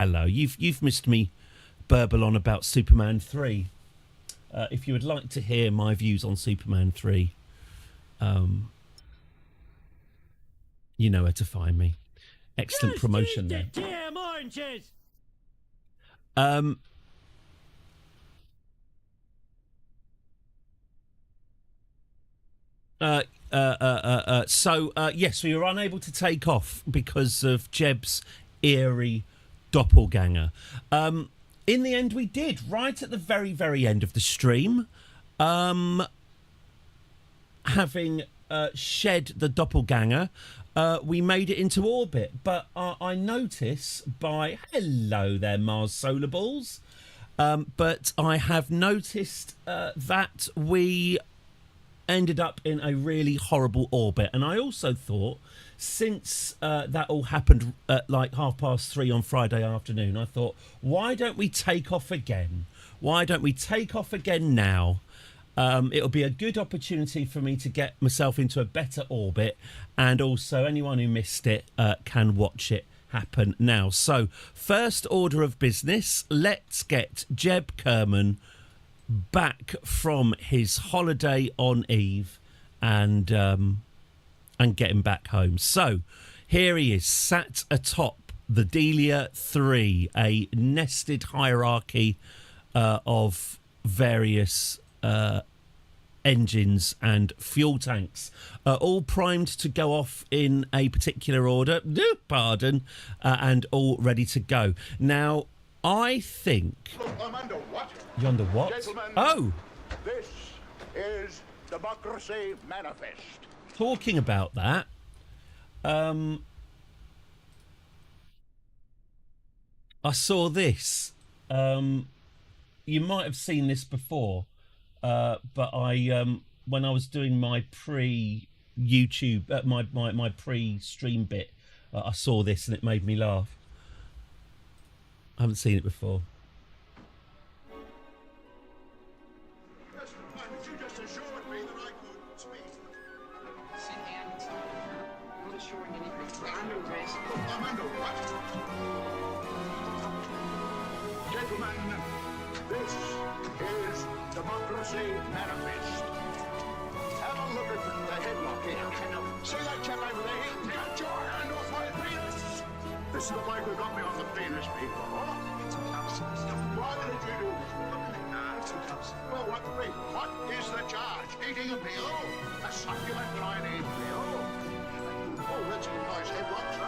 Hello, you've missed me burble on about Superman 3. If you would like to hear my views on Superman 3, you know where to find me. Excellent promotion there. Damn oranges! So yes, we were unable to take off because of Jeb's eerie doppelganger. In the end, we did, right at the very, very end of the stream. Having shed the doppelganger, we made it into orbit. But I notice by... Hello there, Mars Solar Balls. But I have noticed that we ended up in a really horrible orbit. And I also thought, since that all happened at like 3:30 on Friday afternoon, I thought, why don't we take off again? Why don't we take off again now? It'll be a good opportunity for me to get myself into a better orbit, and also anyone who missed it can watch it happen now. So, first order of business, let's get Jeb Kerman back from his holiday on Eve and get him back home. So, here he is, sat atop the Delia 3, a nested hierarchy of various engines and fuel tanks, all primed to go off in a particular order, and all ready to go. Now, I think... I'm under what? You're under what? Gentlemen, oh! This is Democracy Manifest. Talking about that, I saw this. You might have seen this before, but I when I was doing my pre-YouTube, my pre-stream bit, I saw this and it made me laugh. I haven't seen it before. You just assured me that I could speak. Not assuring anything. We're under arrest. I'm under what? Gentlemen, this is Democracy Manifest. Have a look at the headlock here. See that chap over there? Get your hand off my penis! This is the bloke who got me on the penis, people. Why did you do this? Well, what is the charge? Eating a pill? A succulent Chinese pill? Oh, that's a nice headlock, sir.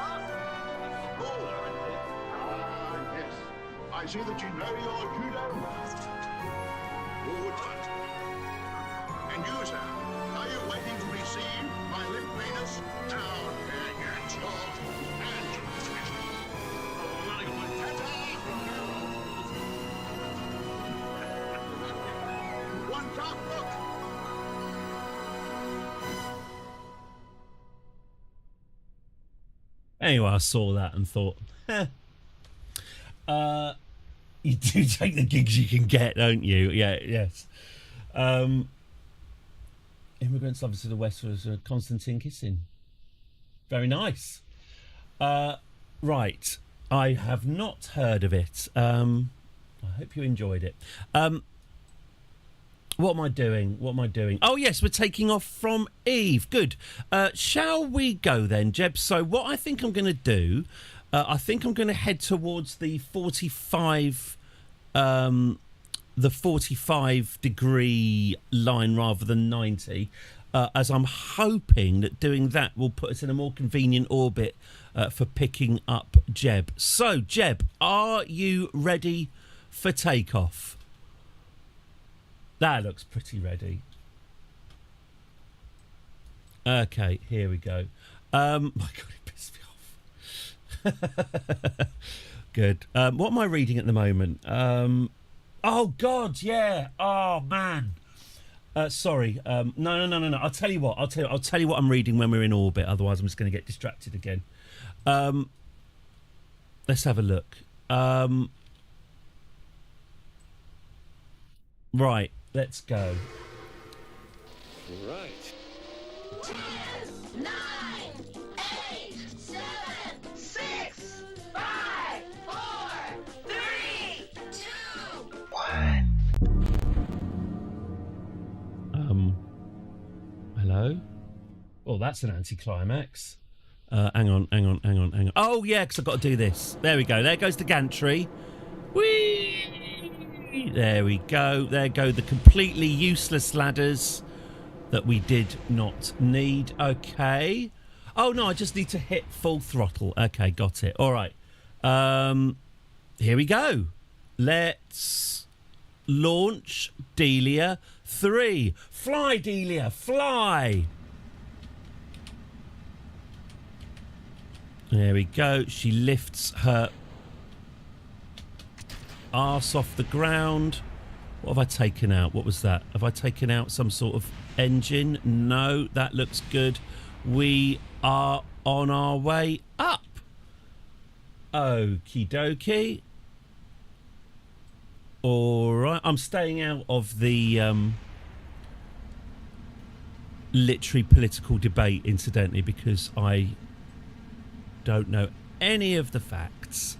Oh, yes. I see that you know your judo. Good one. And you, sir, are you waiting to receive my limp penis? Now, get your hands twisted. One top look. Anyway, I saw that and thought, you do take the gigs you can get, don't you? Yeah, yes. Immigrants Lovers to the West was Constantine kissing. Very nice. Right. I have not heard of it. I hope you enjoyed it. What am I doing? Oh, yes, we're taking off from Eve. Good. Shall we go then, Jeb? So what I think I'm going to do, I think I'm going to head towards the 45 degree line rather than 90, as I'm hoping that doing that will put us in a more convenient orbit for picking up Jeb. So, Jeb, are you ready for takeoff? That looks pretty ready. Okay, here we go. My God, it pissed me off. Good. What am I reading at the moment? Oh God, yeah. Oh man. Sorry. No. I'll tell you what. I'll tell you what I'm reading when we're in orbit. Otherwise, I'm just going to get distracted again. Let's have a look. Right. Let's go. Right. 10, 9, 8, 7, 6, 5, 4, go. Oh, that's an anticlimax. Hang on. Oh, yeah, because I've got to do this. There we go. There goes the gantry. Whee! There we go. There go the completely useless ladders that we did not need. Okay. Oh, no, I just need to hit full throttle. Okay, got it. All right. Here we go. Let's launch Delia 3. Fly, Delia, fly. There we go. She lifts her arse off the ground. What have I taken out? What was that? Have I taken out some sort of engine? No, that looks good. We are on our way up. Okie dokie. All right. I'm staying out of the literary political debate, incidentally, because I don't know any of the facts.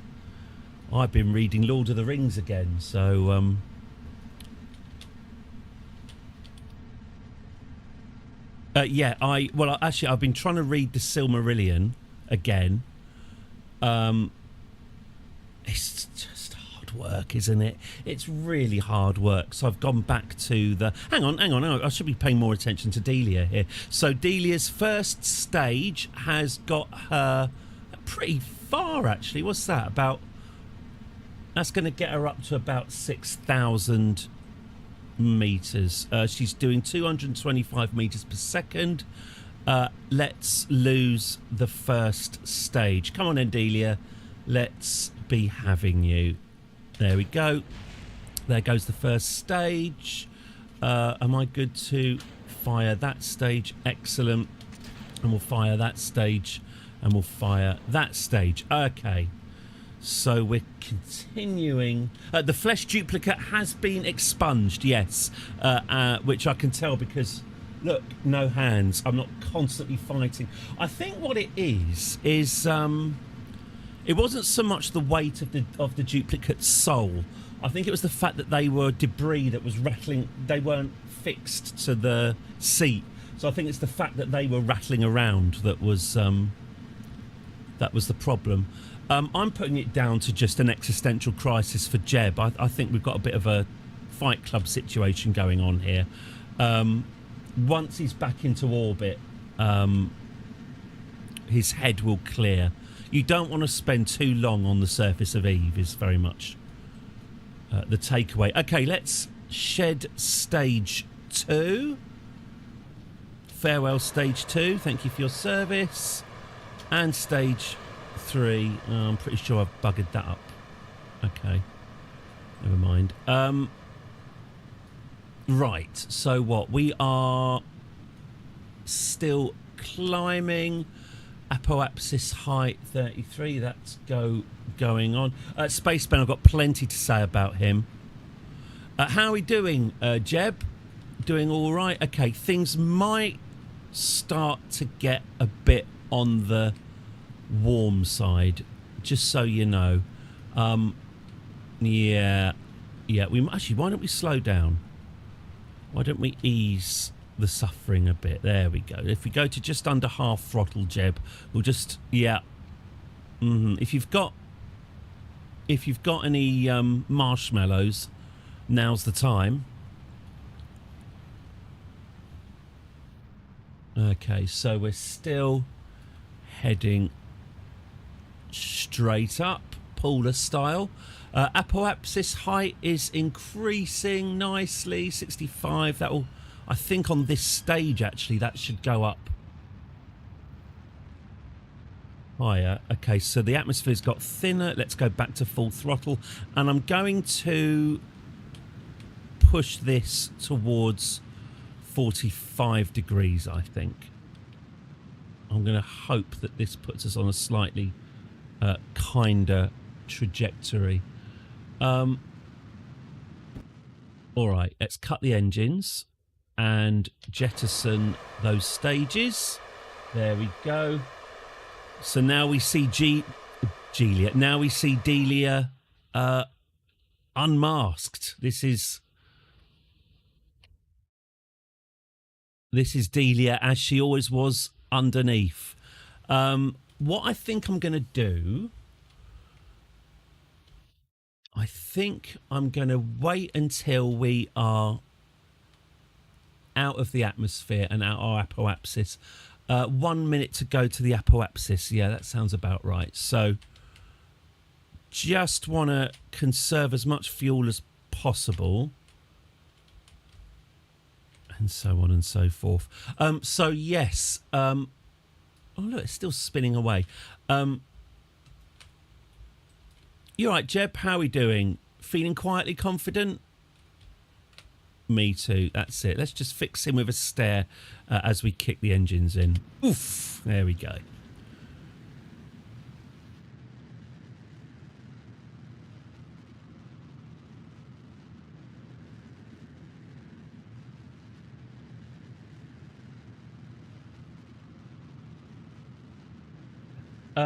I've been reading Lord of the Rings again, so yeah, actually I've been trying to read the Silmarillion again. It's just hard work, isn't it? It's really hard work. So I've gone back to the hang on, I should be paying more attention to Delia here. So Delia's first stage has got her pretty far, actually. What's that? That's going to get her up to about 6,000 meters. She's doing 225 meters per second. Let's lose the first stage. Come on then, Delia. Let's be having you. There we go. There goes the first stage. Am I good to fire that stage? Excellent. And we'll fire that stage. And we'll fire that stage. Okay. So we're continuing. The flesh duplicate has been expunged, yes. Which I can tell because, look, no hands. I'm not constantly fighting. I think what it is it wasn't so much the weight of the duplicate's soul. I think it was the fact that they were debris that was rattling. They weren't fixed to the seat. So I think it's the fact that they were rattling around that was the problem. I'm putting it down to just an existential crisis for Jeb. I think we've got a bit of a Fight Club situation going on here. Once he's back into orbit, his head will clear. You don't want to spend too long on the surface of Eve is very much the takeaway. Okay, let's shed stage 2. Farewell stage 2. Thank you for your service. And stage 3. I'm pretty sure I've buggered that up. Okay. Never mind. Right. So what? We are still climbing. Apoapsis height 33. That's going on. Spaceman, I've got plenty to say about him. How are we doing, Jeb? Doing all right? Okay. Things might start to get a bit on the warm side, just so you know. Yeah. We actually. Why don't we slow down? Why don't we ease the suffering a bit? There we go. If we go to just under half throttle, Jeb, we'll just If you've got any marshmallows, now's the time. Okay, so we're still heading straight up, polar style. Apoapsis height is increasing nicely, 65. That'll, I think, on this stage actually that should go up higher. Okay, so the atmosphere's got thinner. Let's go back to full throttle, and I'm going to push this towards 45 degrees. I think I'm going to hope that this puts us on a slightly kinder trajectory. All right, let's cut the engines and jettison those stages. There we go. So now we see Delia. Now we see Delia unmasked. This is This is Delia, as she always was underneath. What I think I'm going to do, I think I'm going to wait until we are out of the atmosphere and out our apoapsis. 1 minute to go to the apoapsis. Yeah, that sounds about right. So just want to conserve as much fuel as possible. And so on and so forth. So yes. Oh, look, it's still spinning away. You're right, Jeb. How are we doing? Feeling quietly confident? Me too. That's it. Let's just fix him with a stare as we kick the engines in. Oof. There we go.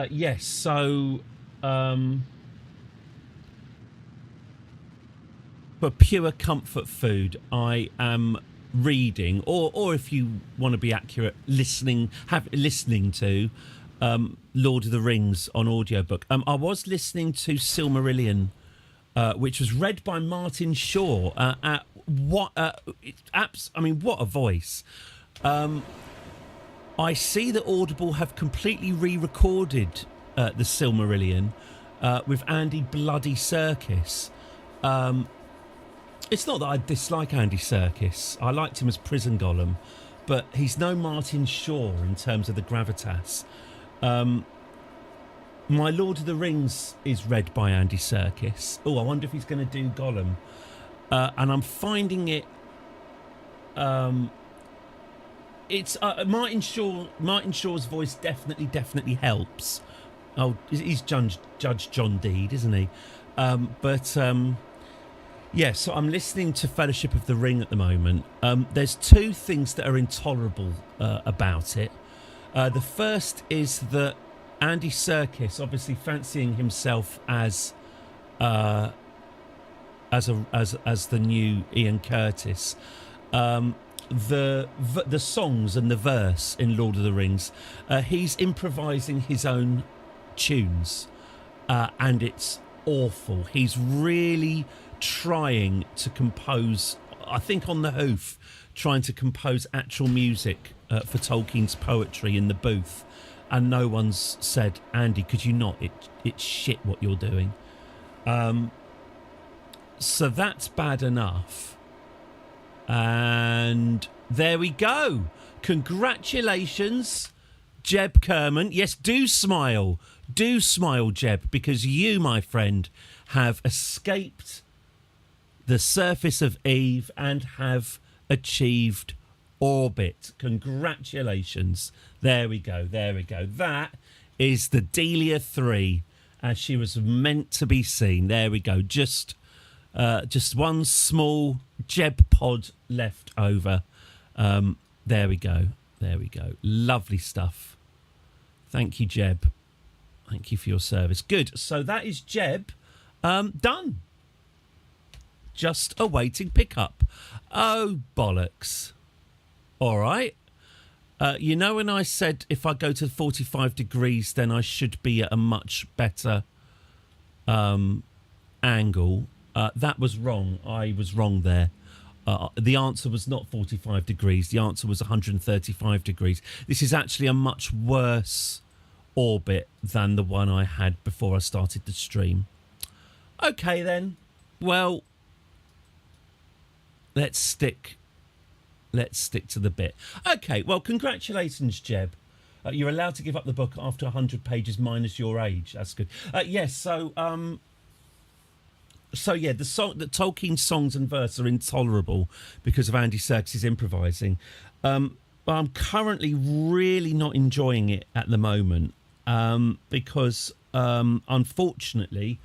Yes, so for pure comfort food, I am reading, or if you want to be accurate, listening to Lord of the Rings on audiobook. I was listening to Silmarillion, which was read by Martin Shaw. What a voice. I see that Audible have completely re-recorded the Silmarillion with Andy Bloody Serkis. It's not that I dislike Andy Serkis. I liked him as Prison Golem, but he's no Martin Shaw in terms of the gravitas. My Lord of the Rings is read by Andy Serkis. Oh, I wonder if he's going to do Gollum. And I'm finding it... It's Martin Shaw's voice definitely helps. Oh, he's Judge John Deed, isn't he? Yeah, so I'm listening to Fellowship of the Ring at the moment. There's two things that are intolerable about it. The first is that Andy Serkis, obviously fancying himself as the new Ian Curtis, the songs and the verse in Lord of the Rings, he's improvising his own tunes, and it's awful. He's really trying to compose, I think on the hoof, trying to compose actual music for Tolkien's poetry in the booth, and no one's said, Andy, could you not? It's shit what you're doing. So that's bad enough. And there we go. Congratulations, Jeb Kerman. Yes, do smile. Do smile, Jeb, because you, my friend, have escaped the surface of Eve and have achieved orbit. Congratulations. There we go. There we go. That is the Delia 3 as she was meant to be seen. There we go. Just one small Jeb pod left over. There we go. There we go. Lovely stuff. Thank you, Jeb. Thank you for your service. Good. So that is Jeb done. Just awaiting pickup. Oh, bollocks. All right. You know when I said if I go to 45 degrees, then I should be at a much better angle. That was wrong. I was wrong there. The answer was not 45 degrees. The answer was 135 degrees. This is actually a much worse orbit than the one I had before I started the stream. Okay, then. Well, let's stick to the bit. Okay, well, congratulations, Jeb. You're allowed to give up the book after 100 pages minus your age. That's good. Yes, so yeah, the Tolkien songs and verse are intolerable because of Andy Serkis' improvising. I'm currently really not enjoying it at the moment because, unfortunately,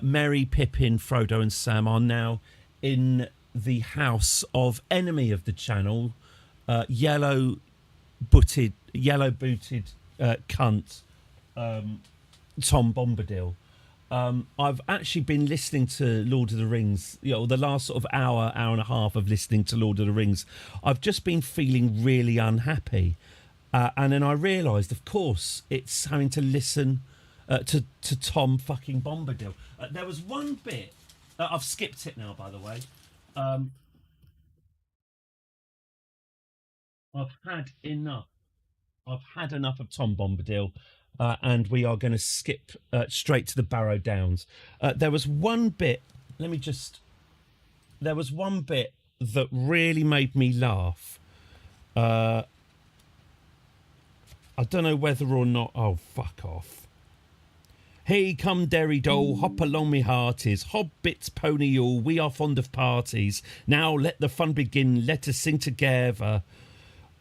Merry, Pippin, Frodo and Sam are now in the house of enemy of the channel, yellow-booted cunt Tom Bombadil. I've actually been listening to Lord of the Rings, the last sort of hour and a half of listening to Lord of the Rings. I've just been feeling really unhappy. And then I realised, of course, it's having to listen to Tom fucking Bombadil. There was one bit, I've skipped it now, by the way. I've had enough. I've had enough of Tom Bombadil, and we are going to skip straight to the Barrow Downs. There was one bit. There was one bit that really made me laugh. I don't know whether or not. Oh, fuck off. Hey, come Derry Doll, hop along me hearties, hobbits, pony all, we are fond of parties. Now let the fun begin, let us sing together.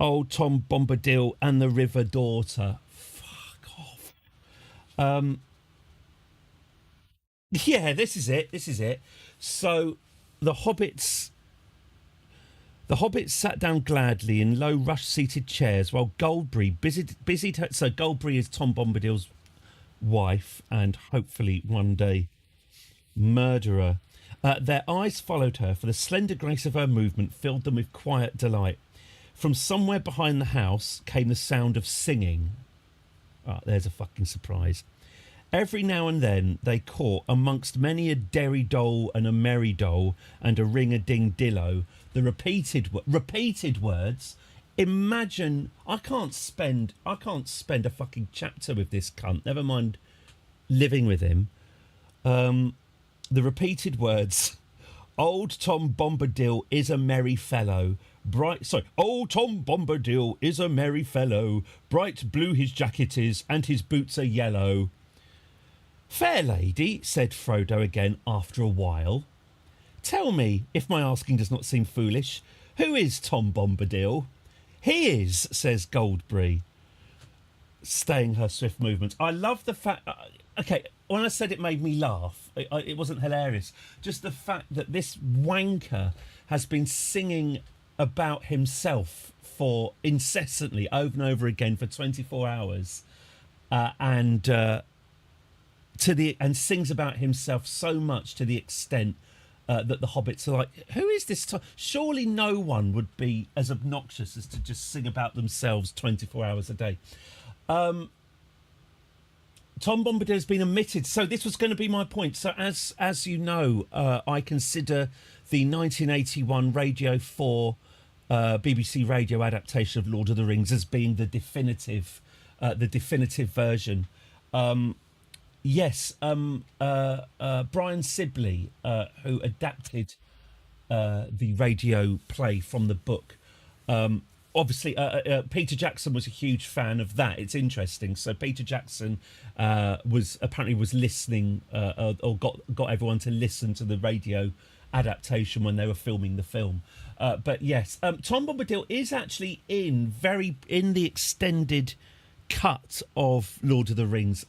Old Tom Bombadil and the River Daughter. Fuck off. Yeah, this is it. So the hobbits sat down gladly in low rush-seated chairs while Goldberry busied her. So Goldberry is Tom Bombadil's wife and hopefully one day murderer. Their eyes followed her, for the slender grace of her movement filled them with quiet delight. From somewhere behind the house came the sound of singing. There's a fucking surprise. Every now and then they caught, amongst many a derry dole and a merry dole and a ring-a-ding-dillo, the repeated words. Imagine, I can't spend a fucking chapter with this cunt, never mind living with him. The repeated words, old Tom Bombadil is a merry fellow, old Tom Bombadil is a merry fellow, bright blue his jacket is, and his boots are yellow. Fair lady, said Frodo again after a while, tell me, if my asking does not seem foolish, who is Tom Bombadil? He is, says Goldberry, staying her swift movements. I love the fact... okay, when I said it made me laugh, it wasn't hilarious. Just the fact that this wanker has been singing about himself for incessantly, over and over again, for 24 hours, and sings about himself so much to the extent that the hobbits are like, who is this Tom? Surely no one would be as obnoxious as to just sing about themselves 24 hours a day. Tom Bombadil has been omitted, so this was going to be my point. So as you know, I consider the 1981 Radio 4 BBC radio adaptation of Lord of the Rings as being the definitive version. Yes, Brian Sibley, who adapted the radio play from the book. Obviously, Peter Jackson was a huge fan of that. It's interesting. So Peter Jackson was listening, or got everyone to listen to the radio adaptation when they were filming the film. But yes, Tom Bombadil is actually in the extended cut of Lord of the Rings.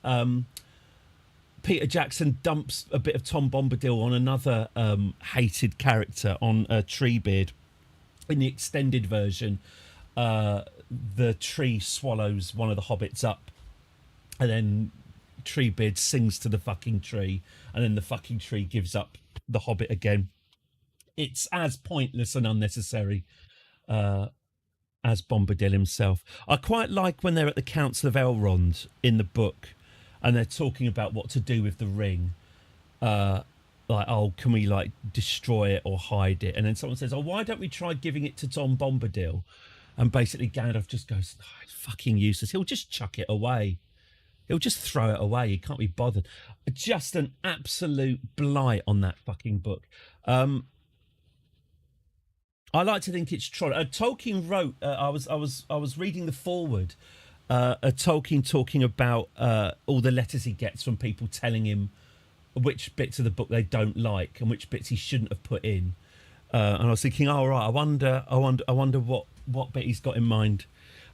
Peter Jackson dumps a bit of Tom Bombadil on another hated character, on Treebeard. In the extended version, the tree swallows one of the hobbits up, and then Treebeard sings to the fucking tree, and then the fucking tree gives up the hobbit again. It's as pointless and unnecessary as Bombadil himself. I quite like when they're at the Council of Elrond in the book, and they're talking about what to do with the ring. Like, oh, can we like destroy it or hide it? And then someone says, oh, why don't we try giving it to Tom Bombadil? And basically Gandalf just goes, oh, it's fucking useless. He'll just chuck it away. He'll just throw it away. He can't be bothered. Just an absolute blight on that fucking book. I like to think it's true. Tolkien wrote. I was reading the foreword. Tolkien talking about all the letters he gets from people telling him which bits of the book they don't like and which bits he shouldn't have put in. And I was thinking, oh right, I wonder what bit he's got in mind.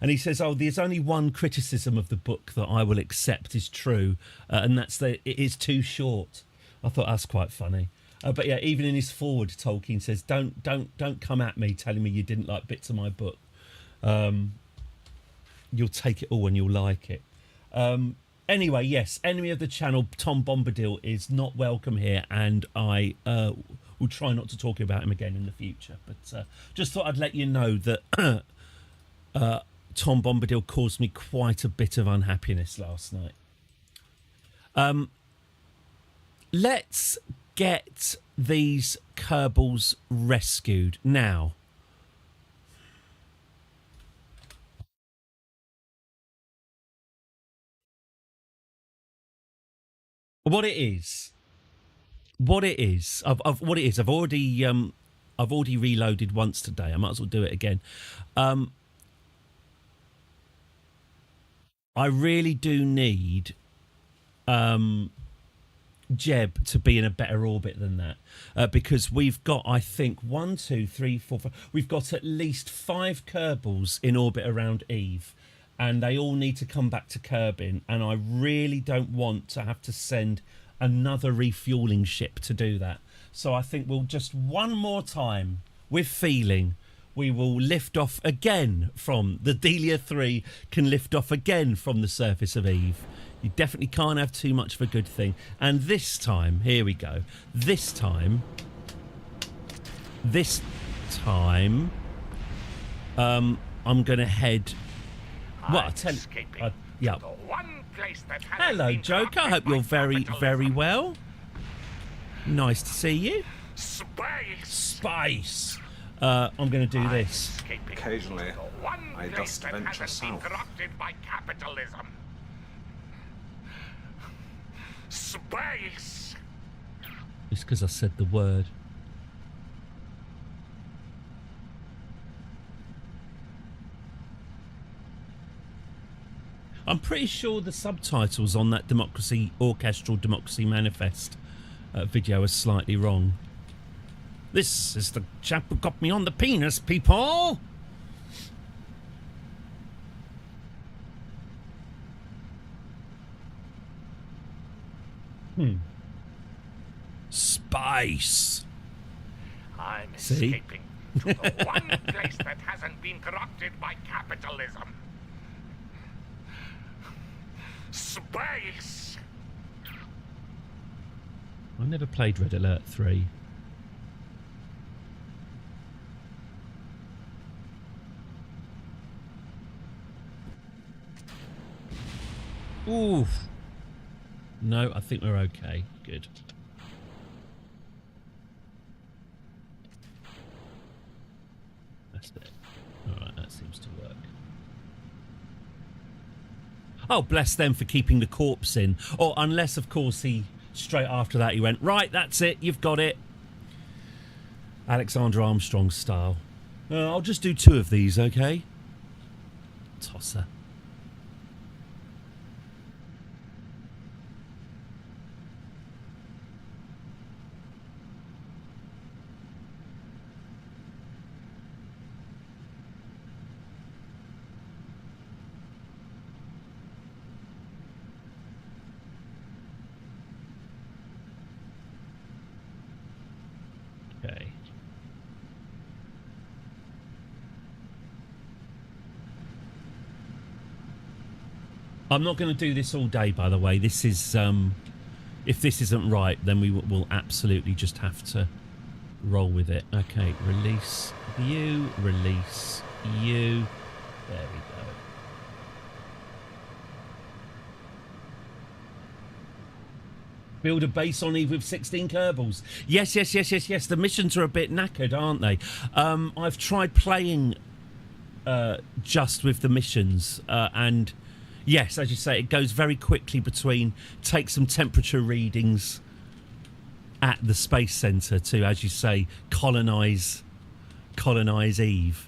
And he says, oh, there's only one criticism of the book that I will accept is true, and that's that it is too short. I thought that's quite funny. But yeah, even in his foreword, Tolkien says, don't come at me telling me you didn't like bits of my book. You'll take it all and you'll like it. Anyway, yes, enemy of the channel, Tom Bombadil, is not welcome here, and I will try not to talk about him again in the future. But just thought I'd let you know that Tom Bombadil caused me quite a bit of unhappiness last night. Let's get these Kerbals rescued now. What it is, I've already reloaded once today. I might as well do it again. I really do need Jeb to be in a better orbit than that, because we've got, I think, 1, 2, 3, 4, 5. We've got at least 5 Kerbals in orbit around Eve, and they all need to come back to Kerbin. And I really don't want to have to send another refueling ship to do that. So I think we'll just one more time, with feeling, we will lift off again from the Delia 3. Can lift off again from the surface of Eve. You definitely can't have too much of a good thing. And this time, here we go. This time, I'm going to head. What I tell you? Yeah. Hello, Joker. I hope you're very, very well. Nice to see you. Space. I'm going to do this. Occasionally, I dust venture south. By capitalism. Space. It's because I said the word. I'm pretty sure the subtitles on that Orchestral Democracy Manifest video are slightly wrong. This is the chap who got me on the penis, people! Spice! I'm See? escaping to the one place that hasn't been corrupted by capitalism. Space! I never played Red Alert 3. Oof. No, I think we're okay. Good. That's it. Alright, that seems to work. Oh, bless them for keeping the corpse in. Or unless, of course, straight after that he went, right, that's it, you've got it. Alexander Armstrong style. I'll just do 2 of these, okay? Tosser. Okay. I'm not going to do this all day, by the way. This is, if this isn't right, then we will absolutely just have to roll with it. Okay, release you, release you. There we go. Build a base on Eve with 16 Kerbals. Yes, yes, yes, yes, yes. The missions are a bit knackered, aren't they? I've tried playing just with the missions, and yes, as you say, it goes very quickly between take some temperature readings at the space center to, as you say, colonize Eve.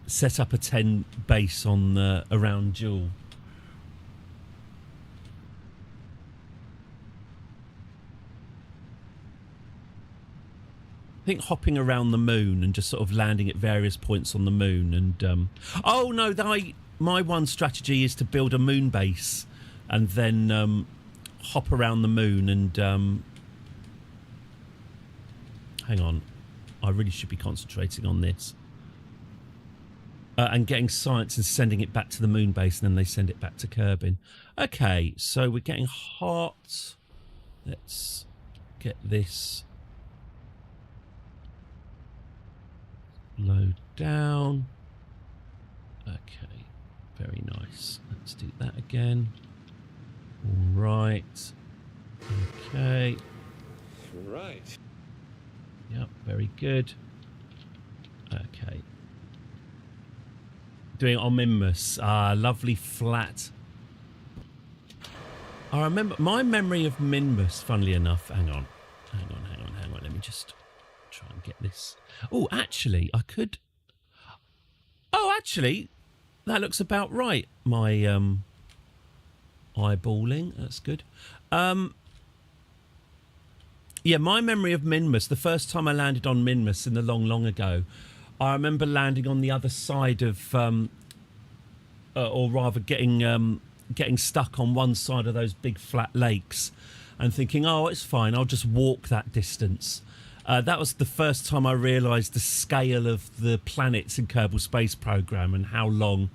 Set up a 10 base on around Jewel. I think hopping around the moon and just sort of landing at various points on the moon and oh no, my one strategy is to build a moon base and then hop around the moon and hang on, I really should be concentrating on this. and getting science and sending it back to the moon base, and then they send it back to Kerbin. Okay, so we're getting hot. Let's get this low down. Okay, very nice. Let's do that again. All right. Okay. Right. Yep, very good. Okay. Doing it on Minmus. Ah, lovely flat. I remember my memory of Minmus, funnily enough. Hang on. Let me just try and get this. Oh, actually, I could. Oh, actually, that looks about right. My eyeballing. That's good. Yeah, my memory of Minmus, the first time I landed on Minmus in the long ago, I remember landing on the other side of, or rather getting stuck on one side of those big flat lakes and thinking, oh, it's fine, I'll just walk that distance. That was the first time I realised the scale of the planets in Kerbal Space Program and how long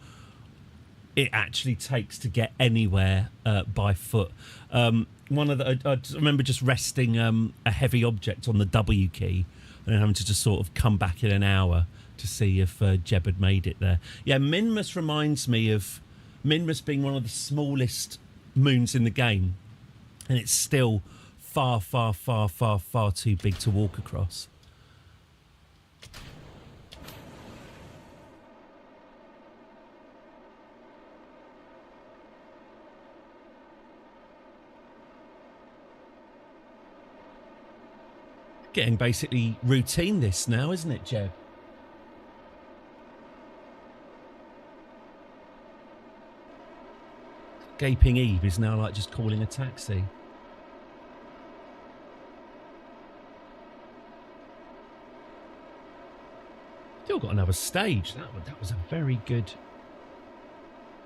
it actually takes to get anywhere by foot. I remember just resting a heavy object on the W key and then having to just sort of come back in an hour to see if Jeb had made it there. Yeah, Minmus reminds me of Minmus being one of the smallest moons in the game, and it's still far too big to walk across. Getting basically routine this now, isn't it, Jeb? Gaping Eve is now like just calling a taxi. Still got another stage. That was a very good.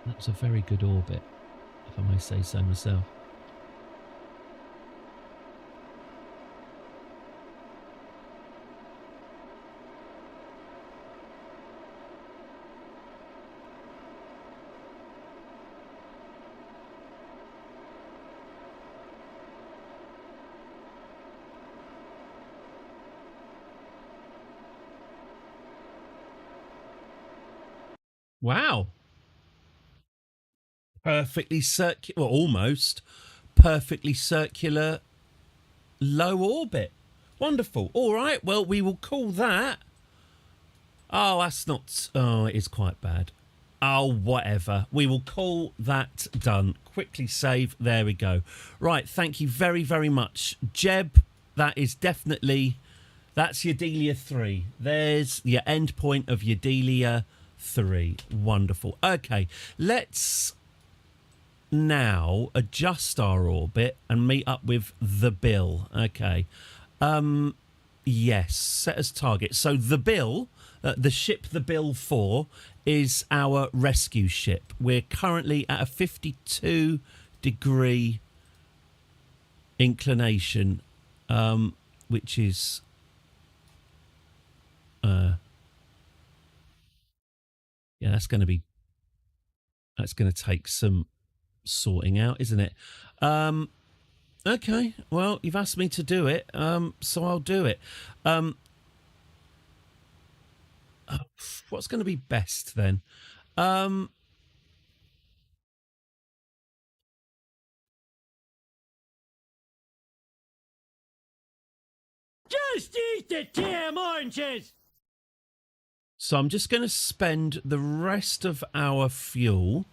That was a very good orbit, if I may say so myself. Wow. Perfectly circular, well, almost perfectly circular low orbit. Wonderful. All right, well, we will call that. Oh, that's not. Oh, it is quite bad. Oh, whatever. We will call that done. Quickly save. There we go. Right, thank you very much. Jeb, that is definitely. That's Yodelia 3. There's your end point of Yodelia 3. Wonderful. Okay, let's now adjust our orbit and meet up with the Bill. Okay. Yes, set as target. So the Bill, the ship the Bill 4 is our rescue ship. We're currently at a 52-degree inclination, which is yeah, that's going to take some sorting out, isn't it? Okay, well, you've asked me to do it, so I'll do it. What's going to be best then? Just eat the damn oranges! So I'm just going to spend the rest of our fuel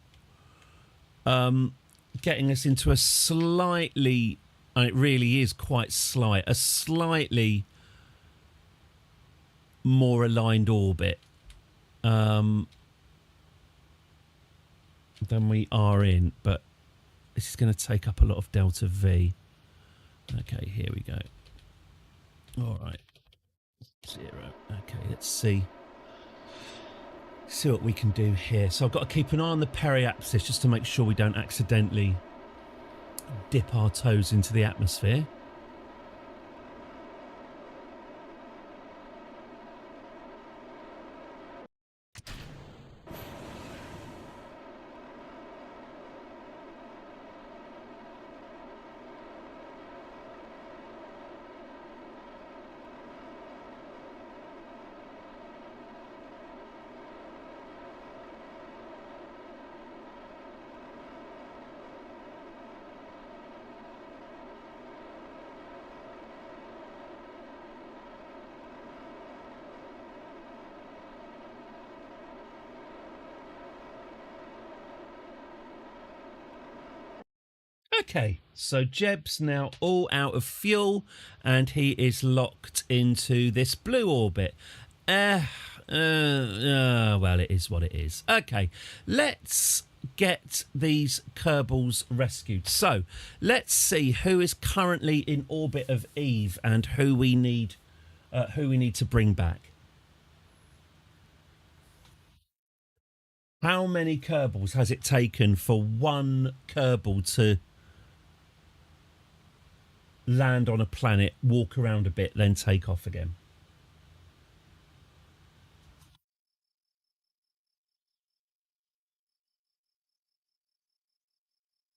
getting us into a slightly, and it really is quite slight, a slightly more aligned orbit than we are in, but this is going to take up a lot of delta V. Okay, here we go. All right. 0. Okay, let's see what we can do here. So I've got to keep an eye on the periapsis just to make sure we don't accidentally dip our toes into the atmosphere. Okay, so Jeb's now all out of fuel and he is locked into this blue orbit. Well, it is what it is. Okay, let's get these Kerbals rescued. So let's see who is currently in orbit of Eve and who we need to bring back. How many Kerbals has it taken for one Kerbal to land on a planet, walk around a bit, then take off again?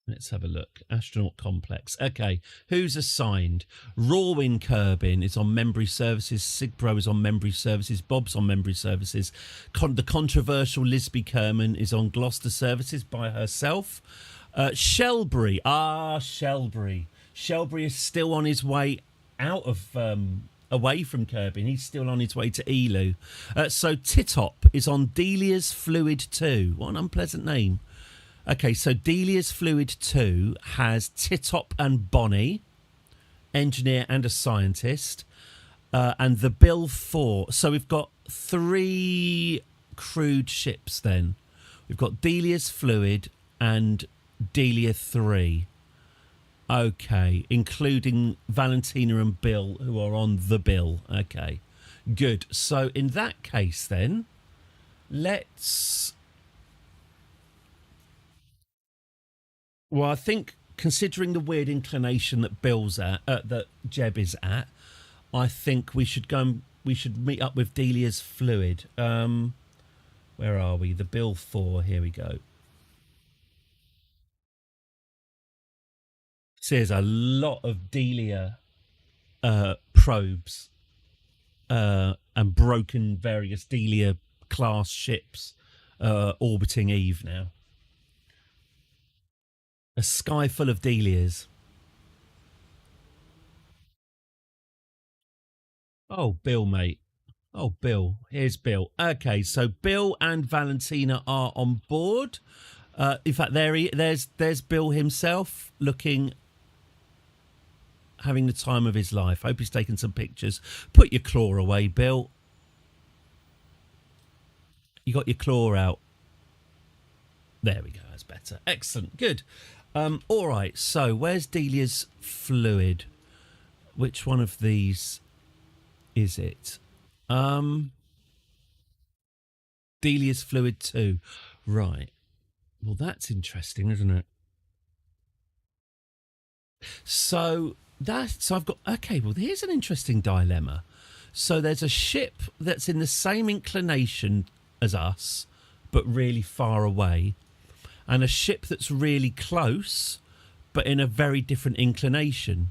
Let's have a look. Astronaut Complex. Okay, who's assigned? Rawin Kerbin is on Memory Services. Sigbro is on Memory Services. Bob's on Memory Services. The controversial Lisby Kerman is on Gloucester Services by herself. Shelbury. Shelbury. Shelbury is still on his way out of... away from Kerbin. He's still on his way to Elu. So Titop is on Delia's Fluid 2. What an unpleasant name. Okay, so Delia's Fluid 2 has Titop and Bonnie, engineer and a scientist, and the Bill 4. So we've got 3 crewed ships then. We've got Delia's Fluid and Delia 3. Okay, including Valentina and Bill, who are on the Bill. Okay, good. So in that case then, let's... Well, I think considering the weird inclination that Bill's at, that Jeb is at, I think we should we should meet up with Delia's Fluid. Where are we? The Bill 4. Here we go. So there's a lot of Delia probes and broken various Delia class ships orbiting Eve now. A sky full of Delias. Oh, Bill, mate. Oh, Bill. Here's Bill. Okay, so Bill and Valentina are on board. In fact, there's Bill himself having the time of his life. Hope he's taken some pictures. Put your claw away, Bill. You got your claw out. There we go. That's better. Excellent. Good. All right. So where's Delia's Fluid? Which one of these is it? Delia's Fluid 2. Right. Well, that's interesting, isn't it? So I've got... Okay, well, here's an interesting dilemma. So there's a ship that's in the same inclination as us, but really far away, and a ship that's really close, but in a very different inclination.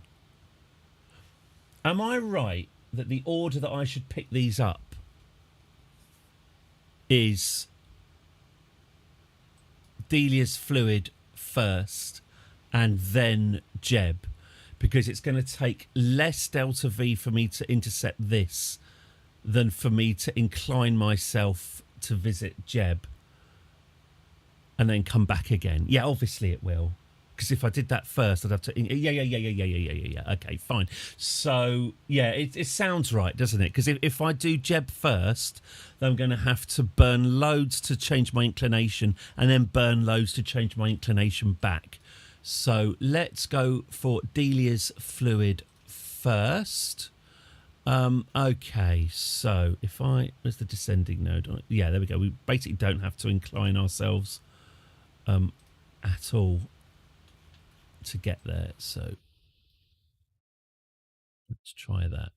Am I right that the order that I should pick these up is Delia's Fluid first and then Jeb? Because it's going to take less delta V for me to intercept this than for me to incline myself to visit Jeb and then come back again. Yeah, obviously it will. Because if I did that first, I'd have to... Yeah. Okay, fine. So, yeah, it sounds right, doesn't it? Because if I do Jeb first, then I'm going to have to burn loads to change my inclination and then burn loads to change my inclination back. So let's go for Delia's Fluid first. Okay, so if where's the descending node? Yeah, there we go. We basically don't have to incline ourselves at all to get there. So let's try that.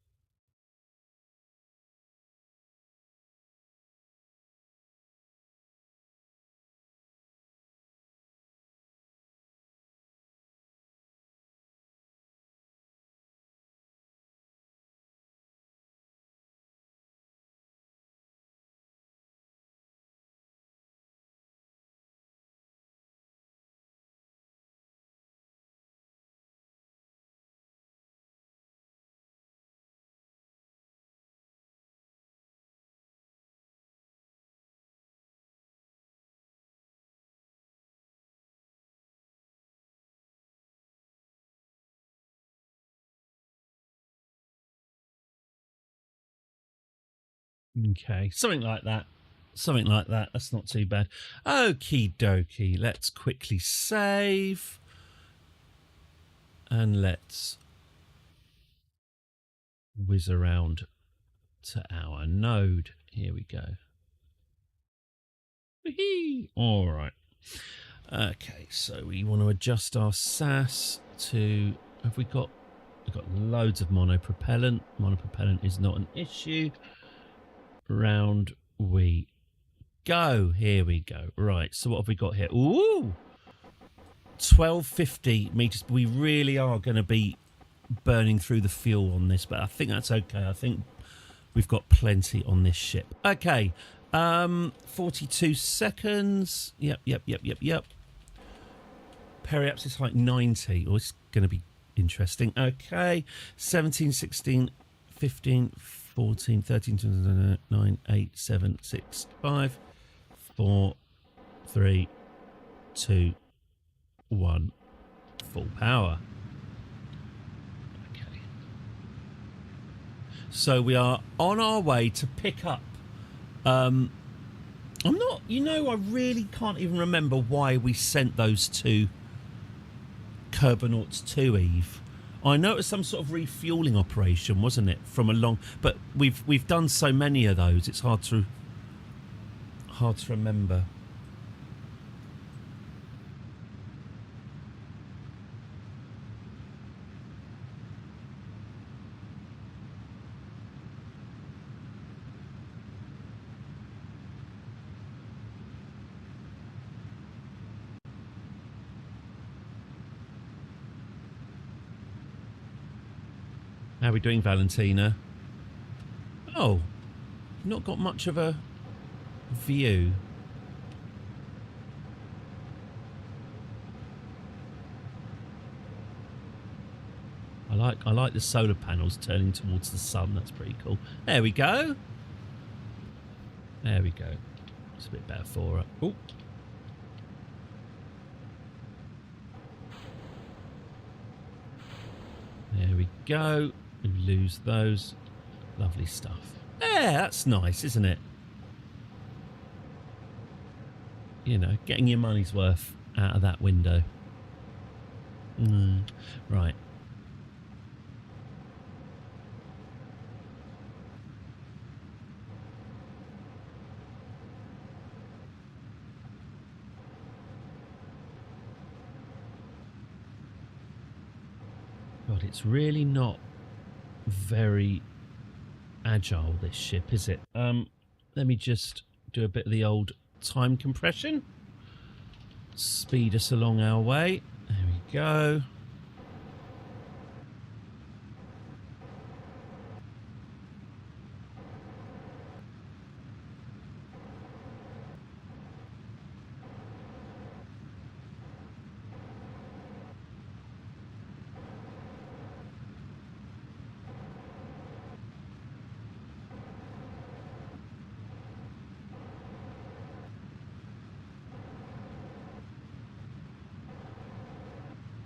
Okay, something like that. Something like that. That's not too bad. Okie dokie. Let's quickly save. And let's whiz around to our node. Here we go. Whee! All right. Okay, so we want to adjust our SAS to... Have we got... We've got loads of monopropellant. Monopropellant is not an issue. Round we go. Here we go. Right, so what have we got here? Ooh! 1250 meters. We really are going to be burning through the fuel on this, but I think that's okay. I think we've got plenty on this ship. Okay, 42 seconds. Yep. Periapsis height 90. Oh, it's going to be interesting. Okay, 17, 16, 15, 14, 13, 9, 8, 7, 6, 5, 4, 3, 2, 1. Full power. Okay. So we are on our way to pick up. I'm not, I really can't even remember why we sent those two Kerbal to Eve. I know it was some sort of refueling operation, wasn't it? From a long, but we've done so many of those. It's hard to remember. How are we doing, Valentina? Oh, not got much of a view. I like the solar panels turning towards the sun. That's pretty cool. There we go. There we go. It's a bit better for her. Oh. There we go. We lose those. Lovely stuff. Yeah, that's nice, isn't it? Getting your money's worth out of that window. Right. God, it's really not very agile, this ship, is it? Let me just do a bit of the old time compression. Speed us along our way. There we go.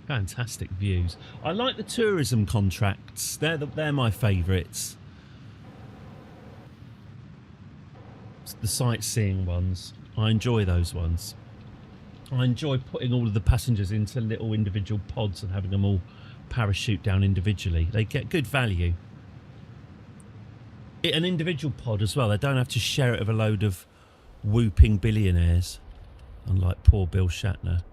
Fantastic views. I like the tourism contracts. They're my favourites. The sightseeing ones. I enjoy those ones. I enjoy putting all of the passengers into little individual pods and having them all parachute down individually. They get good value. An individual pod as well. They don't have to share it with a load of whooping billionaires, unlike poor Bill Shatner.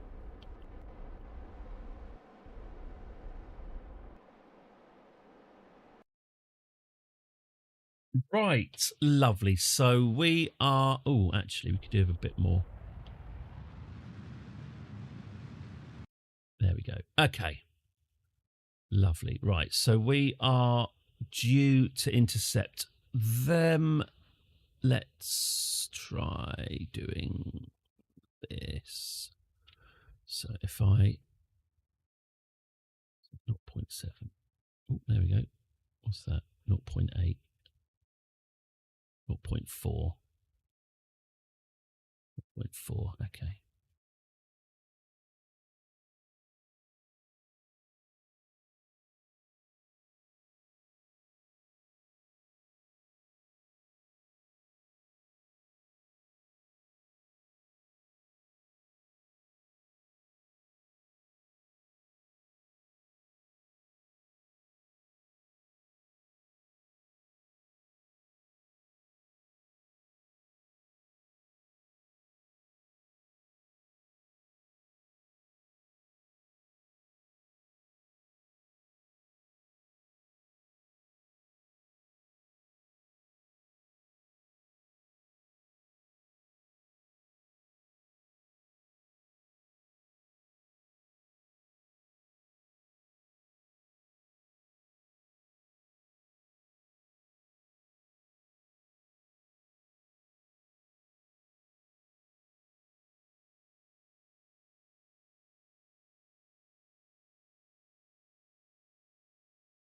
Right, lovely. So we are... Oh, actually, we could do a bit more. There we go. Okay. Lovely. Right, so we are due to intercept them. Let's try doing this. So if I... 0.7. Oh, there we go. What's that? 0.8. 0.4. 0.4. Okay.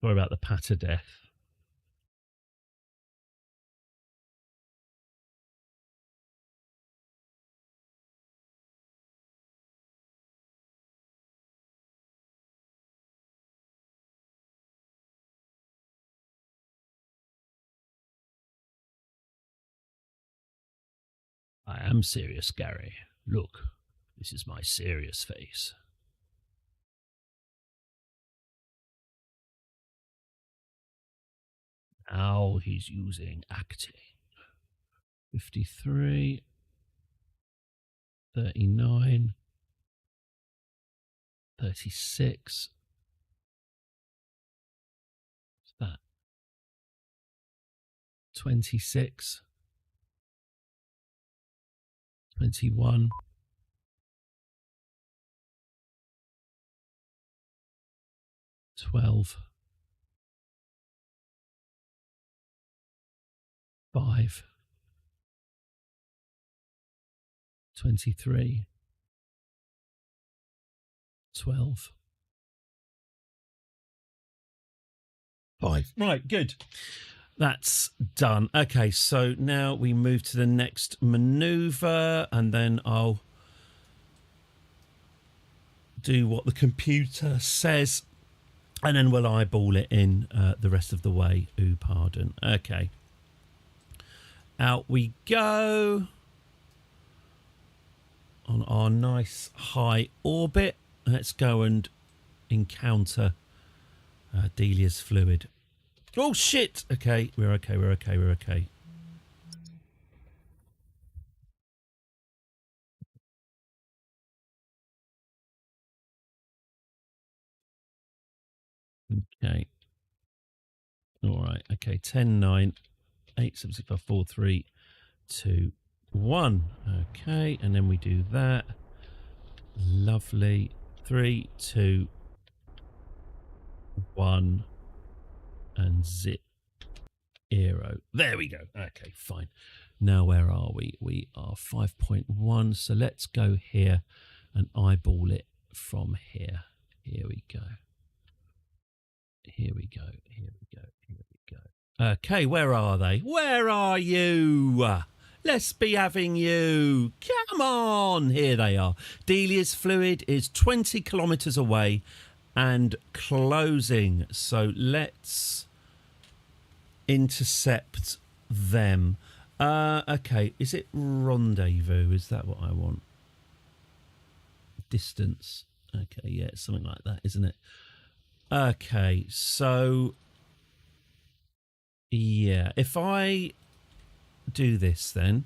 Sorry about the patter death. I am serious, Gary. Look, this is my serious face. Now he's using acting. 53, 39, 36. What's that? 26, 21, 12, 5, 23, 12, 5. Right, good. That's done. Okay, so now we move to the next maneuver, and then I'll do what the computer says, and then we'll eyeball it in the rest of the way. Ooh, pardon. Okay. Out we go on our nice high orbit. Let's go and encounter Delia's fluid. Oh, shit! Okay, we're okay, we're okay, we're okay. Okay. All right. Okay. 10, 9, 8, 7, 6, 5, 4, 3, 2, 1. Okay. And then we do that. Lovely. 3, 2, 1. And zip. Zero. There we go. Okay. Fine. Now, where are we? We are 5.1. So let's go here and eyeball it from here. Here we go. Here we go. Here we go. Here we go. Okay, where are they? Where are you? Let's be having you. Come on. Here they are. Delia's fluid is 20 kilometres away and closing. So let's intercept them. Okay, is it rendezvous? Is that what I want? Distance. Okay, yeah, it's something like that, isn't it? Okay, so yeah, if I do this then,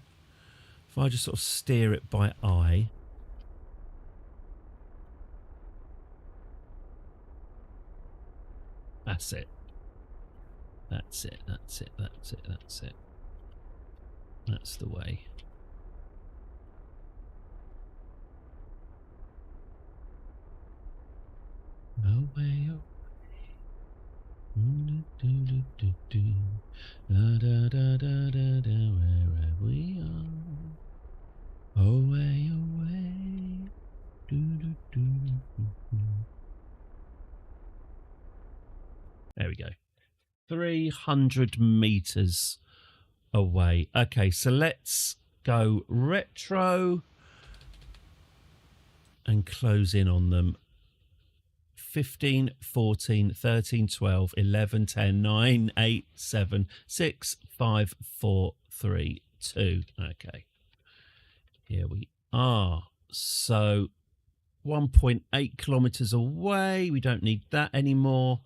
if I just sort of steer it by eye, that's it. That's it, that's it, that's it, that's it. That's the way. Away, away. Da, da, da, da, da, da, wherever we are. Away, away. Do, do, do, do, do. There we go. 300 meters away. Okay, so let's go retro and close in on them. 15, 14, 13, 12, 11, 10, 9, 8, 7, 6, 5, 4, 3, 2. Okay. Here we are. So 1.8 kilometers away. We don't need that anymore.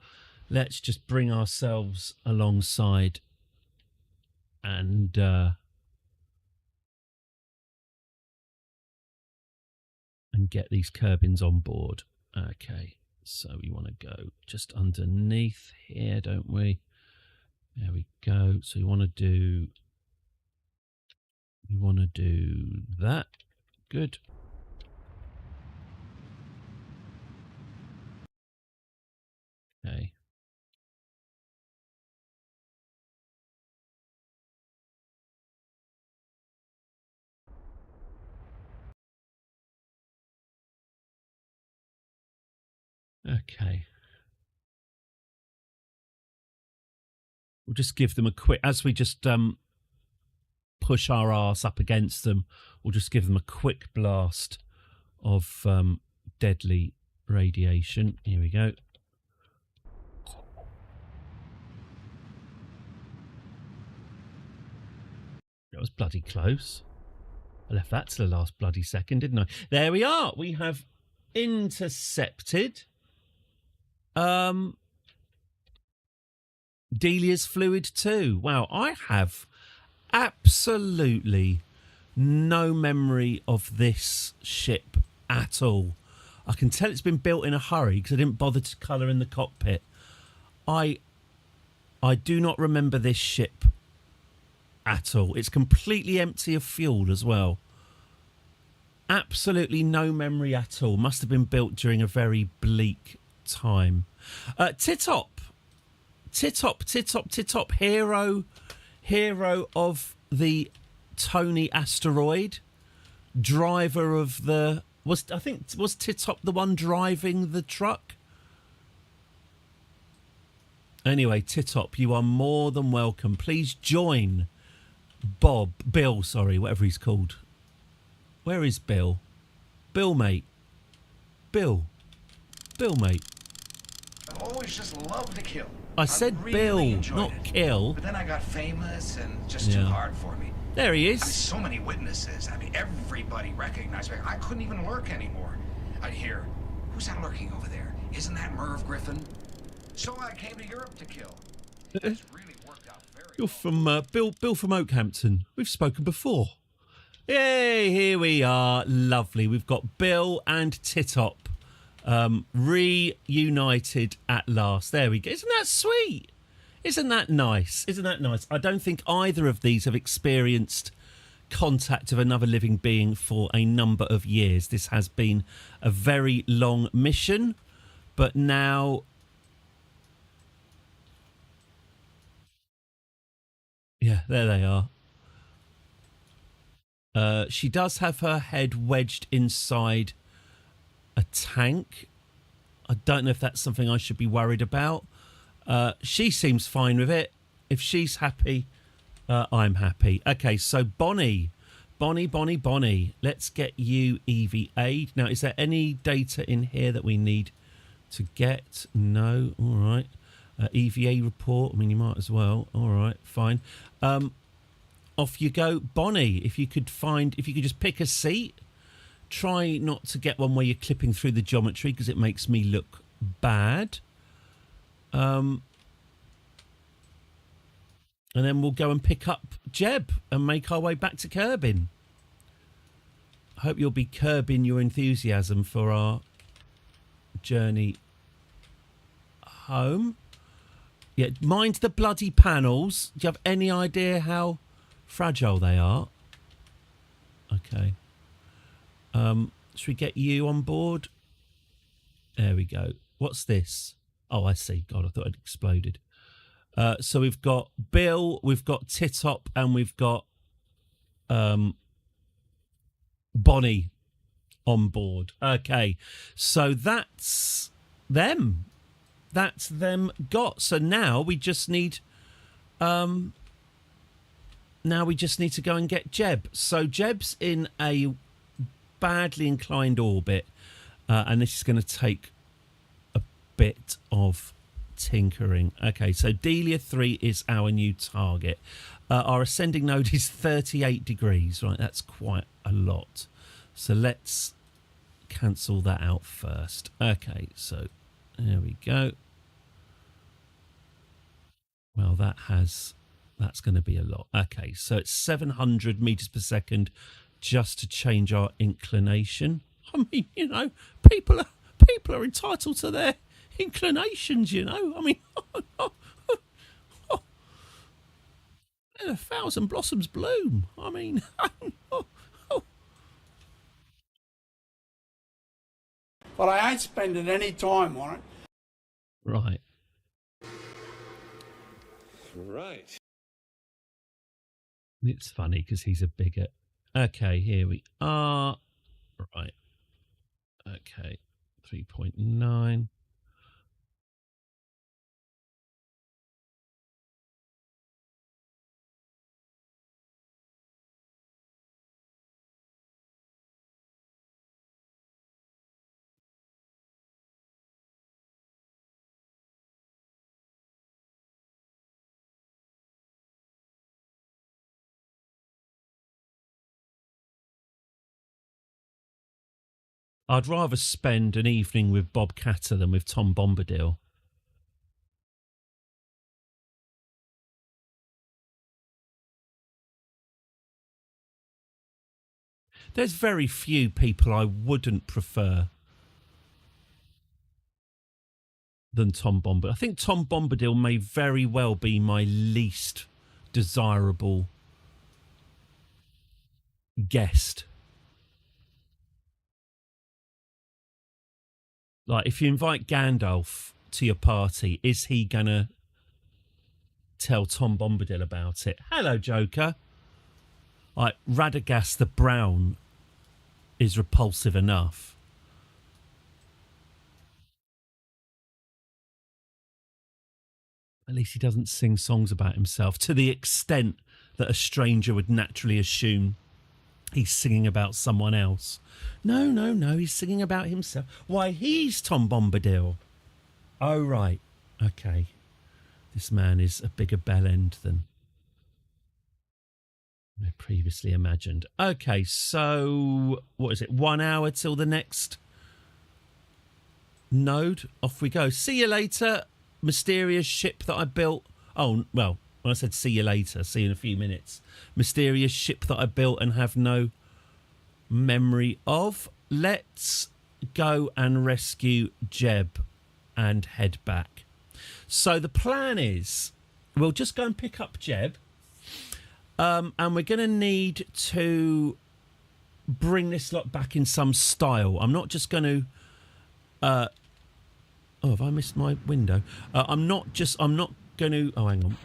Let's just bring ourselves alongside and get these Kerbins on board. Okay. So we want to go just underneath here, don't we? There we go. So we want to do that. Good. Okay. Okay. We'll just give them a quick, as we just push our arse up against them, we'll just give them a quick blast of deadly radiation. Here we go. That was bloody close. I left that to the last bloody second, didn't I? There we are. We have intercepted Delia's Fluid 2. Wow, I have absolutely no memory of this ship at all. I can tell it's been built in a hurry because I didn't bother to colour in the cockpit. I do not remember this ship at all. It's completely empty of fuel as well. Absolutely no memory at all. Must have been built during a very bleak time. Titop, hero of the Tony asteroid, driver of the was Titop the one driving the truck? Anyway, Titop, you are more than welcome. Please join Bill, whatever he's called. Where is Bill? Bill, mate. Bill, mate. I've always just loved to kill. I said Bill, not kill. But then I got famous and just too hard for me. There he is. I mean, so many witnesses. I mean, everybody recognized me. I couldn't even lurk anymore. I'd hear, who's that lurking over there? Isn't that Merv Griffin? So I came to Europe to kill. It's really worked out very well. You're from Bill from Oakhampton. We've spoken before. Yay, here we are. Lovely. We've got Bill and Titop reunited at last. There we go. Isn't that sweet? Isn't that nice? Isn't that nice? I don't think either of these have experienced contact of another living being for a number of years. This has been a very long mission, but now... Yeah, there they are. She does have her head wedged inside a tank. I don't know if that's something I should be worried about. She seems fine with it. If she's happy, I'm happy. Okay, so Bonnie. Let's get you EVA'd. Now, is there any data in here that we need to get? No. All right. EVA report. I mean, you might as well. All right, fine. Off you go, Bonnie. If you could just pick a seat. Try not to get one where you're clipping through the geometry because it makes me look bad. And then we'll go and pick up Jeb and make our way back to Kerbin. I hope you'll be curbing your enthusiasm for our journey home. Yeah, mind the bloody panels. Do you have any idea how fragile they are? Okay. Should we get you on board? There we go. What's this? Oh, I see. God, I thought it exploded. So we've got Bill, we've got Titop, and we've got Bonnie on board. Okay, so that's them. That's them got. So now we just need to go and get Jeb. So Jeb's in a badly inclined orbit, and this is going to take a bit of tinkering. Okay, so Delia 3 is our new target. Our ascending node is 38 degrees, right? That's quite a lot. So let's cancel that out first. Okay, so there we go. Well, that's going to be a lot. Okay, so it's 700 meters per second just to change our inclination. I mean, you know, people are entitled to their inclinations, you know. I mean, and 1,000 blossoms bloom. I mean, But I ain't spending any time on it. Right. Right. It's funny because he's a bigot. Okay, here we are. Right. Okay. 3.9. I'd rather spend an evening with Bob Catter than with Tom Bombadil. There's very few people I wouldn't prefer than Tom Bombadil. I think Tom Bombadil may very well be my least desirable guest. Like, if you invite Gandalf to your party, is he gonna tell Tom Bombadil about it? Hello, Joker. Like, Radagast the Brown is repulsive enough. At least he doesn't sing songs about himself to the extent that a stranger would naturally assume he's singing about someone else. No, he's singing about himself. Why, he's Tom Bombadil. Oh, right. Okay. This man is a bigger bellend than I previously imagined. Okay, so what is it? 1 hour till the next node. Off we go. See you later, mysterious ship that I built. Oh, well, when I said see you later, see you in a few minutes. Mysterious ship that I built and have no memory of. Let's go and rescue Jeb and head back. So the plan is we'll just go and pick up Jeb. And we're going to need to bring this lot back in some style. I'm not just going to... oh, have I missed my window? I'm not going to... Oh, hang on.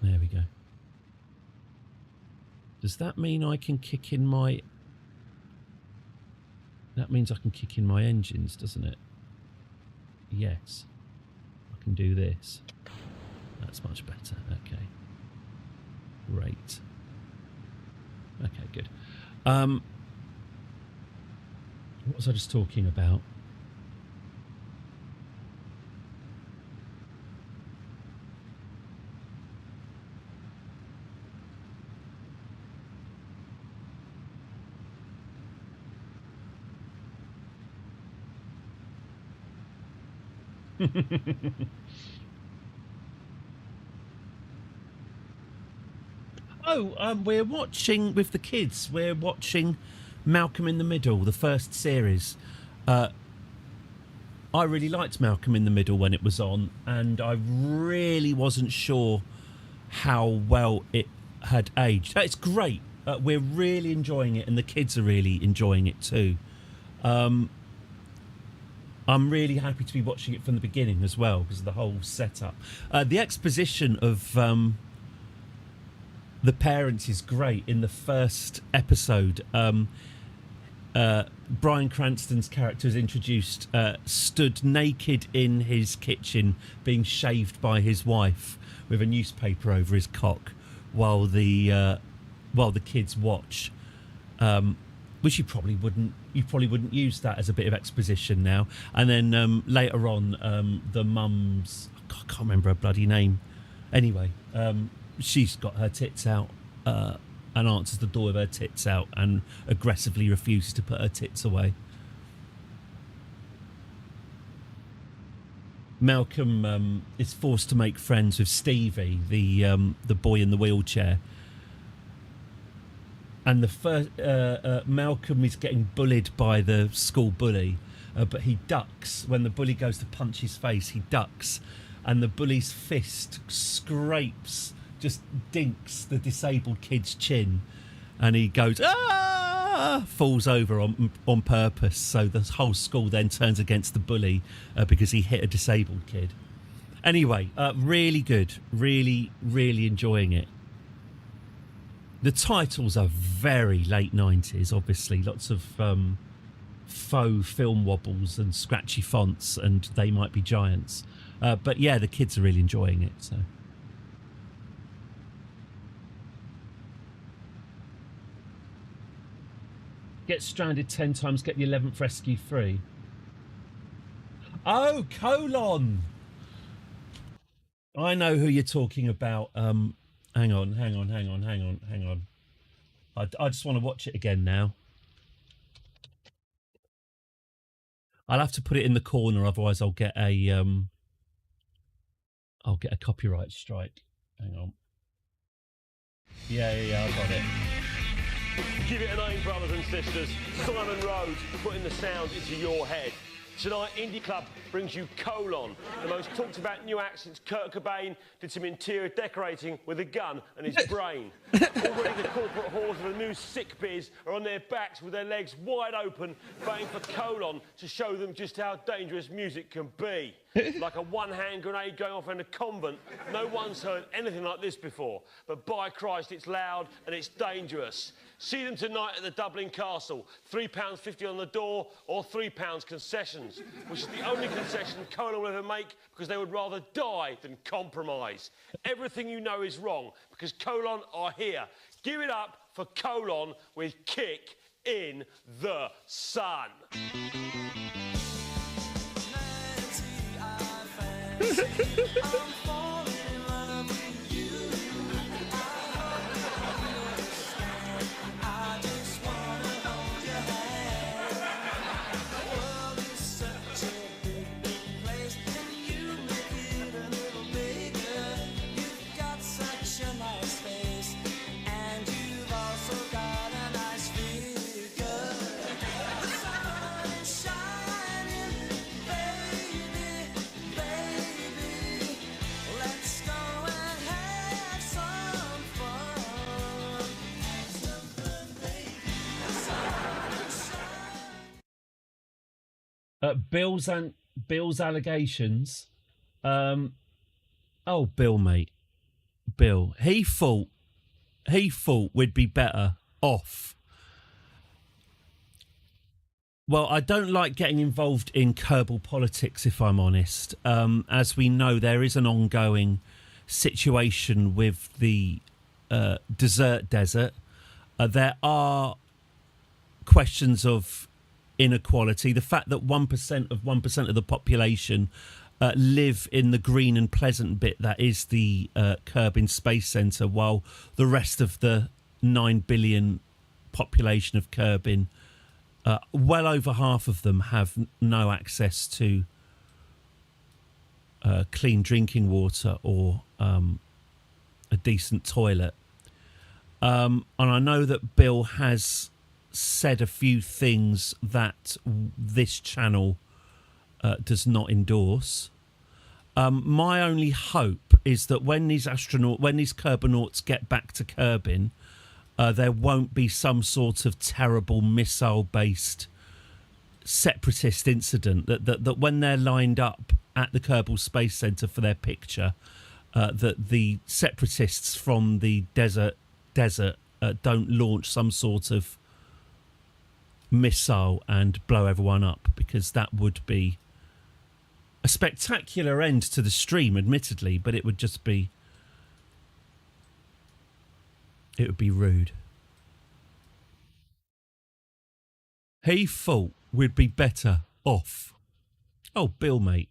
There we go. Does that mean I can kick in my... That means I can kick in my engines, doesn't it? Yes. I can do this. That's much better. Okay. Great. Okay, good. What was I just talking about? We're watching with the kids. We're watching Malcolm in the Middle, the first series. I really liked Malcolm in the Middle when it was on, and I really wasn't sure how well it had aged. It's great. We're really enjoying it, and the kids are really enjoying it too. I'm really happy to be watching it from the beginning as well because of the whole setup. The exposition of the parents is great. In the first episode, Bryan Cranston's character is introduced, stood naked in his kitchen being shaved by his wife with a newspaper over his cock while the kids watch, which you probably wouldn't use that as a bit of exposition now. And then later on, the mum's, I can't remember her bloody name. Anyway, she's got her tits out and answers the door with her tits out and aggressively refuses to put her tits away. Malcolm is forced to make friends with Stevie, the boy in the wheelchair. And the first Malcolm is getting bullied by the school bully, but he ducks. When the bully goes to punch his face, he ducks, and the bully's fist scrapes, just dinks the disabled kid's chin, and he goes, "Ah!" falls over on purpose. So the whole school then turns against the bully because he hit a disabled kid. Anyway, really good. Really, really enjoying it. The titles are very late 90s, obviously. Lots of faux film wobbles and scratchy fonts, and They Might Be Giants. But yeah, the kids are really enjoying it. So. Get stranded 10 times, get the 11th rescue free. Oh, colon! I know who you're talking about. Hang on. I just want to watch it again now. I'll have to put it in the corner, otherwise I'll get a copyright strike. Hang on. Yeah, I got it. Give it a name, brothers and sisters. Simon Rhodes putting the sound into your head. Tonight, Indie Club brings you Colon, the most talked about new act since Kurt Cobain did some interior decorating with a gun and his brain. Already the corporate whores of the new sick biz are on their backs with their legs wide open, waiting for Colon to show them just how dangerous music can be. Like a one-hand grenade going off in a convent. No one's heard anything like this before. But by Christ, it's loud and it's dangerous. See them tonight at the Dublin Castle. £3.50 on the door or £3 concessions, which is the only concession Colon will ever make because they would rather die than compromise. Everything you know is wrong because Colon are here. Give it up for Colon with Kick in the Sun. Bill's allegations. Bill, mate. Bill. He thought we'd be better off. Well, I don't like getting involved in Kerbal politics, if I'm honest. As we know, there is an ongoing situation with the desert. There are questions of inequality. The fact that 1% of the population live in the green and pleasant bit that is the Kerbin Space Centre, while the rest of the 9 billion population of Kerbin, well over half of them have no access to clean drinking water or a decent toilet. And I know that Bill has said a few things that this channel does not endorse. My only hope is that when these Kerbonauts get back to Kerbin, there won't be some sort of terrible missile-based separatist incident. That when they're lined up at the Kerbal Space Centre for their picture, that the separatists from the desert don't launch some sort of missile and blow everyone up, because that would be a spectacular end to the stream, admittedly, but it would be rude. He thought we'd be better off. Oh, Bill, mate.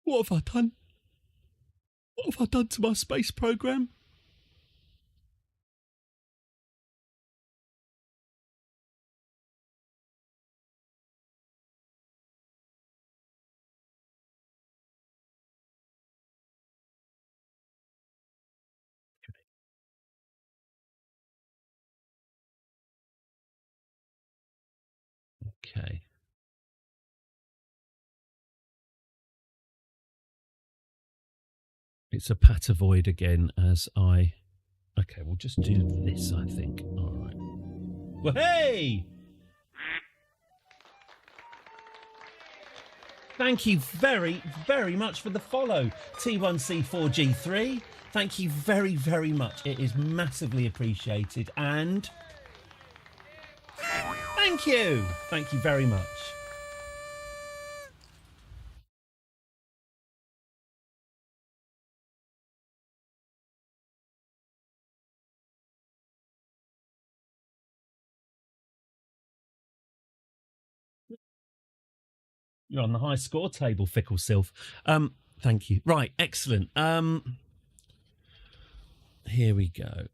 What have I done? What have I done to my space program? Okay. It's a patavoid again as I... Okay, we'll just do this, I think. All right. Well, hey! Thank you very, very much for the follow, T1C4G3. Thank you very, very much. It is massively appreciated. And thank you. Thank you very much. You're on the high score table, Fickle Sylph. Thank you. Right, excellent. Here we go.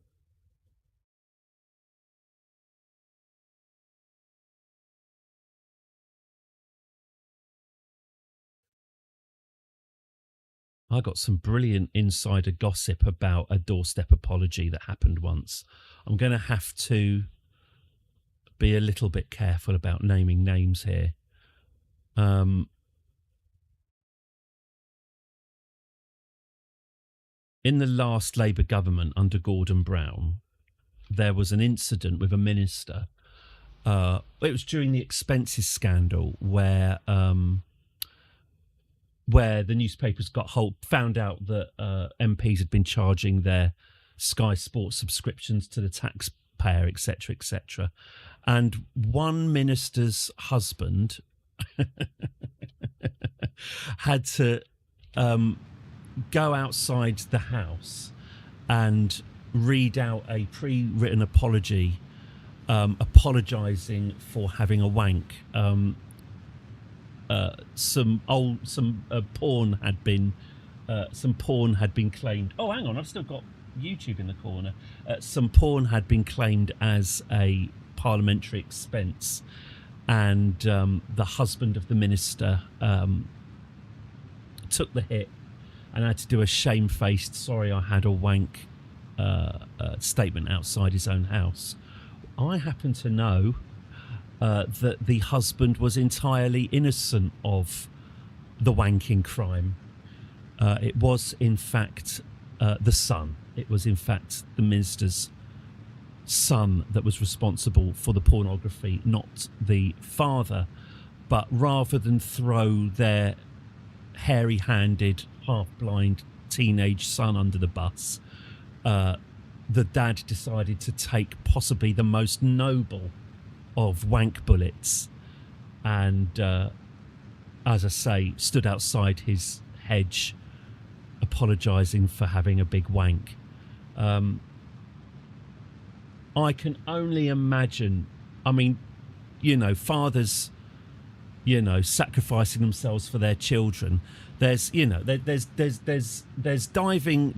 I got some brilliant insider gossip about a doorstep apology that happened once. I'm going to have to be a little bit careful about naming names here. In the last Labour government under Gordon Brown, there was an incident with a minister. It was during the expenses scandal where the newspapers found out that MPs had been charging their Sky Sports subscriptions to the taxpayer, etc., etc. And one minister's husband had to go outside the house and read out a pre-written apology, apologising for having a wank. Some porn had been claimed. Oh, hang on, I've still got YouTube in the corner. Some porn had been claimed as a parliamentary expense, and the husband of the minister took the hit and had to do a shamefaced "sorry, I had a wank" statement outside his own house. I happen to know that the husband was entirely innocent of the wanking crime. It was, in fact, the son. It was, in fact, the minister's son that was responsible for the pornography, not the father. But rather than throw their hairy-handed, half-blind teenage son under the bus, the dad decided to take possibly the most noble of wank bullets and, as I say, stood outside his hedge apologising for having a big wank. I can only imagine, I mean, fathers, sacrificing themselves for their children. There's diving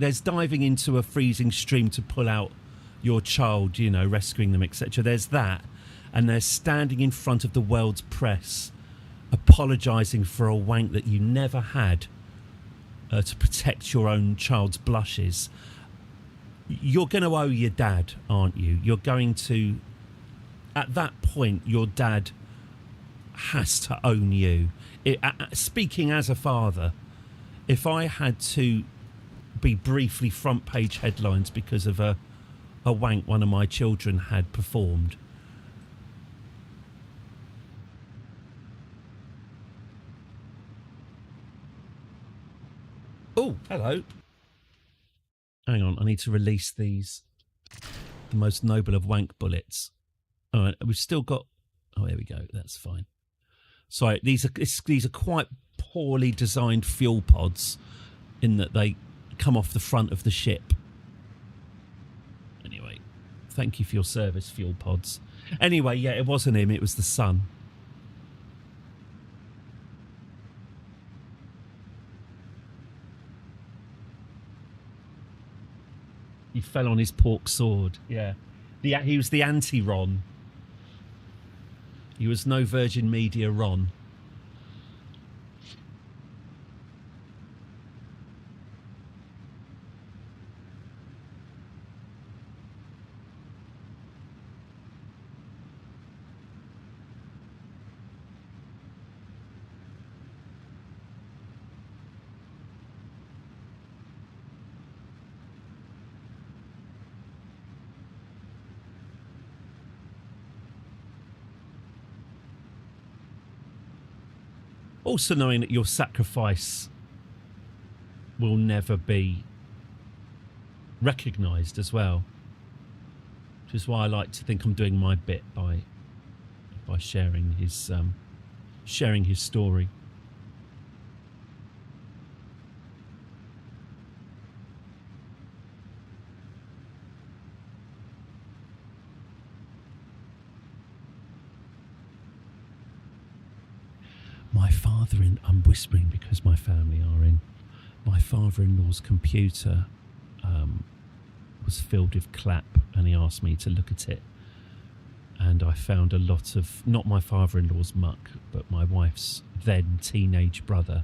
into a freezing stream to pull out your child, rescuing them, etc. There's that. And they're standing in front of the world's press, apologising for a wank that you never had to protect your own child's blushes. You're going to owe your dad, aren't you? You're going to, at that point, your dad has to own you. Speaking as a father, if I had to be briefly front page headlines because of a wank one of my children had performed, oh, hello. Hang on, I need to release these. The most noble of wank bullets. All right, we've still got... Oh, there we go. That's fine. Sorry, these are quite poorly designed fuel pods in that they come off the front of the ship. Anyway, thank you for your service, fuel pods. Anyway, yeah, it wasn't him. It was the son. He fell on his pork sword. Yeah. He was the anti-Ron. He was no Virgin Media Ron. Also knowing that your sacrifice will never be recognised as well. Which is why I like to think I'm doing my bit by sharing his story. My I'm whispering because my family are in. My father-in-law's computer was filled with clap, and he asked me to look at it. And I found a lot of, not my father-in-law's muck, but my wife's then teenage brother.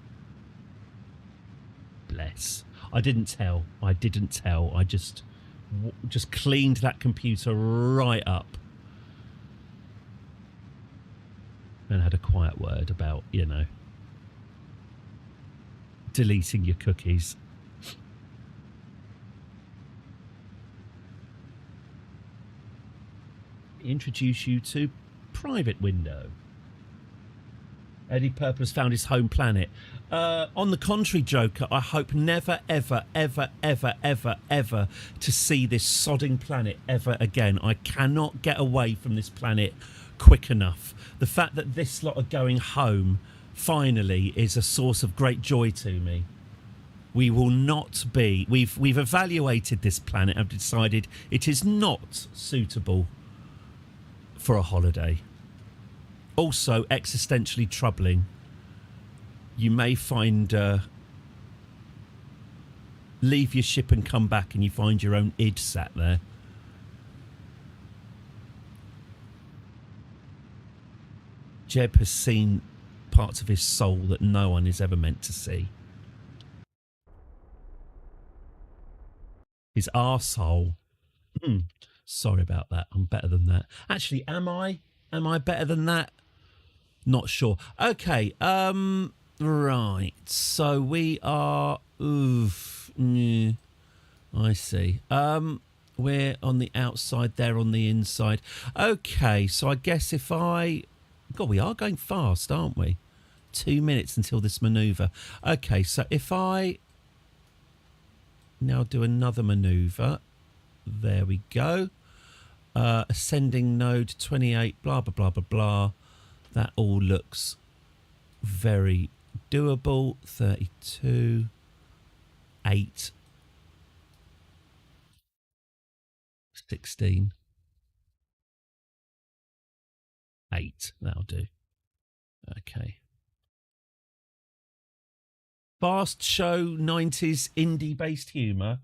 Bless. I didn't tell. I just cleaned that computer right up. And had a quiet word about, deleting your cookies. Introduce you to Private Window. Eddie Purple has found his home planet. On the contrary, Joker, I hope never, ever, ever, ever, ever, ever to see this sodding planet ever again. I cannot get away from this planet quick enough. The fact that this lot are going home finally is a source of great joy to me. We will not be... We've evaluated this planet and decided it is not suitable for a holiday. Also existentially troubling. You may find leave your ship and come back and you find your own id sat there. Jeb has seen parts of his soul that no one is ever meant to see. His arsehole. Sorry about that. I'm better than that. Actually, am I? Am I better than that? Not sure. Okay. Right. So we are. I see. We're on the outside. They're on the inside. Okay. So I guess if I. God, we are going fast, aren't we? 2 minutes until this manoeuvre. Okay. So if I now do another manoeuvre. There we go. Ascending node 28, blah, blah, blah, blah, blah. That all looks very doable. 32, 8, 16, 8. That'll do. Okay. Fast show, 90s indie-based humour.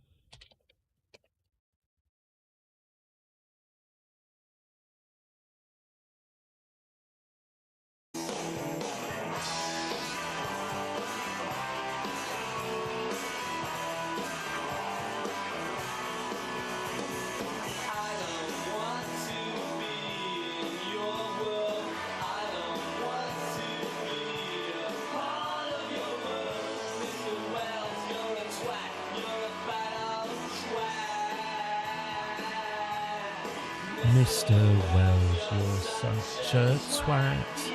Mr. Wells, you're such a twat.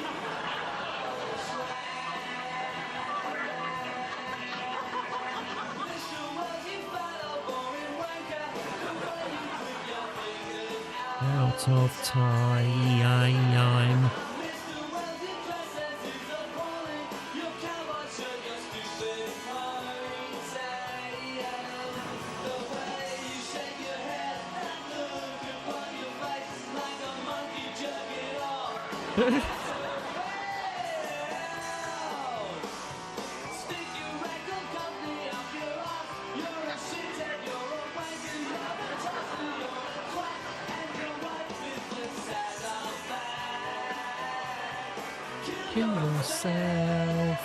Out of time. Kill yourself.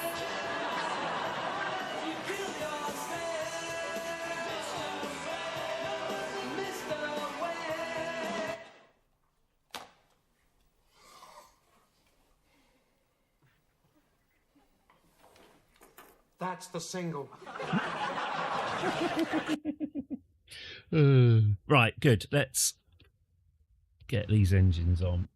That's the single. Right, good. Let's get these engines on.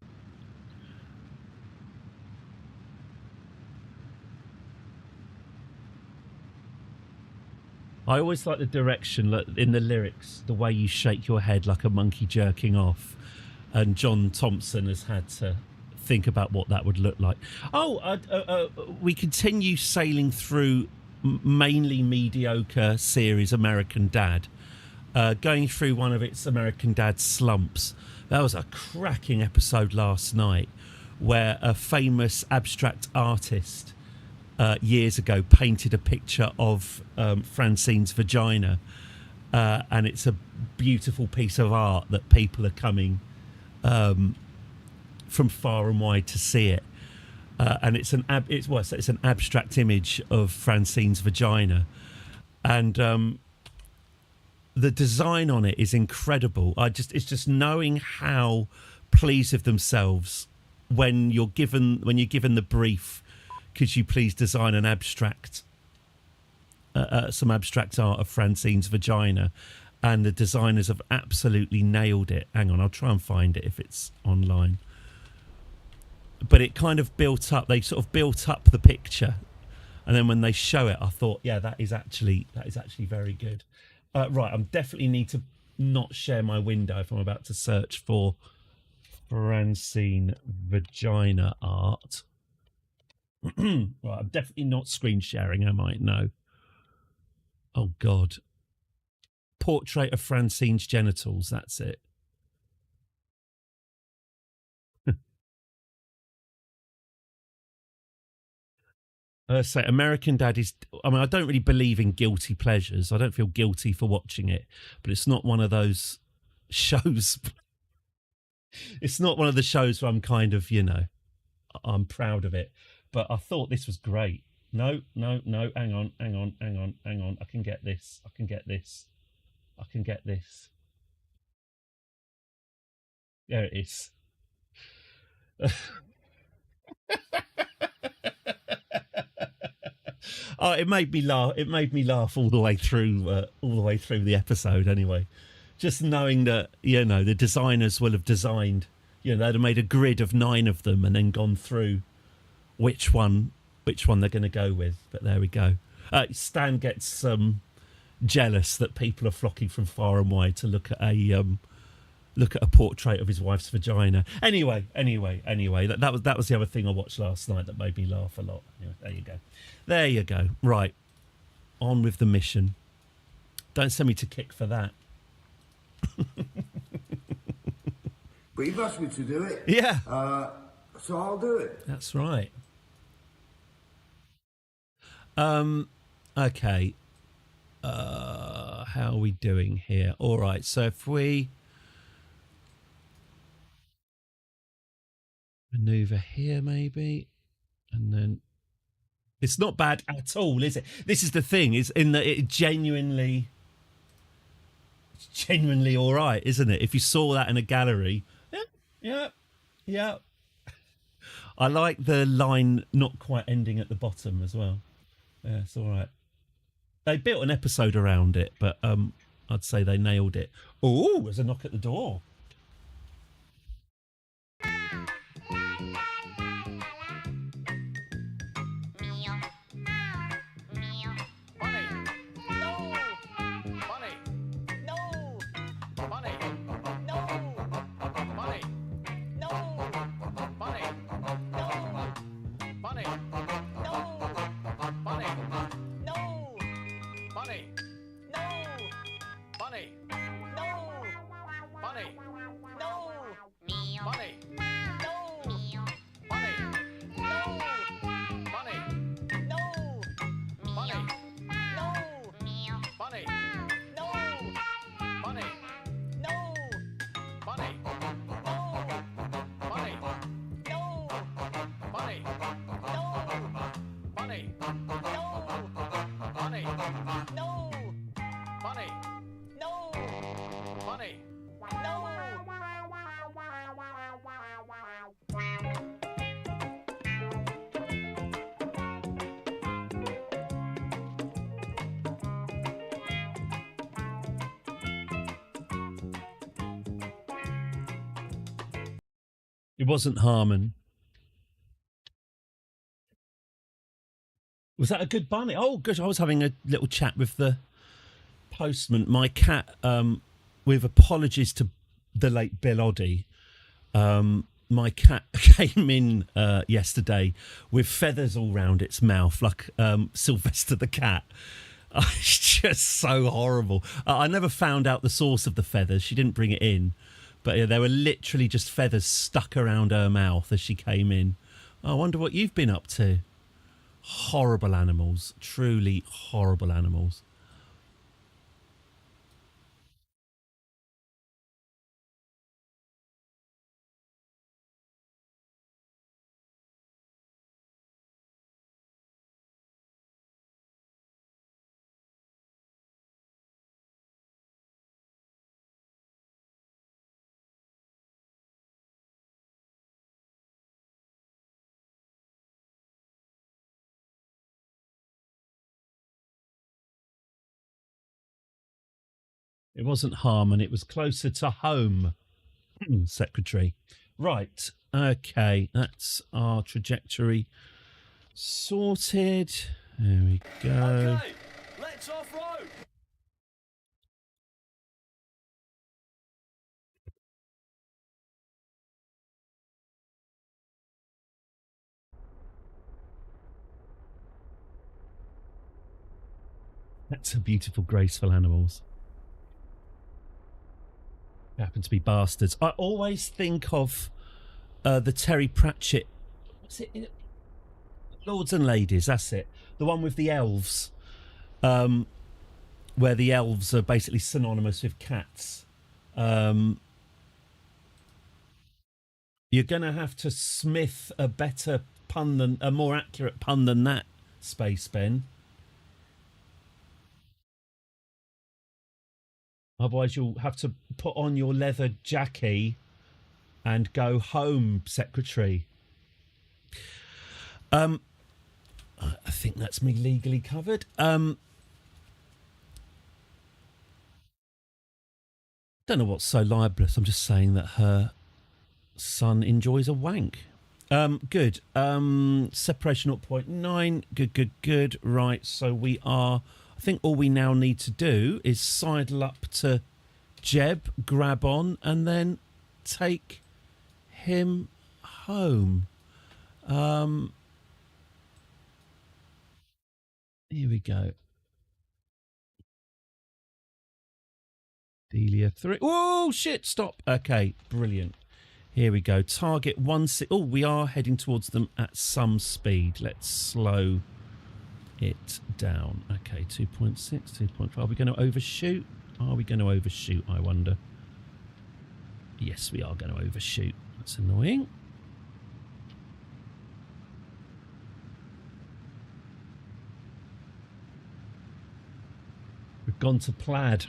I always like the direction in the lyrics, the way you shake your head like a monkey jerking off. And John Thompson has had to think about what that would look like. We continue sailing through mainly mediocre series American Dad, going through one of its American Dad slumps. That was a cracking episode last night where a famous abstract artist years ago painted a picture of Francine's vagina, and it's a beautiful piece of art that people are coming from far and wide to see it. And it's an abstract image of Francine's vagina, and the design on it is incredible. It's just knowing how pleased with themselves when you're given the brief. Could you please design an abstract, some abstract art of Francine's vagina? And the designers have absolutely nailed it. Hang on, I'll try and find it if it's online. But it kind of built up. They sort of built up the picture, and then when they show it, I thought, yeah, that is actually very good. Right, I definitely need to not share my window if I'm about to search for Francine vagina art. Right, I'm definitely not screen sharing, am I? No. Oh God. Portrait of Francine's genitals. That's it. Say American Dad is. I mean, I don't really believe in guilty pleasures. I don't feel guilty for watching it, but it's not one of those shows. It's not one of the shows where I'm kind of, I'm proud of it. But I thought this was great. No. Hang on. I can get this. There it is. Oh, it made me laugh. It made me laugh all the way through the episode. Anyway, just knowing that the designers will have designed. They'd have made a grid of 9 of them and then gone through which one they're going to go with. But there we go. Stan gets jealous that people are flocking from far and wide to look at a portrait of his wife's vagina. Anyway, that was the other thing I watched last night that made me laugh a lot. Anyway, there you go. Right, on with the mission. Don't send me to kick for that. But you've asked me to do it. Yeah. So I'll do it. That's right. Okay. How are we doing here? All right. So if we maneuver here, maybe, and then it's not bad at all, is it? This is the thing, is in that it genuinely all right, isn't it? If you saw that in a gallery, yeah. I like the line not quite ending at the bottom as well. Yeah, it's all right. They built an episode around it, but I'd say they nailed it. Oh, there's a knock at the door. It wasn't Harmon. Was that a good bunny? Oh, good. I was having a little chat with the postman. My cat, with apologies to the late Bill Oddie, my cat came in yesterday with feathers all round its mouth, like Sylvester the cat. It's just so horrible. I never found out the source of the feathers. She didn't bring it in. But yeah, there were literally just feathers stuck around her mouth as she came in. Oh, I wonder what you've been up to. horrible animals. Truly horrible animals. It wasn't Harmon, it was closer to home, Secretary. Right, okay, that's our trajectory sorted. There we go. Okay, let's off-road. That's a beautiful, graceful animals. They happen to be bastards. I always think of the Terry Pratchett. What's it? Lords and Ladies, that's it. The one with the elves. Where the elves are basically synonymous with cats. You're going to have to smith a better pun than a more accurate pun than that, Space Ben. Otherwise, you'll have to put on your leather jacket and go home, Secretary. I think that's me legally covered. Don't know what's so libelous. I'm just saying that her son enjoys a wank. Good. Separation 0.9. Good. Right, so we are... I think all we now need to do is sidle up to Jeb, grab on, and then take him home. Here we go. Delia 3. Oh, shit, stop. Okay, brilliant. Here we go. Target 1... Oh, we are heading towards them at some speed. Let's slow it down. Okay, 2.6, 2.5. Are we going to overshoot? Are we going to overshoot, I wonder? Yes, we are going to overshoot. That's annoying. We've gone to plaid.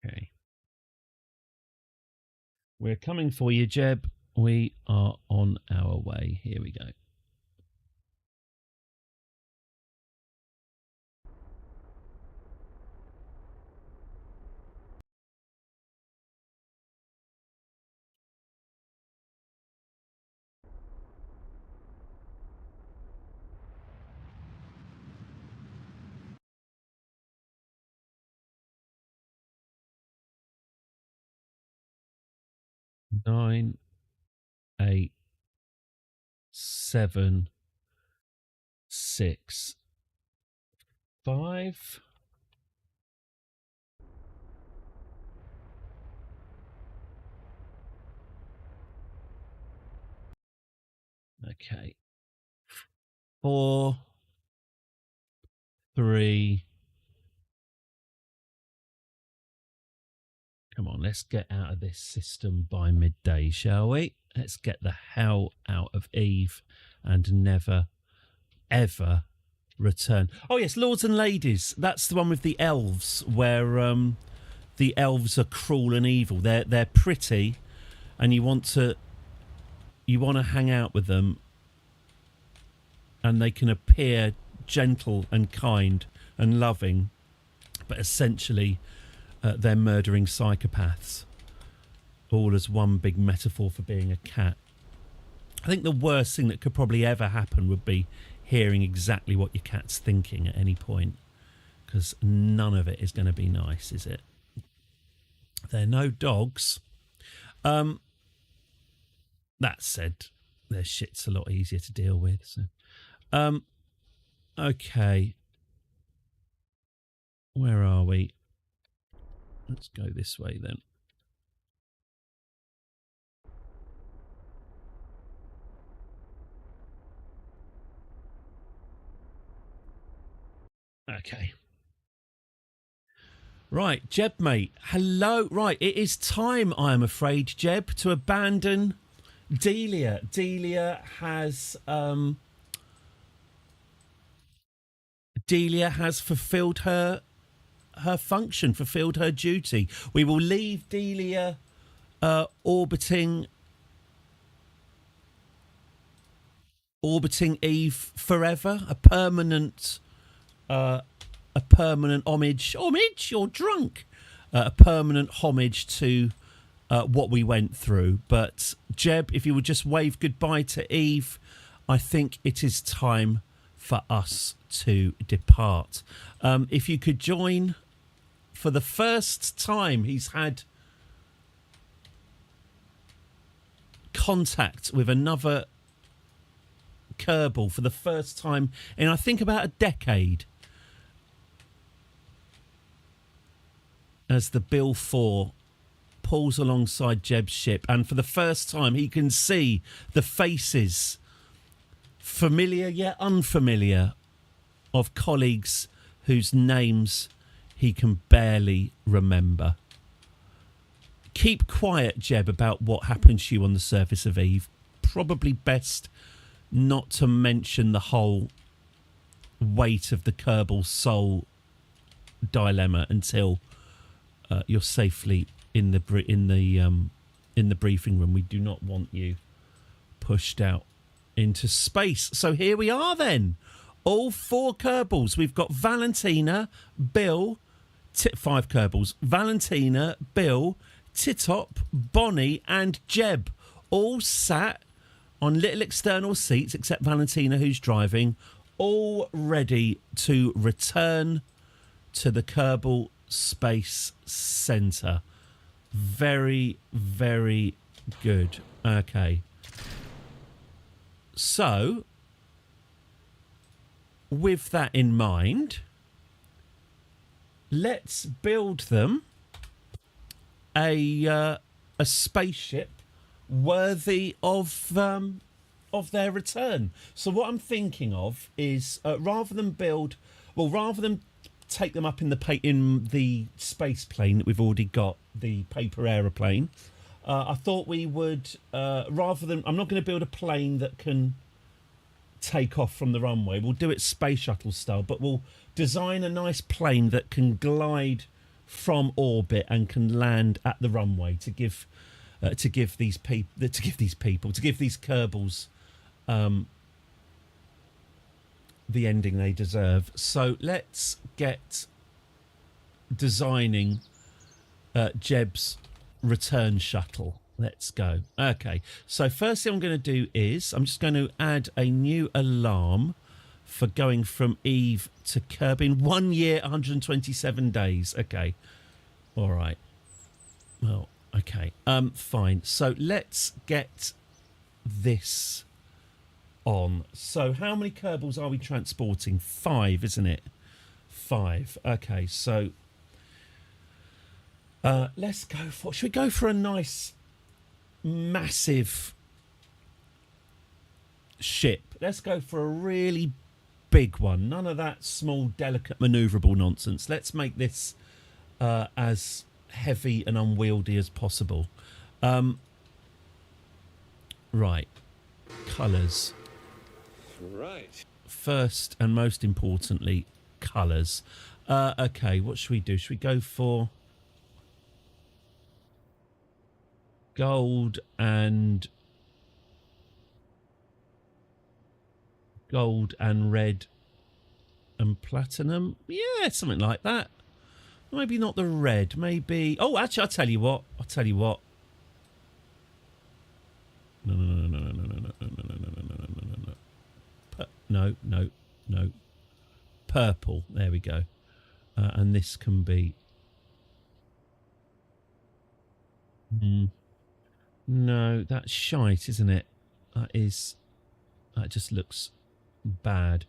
Okay. We're coming for you, Jeb. We are on our way. Here we go. Nine, 8, 7, 6, 5. Okay. 4, 3. Come on, let's get out of this system by midday, shall we? Let's get the hell out of Eve and never, ever return. Oh yes, Lords and Ladies. That's the one with the elves, where the elves are cruel and evil. They're pretty, and you want to hang out with them, and they can appear gentle and kind and loving, but essentially they're murdering psychopaths, all as one big metaphor for being a cat. I think the worst thing that could probably ever happen would be hearing exactly what your cat's thinking at any point, because none of it is going to be nice, is it? They're no dogs. That said, their shit's a lot easier to deal with. So, okay. Where are we? Let's go this way then. Okay. Right, Jeb, mate. Hello. Right, it is time, I am afraid, Jeb, to abandon Delia. Delia has fulfilled her function, fulfilled her duty. We will leave Delia orbiting Eve forever. A permanent homage. You're drunk. A permanent homage to what we went through. But Jeb, if you would just wave goodbye to Eve, I think it is time for us to depart. If you could join, for the first time he's had contact with another Kerbal for the first time in, I think, about a decade, as the Bill 4 pulls alongside Jeb's ship, and for the first time he can see the faces, familiar yet unfamiliar, of colleagues whose names he can barely remember. Keep quiet, Jeb, about what happened to you on the surface of Eve. Probably best not to mention the whole weight of the Kerbal soul dilemma until you're safely in the briefing room. We do not want you pushed out into space. So here we are then. All 4 Kerbals. We've got Valentina, Bill, 5 Kerbals. Valentina, Bill, Titop, Bonnie and Jeb, all sat on little external seats, except Valentina, who's driving, all ready to return to the Kerbal Space Centre. Very, very good. Okay. So, with that in mind, let's build them a spaceship worthy of their return. So what I'm thinking of is rather than take them up in the space plane that we've already got, the paper aeroplane, I thought we would I'm not going to build a plane that can take off from the runway. We'll do it space shuttle style, but we'll design a nice plane that can glide from orbit and can land at the runway to give these Kerbals the ending they deserve. So let's get designing Jeb's return shuttle. Let's go. Okay, so first thing I'm going to do is I'm just going to add a new alarm for going from Eve to Kerbal in 1 year, 127 days. Okay, all right. Well, okay, fine. So let's get this on. So how many Kerbals are we transporting? 5, isn't it? 5. Okay, so let's go for... Should we go for a nice, massive ship? Let's go for a really big one. None of that small, delicate, manoeuvrable nonsense. Let's make this as heavy and unwieldy as possible. Right. Colours. Right. first and most importantly, colours. Okay, what should we do? Should we go for gold and red and platinum? Yeah, something like that. Maybe not the red. Maybe. Oh, actually, I'll tell you what. No. Purple. There we go. And this can be. No, that's shite, isn't it? That just looks bad.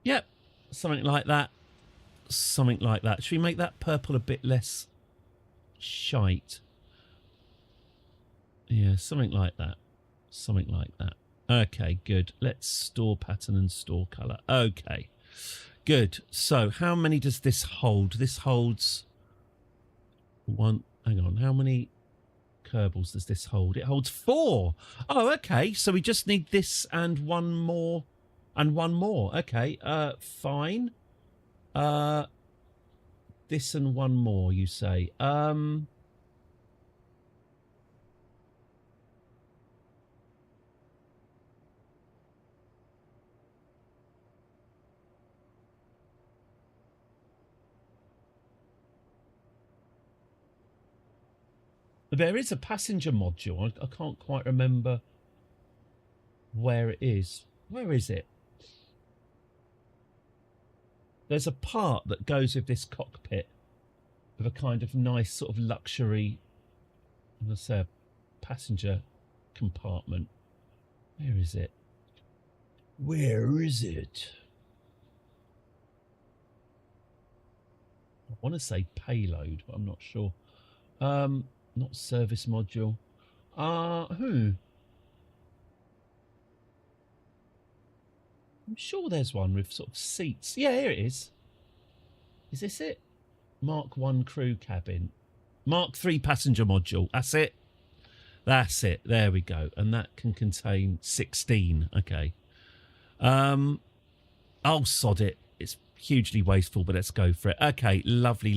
Yep, something like that. Should we make that purple a bit less shite? Yeah, something like that. Okay, good. Let's store pattern and store colour. Okay, good. So how many does this hold? This holds one. Hang on, how many Kerbals does this hold? It holds 4. Oh, okay. So we just need this and one more. Okay, fine. This and one more, you say. There is a passenger module. I can't quite remember where it is. Where is it? There's a part that goes with this cockpit of a kind of nice sort of luxury, let's say, a passenger compartment. Where is it? I want to say payload, but I'm not sure. Not service module. I'm sure there's one with sort of seats. Yeah, here it is. Is this it? Mark 1 crew cabin. Mark 3 passenger module. That's it. There we go. And that can contain 16. Okay. I'll sod it. It's hugely wasteful, but let's go for it. Okay, lovely.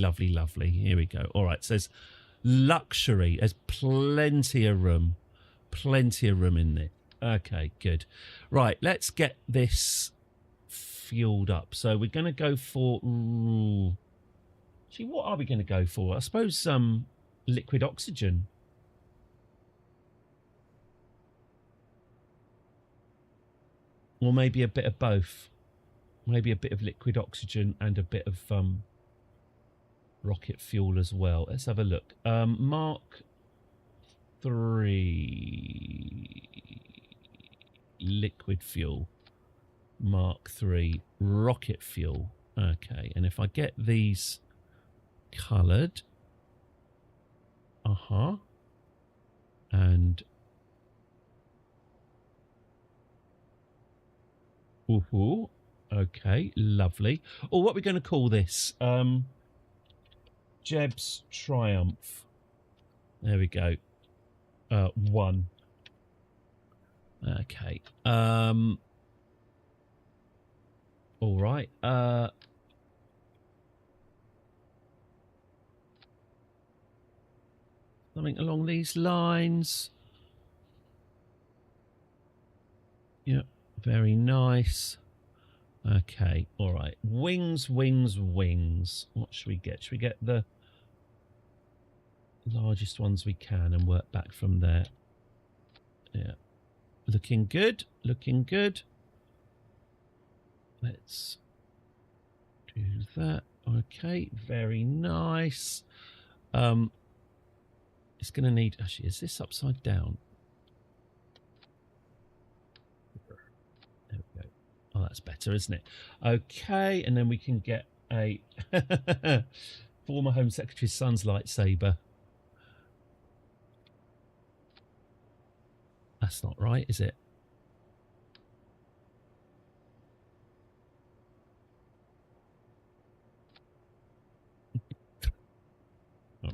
Here we go. All right, it says luxury. There's plenty of room in there. Okay, good. Right, let's get this fueled up. So we're going to go for... Gee, what are we going to go for? I suppose liquid oxygen. Or maybe a bit of both. Maybe a bit of liquid oxygen and a bit of rocket fuel as well. Let's have a look. Mark 3 liquid fuel. Mark 3 rocket fuel. Okay, and if I get these coloured, and okay, lovely. Oh, what are we going to call this? Jeb's Triumph. There we go. 1. Okay. All right. Something along these lines. Yep. Very nice. Okay. All right. Wings. What should we get? Should we get the largest ones we can and work back from there? Yeah. Looking good. Let's do that. Okay, very nice. It's going to need... Actually, is this upside down? There we go. Oh, that's better, isn't it? Okay, and then we can get a former Home Secretary's son's lightsaber. That's not right, is it? Oh.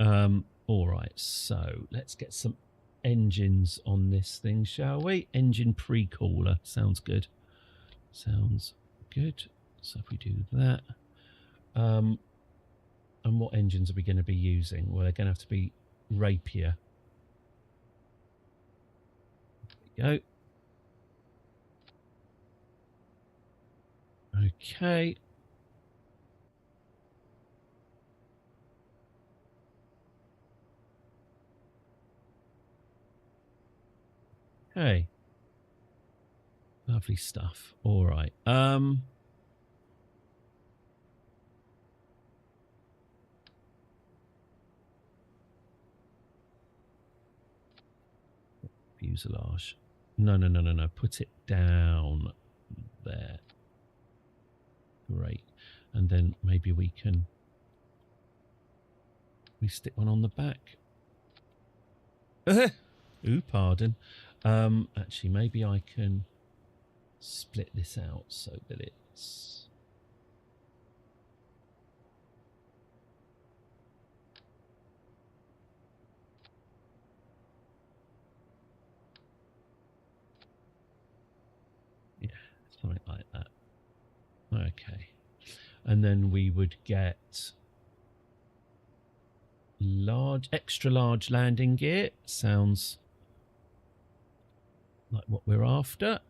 All right, so let's get some engines on this thing, shall we? Engine pre-cooler. Sounds good. Sounds good. So if we do that. And what engines are we going to be using? Well, they're going to have to be Rapier. There we go. Okay. Okay. Lovely stuff. All right. Fuselage. No. Put it down there. Great. And then maybe we stick one on the back. Ooh, pardon. Actually, maybe I can split this out so that it's... Yeah, something like that. Okay. And then we would get extra large landing gear. Sounds like what we're after.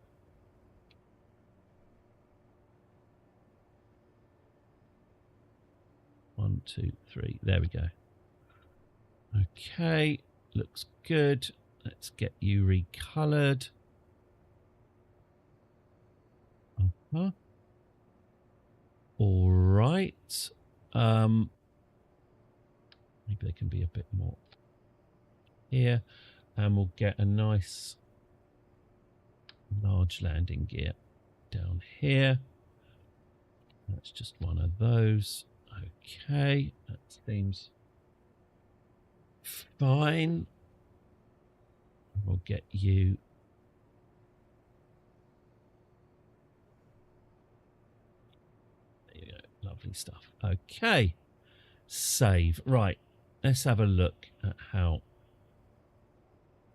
One, two, three. There we go. Okay, looks good. Let's get you recolored. All right. Maybe they can be a bit more here, and we'll get a nice large landing gear down here. That's just one of those. Okay, that seems fine. We'll get you. There you go. Lovely stuff. Okay. Save. Right. Let's have a look at how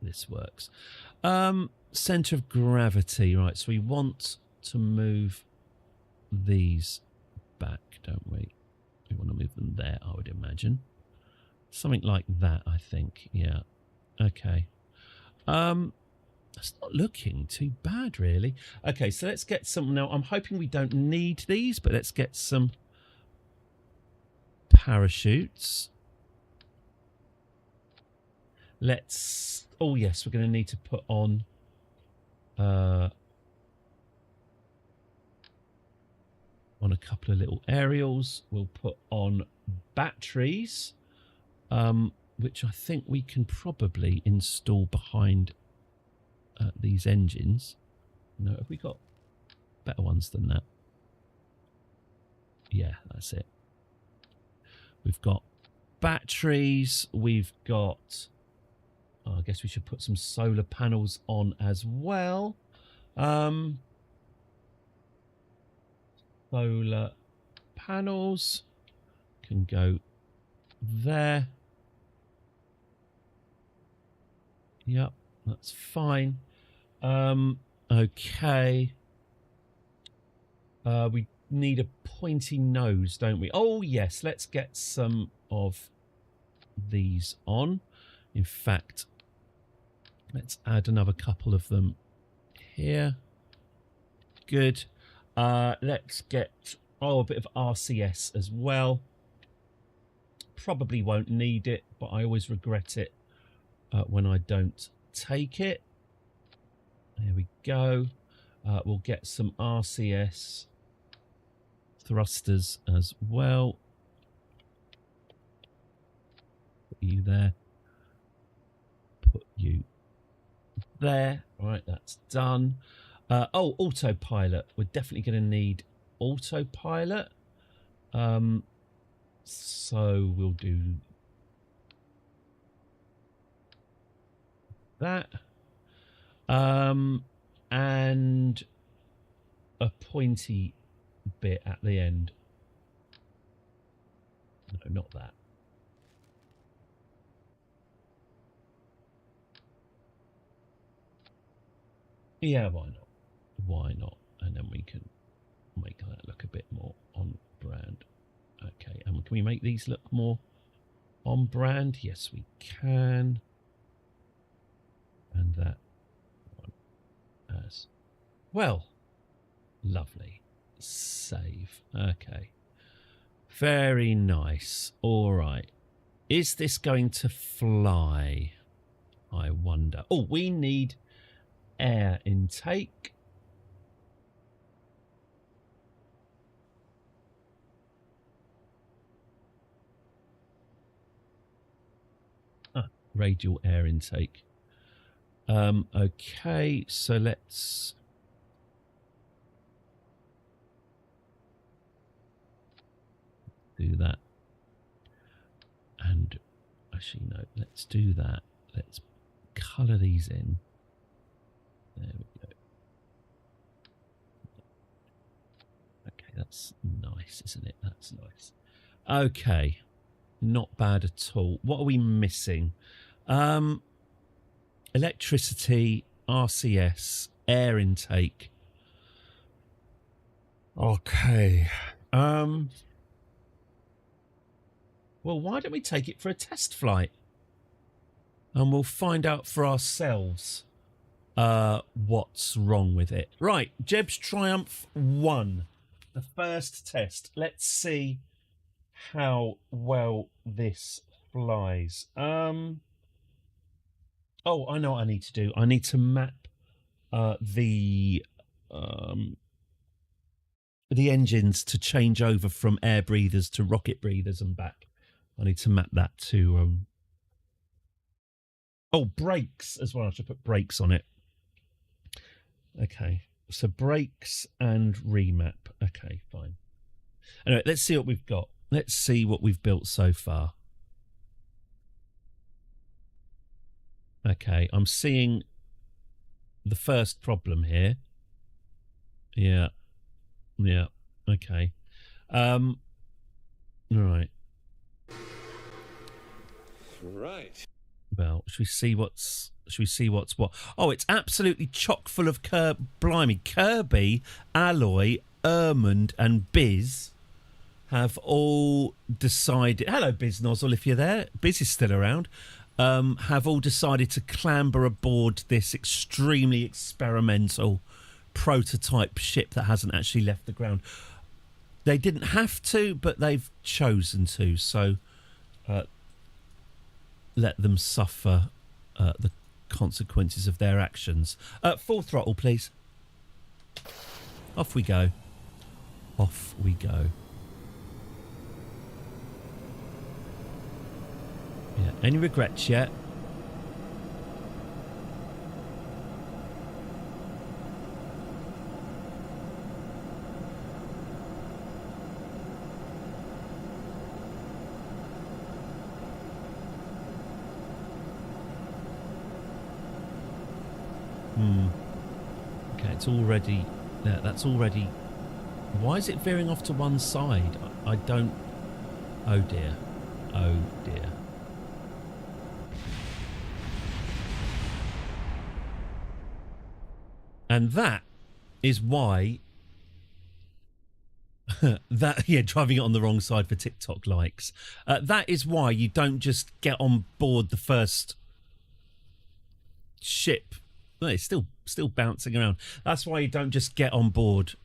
this works. Center of gravity. Right. So we want to move these back, don't we? We want to move them there, I would imagine. Something like that, I think. Yeah. Okay. That's not looking too bad, really. Okay, so let's get some... Now, I'm hoping we don't need these, but let's get some parachutes. Let's... Oh, yes, we're going to need to put on... on a couple of little aerials. We'll put on batteries, which I think we can probably install behind... these engines. No, have we got better ones than that? Yeah, that's it. We've got batteries. We've got... Oh, I guess we should put some solar panels on as well. Solar panels can go there. Yep, that's fine. Okay. We need a pointy nose, don't we? Oh, yes. Let's get some of these on. In fact, let's add another couple of them here. Good. Let's get, a bit of RCS as well. Probably won't need it, but I always regret it when I don't take it. There we go. We'll get some RCS thrusters as well. Put you there. Put you there. All right, that's done. Autopilot. We're definitely going to need autopilot. So we'll do that. And a pointy bit at the end. No, not that. Yeah, why not? Why not? And then we can make that look a bit more on brand. Okay, and can we make these look more on brand? Yes, we can. And that one as well. Lovely. Save. Okay. Very nice. All right. Is this going to fly? I wonder. Oh, we need air intake. Radial air intake. Okay, so let's do that. And actually, no, let's do that. Let's colour these in. There we go. Okay, that's nice, isn't it? That's nice. Okay, not bad at all. What are we missing? Electricity, RCS, air intake. Okay. Well, why don't we take it for a test flight? And we'll find out for ourselves what's wrong with it. Right, Jeb's Triumph 1. The first test. Let's see how well this flies. Oh, I know what I need to do. I need to map the engines to change over from air breathers to rocket breathers and back. I need to map that to oh, brakes as well. I should put brakes on it. Okay, so brakes and remap. Okay, fine. Anyway, let's see what we've got. Let's see what we've built so far. Okay, I'm seeing the first problem here. Yeah. Yeah. Okay. All right. Right. Well, should we see what's what? Oh, it's absolutely chock full of blimey. Kirby, Alloy, Ermund, and Biz have all decided. Hello, Biz Nozzle, if you're there. Biz is still around. Have all decided to clamber aboard this extremely experimental prototype ship that hasn't actually left the ground. They didn't have to, but they've chosen to. So let them suffer the consequences of their actions. Full throttle, please. Off we go. Off we go. Yeah. Any regrets yet? Okay, it's already there. That's already. Why is it veering off to one side? I don't. Oh dear. Oh dear. And that is why driving it on the wrong side for TikTok likes. That is why you don't just get on board the first ship. No, it's still bouncing around. That's why you don't just get on board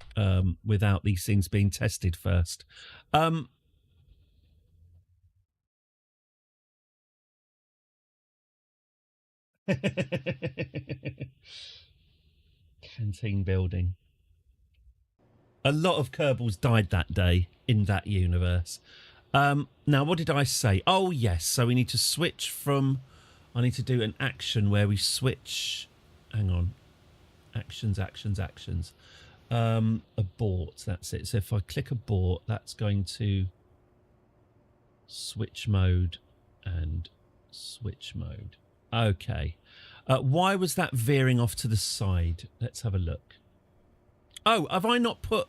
without these things being tested first. Canteen building. A lot of Kerbals died that day in that universe. Now, what did I say? Oh, yes. So we need to switch from... I need to do an action where we switch... Hang on. Actions. Abort. That's it. So if I click abort, that's going to switch mode and switch mode. Okay. Why was that veering off to the side? Let's have a look. Oh, have I not put...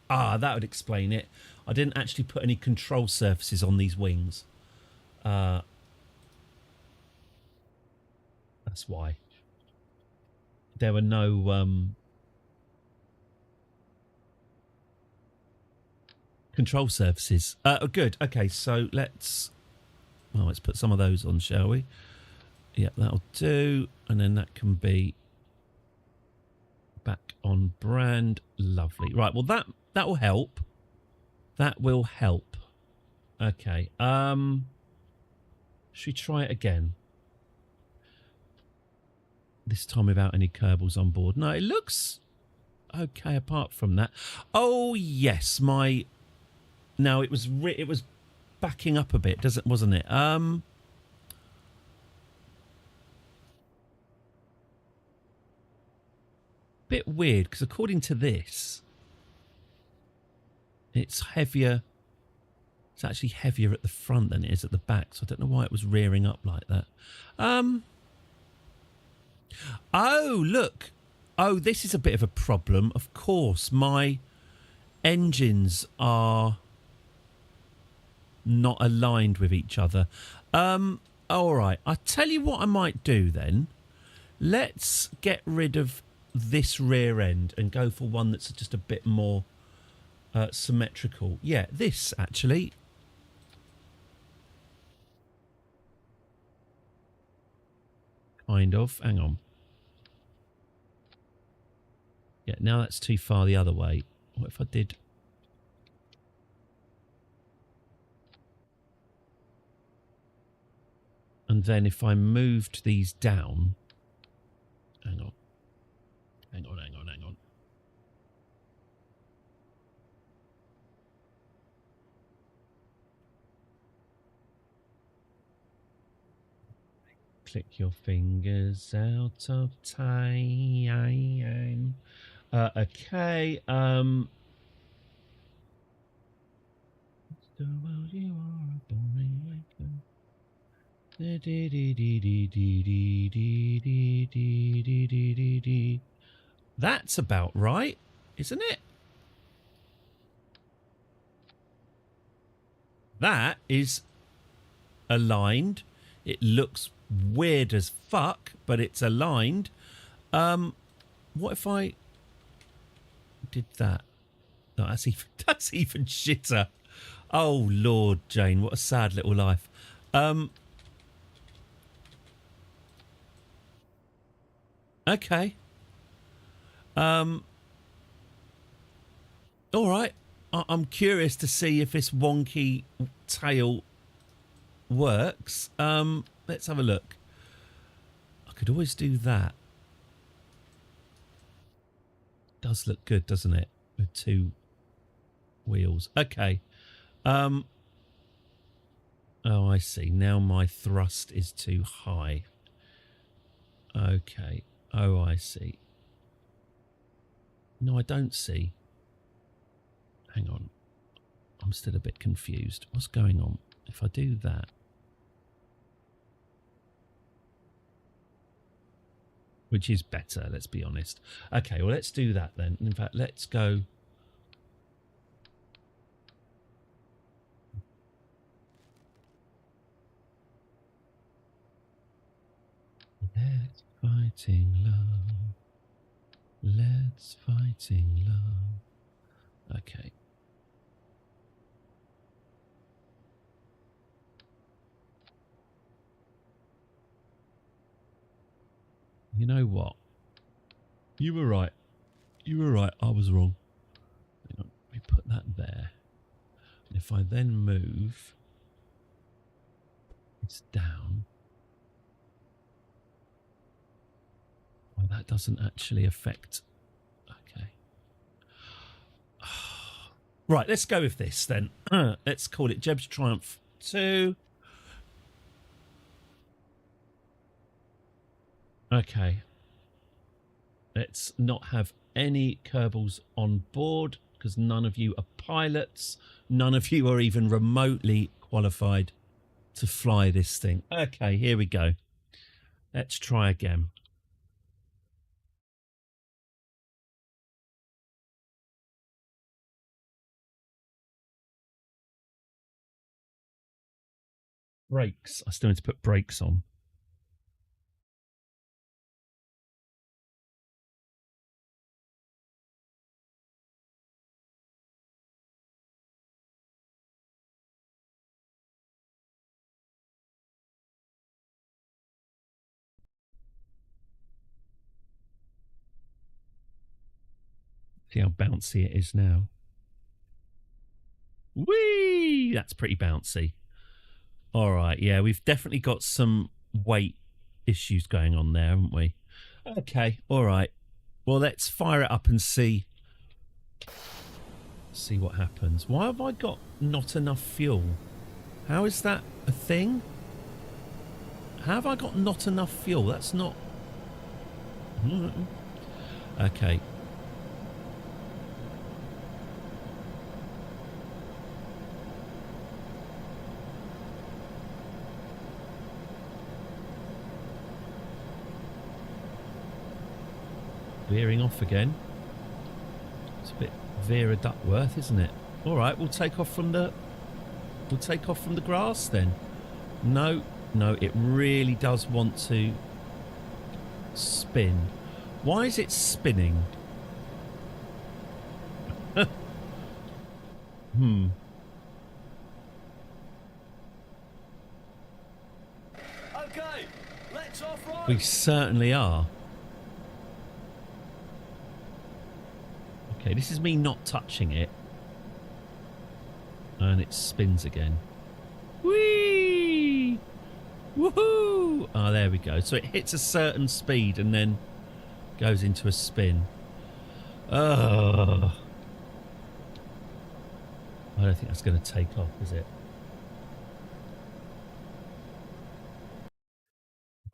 that would explain it. I didn't actually put any control surfaces on these wings. That's why. there were no control surfaces. Good. Okay, so let's put some of those on, shall we? Yeah, that'll do. And then that can be back on brand. Lovely. Right, well that will help. That will help. Okay. Should we try it again? This time without any Kerbals on board. No, it looks okay apart from that. Oh yes, now it was backing up a bit, wasn't it? Bit weird because according to this, it's heavier. It's actually heavier at the front than it is at the back, so I don't know why it was rearing up like that. Oh, look. Oh, this is a bit of a problem. Of course, my engines are not aligned with each other. All right. I'll tell you what I might do then. Let's get rid of this rear end and go for one that's just a bit more symmetrical. Yeah, this actually. Kind of. Hang on. Yeah, now that's too far the other way. What if I did... And then if I moved these down... Hang on. Hang on. Click your fingers out of time. Okay. That's about right, isn't it? That is aligned. It looks weird as fuck, but it's aligned. What if I did that? No, that's even shitter. Oh Lord, Jane, what a sad little life. Okay. All right. I'm curious to see if this wonky tail works. Let's have a look. I could always do that. Does look good, doesn't it? With two wheels. Okay. Oh, I see. Now my thrust is too high. Okay. Oh, I see. No, I don't see. Hang on. I'm still a bit confused. What's going on? If I do that. Which is better, let's be honest. Okay, well, let's do that then. In fact, let's go... Let's fighting love. Let's fighting love. Okay. You know what? You were right. You were right. I was wrong. Hang on. We put that there. And if I then move it's down. Well, that doesn't actually affect... Okay. Right, let's go with this then. Let's call it Jeb's Triumph 2. Okay. Let's not have any Kerbals on board because none of you are pilots. None of you are even remotely qualified to fly this thing. Okay, here we go. Let's try again. Brakes. I still need to put brakes on. exactly how bouncy it is now. Whee! That's pretty bouncy. All right, yeah, we've definitely got some weight issues going on there, haven't we? Okay, all right. Well, let's fire it up and see what happens. Why have I got not enough fuel? How is that a thing? How have I got not enough fuel? That's not... Okay. Veering off again. It's a bit Vera Duckworth, isn't it? All right, we'll take off from the grass then. No, it really does want to spin. Why is it spinning? Okay, let's off-road. We certainly are. Okay, this is me not touching it. And it spins again. Whee! Woohoo! Oh, there we go. So it hits a certain speed and then goes into a spin. Oh. I don't think that's going to take off, is it?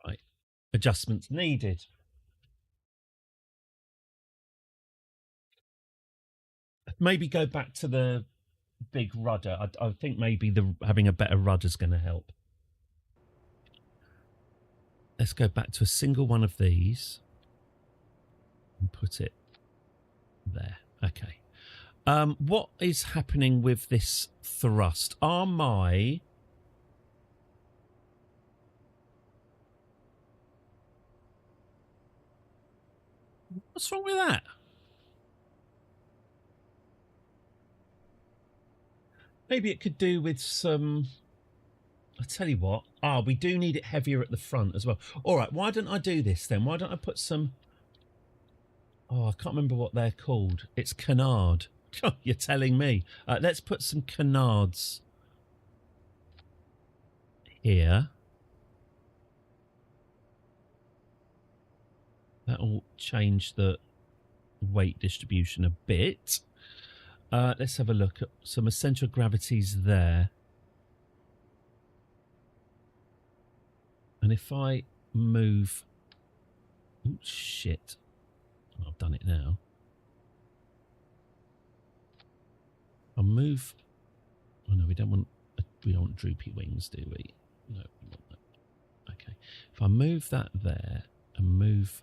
Right. Adjustments needed. Maybe go back to the big rudder. I think maybe having a better rudder is going to help. Let's go back to a single one of these and put it there. Okay. What is happening with this thrust? What's wrong with that? Maybe it could do with some... I tell you what. We do need it heavier at the front as well. All right, why don't I do this then? Why don't I put some... Oh, I can't remember what they're called. It's canard. You're telling me. Let's put some canards here. That'll change the weight distribution a bit. Let's have a look at some essential gravities there. And if I move... Oh, shit. Oh, I've done it now. I'll move... Oh, no, we don't want droopy wings, do we? No, we want that. Okay. If I move that there and move...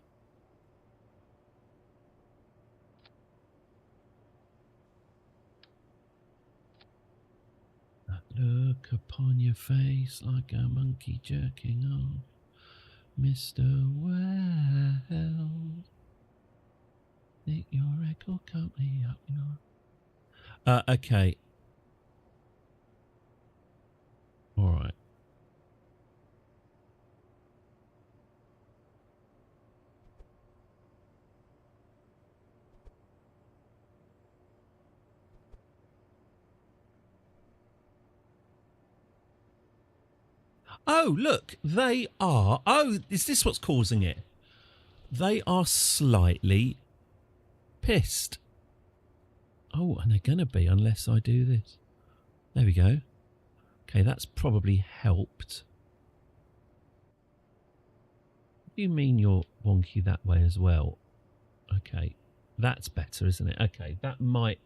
That look upon your face like a monkey jerking off, Mr. Well. Think your record company up your... okay. All right. Oh, look, they are... Oh, is this what's causing it? They are slightly pissed. Oh, and they're going to be unless I do this. There we go. Okay, that's probably helped. What do you mean you're wonky that way as well? Okay, that's better, isn't it? Okay, that might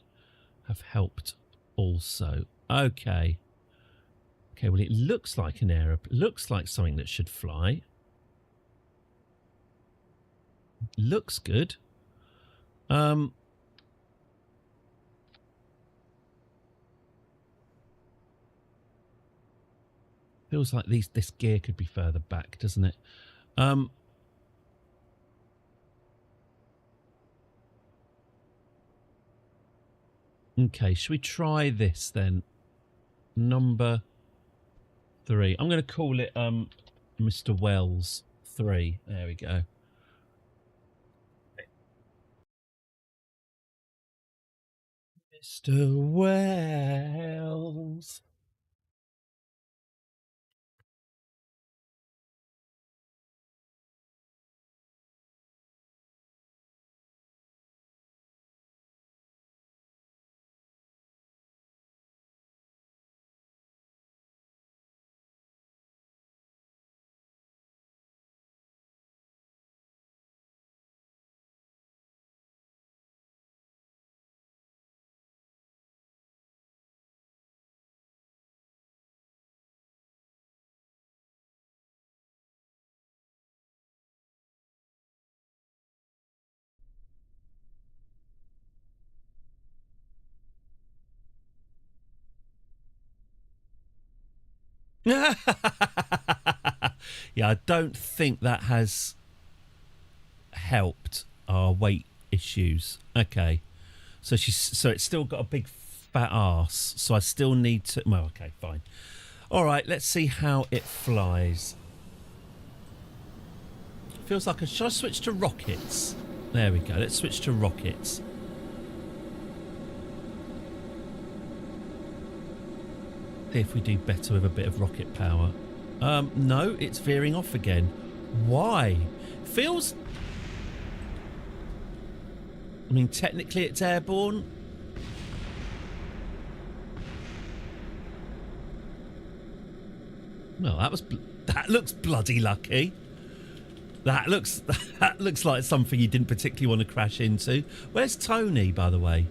have helped also. Okay. Okay, well, it looks like an aeroplane. Looks like something that should fly. Looks good. Feels like this gear could be further back, doesn't it? Okay, should we try this then? Number 3. I'm going to call it Mr. Wells 3. There we go. Mr. Wells. Yeah, I don't think that has helped our weight issues. Okay, so it's still got a big fat ass. So I still need to. Well, okay, fine. All right, let's see how it flies. Feels like should I switch to rockets? There we go. Let's switch to rockets. See if we do better with a bit of rocket power. No, it's veering off again. Why? Feels... I mean, technically it's airborne. No, that looks bloody lucky. That looks like something you didn't particularly want to crash into. Where's Tony, by the way?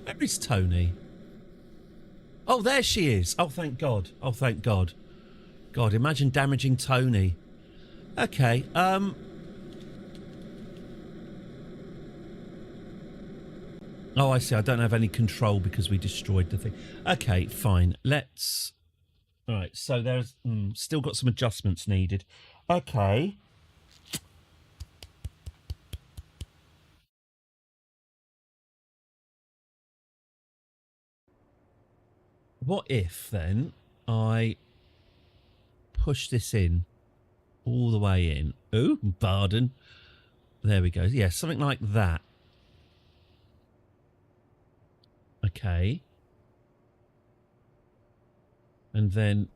Where is Tony? Oh, there she is. Oh, thank God. Oh, thank God. God, imagine damaging Tony. Okay, Oh, I see. I don't have any control because we destroyed the thing. Okay, fine. Let's... All right, so there's... still got some adjustments needed. Okay. What if, then, I push this in all the way in? Ooh, pardon. There we go. Yeah, something like that. Okay. And then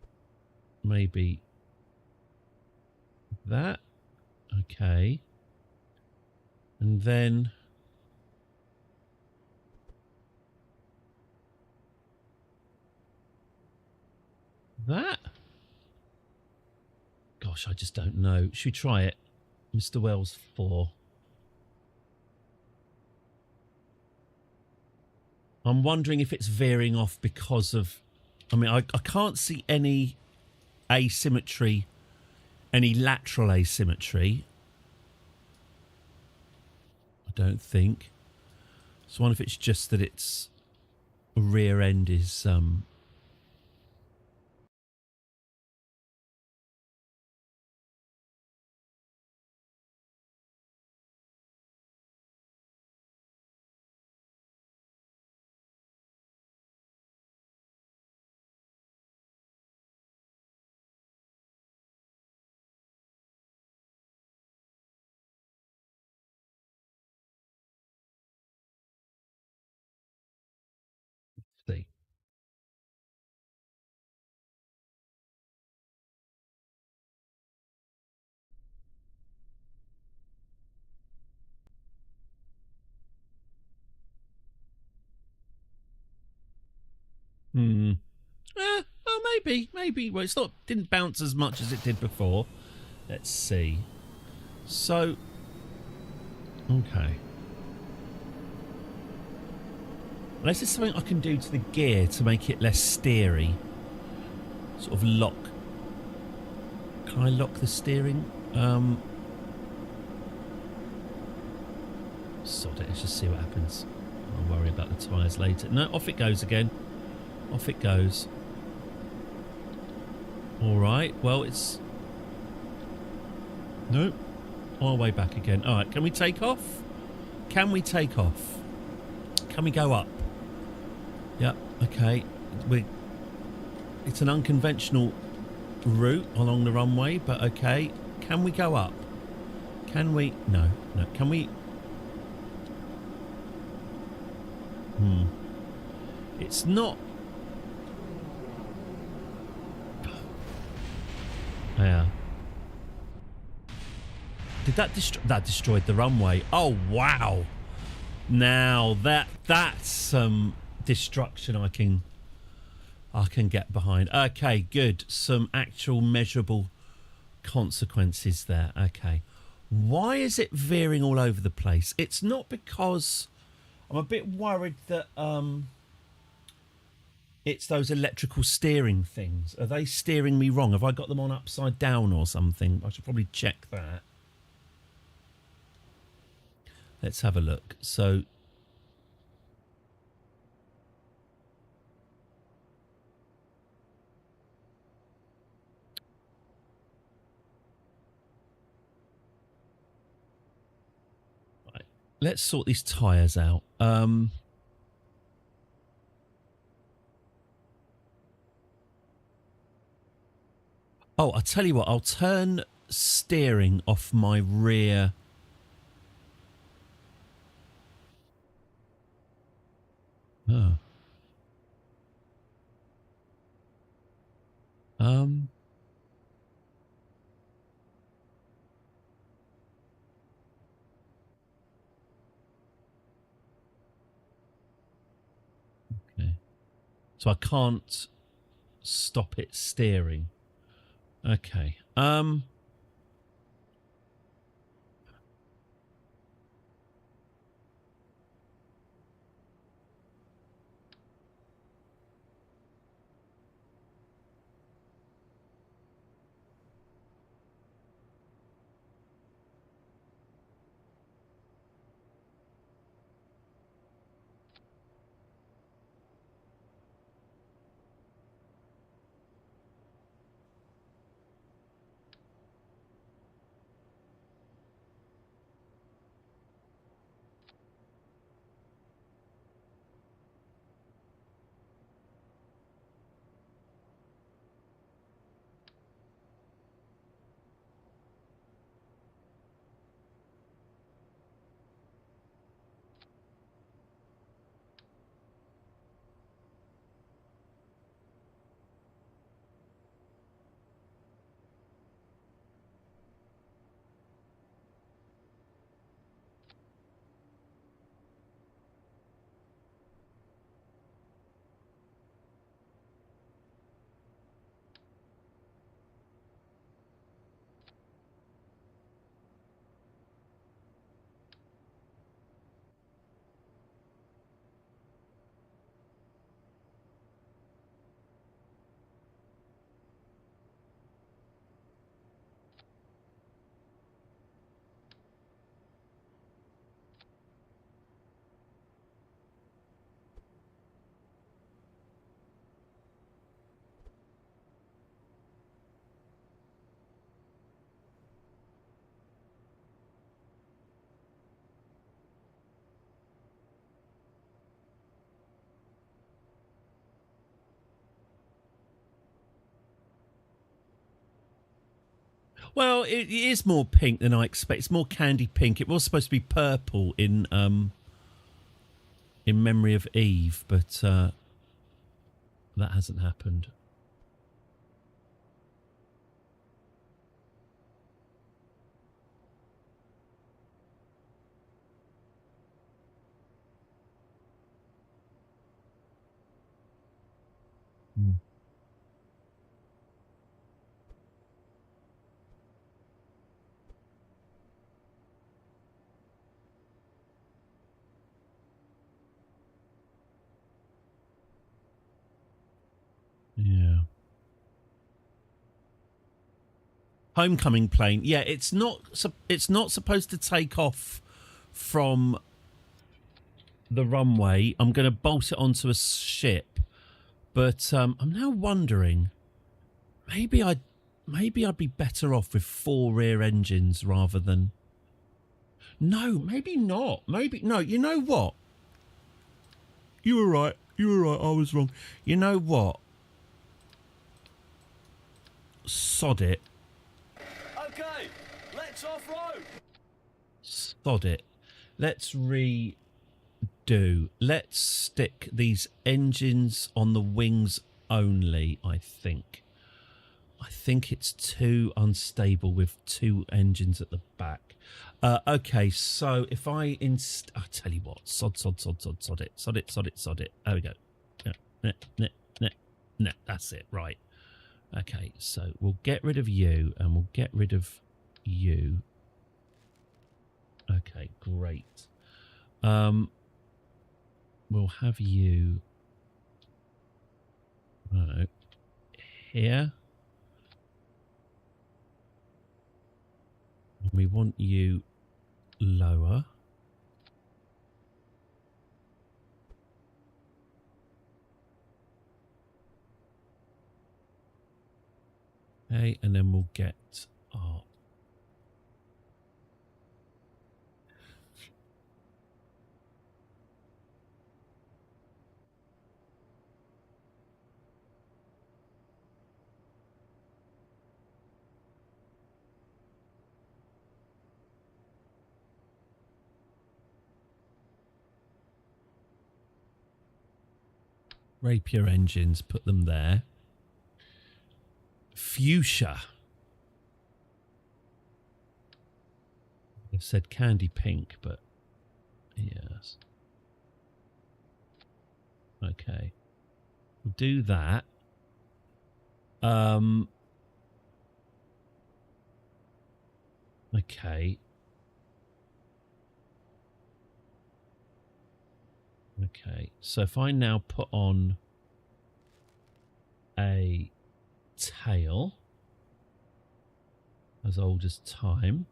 maybe that. Okay. And then... that? Gosh, I just don't know. Should we try it? Mr. Wells 4. I'm wondering if it's veering off because of... I mean, I can't see any asymmetry, any lateral asymmetry. I don't think. So I wonder if it's just that its rear end is... see. Oh, maybe. Well, didn't bounce as much as it did before. Let's see. So, okay. Unless there's something I can do to the gear to make it less steery. Sort of lock. Can I lock the steering? Sod it, let's just see what happens. I'll worry about the tyres later. No, off it goes again. Off it goes. Alright, well, it's... Nope. On our way back again. Alright, can we take off? Can we take off? Can we go up? Yep, okay. It's an unconventional route along the runway, but okay. Can we go up? Can we... No. Can we... It's not... Yeah. Did that that destroyed the runway? Oh wow! Now that's some destruction I can get behind. Okay, good. Some actual measurable consequences there. Okay. Why is it veering all over the place? It's not because I'm a bit worried that it's those electrical steering things. Are they steering me wrong? Have I got them on upside down or something? I should probably check that. Let's have a look. So right, let's sort these tyres out. Oh, I'll tell you what, I'll turn steering off my rear. Oh. Okay. So I can't stop it steering. Okay. Well, it is more pink than I expect. It's more candy pink. It was supposed to be purple in Memory of Eve, but that hasn't happened. Mm. Yeah. Homecoming plane. Yeah, it's not supposed to take off from the runway. I'm going to bolt it onto a ship, but I'm now wondering maybe I'd be better off with 4 rear engines rather than... No, maybe not. Maybe no. You know what? You were right. I was wrong. You know what? Sod it. Okay, let's off-road. Sod it. Let's redo do? Let's stick these engines on the wings only, I think. I think it's too unstable with two engines at the back. Okay, so if I I'll tell you what, sod it. There we go. No, that's it, right. Okay, so we'll get rid of you and we'll get rid of you. Okay, great. We'll have you, I don't know, here. We want you lower. Okay, and then we'll get our rapier engines, put them there. Fuchsia. I've said candy pink, but yes. Okay. We'll do that. Okay. Okay. So if I now put on a tail as old as time.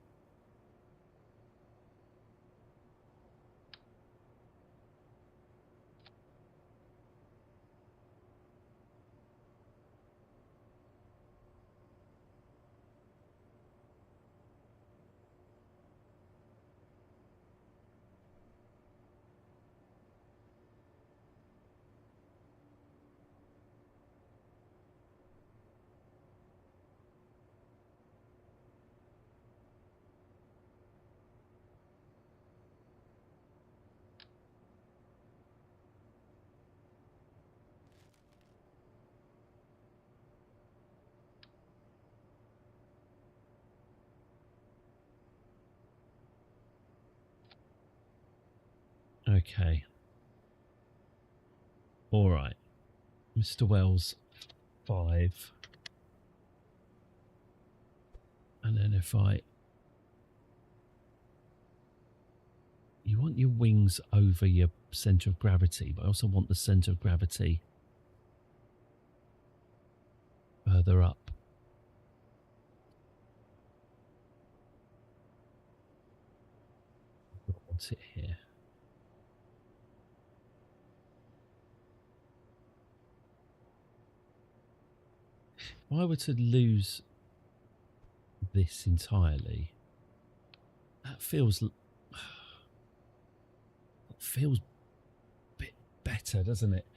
Okay. All right. Mr. Wells, 5. And then if you want your wings over your centre of gravity, but I also want the centre of gravity further up. I want it here. If I were to lose this entirely, that feels a bit better, doesn't it?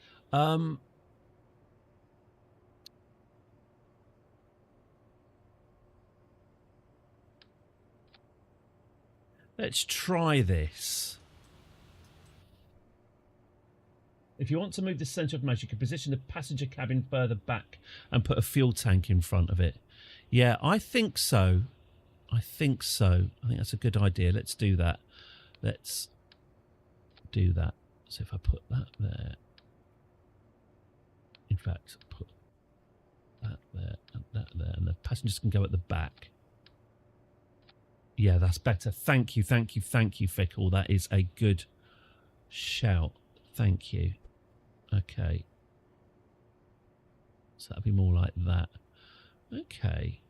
Let's try this. If you want to move the centre of mass, you can position the passenger cabin further back and put a fuel tank in front of it. Yeah, I think so. I think that's a good idea. Let's do that. Let's do that. So if I put that there, in fact, put that there and that there, and the passengers can go at the back. Yeah, that's better. Thank you, Fickle. That is a good shout. Thank you. Okay. So that'd be more like that. Okay.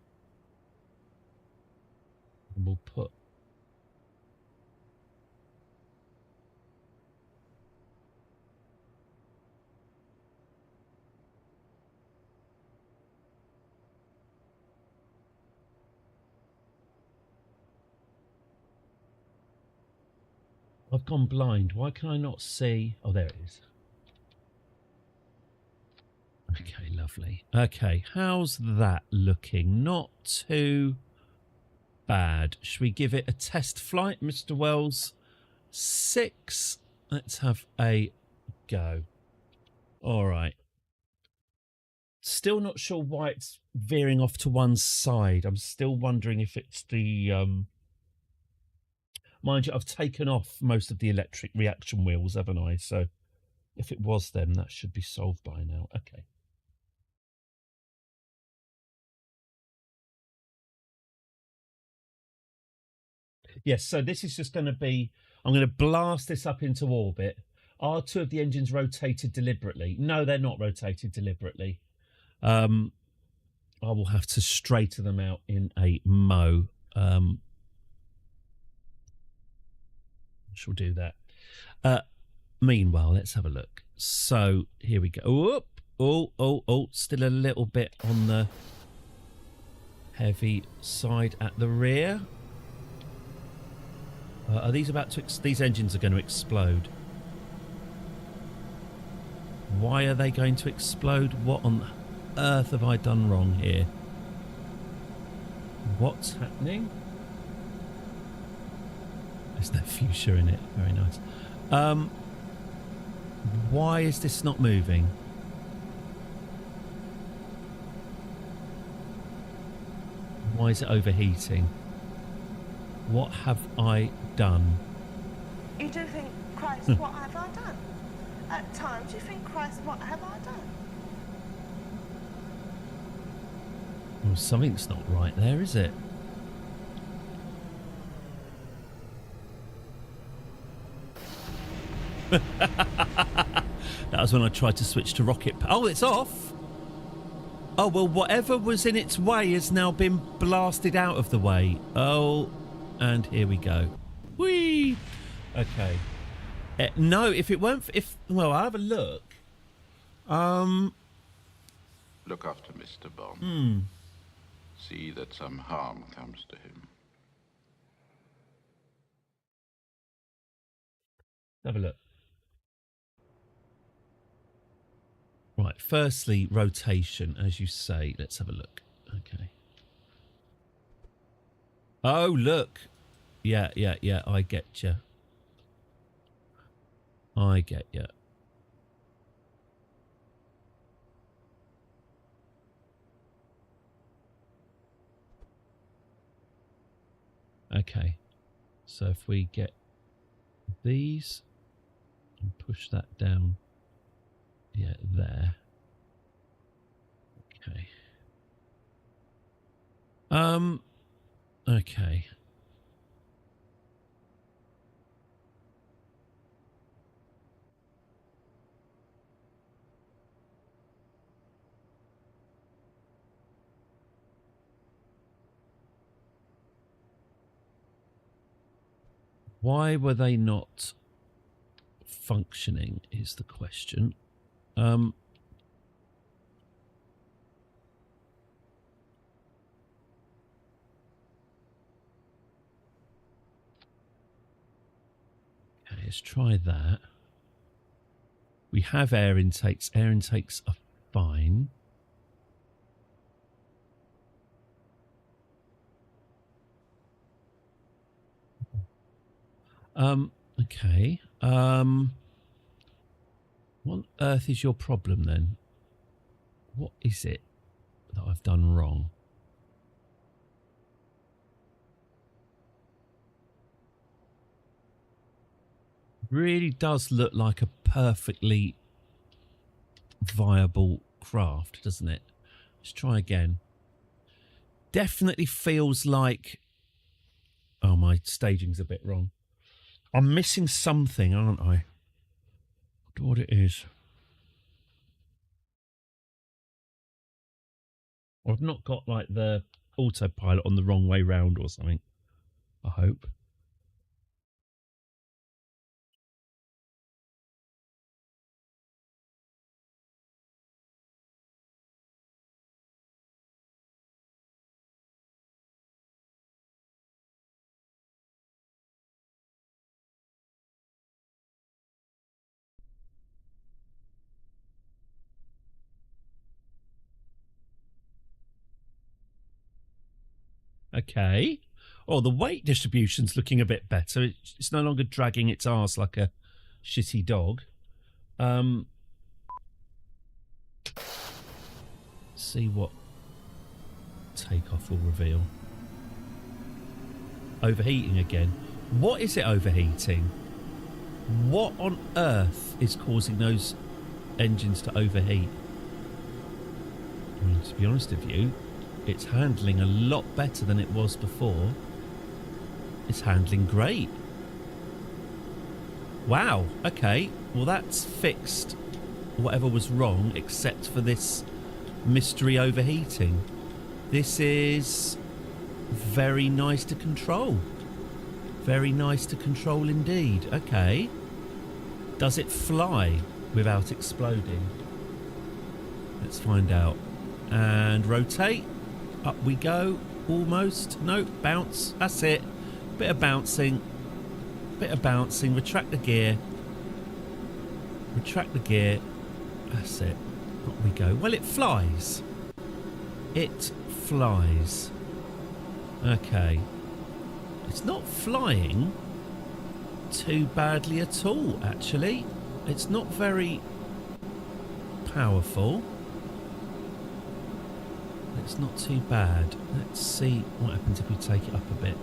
And we'll put... I've gone blind. Why can I not see? Oh, there it is. Okay, lovely. Okay, how's that looking? Not too bad. Should we give it a test flight, Mr. Wells? 6. let's have a go. All right. Still not sure why it's veering off to one side. I'm still wondering if it's the... Mind you, I've taken off most of the electric reaction wheels, haven't I? So if it was them, that should be solved by now. Okay. Yes, so this is just going to be... I'm going to blast this up into orbit. Are two of the engines rotated deliberately? No, they're not rotated deliberately. I will have to straighten them out in a mow. Shall do that. Meanwhile, let's have a look. So here we go. Oh, still a little bit on the heavy side at the rear. Are these about to... These engines are going to explode. Why are they going to explode? What on earth have I done wrong here? What's happening? There's no fuchsia in it. Very nice. Why is this not moving? Why is it overheating? What have I done? You do think, Christ, what have I done? At times you think, Christ, what have I done? Well, something's not right there, is it? That was when I tried to switch to rocket. Oh, it's off. Oh, well, whatever was in its way has now been blasted out of the way. Oh, and here we go. Whee! Okay. No, if it weren't... Well, I'll have a look. Look after Mr. Bond. See that some harm comes to him. Have a look. Right, firstly, rotation, as you say. Let's have a look. Okay. Oh, look. Yeah, I get you. I get you. Okay. So if we get these and push that down. Yeah, there. Okay. Okay. Why were they not functioning is the question. Okay, let's try that. We have air intakes. Air intakes are fine. Okay. What on earth is your problem then? What is it that I've done wrong? Really does look like a perfectly viable craft, doesn't it? Let's try again. Definitely feels like... Oh, my staging's a bit wrong. I'm missing something, aren't I? I wonder what it is. Or I've not got like the autopilot on the wrong way round or something. I hope. Okay. Oh, the weight distribution's looking a bit better. It's no longer dragging its arse like a shitty dog. See what takeoff will reveal. Overheating again. What is it overheating? What on earth is causing those engines to overheat? I mean, to be honest with you, it's handling a lot better than it was before. It's handling great. Wow, okay. Well, that's fixed whatever was wrong except for this mystery overheating. This is very nice to control. Very nice to control indeed. Okay. Does it fly without exploding? Let's find out. And rotate. Up we go. Almost. No, bounce. That's it. Bit of bouncing. Bit of bouncing. Retract the gear. Retract the gear. That's it. Up we go. Well, it flies. It flies. Okay. It's not flying too badly at all, actually. It's not very powerful. It's not too bad. Let's see what happens if we take it up a bit.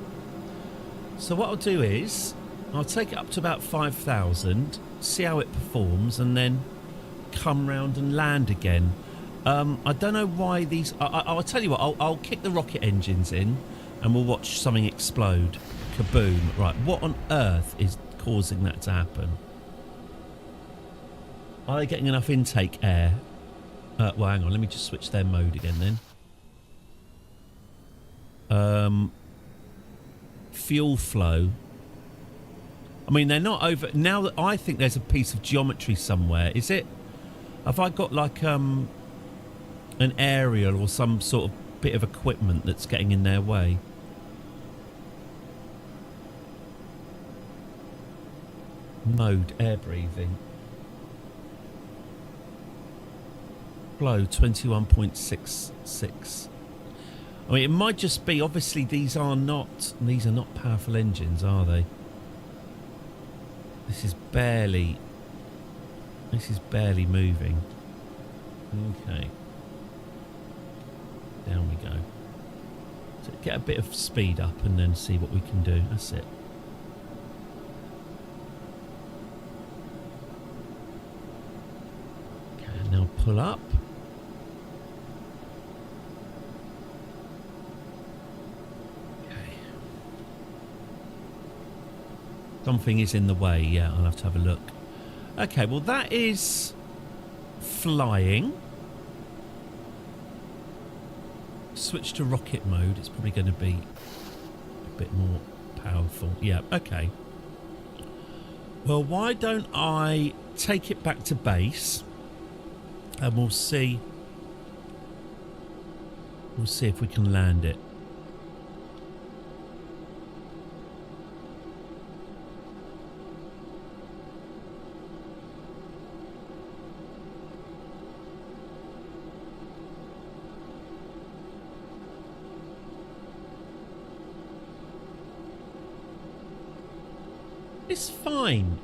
So what I'll do is I'll take it up to about 5,000, see how it performs, and then come round and land again. I don't know why these... I'll tell you what, I'll kick the rocket engines in and we'll watch something explode. Kaboom. Right, what on earth is causing that to happen? Are they getting enough intake air? Well, hang on, let me just switch their mode again then. Fuel flow. I mean, they're not over... Now that I think there's a piece of geometry somewhere, is it... Have I got like an aerial or some sort of bit of equipment that's getting in their way? Mode, air breathing. Flow, 21.66. I mean, it might just be... Obviously, these are not powerful engines, are they? This is barely moving. Okay. Down we go. So get a bit of speed up and then see what we can do. That's it. Okay, now pull up. Something is in the way, yeah, I'll have to have a look. Okay, well that is flying. Switch to rocket mode, it's probably going to be a bit more powerful. Yeah, okay. Well, why don't I take it back to base and we'll see if we can land it. It's fine.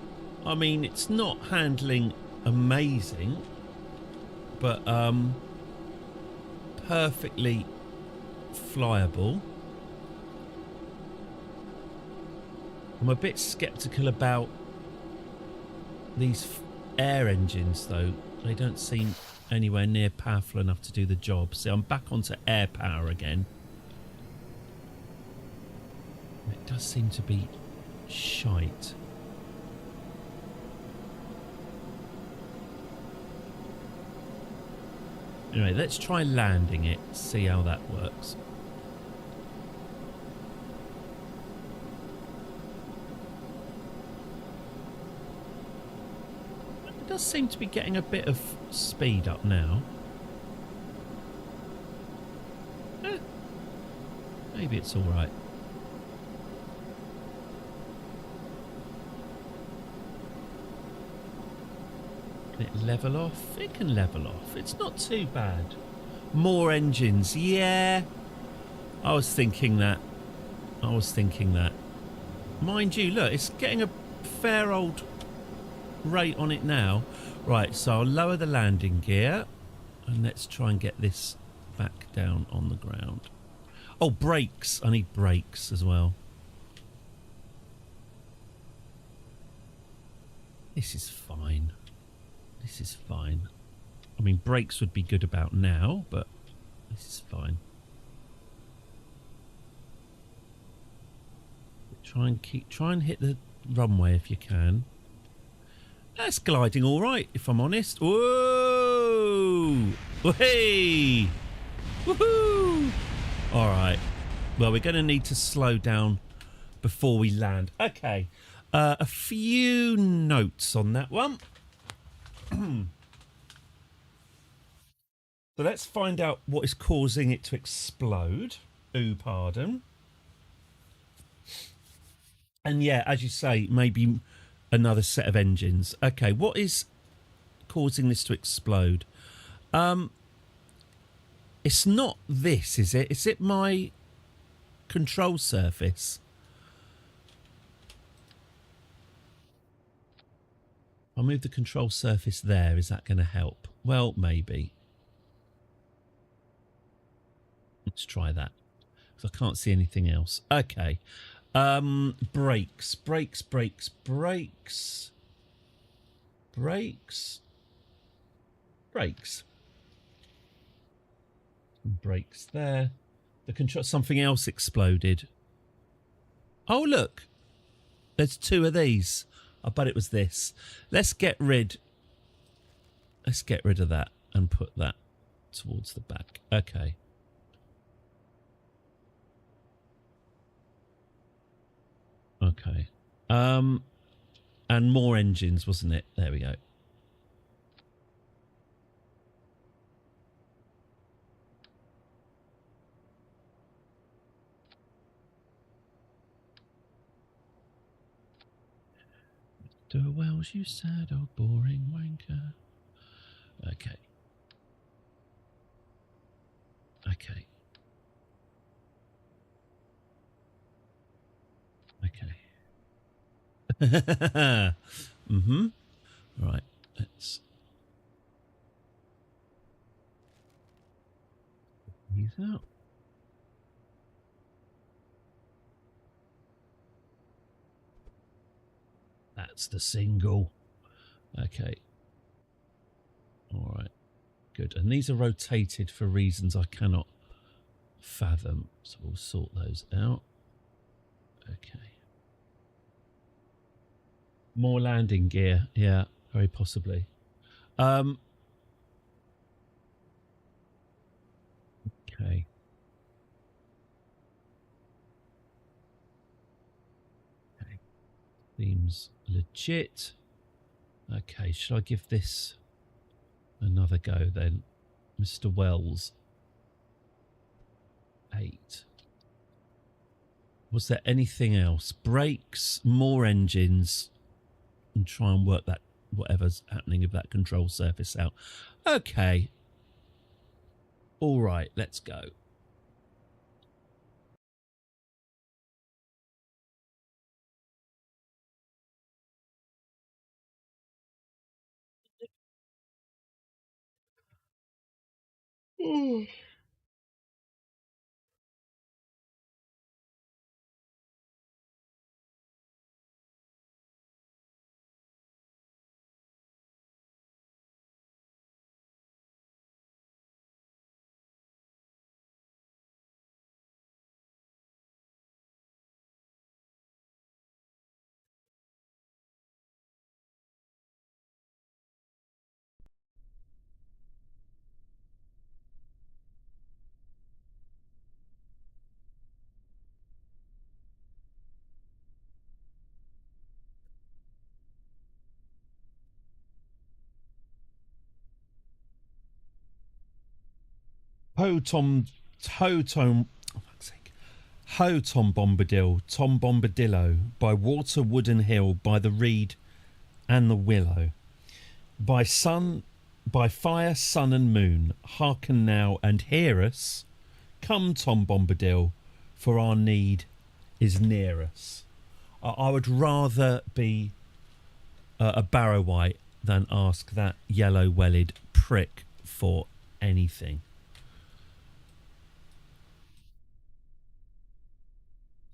I mean, it's not handling amazing, but perfectly flyable. I'm a bit skeptical about these air engines, though. They don't seem anywhere near powerful enough to do the job. So I'm back onto air power again. It does seem to be shite. Anyway, let's try landing it, see how that works. It does seem to be getting a bit of speed up now. Maybe it's all right. Can it level off? It can level off. It's not too bad. More engines. Yeah. I was thinking that. Mind you, look, it's getting a fair old rate on it now. Right, so I'll lower the landing gear and let's try and get this back down on the ground. Oh, brakes. I need brakes as well. This is fine. This is fine. I mean, brakes would be good about now, but this is fine. Try and hit the runway if you can. That's gliding all right, if I'm honest. Whoa! Hey! Woohoo! All right. Well, we're going to need to slow down before we land. Okay. A few notes on that one. So let's find out what is causing it to explode. Ooh, pardon. And yeah, as you say, maybe another set of engines. Okay, what is causing this to explode? It's not this, is it? Is it my control surface? I'll move the control surface there. Is that going to help? Well, maybe. Let's try that. Because I can't see anything else. Okay. Brakes. Brakes. Brakes there. The control. Something else exploded. Oh, look. There's two of these. I bet it was this. Let's get rid of that and put that towards the back. Okay. Okay. And more engines, wasn't it? There we go. Do Wells, you sad old boring wanker. Okay. Okay. Okay. Mm-hmm. Right, let's these out. That's the single. Okay. All right. Good. And these are rotated for reasons I cannot fathom. So we'll sort those out. Okay. More landing gear. Yeah, very possibly. Okay. Okay. Seems legit. Okay, should I give this another go then? Mr. Wells. 8. Was there anything else? Brakes, more engines, and try and work that whatever's happening with that control surface out. Okay. All right, let's go. Ho Tom Bombadil, Tom Bombadillo, by Water, Wood and Hill, by the Reed and the Willow, by fire, sun and moon, hearken now and hear us. Come, Tom Bombadil, for our need is near us. I would rather be a Barrow White than ask that yellow-wellied prick for anything.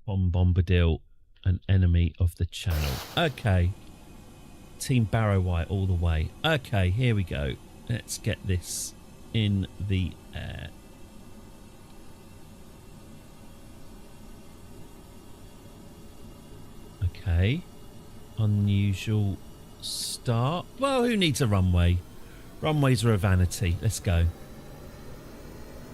Tom Bombadil, an enemy of the channel. Okay. Team Barrow White all the way. Okay, here we go. Let's get this in the air. Okay. Unusual start. Well, who needs a runway? Runways are a vanity. Let's go.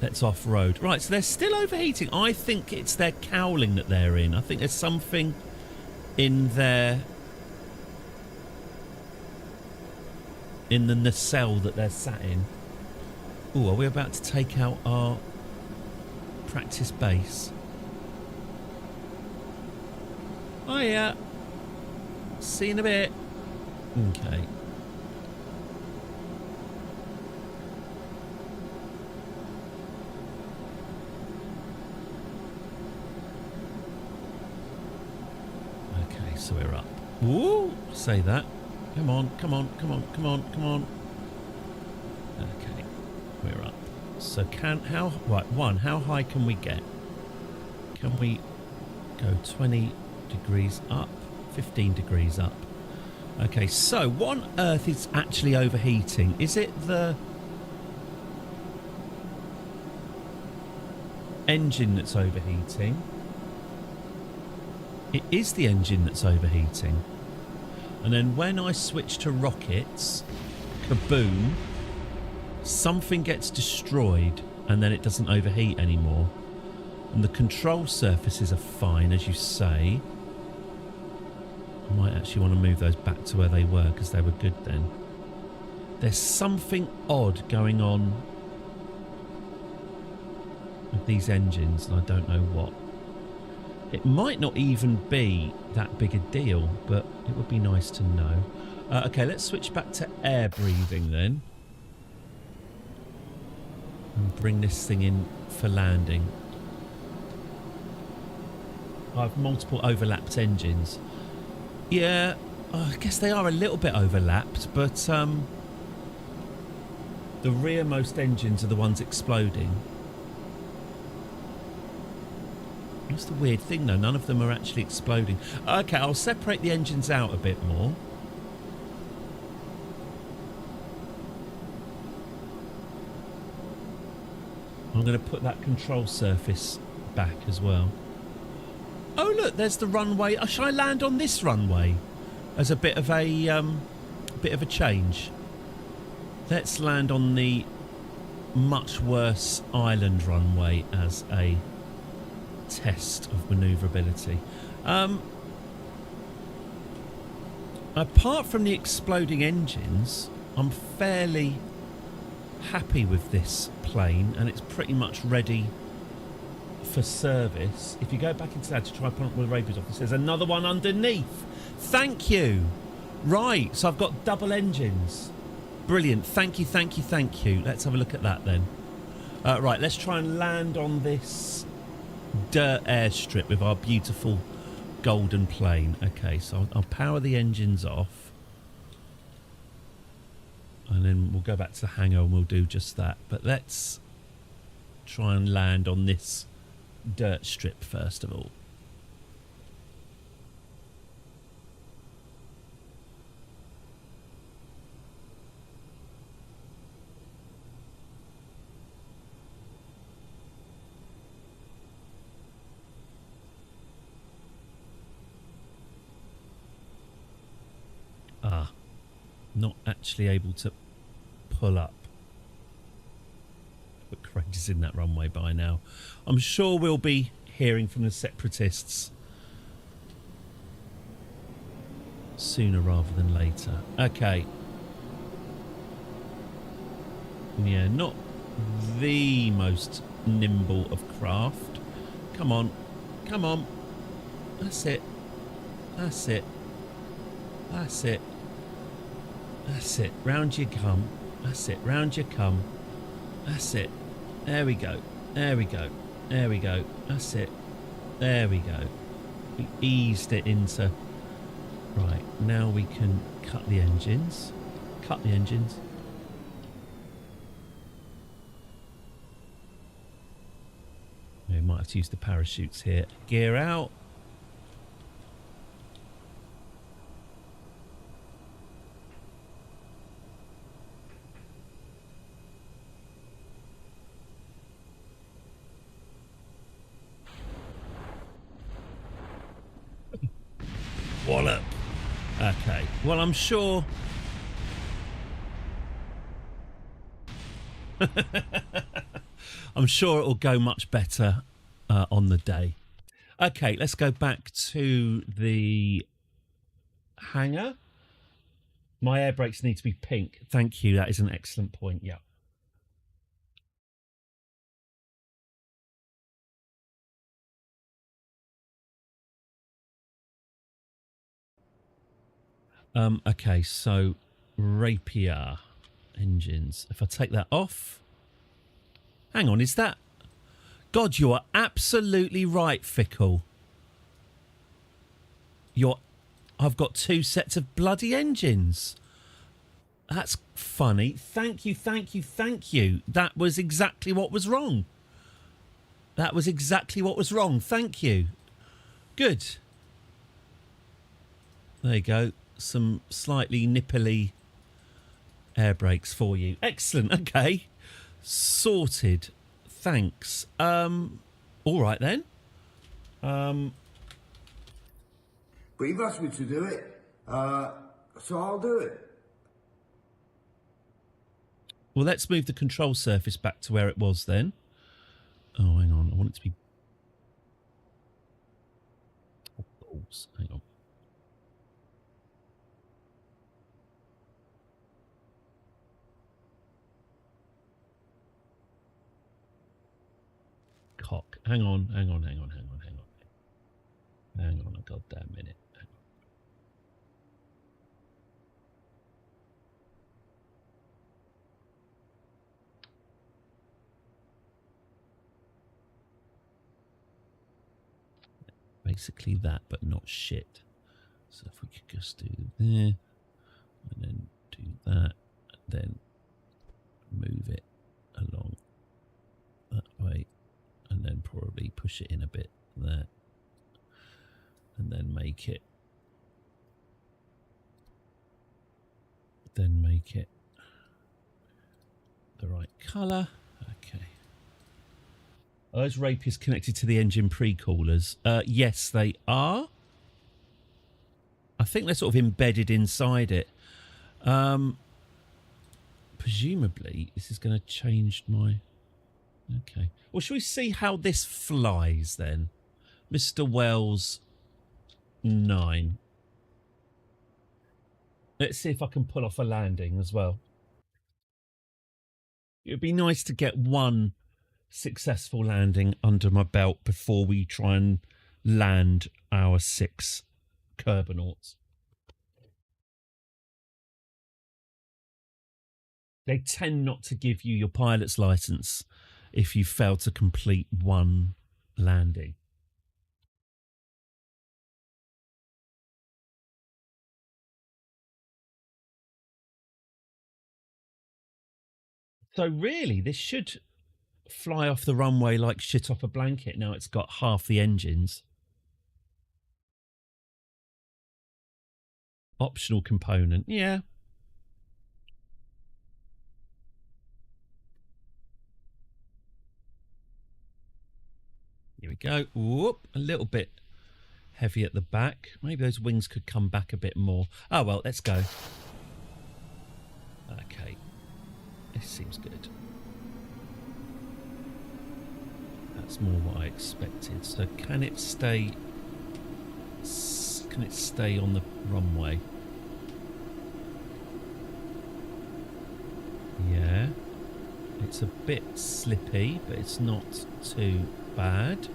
Let's off-road. Right, so they're still overheating. I think it's their cowling that they're in. I think there's something in their... in the nacelle that they're sat in. Oh, are we about to take out our practice base? Oh, yeah. See you in a bit. Okay. Okay, so we're up. Woo! Say that. Come on, come on, come on, come on, come on. Okay, we're up. So how high can we get? Can we go 20 degrees up? 15 degrees up. Okay, so what on earth is actually overheating? Is it the engine that's overheating? It is the engine that's overheating. And then when I switch to rockets, kaboom, something gets destroyed and then it doesn't overheat anymore. And the control surfaces are fine, as you say. I might actually want to move those back to where they were because they were good then. There's something odd going on with these engines and I don't know what. It might not even be that big a deal, but it would be nice to know. Okay, let's switch back to air breathing then. And bring this thing in for landing. I have multiple overlapped engines. Yeah, I guess they are a little bit overlapped, but the rearmost engines are the ones exploding. That's the weird thing though, none of them are actually exploding. Okay, I'll separate the engines out a bit more. I'm going to put that control surface back as well. Oh look, there's the runway. Oh, shall I land on this runway as a bit of a change? Let's land on the much worse island runway as a test of manoeuvrability. Apart from the exploding engines, I'm fairly happy with this plane and it's pretty much ready for service. If you go back into that to try put with Rabies off, it says another one underneath. Thank you. Right, so I've got double engines. Brilliant. Thank you, thank you, thank you. Let's have a look at that then. Right, let's try and land on this dirt airstrip with our beautiful golden plane. Okay, so I'll power the engines off and then we'll go back to the hangar and we'll do just that. But let's try and land on this dirt strip first of all. Not actually able to pull up. But Craig is in that runway by now. I'm sure we'll be hearing from the separatists sooner rather than later. Okay. Yeah, not the most nimble of craft. Come on. Come on. That's it. That's it. That's it. That's it. Round you come. That's it. Round you come. That's it. There we go. There we go. There we go. That's it. There we go. We eased it into Right, now we can cut the engines. Cut the engines. We might have to use the parachutes here. Gear out. Wallop. Okay. Well, I'm sure. I'm sure it'll go much better on the day. Okay, let's go back to the hangar. My air brakes need to be pink. Thank you. That is an excellent point. Yeah. Okay, so Rapier engines. If I take that off. Hang on, is that... God, you are absolutely right, Fickle. I've got two sets of bloody engines. That's funny. Thank you, thank you, thank you. That was exactly what was wrong. That was exactly what was wrong. Thank you. Good. There you go. Some slightly nipply air brakes for you. Excellent. Okay. Sorted. Thanks. All right then. But you've asked me to do it, so I'll do it. Well, let's move the control surface back to where it was then. Oh, hang on. I want it to be... Oh, balls. Hang on. Cock. Hang on. Hang on a goddamn minute. Hang on. Basically that, but not shit. So if we could just do there, and then do that, and then move it along that way, and then probably push it in a bit there, and then make it the right colour. Okay. Are those rapiers connected to the engine pre-coolers? Yes, they are. I think they're sort of embedded inside it. Presumably, this is going to change my... Okay. Well, shall we see how this flies then? Mr. Wells 9. Let's see if I can pull off a landing as well. It would be nice to get one successful landing under my belt before we try and land our 6 Kerbonauts. They tend not to give you your pilot's license if you fail to complete one landing. So really, this should fly off the runway like shit off a blanket. Now it's got half the engines. Optional component, yeah. Here we go. Whoop, a little bit heavy at the back. Maybe those wings could come back a bit more. Oh well, let's go. Okay. This seems good. That's more what I expected. So can it stay on the runway? Yeah. It's a bit slippy, but it's not too bad.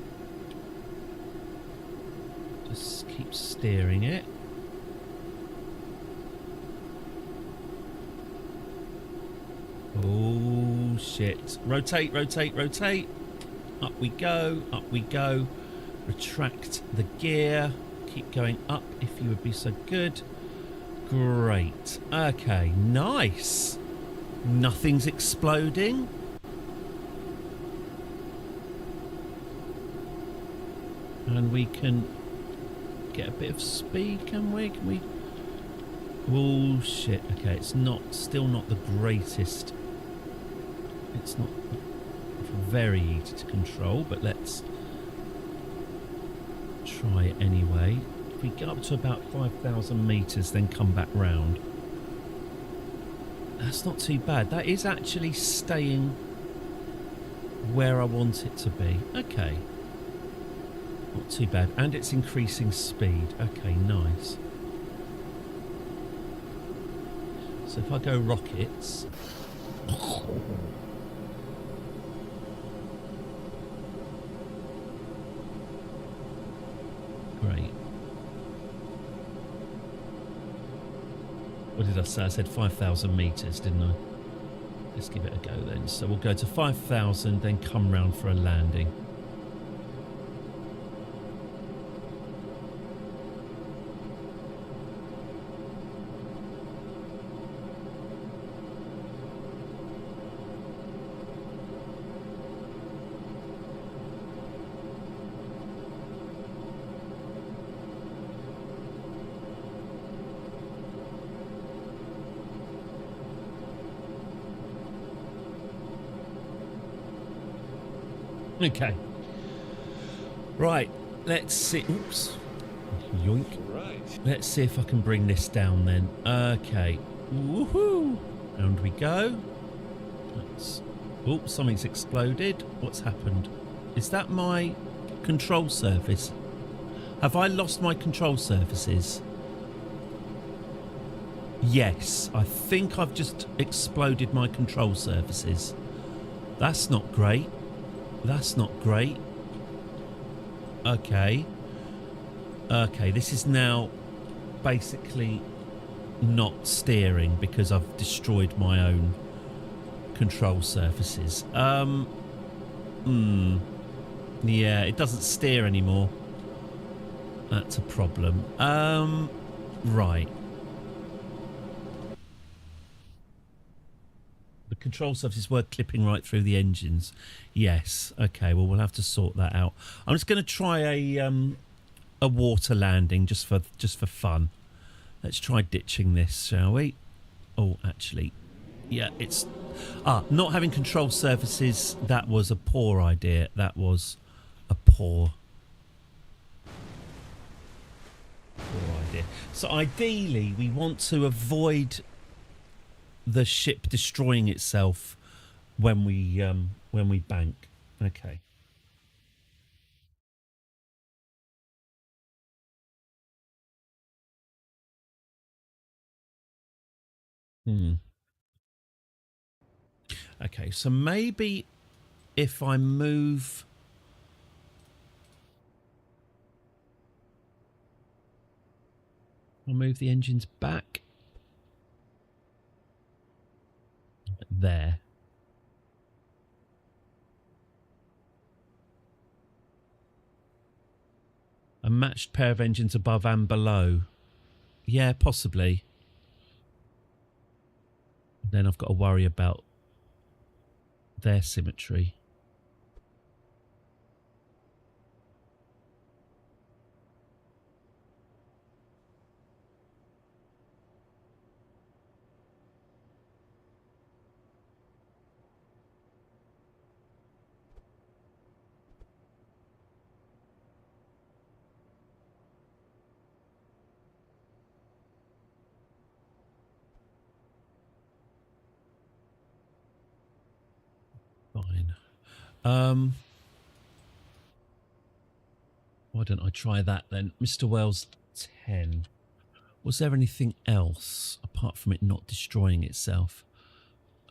Just keep steering it. Oh shit. Rotate, rotate, rotate. Up we go, up we go. Retract the gear. keep going up if you would be so good. Great. Okay, nice. Nothing's exploding. And we can get a bit of speed, can we? Can we? Oh shit. Okay, it's still not the greatest. It's not very easy to control, but let's try it anyway. If we get up to about 5,000 meters, then come back round. That's not too bad. That is actually staying where I want it to be. Okay. Not too bad. And it's increasing speed. Okay, nice. So if I go rockets... Great. What did I say? I said 5,000 meters, didn't I? Let's give it a go then. So we'll go to 5,000, then come round for a landing. Okay. Right. Let's see. Oops. Yoink. Right. Let's see if I can bring this down then. Okay. Woohoo! Round we go. Oh, something's exploded. What's happened? Is that my control surface? Have I lost my control surfaces? Yes. I think I've just exploded my control surfaces. That's not great. That's not great. Okay. Okay, this is now basically not steering because I've destroyed my own control surfaces. Yeah, it doesn't steer anymore. That's a problem. Right. The control surfaces were clipping right through the engines. Yes. Okay, well, we'll have to sort that out. I'm just going to try a water landing just for fun. Let's try ditching this, shall we? Oh, actually, yeah, it's not having control surfaces. That was a poor idea. That was a poor idea. So ideally, we want to avoid the ship destroying itself when we bank. Okay. Okay, so maybe if I move... I'll move the engines back. There. A matched pair of engines above and below. Yeah, possibly. Then I've got to worry about their symmetry. Fine. Why don't I try that then? Mr. Wells 10. Was there anything else apart from it not destroying itself?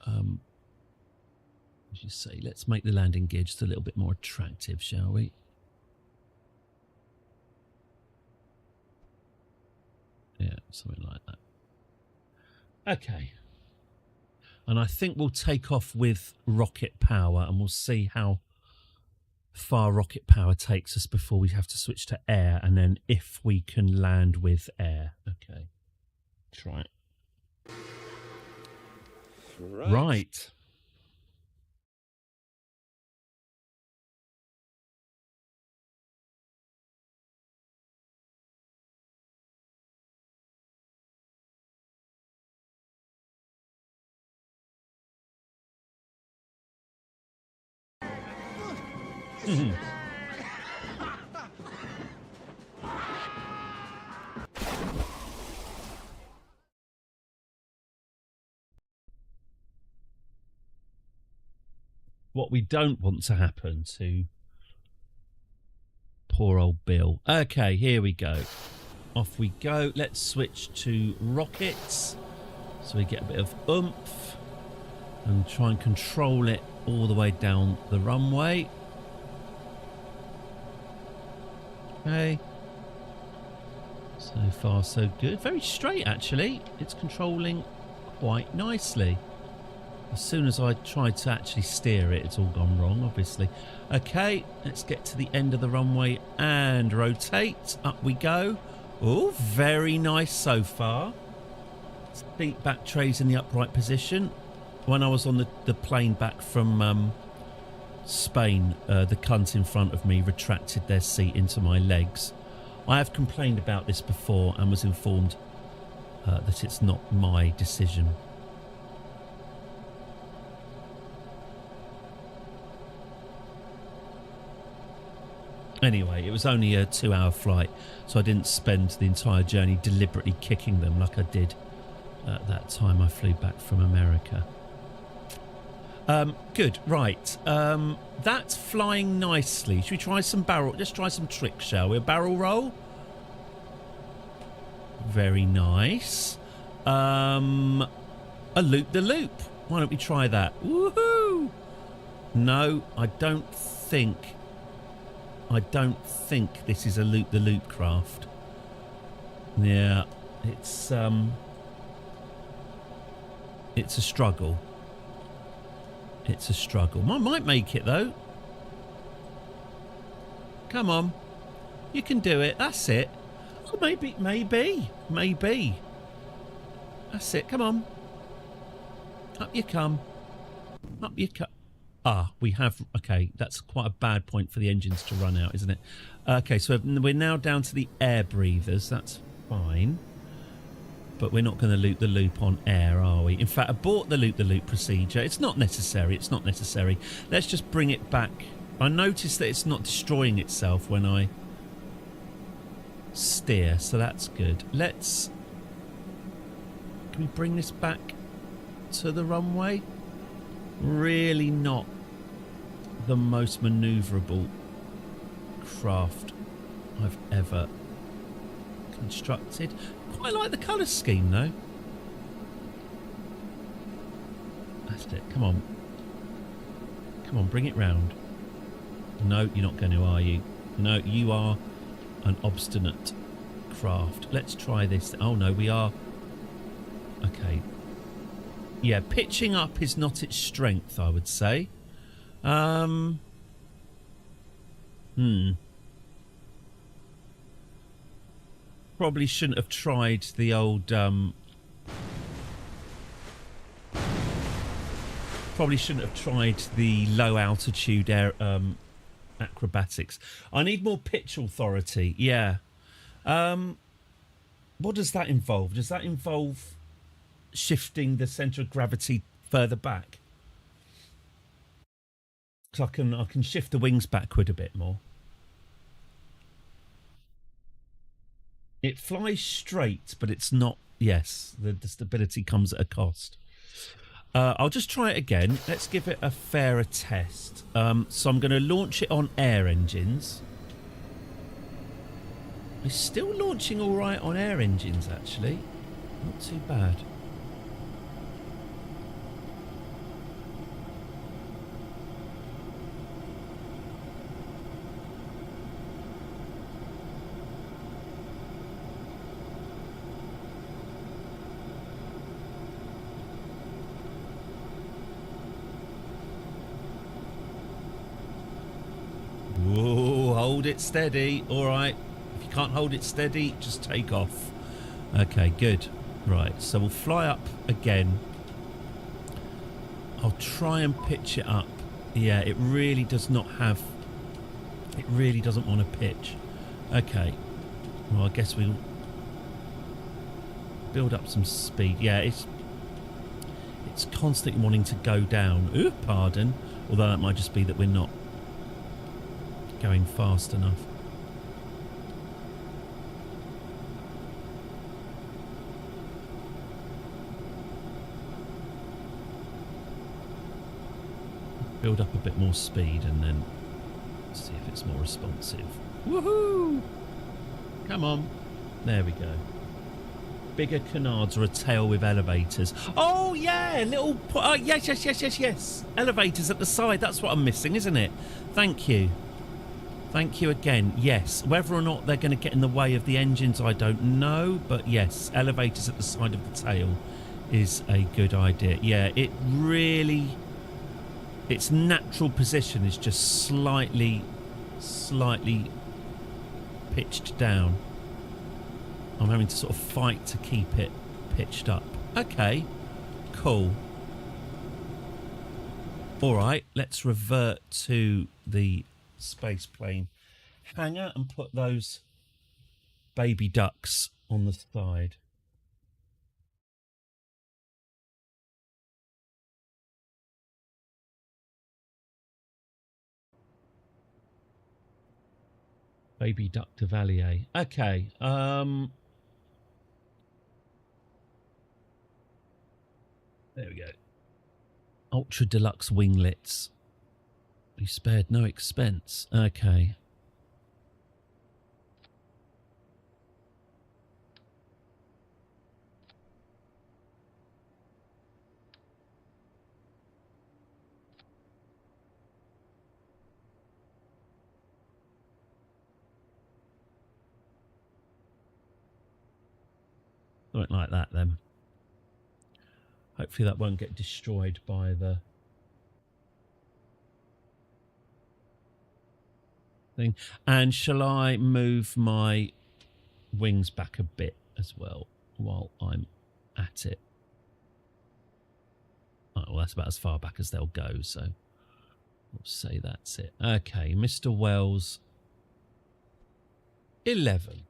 As you say, let's make the landing gear just a little bit more attractive, shall we? Yeah, something like that. Okay. And I think we'll take off with rocket power and we'll see how far rocket power takes us before we have to switch to air, and then if we can land with air. Okay, try it. Right. What we don't want to happen to poor old Bill. Okay, here we go. Off we go. Let's switch to rockets so we get a bit of oomph and try and control it all the way down the runway. Okay. So far so good. Very straight actually. It's controlling quite nicely. As soon as I tried to actually steer it, it's all gone wrong, obviously. Okay, let's get to the end of the runway and rotate. Up we go. Oh, very nice so far. Seat back trays in the upright position. When I was on the plane back from Spain, the cunt in front of me retracted their seat into my legs. I have complained about this before and was informed that it's not my decision. Anyway, it was only a 2-hour flight, so I didn't spend the entire journey deliberately kicking them like I did at that time I flew back from America. Good, right. That's flying nicely. Should we try some barrel? Let's try some tricks, shall we? A barrel roll? Very nice. A loop-the-loop. Why don't we try that? Woohoo! No, I don't think this is a loop-the-loop craft. Yeah, it's a struggle. It's a struggle. I might make it though. Come on, you can do it. That's it. Oh, maybe. That's it. Come on. Up you come. Up you come. Ah, we have... Okay, that's quite a bad point for the engines to run out, isn't it? Okay, so we're now down to the air breathers. That's fine. But we're not going to loop the loop on air, are we? In fact, abort the loop procedure. It's not necessary. It's not necessary. Let's just bring it back. I noticed that it's not destroying itself when I steer, so that's good. Let's... Can we bring this back to the runway? Really not the most manoeuvrable craft I've ever constructed. Quite like the colour scheme though. That's it. Come on. Come on, bring it round. No, you're not going to, are you? No, you are an obstinate craft. Let's try this. Oh no, we are. Okay. Yeah, pitching up is not its strength, I would say. Probably shouldn't have tried the old... Probably shouldn't have tried the low altitude air acrobatics. I need more pitch authority. Yeah. What does that involve? Does that involve shifting the centre of gravity further back? Because I can shift the wings backward a bit more. It flies straight, but it's not... Yes, the stability comes at a cost. I'll just try it again. Let's give it a fairer test. So I'm going to launch it on air engines. It's still launching all right on air engines, actually. Not too bad. it steady. All right. If you can't hold it steady, just take off. Okay, good. Right, so we'll fly up again. I'll try and pitch it up. Yeah, it really does not have... It really doesn't want to pitch. Okay. Well, I guess we'll build up some speed. Yeah, it's constantly wanting to go down. Ooh, pardon. Although that might just be that we're not going fast enough. Build up a bit more speed and then see if it's more responsive. Woohoo! Come on. There we go. Bigger canards or a tail with elevators. Oh, yeah! Little... yes. Elevators at the side. That's what I'm missing, isn't it? Thank you. Thank you again. Yes. Whether or not they're going to get in the way of the engines, I don't know. But yes, elevators at the side of the tail is a good idea. Yeah, it really... Its natural position is just slightly pitched down. I'm having to sort of fight to keep it pitched up. Okay, cool. All right, let's revert to the space plane hangar and put those baby ducks on the side. Baby duck de Valier. Okay. There we go. Ultra deluxe winglets. We spared no expense. Okay. Something like that then. Hopefully that won't get destroyed by the thing. And shall I move my wings back a bit as well while I'm at it? Oh, well, that's about as far back as they'll go, so we'll say that's it. Okay, Mr. Wells, 11.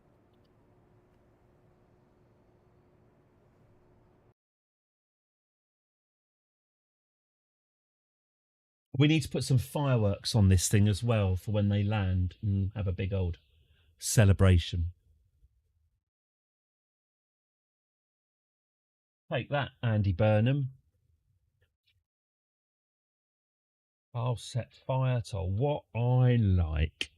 We need to put some fireworks on this thing as well for when they land and have a big old celebration. Take that, Andy Burnham. I'll set fire to what I like.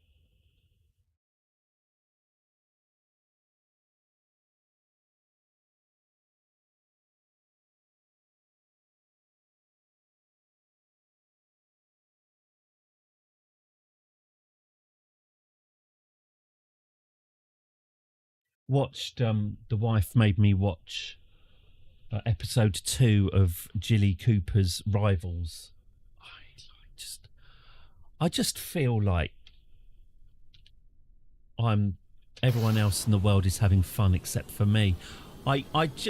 Watched the wife made me watch episode 2 of Jilly Cooper's Rivals. I just feel like everyone else in the world is having fun except for me. I get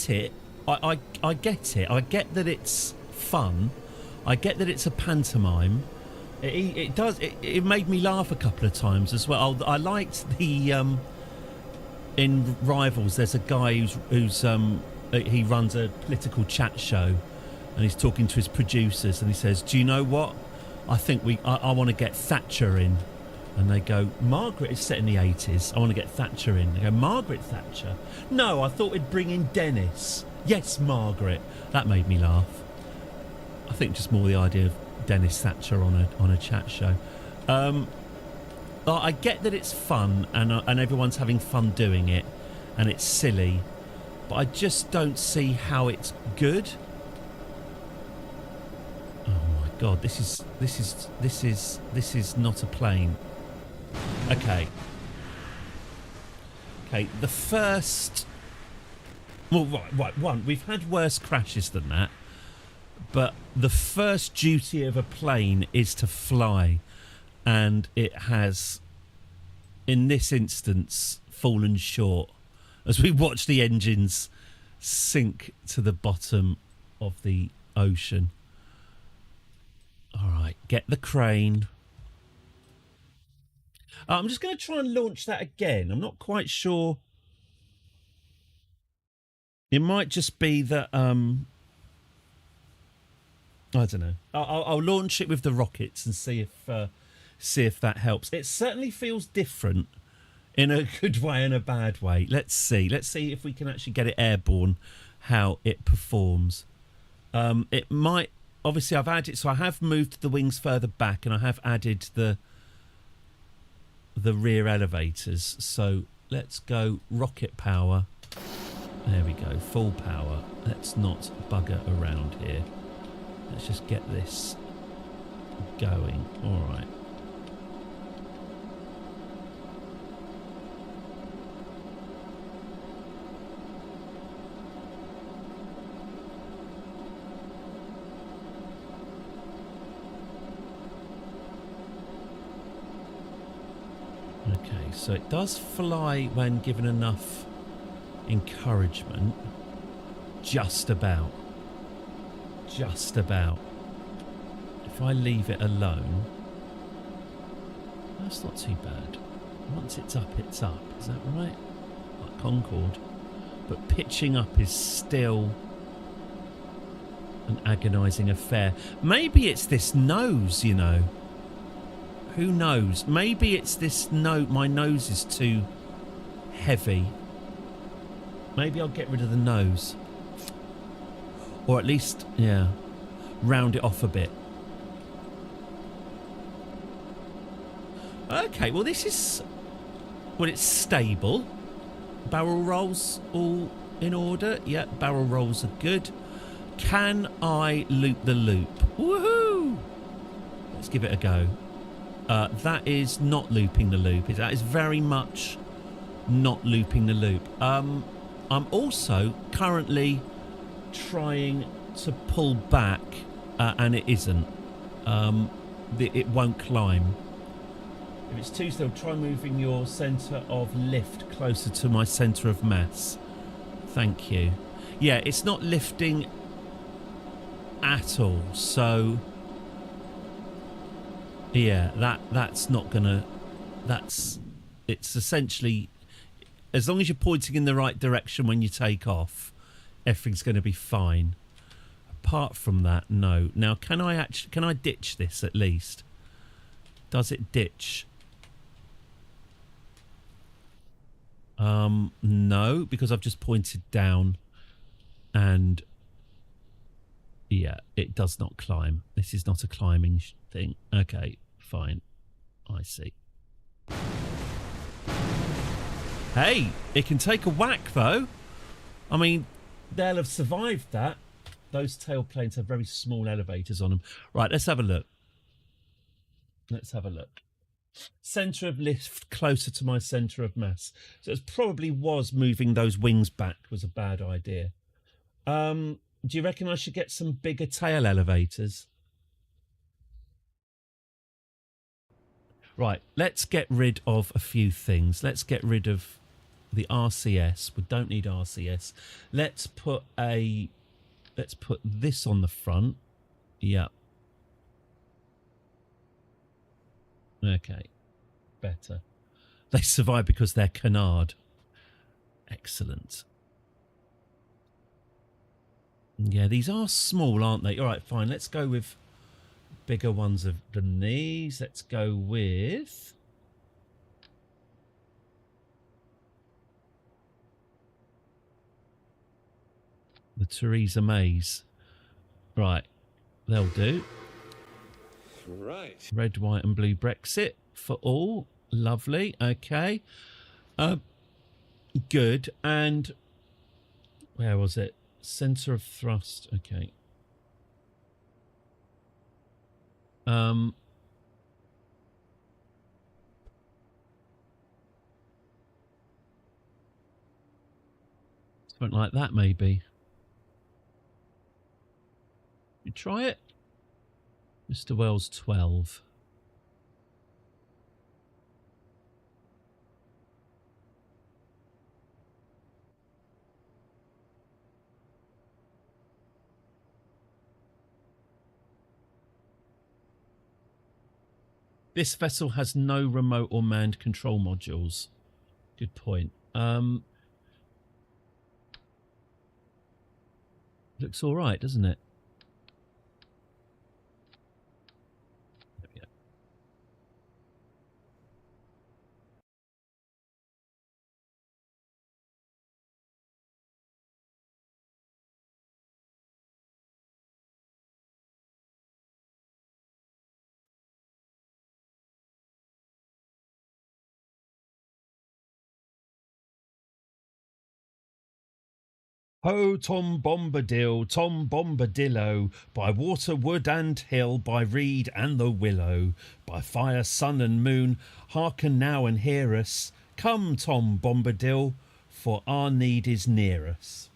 it. I get it. I get that it's fun. I get that it's a pantomime. It made me laugh a couple of times as well. I liked the in Rivals. There's a guy who's he runs a political chat show, and he's talking to his producers, and he says, "Do you know what? I think I want to get Thatcher in." And they go, "Margaret is set in the 80s. I want to get Thatcher in." They go, "Margaret Thatcher? No, I thought we'd bring in Dennis." "Yes, Margaret." That made me laugh. I think just more the idea of Dennis Thatcher on a chat show. I get that it's fun and everyone's having fun doing it, and it's silly, but I just don't see how it's good. Oh my God, this is not a plane. Okay, the first... Well, right, one, we've had worse crashes than that, but the first duty of a plane is to fly, and it has in this instance, fallen short as we watch the engines sink to the bottom of the ocean. All right, get the crane. I'm just going to try and launch that again. I'm not quite sure. It might just be that I don't know. I'll launch it with the rockets and see if that helps. It certainly feels different in a good way and a bad way. Let's see if we can actually get it airborne, how it performs. It might, obviously I've added, so I have moved the wings further back and I have added the rear elevators. So let's go rocket power. There we go, full power. Let's not bugger around here. Let's just get this going. All right. Okay, so it does fly when given enough encouragement. Just about. If I leave it alone, that's not too bad. Once it's up, it's up. Is that right? Like Concorde. But pitching up is still an agonising affair. Maybe it's this nose, you know. Who knows? Maybe it's this note. My nose is too heavy. Maybe I'll get rid of the nose. Or at least, yeah, round it off a bit. Okay, well this is... Well, it's stable. Barrel rolls all in order. Yeah, barrel rolls are good. Can I loop the loop? Woohoo! Let's give it a go. That is not looping the loop. That is very much not looping the loop. I'm also currently trying to pull back and it isn't. It won't climb. If it's too still, try moving your centre of lift closer to my centre of mass. Thank you. Yeah, it's not lifting at all, so yeah, that's not gonna, it's essentially, as long as you're pointing in the right direction when you take off, everything's going to be fine. Apart from that, no. Now, can I ditch this at least? Does it ditch? No, because I've just pointed down and yeah, it does not climb. This is not a climbing thing. Okay, fine. I see. Hey, it can take a whack though. I mean, they'll have survived that. Those tailplanes have very small elevators on them. Right, let's have a look. Let's have a look. Centre of lift closer to my centre of mass. So it probably was moving those wings back was a bad idea. Do you reckon I should get some bigger tail elevators? Right, let's get rid of a few things. Let's get rid of the RCS. We don't need RCS. Let's put this on the front. Yep. Okay. Better. They survive because they're canard. Excellent. Yeah, these are small, aren't they? All right, fine. Let's go with bigger ones than these. Let's go with... the Theresa Mays. Right. They'll do. Right. Red, white and blue Brexit for all. Lovely. Okay. Good. And where was it? Centre of thrust. Okay. Something like that, maybe. You try it? Mr. Wells 12. This vessel has no remote or manned control modules. Good point. Looks all right, doesn't it? There we go. Ho, Tom Bombadillo, by water, wood and hill, by reed and the willow, by fire, sun and moon, hearken now and hear us. Come, Tom Bombadil, for our need is near us.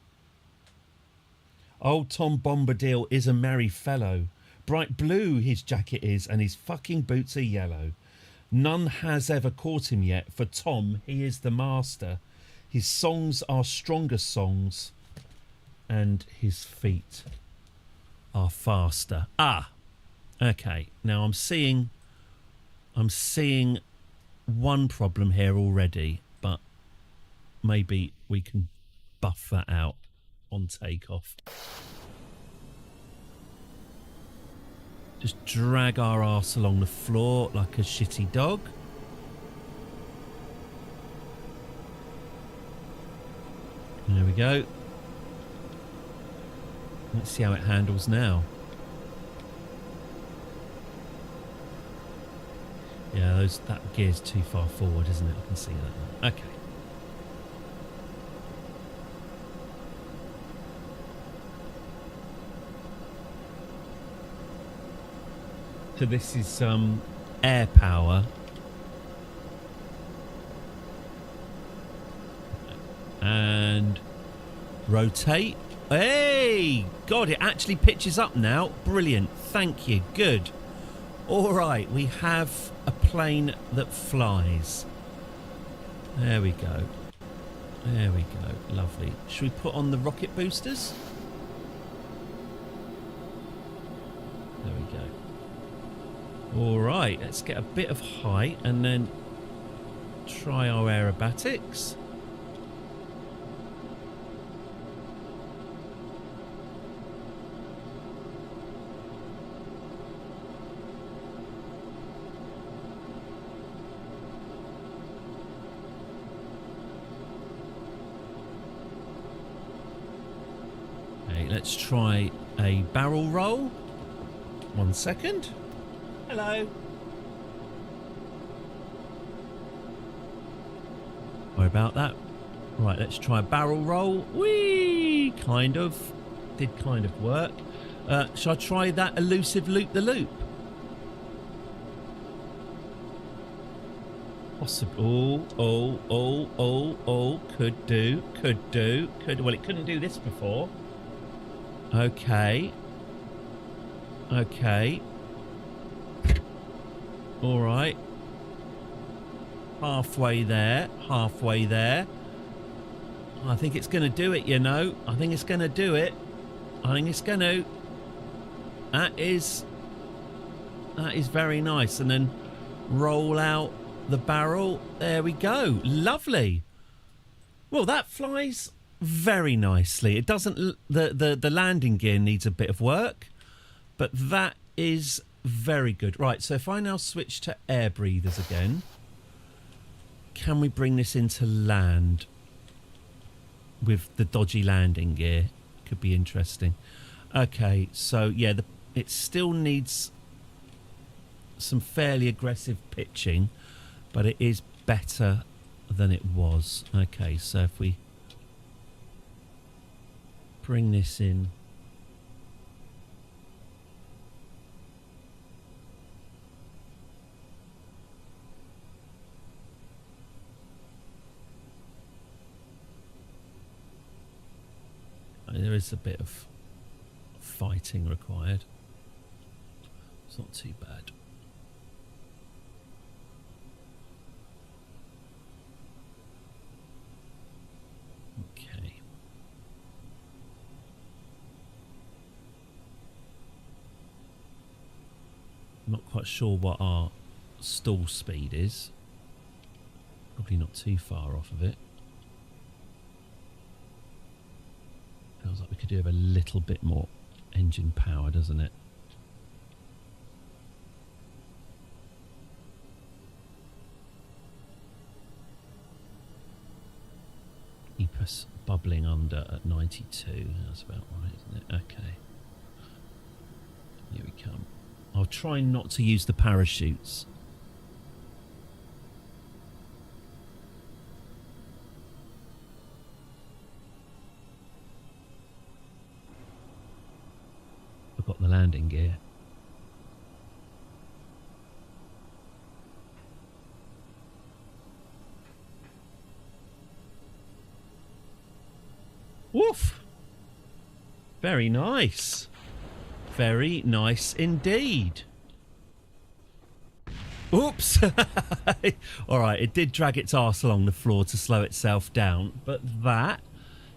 Old Tom Bombadil is a merry fellow. Bright blue his jacket is, and his fucking boots are yellow. None has ever caught him yet, for Tom, he is the master. His songs are stronger songs, and his feet are faster. Ah, okay. Now I'm seeing one problem here already, but maybe we can buff that out on takeoff. Just drag our arse along the floor like a shitty dog. There we go. Let's see how it handles now. Yeah, that gear's too far forward, isn't it? I can see that now. Okay. So this is air power. And rotate. Hey! God, it actually pitches up now. Brilliant. Thank you. Good. All right, we have a plane that flies. There we go. There we go. Lovely. Should we put on the rocket boosters? There we go. All right, let's get a bit of height and then try our aerobatics. Let's try a barrel roll. 1 second. Hello. Sorry about that. Right, let's try a barrel roll. Whee! Kind of. Did kind of work. Shall I try that elusive loop-the-loop? Possible. Oh. Could do. Well, it couldn't do this before. Okay. All right. Halfway there. I think it's going to do it, you know. I think it's going to. That is very nice. And then roll out the barrel. There we go. Lovely. Well, that flies very nicely. It doesn't. The landing gear needs a bit of work, but that is very good. Right, so if I now switch to air breathers again, can we bring this into land with the dodgy landing gear? Could be interesting. Okay, so yeah, it still needs some fairly aggressive pitching, but it is better than it was. Okay, so if we bring this in. There is a bit of fighting required. It's not too bad. Okay. I'm not quite sure what our stall speed is. Probably not too far off of it. Feels like we could do with a little bit more engine power, doesn't it? Keep us bubbling under at 92. That's about right, isn't it? Okay. Here we come. I'll try not to use the parachutes. I've got the landing gear. Woof! Very nice. Very nice indeed. Oops! Alright, it did drag its arse along the floor to slow itself down, but that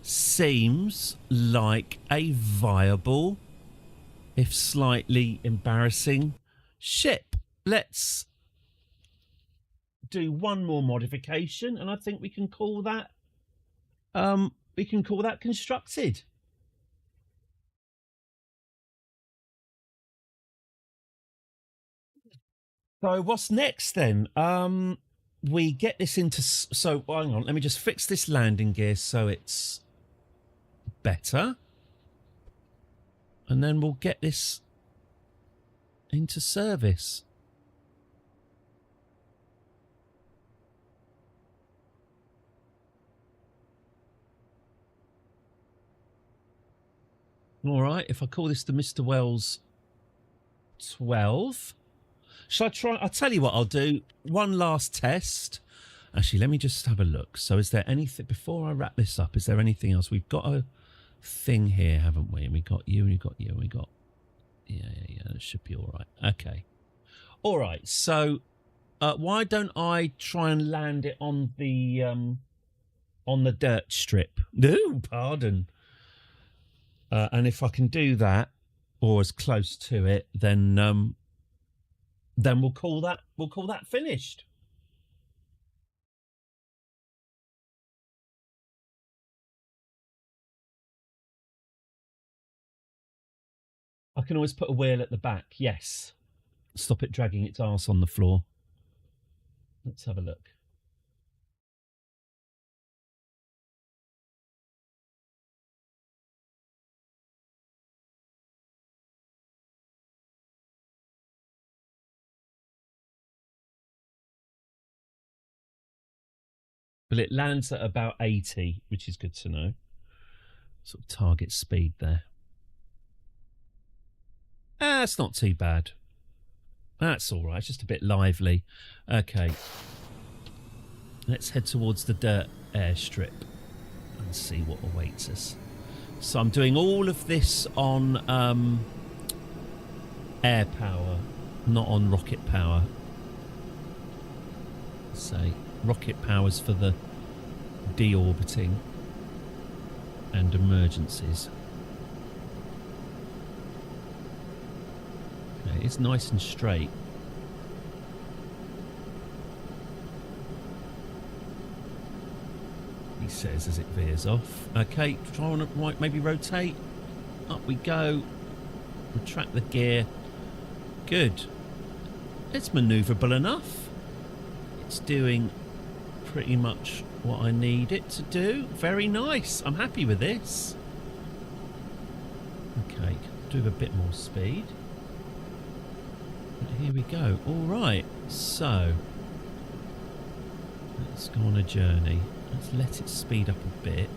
seems like a viable, if slightly embarrassing, ship. Let's do one more modification, and I think we can call that constructed. So what's next then? We get this into... So, hang on, let me just fix this landing gear so it's better. And then we'll get this into service. All right, if I call this the Mr. Wells 12... Shall I try? I'll tell you what I'll do. One last test. Actually, let me just have a look. So is there anything, before I wrap this up, is there anything else? We've got a thing here, haven't we? And we got you, and we got you, and we got... Yeah, that should be all right. Okay. All right, so why don't I try and land it on the dirt strip? No, pardon. And if I can do that, or as close to it, then we'll call that finished. I can always put a wheel at the back, yes. Stop it dragging its arse on the floor. Let's have a look. But it lands at about 80, which is good to know. Sort of target speed there. That's not too bad. That's all right. It's just a bit lively. Okay. Let's head towards the dirt airstrip and see what awaits us. So I'm doing all of this on air power, not on rocket power. Say rocket powers for the deorbiting and emergencies. Okay, it's nice and straight. He says as it veers off. Okay, try on right, maybe rotate. Up we go. Retract the gear. Good. It's manoeuvrable enough. It's doing pretty much what I need it to do. Very nice. I'm happy with this. Okay, do with a bit more speed. But here we go. All right. So let's go on a journey. Let's let it speed up a bit.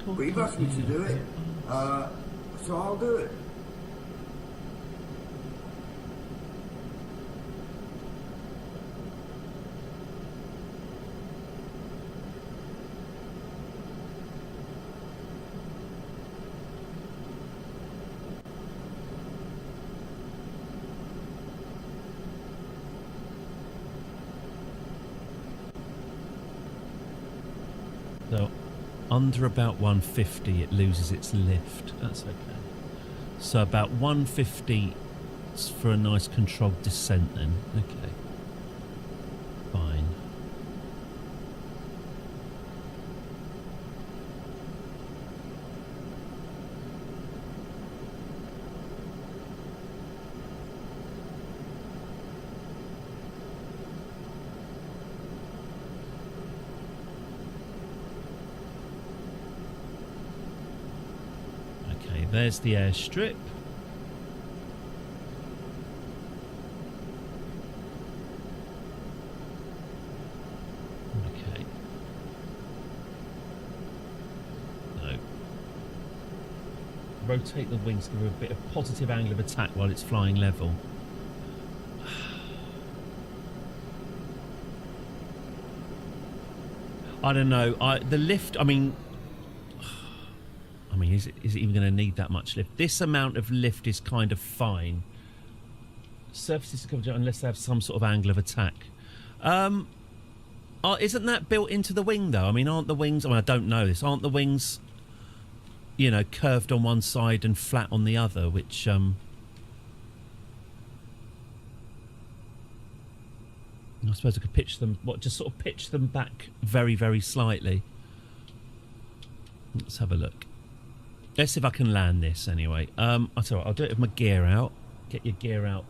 But you've asked me to do it, so I'll do it. So Under about 150, it loses its lift. That's okay. So about 150 for a nice controlled descent then. Okay. Fine. Okay, there's the airstrip. Okay. No. Rotate the wings to give it a bit of positive angle of attack while it's flying level. I don't know. The lift, I mean, is it even going to need that much lift? This amount of lift is kind of fine. Surfaces covered unless they have some sort of angle of attack. Isn't that built into the wing though? I mean, aren't the wings? I mean, I don't know this. Aren't the wings, you know, curved on one side and flat on the other? Which I suppose I could pitch them. Just sort of pitch them back very, very slightly. Let's have a look. Let's see if I can land this anyway. I'll tell you what, I'll do it with my gear out. Get your gear out.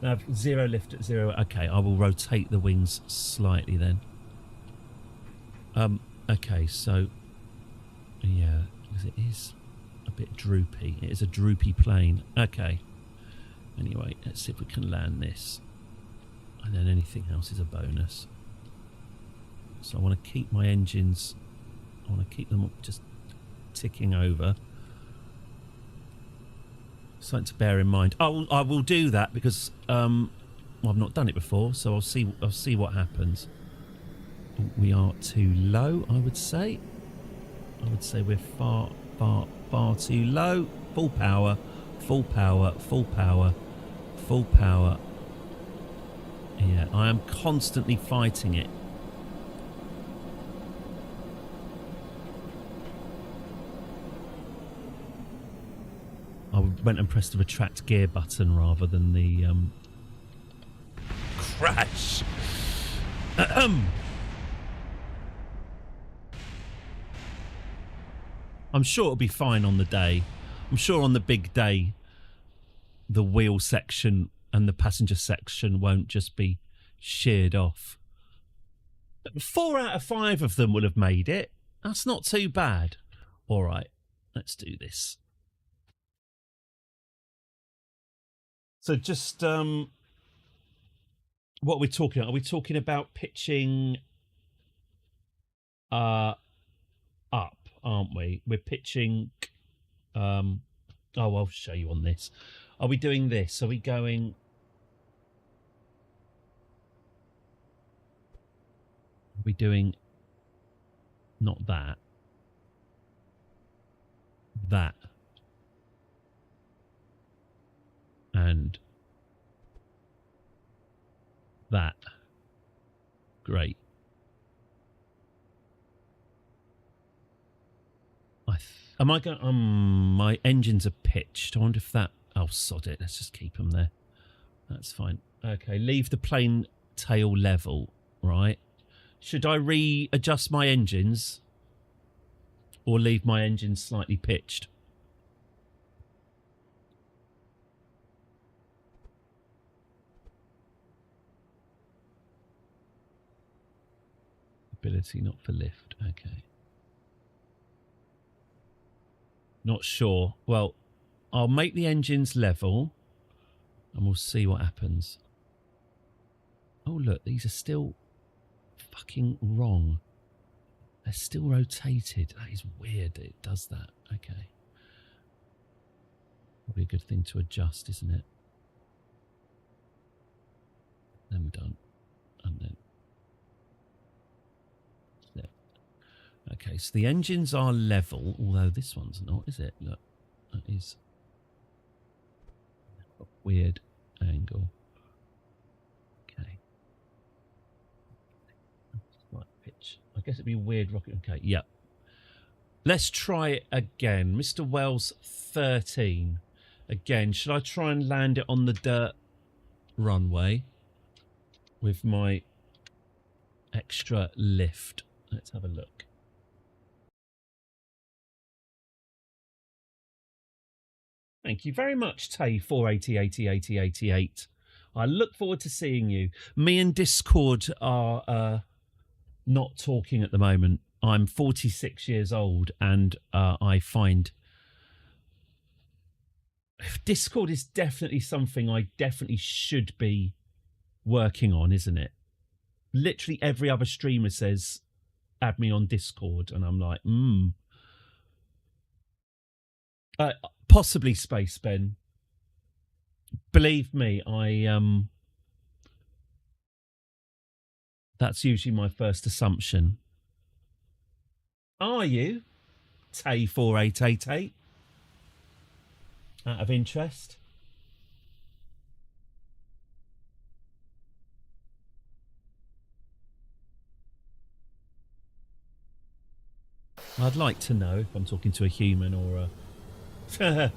Now, zero lift at zero. Okay, I will rotate the wings slightly then. Okay, so yeah, because it is a bit droopy. It is a droopy plane. Okay. Anyway, let's see if we can land this. And then anything else is a bonus. So I want to keep my engines. I want to keep them just ticking over. Something to bear in mind. I will do that because well, I've not done it before, so I'll see what happens. We are too low, I would say. I would say we're far too low. Full power, full power, full power, full power. Yeah, I am constantly fighting it. I went and pressed the retract gear button rather than the crash. I'm sure it'll be fine on the day. I'm sure on the big day, the wheel section and the passenger section won't just be sheared off. 4 out of 5 of them will have made it. That's not too bad. All right, let's do this. So just what are we talking about? Are we talking about pitching up, aren't we? We're pitching oh, I'll show you on this. Are we doing this? Are we going Are we doing not that? That. And that. Great. Am I going? My engines are pitched. I wonder if that. Oh, sod it. Let's just keep them there. That's fine. Okay, leave the plane tail level. Right. Should I readjust my engines, or leave my engines slightly pitched? Ability not for lift. Okay. Not sure. Well, I'll make the engines level and we'll see what happens. Oh, look, these are still fucking wrong. They're still rotated. That is weird that it does that. Okay. Probably a good thing to adjust, isn't it? Then we're done. And then. Okay, so the engines are level, although this one's not, is it? Look, that is a weird angle. Okay. Slight pitch. I guess it'd be a weird rocket. Okay, yep. Let's try it again. Mr. Wells 13. Again, should I try and land it on the dirt runway with my extra lift? Let's have a look. Thank you very much, Tay 480808088. I look forward to seeing you. Me and Discord are not talking at the moment. I'm 46 years old, and I find Discord is definitely something I definitely should be working on, isn't it? Literally every other streamer says, add me on Discord, and I'm like, possibly Space Ben. Believe me, that's usually my first assumption. Are you? Tay 4888. Out of interest. I'd like to know if I'm talking to a human or a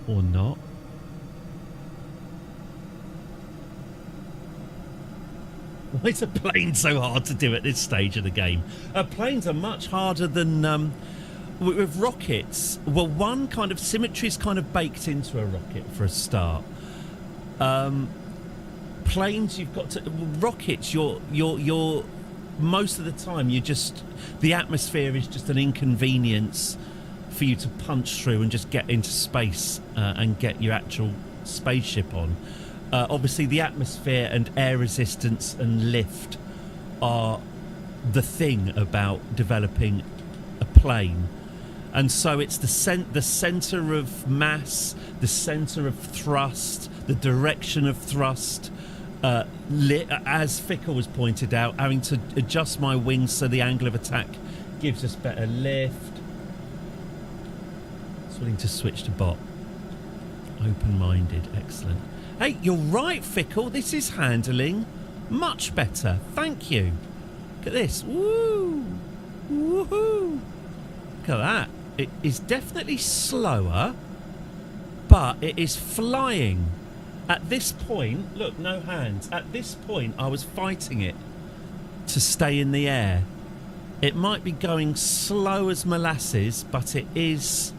or not. Why is a plane so hard to do at this stage of the game? Planes are much harder than with rockets. Well, one kind of symmetry is kind of baked into a rocket for a start. Planes, you've got to rockets. You're most of the time the atmosphere is just an inconvenience for you to punch through and just get into space and get your actual spaceship on. Obviously, the atmosphere and air resistance and lift are the thing about developing a plane. And so it's the center of mass, the center of thrust, the direction of thrust. As Fickle was pointed out, having to adjust my wings so the angle of attack gives us better lift. It's willing to switch to bot. Open-minded, excellent. Hey, you're right, Fickle. This is handling much better. Thank you. Look at this. Woo! Woohoo! Look at that. It is definitely slower, but it is flying. At this point, look, no hands. At this point, I was fighting it to stay in the air. It might be going slow as molasses, but it is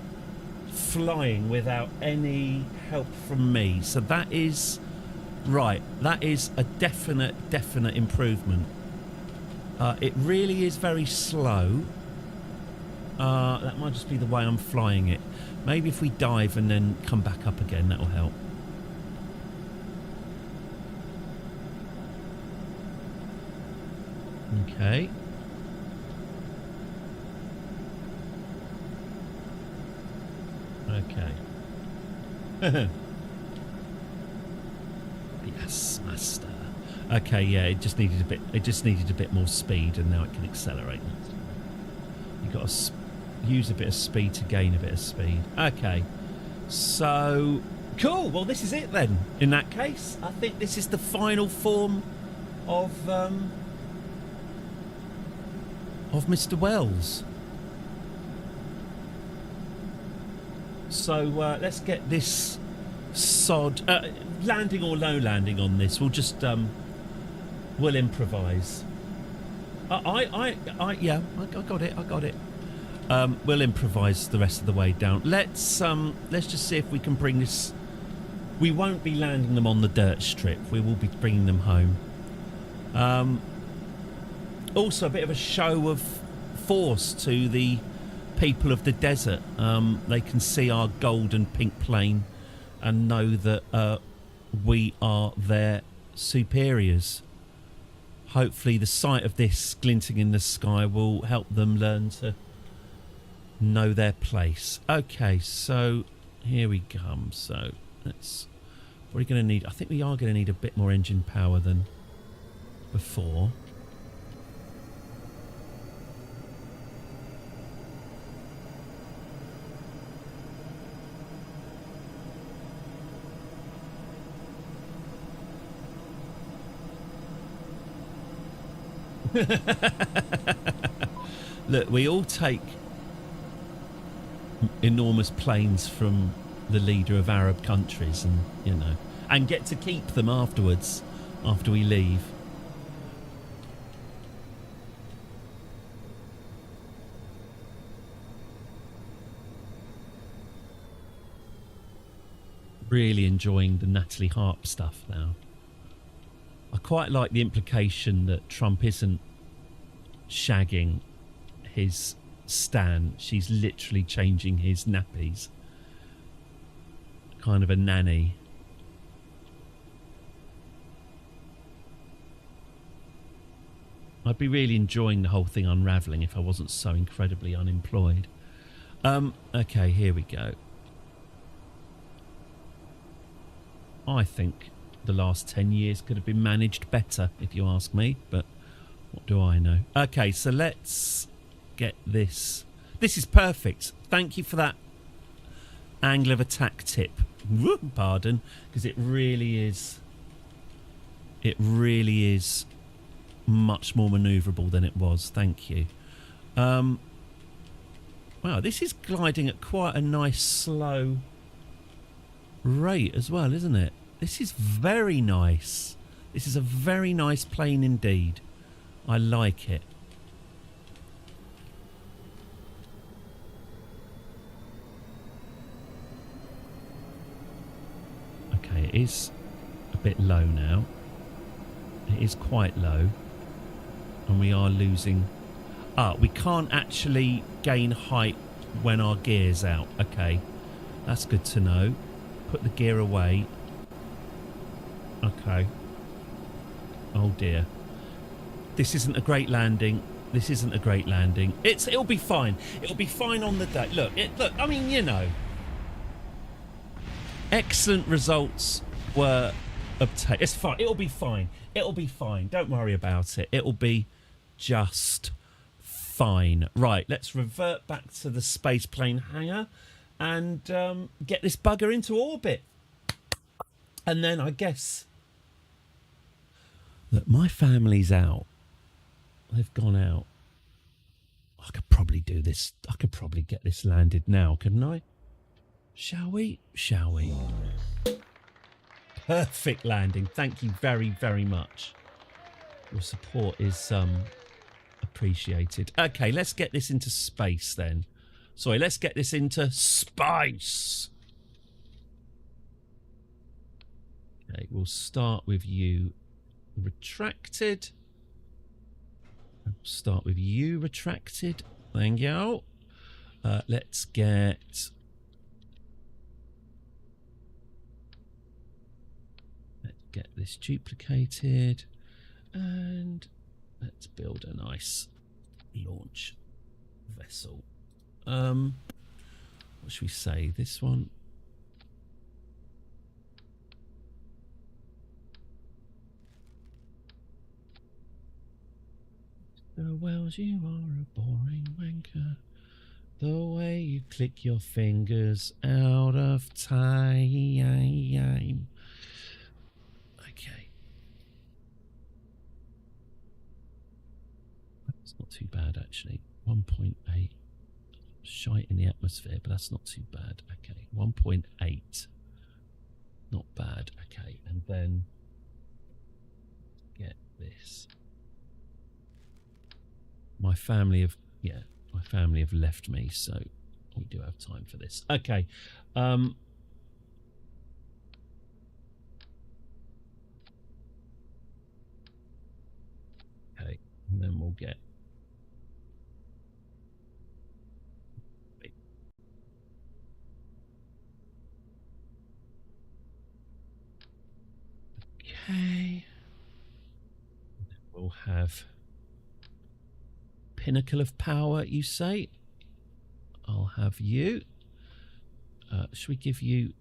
flying without any help from me. So that is right. That is a definite improvement. It really is very slow. That might just be the way I'm flying it. Maybe if we dive and then come back up again, that will help. Okay. Okay. Yes, master. Okay, yeah, it just needed a bit more speed, and now it can accelerate. You've got to use a bit of speed to gain a bit of speed. Okay. So cool. Well, this is it then. In that case, I think this is the final form of Mr. Wells. So let's get this sod landing or no landing on this. We'll just we'll improvise. I got it. We'll improvise the rest of the way down. Let's just see if we can bring this. We won't be landing them on the dirt strip. We will be bringing them home. Also, a bit of a show of force to the people of the desert. They can see our gold and pink plane and know that we are their superiors. Hopefully the sight of this glinting in the sky will help them learn to know their place. Okay, so here we come. So let's. What are we going to need? I think we are going to need a bit more engine power than before. Look, we all take enormous planes from the leader of Arab countries, and and get to keep them afterwards, after we leave. Really enjoying the Natalie Harp stuff now. I quite like the implication that Trump isn't shagging his Stan. She's literally changing his nappies. Kind of a nanny. I'd be really enjoying the whole thing unravelling if I wasn't so incredibly unemployed. Okay, here we go. I think the last 10 years could have been managed better, if you ask me, but what do I know? Okay, so let's get this. This is perfect. Thank you for that angle of attack tip. Pardon, because it really is much more manoeuvrable than it was. Thank you. Wow, this is gliding at quite a nice slow rate as well, isn't it? This is very nice. This is a very nice plane indeed. I like it. Okay, it is a bit low now. It is quite low. And we are losing... we can't actually gain height when our gear's out. Okay, that's good to know. Put the gear away. Okay. Oh dear. This isn't a great landing. This isn't a great landing. It'll be fine. It'll be fine on the day. Look, I mean, excellent results were obtained. It's fine. It'll be fine. It'll be fine. Don't worry about it. It'll be just fine. Right, let's revert back to the space plane hangar and get this bugger into orbit. And then I guess that my family's out. They've gone out. I could probably do this. I could probably get this landed now, couldn't I? Shall we? Shall we? Perfect landing. Thank you very, very much. Your support is appreciated. Okay, let's get this into space then. Sorry, let's get this into space. Okay, we'll start with you retracted. We'll start with you retracted. Thank you. Let's get this duplicated, and let's build a nice launch vessel. What should we say? This one. Oh, Wells, you are a boring wanker. The way you click your fingers out of time. Okay. That's not too bad, actually. 1.8. Shite in the atmosphere, but that's not too bad. Okay, 1.8. Not bad. Okay, and then get this. My family have left me, so we do have time for this. Okay. Okay, and then we'll get okay. We'll have pinnacle of power, you say? I'll have you. Should we give you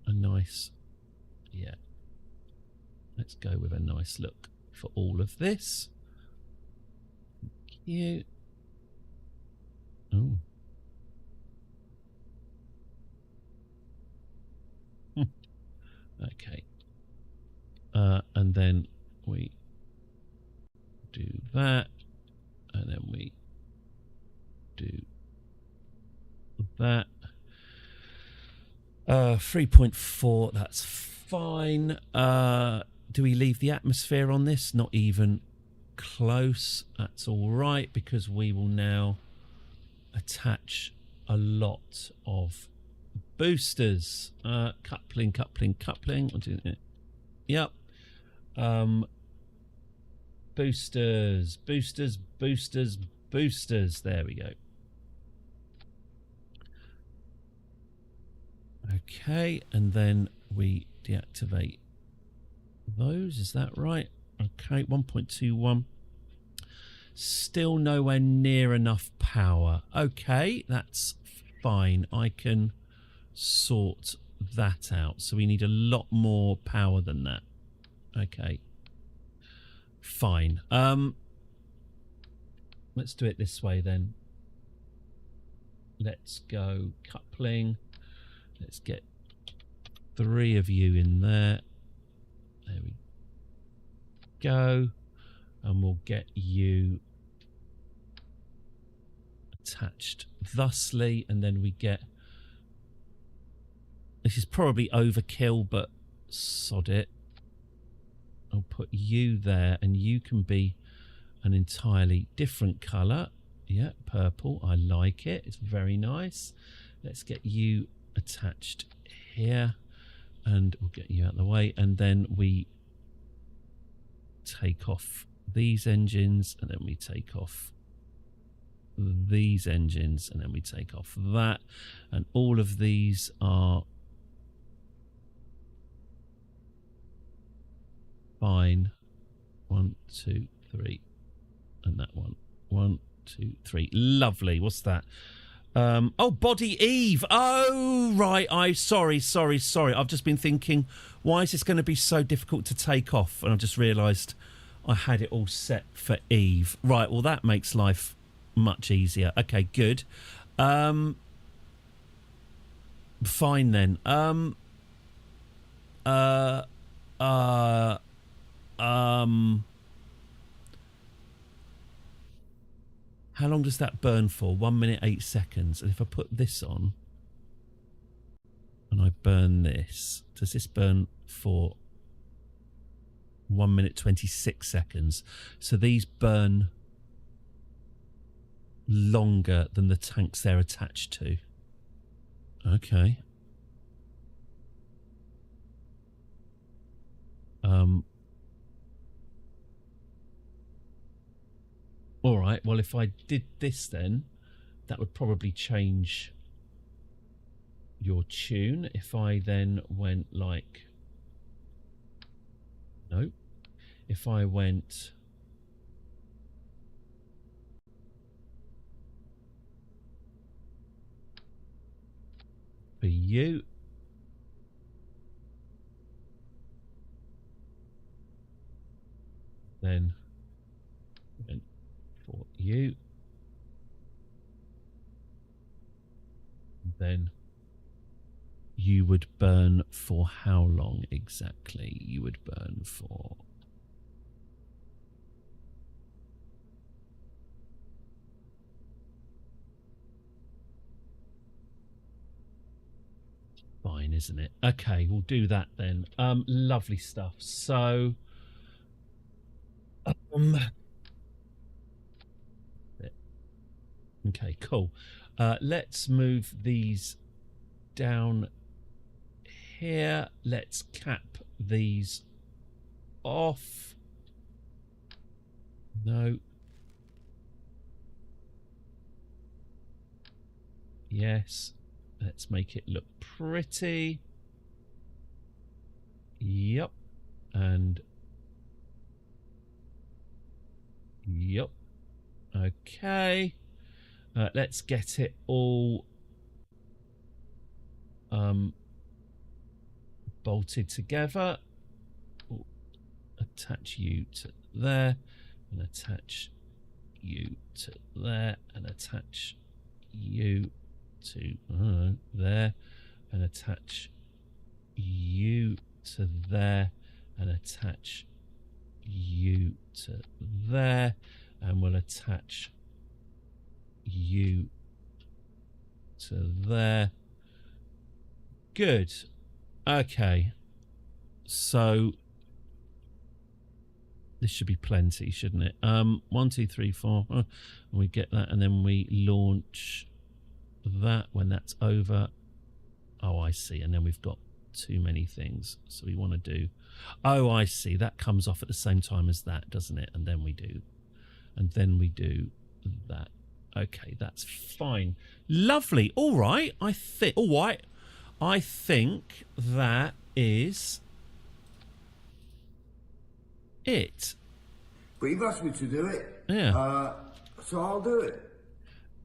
a nice... Yeah. Let's go with a nice look for all of this. Thank you. Oh. Okay. And then we do that, and then we do that. 3.4, that's fine. Do we leave the atmosphere on this? Not even close. That's all right, because we will now attach a lot of boosters. Coupling. Yep. Boosters. There we go. Okay, and then we deactivate those. Is that right? Okay, 1.21. Still nowhere near enough power. Okay, that's fine. I can sort that out. So we need a lot more power than that. Okay. Fine. Let's do it this way then. Let's go coupling. Let's get 3 of you in there. There we go. And we'll get you attached thusly, and then we get, this is probably overkill, but sod it. I'll put you there, and you can be an entirely different colour. Yeah, purple. I like it. It's very nice. Let's get you attached here, and we'll get you out of the way, and then we take off these engines, and then we take off these engines, and then we take off that, and all of these are fine. 1, 2, 3, and that one. 1, 2, 3. Lovely. What's that? Oh, Body Eve. Oh, right. Sorry. I've just been thinking, why is this going to be so difficult to take off? And I've just realised I had it all set for Eve. Right. Well, that makes life much easier. Okay, good. Fine then. How long does that burn for? 1 minute, 8 seconds. And if I put this on and I burn this, does this burn for 1 minute, 26 seconds? So these burn longer than the tanks they're attached to. Okay. All right, well, if I did this then, that would probably change your tune. If I then went like... No. If I went... for you. Then went for you. Then you would burn for how long exactly? You would burn for... Fine, isn't it? Okay, we'll do that then. Lovely stuff. So... okay, cool. Let's move these down here. Let's cap these off. No. Yes. Let's make it look pretty. Yep. And yep. Okay. Let's get it all bolted together. Ooh, attach you to there, and attach you to there, and attach you to there, and attach you to there, and attach you to there, and we'll attach you to there. Good. Okay. So this should be plenty, shouldn't it? 1, 2, 3, 4. And we get that, and then we launch that when that's over. Oh, I see. And then we've got too many things. So we want to do... Oh, I see. That comes off at the same time as that, doesn't it? And then we do... And then we do that. Okay, that's fine. Lovely. All right. I think... All right. I think that is... it. But you've asked me to do it. Yeah. So I'll do it.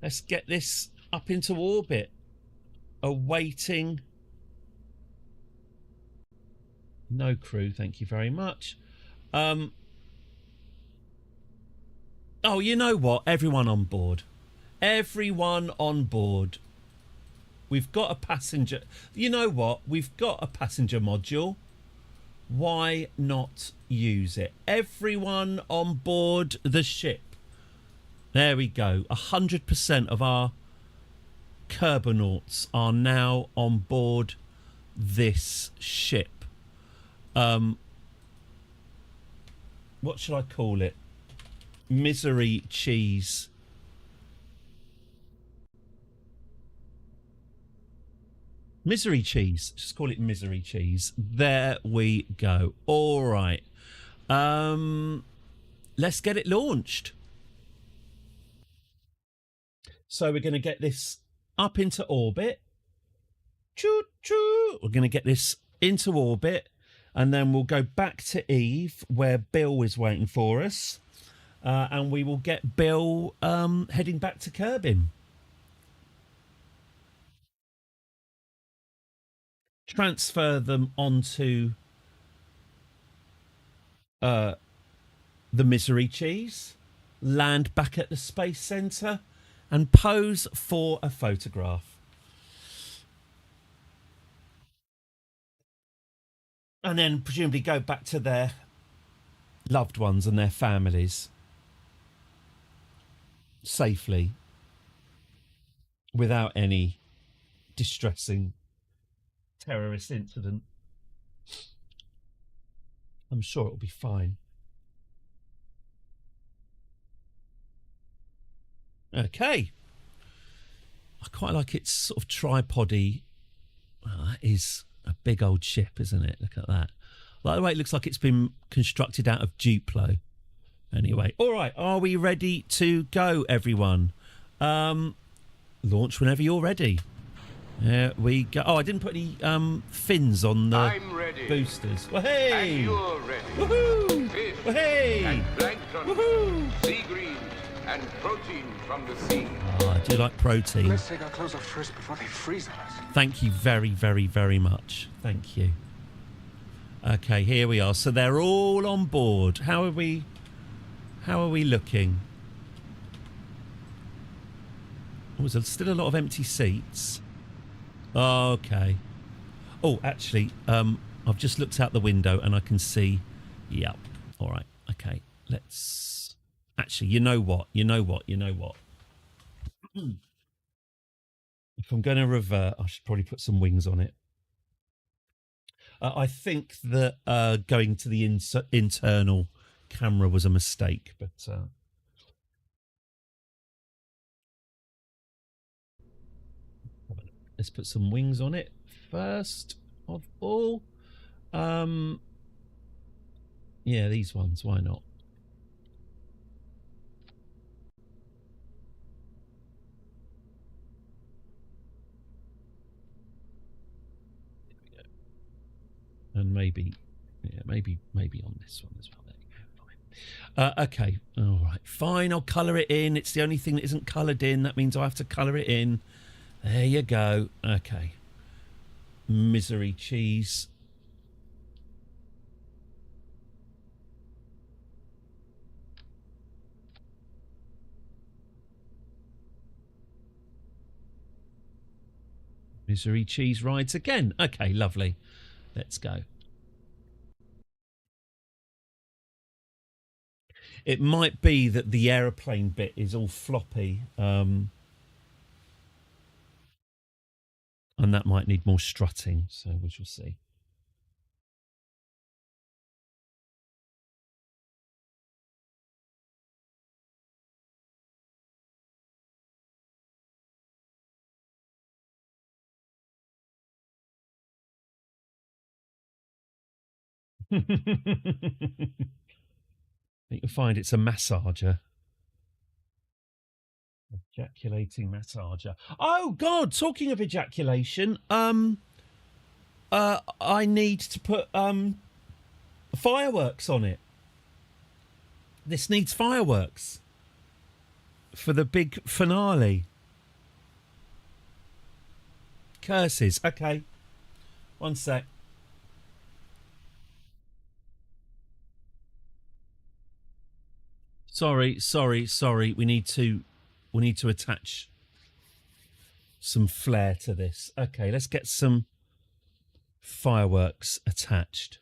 Let's get this up into orbit. Awaiting. No crew, thank you very much. Oh, you know what? Everyone on board. Everyone on board. We've got a passenger. You know what? We've got a passenger module. Why not use it? Everyone on board the ship. There we go. 100% of our Kerbonauts are now on board this ship. What should I call it? Misery cheese. Misery cheese. Just call it misery cheese. There we go. All right. Let's get it launched. So we're going to get this up into orbit. Choo choo. We're going to get this into orbit, and then we'll go back to Eve where Bill is waiting for us, and we will get Bill heading back to Kerbin. Transfer them onto the misery cheese, land back at the space center, and pose for a photograph. And then presumably go back to their loved ones and their families safely without any distressing terrorist incident. I'm sure it'll be fine. Okay. I quite like its sort of tripod-y. Well, that is a big old ship, isn't it? Look at that. I like the way it looks like it's been constructed out of Duplo. Anyway, all right. Are we ready to go, everyone? Launch whenever you're ready. There we go. Oh, I didn't put any fins on the boosters. Well, hey! And you're ready. Woohoo! Fish Well, hey! and plankton, Woohoo! sea green and protein from the sea. Oh, I do like protein. Let's take our clothes off first before they freeze on us. Thank you very, very, very much. Thank you. Okay, here we are. So they're all on board. How are we looking? Oh, there's still a lot of empty seats. Okay. Oh, actually, I've just looked out the window and I can see. Yep. All right. Okay. Let's. Actually, you know what? If I'm going to revert, I should probably put some wings on it. I think that going to the internal camera was a mistake, but let's put some wings on it first of all. Yeah, these ones, why not? And maybe, yeah, maybe on this one as well. There you go. Fine. Okay. All right. Fine. I'll colour it in. It's the only thing that isn't coloured in. That means I have to colour it in. There you go. Okay. Misery cheese. Misery cheese rides again. Okay, lovely. Let's go. It might be that the aeroplane bit is all floppy, and that might need more strutting, so we shall see. I think you'll find it's a massager. Ejaculating massager. Oh God! Talking of ejaculation, I need to put fireworks on it. This needs fireworks for the big finale. Curses. Okay, one sec. Sorry. We need to attach some flair to this. Okay, let's get some fireworks attached.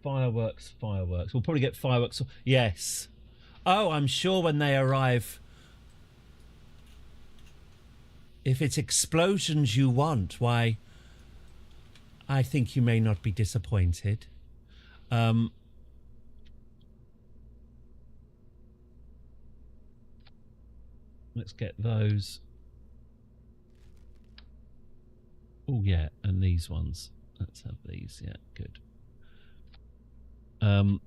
Fireworks. We'll probably get fireworks. Yes. Oh, I'm sure when they arrive, if it's explosions you want, why, I think you may not be disappointed. Let's get those. Oh, yeah, and these ones. Let's have these. Yeah, good.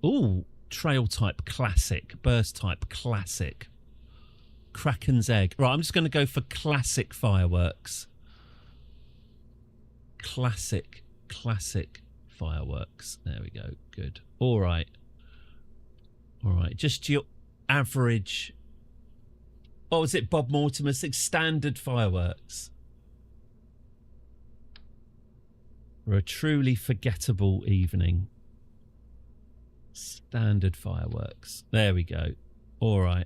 Oh, trail type classic, burst type classic. Kraken's egg. Right, I'm just going to go for classic fireworks. Classic fireworks. There we go. Good. All right. Just your average. Oh, is it Bob Mortimer's standard fireworks? For a truly forgettable evening. Standard fireworks. There we go. All right.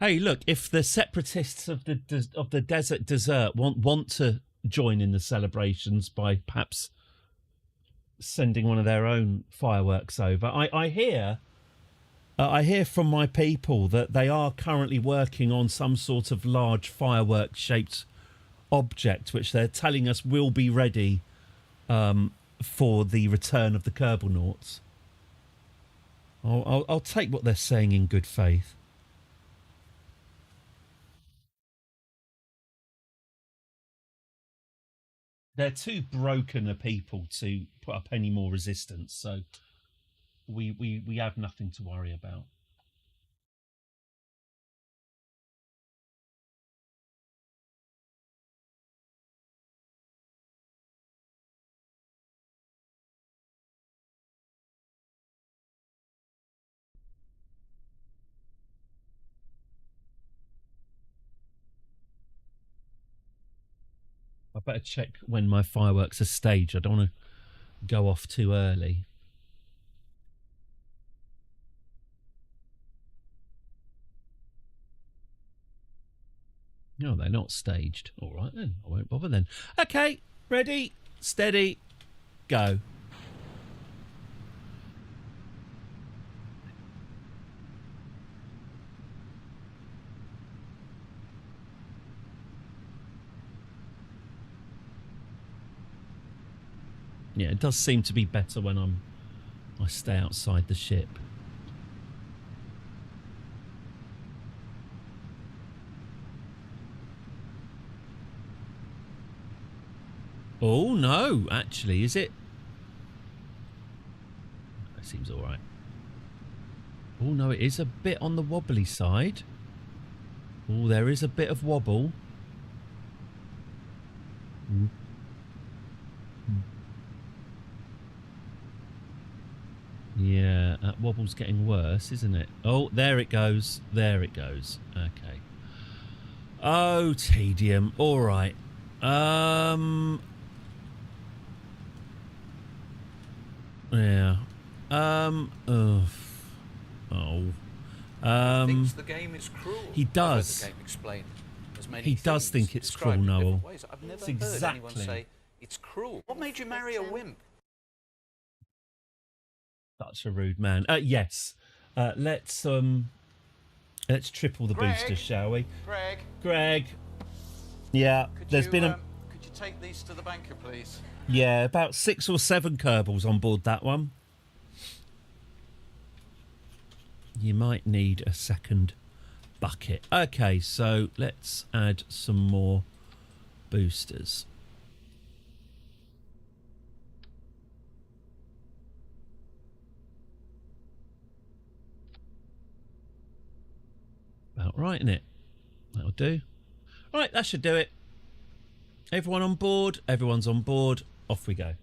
Hey, look! If the separatists of the desert dessert want to join in the celebrations by perhaps sending one of their own fireworks over, I hear from my people that they are currently working on some sort of large firework-shaped object, which they're telling us will be ready for the return of the Kerbal Nauts. I'll take what they're saying in good faith. They're too broken a people to put up any more resistance, so we have nothing to worry about. I better check when my fireworks are staged. I don't want to go off too early. No, they're not staged. All right then, I won't bother then. Okay, ready, steady, go. Yeah, it does seem to be better when I stay outside the ship. Oh no, actually, is it? That seems all right. Oh no, it is a bit on the wobbly side. Oh, there is a bit of wobble. Yeah, that wobble's getting worse, isn't it? Oh, there it goes. There it goes. Okay. Oh, tedium. All right. Yeah. Thinks the game is cruel. He does. I've heard the game explained as many He does things think it's cruel, described in different Noel. ways. I've never It's heard anyone exactly. say it's cruel. What made you marry a wimp? Such a rude man. Yes. Let's triple the boosters, shall we? Greg. Yeah. There's been a. Could you take these to the banker, please? Yeah, about 6 or 7 Kerbals on board that one. You might need a second bucket. Okay, so let's add some more boosters. About right, innit? That'll do. Right, that should do it. Everyone on board? Everyone's on board. Off we go.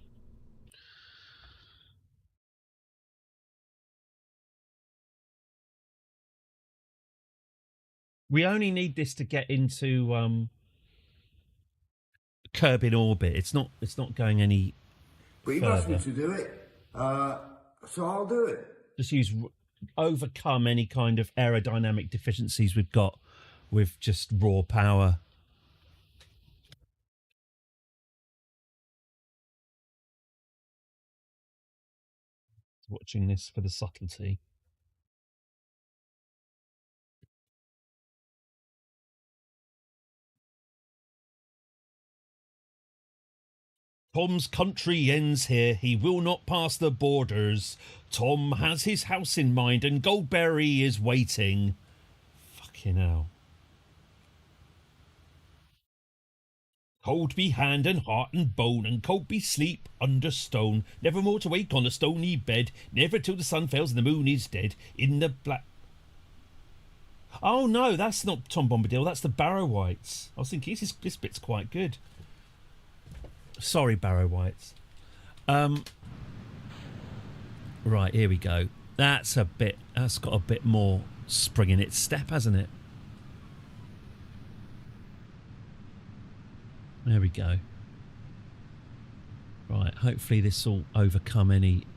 We only need this to get into Curb in orbit. It's not going any But you've asked me to do it, so I'll do it. Just overcome any kind of aerodynamic deficiencies we've got with just raw power. Watching this for the subtlety. Tom's country ends here. He will not pass the borders. Tom has his house in mind and Goldberry is waiting. Fucking hell. Cold be hand and heart and bone, and cold be sleep under stone. Never more to wake on a stony bed, never till the sun fails and the moon is dead. In the black... Oh no, that's not Tom Bombadil, that's the Barrow Whites. I was thinking this bit's quite good. Sorry, Barrow Whites. Right, here we go. That's got a bit more spring in its step, hasn't it? There we go. Right, hopefully this will overcome any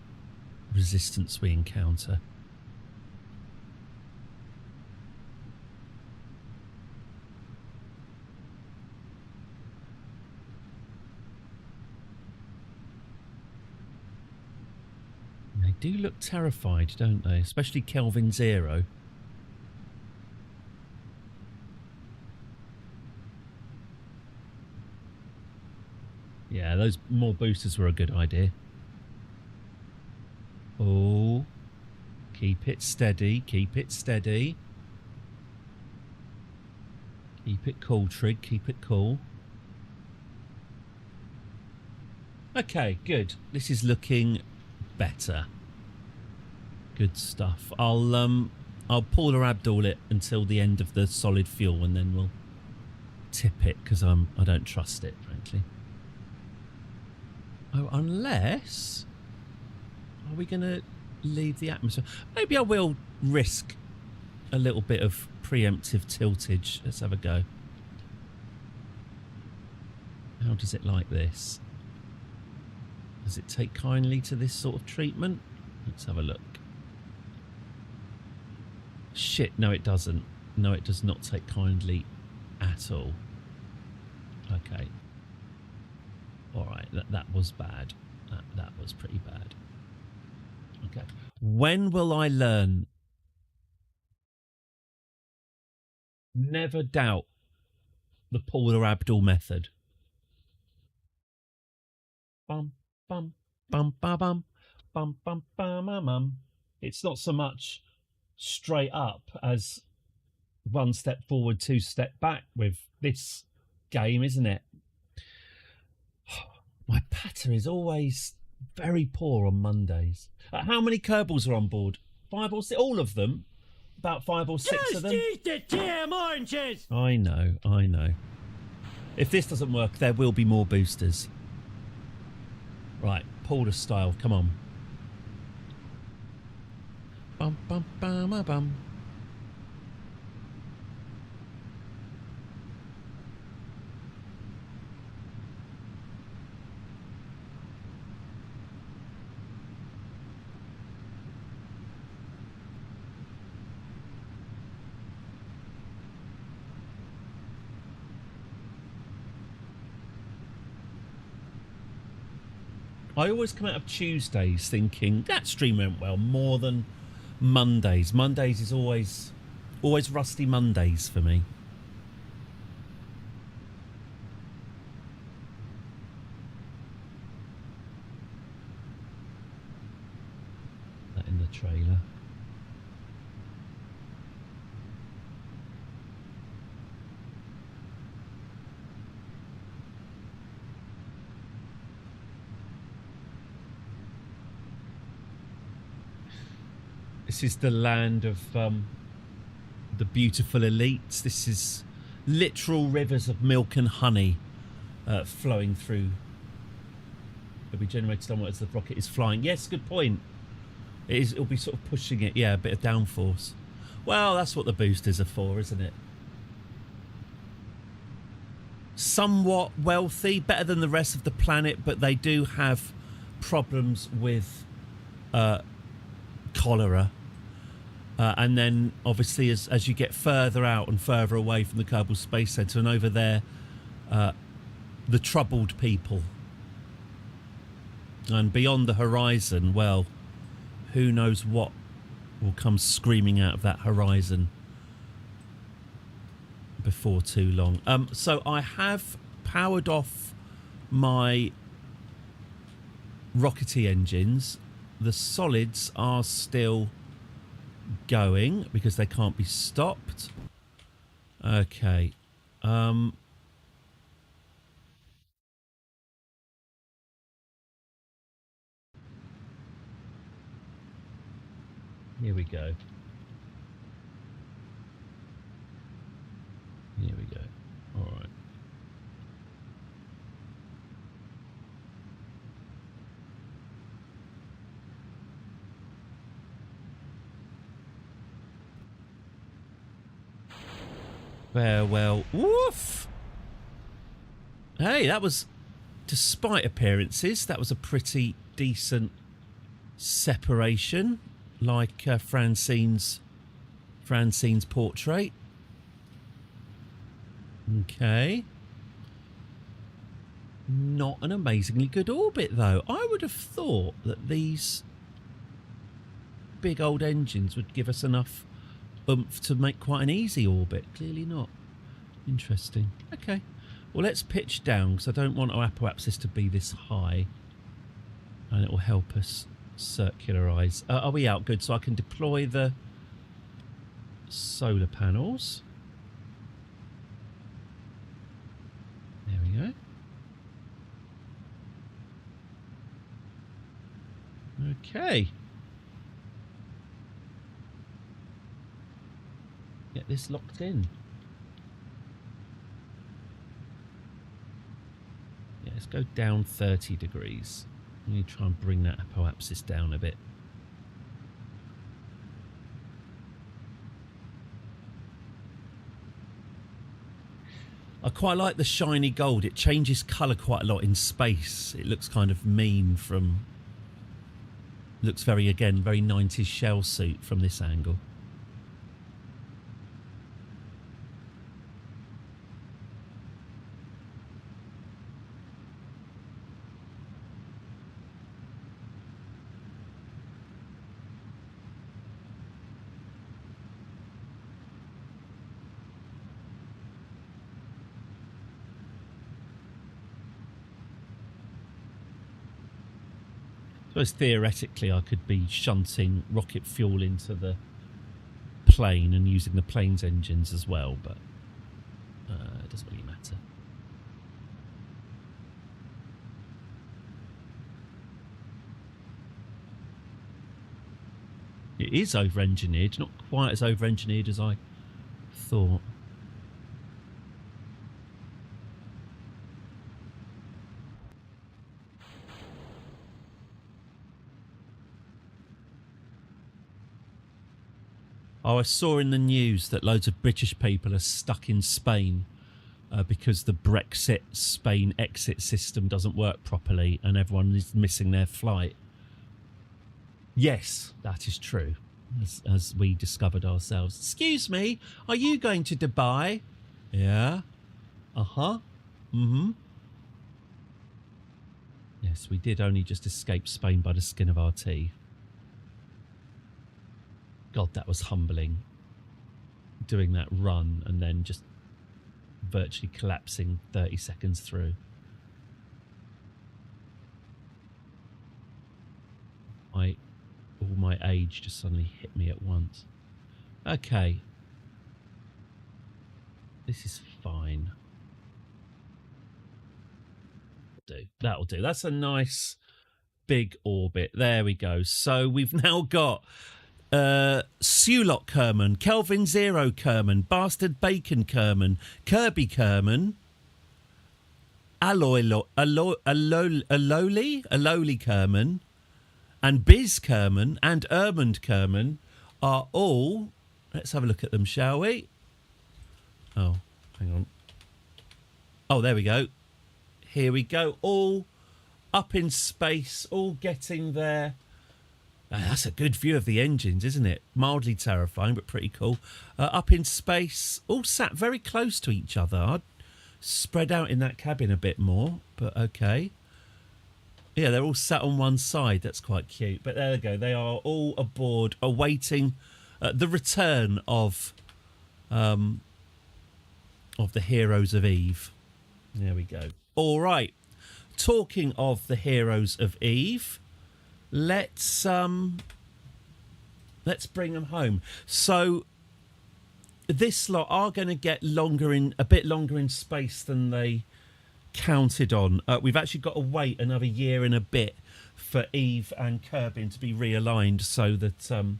resistance we encounter. They do look terrified, don't they? Especially Kelvin Zero. Yeah, those more boosters were a good idea. Oh, keep it steady, keep it steady. Keep it cool, Trig, keep it cool. Okay, good. This is looking better. Good stuff. I'll pull or Abdul it until the end of the solid fuel and then we'll tip it because I don't trust it, frankly. Oh, unless... Are we going to leave the atmosphere? Maybe I will risk a little bit of preemptive tiltage. Let's have a go. How does it like this? Does it take kindly to this sort of treatment? Let's have a look. Shit, no it doesn't. No, it does not take kindly at all. Okay. Alright, that was bad. That was pretty bad. Okay. When will I learn? Never doubt the Paula Abdul method. Bum, bum, bum, bum, bum, bum, bum, bum, bum, bum. It's not so much straight up as 1 step forward, 2 step back with this game, isn't it? My patter is always very poor on Mondays. How many Kerbals are on board? 5 or 6? All of them? About 5 or 6 of them? Just eat the damn oranges! I know, I know. If this doesn't work, there will be more boosters. Right, Paula style, come on. Bum, bum, bum, bum, bum. I always come out of Tuesdays thinking that stream went well more than Mondays. Mondays is always rusty Mondays for me. That in the trailer. This is the land of the beautiful elites. This is literal rivers of milk and honey flowing through. It'll be generated somewhere as the rocket is flying. Yes, good point. It'll be sort of pushing it. Yeah, a bit of downforce. Well, that's what the boosters are for, isn't it? Somewhat wealthy, better than the rest of the planet, but they do have problems with cholera. And then, obviously, as you get further out and further away from the Kerbal Space Centre and over there, the troubled people. And beyond the horizon, well, who knows what will come screaming out of that horizon before too long. So I have powered off my rockety engines. The solids are still going because they can't be stopped. Okay. Here we go. Here we go. All right. Farewell. Woof! Hey, that was, despite appearances, that was a pretty decent separation, like Francine's portrait. Okay. Not an amazingly good orbit, though. I would have thought that these big old engines would give us enough oomph to make quite an easy orbit. Clearly not. Interesting. Okay. Well, let's pitch down because I don't want our apoapsis to be this high. And it will help us circularize. Are we out? Good. So I can deploy the solar panels. There we go. Okay. Get this locked in. Yeah, let's go down 30 degrees. I'm going to try and bring that apoapsis down a bit. I quite like the shiny gold. It changes colour quite a lot in space. It looks kind of mean from... Looks very, again, very 90s shell suit from this angle. Suppose theoretically I could be shunting rocket fuel into the plane and using the plane's engines as well, but it doesn't really matter. It is over-engineered, not quite as over-engineered as I thought. Oh, I saw in the news that loads of British people are stuck in Spain because the Brexit Spain exit system doesn't work properly and everyone is missing their flight. Yes, that is true, as we discovered ourselves. Excuse me, are you going to Dubai? Yeah. Uh-huh. Mm-hmm. Yeah. Yes, we did only just escape Spain by the skin of our teeth. God, that was humbling. Doing that run and then just virtually collapsing 30 seconds through. All my age just suddenly hit me at once. Okay. This is fine. That'll do. That's a nice big orbit. There we go. So we've now got Sulok Kerman, Kelvin Zero Kerman, Bastard Bacon Kerman, Kirby Kerman, Aloli Kerman, and Biz Kerman and Ermund Kerman are all... Let's have a look at them, shall we? Oh, hang on. Oh, there we go. Here we go. All up in space, all getting there. That's a good view of the engines, isn't it? Mildly terrifying, but pretty cool. Up in space, all sat very close to each other. I'd spread out in that cabin a bit more, but okay. Yeah, they're all sat on one side. That's quite cute. But there they go. They are all aboard, awaiting the return of the heroes of Eve. There we go. All right. Talking of the heroes of Eve, let's bring them home. So this lot are going to get a bit longer in space than they counted on. We've actually got to wait another year and a bit for Eve and Kerbin to be realigned so that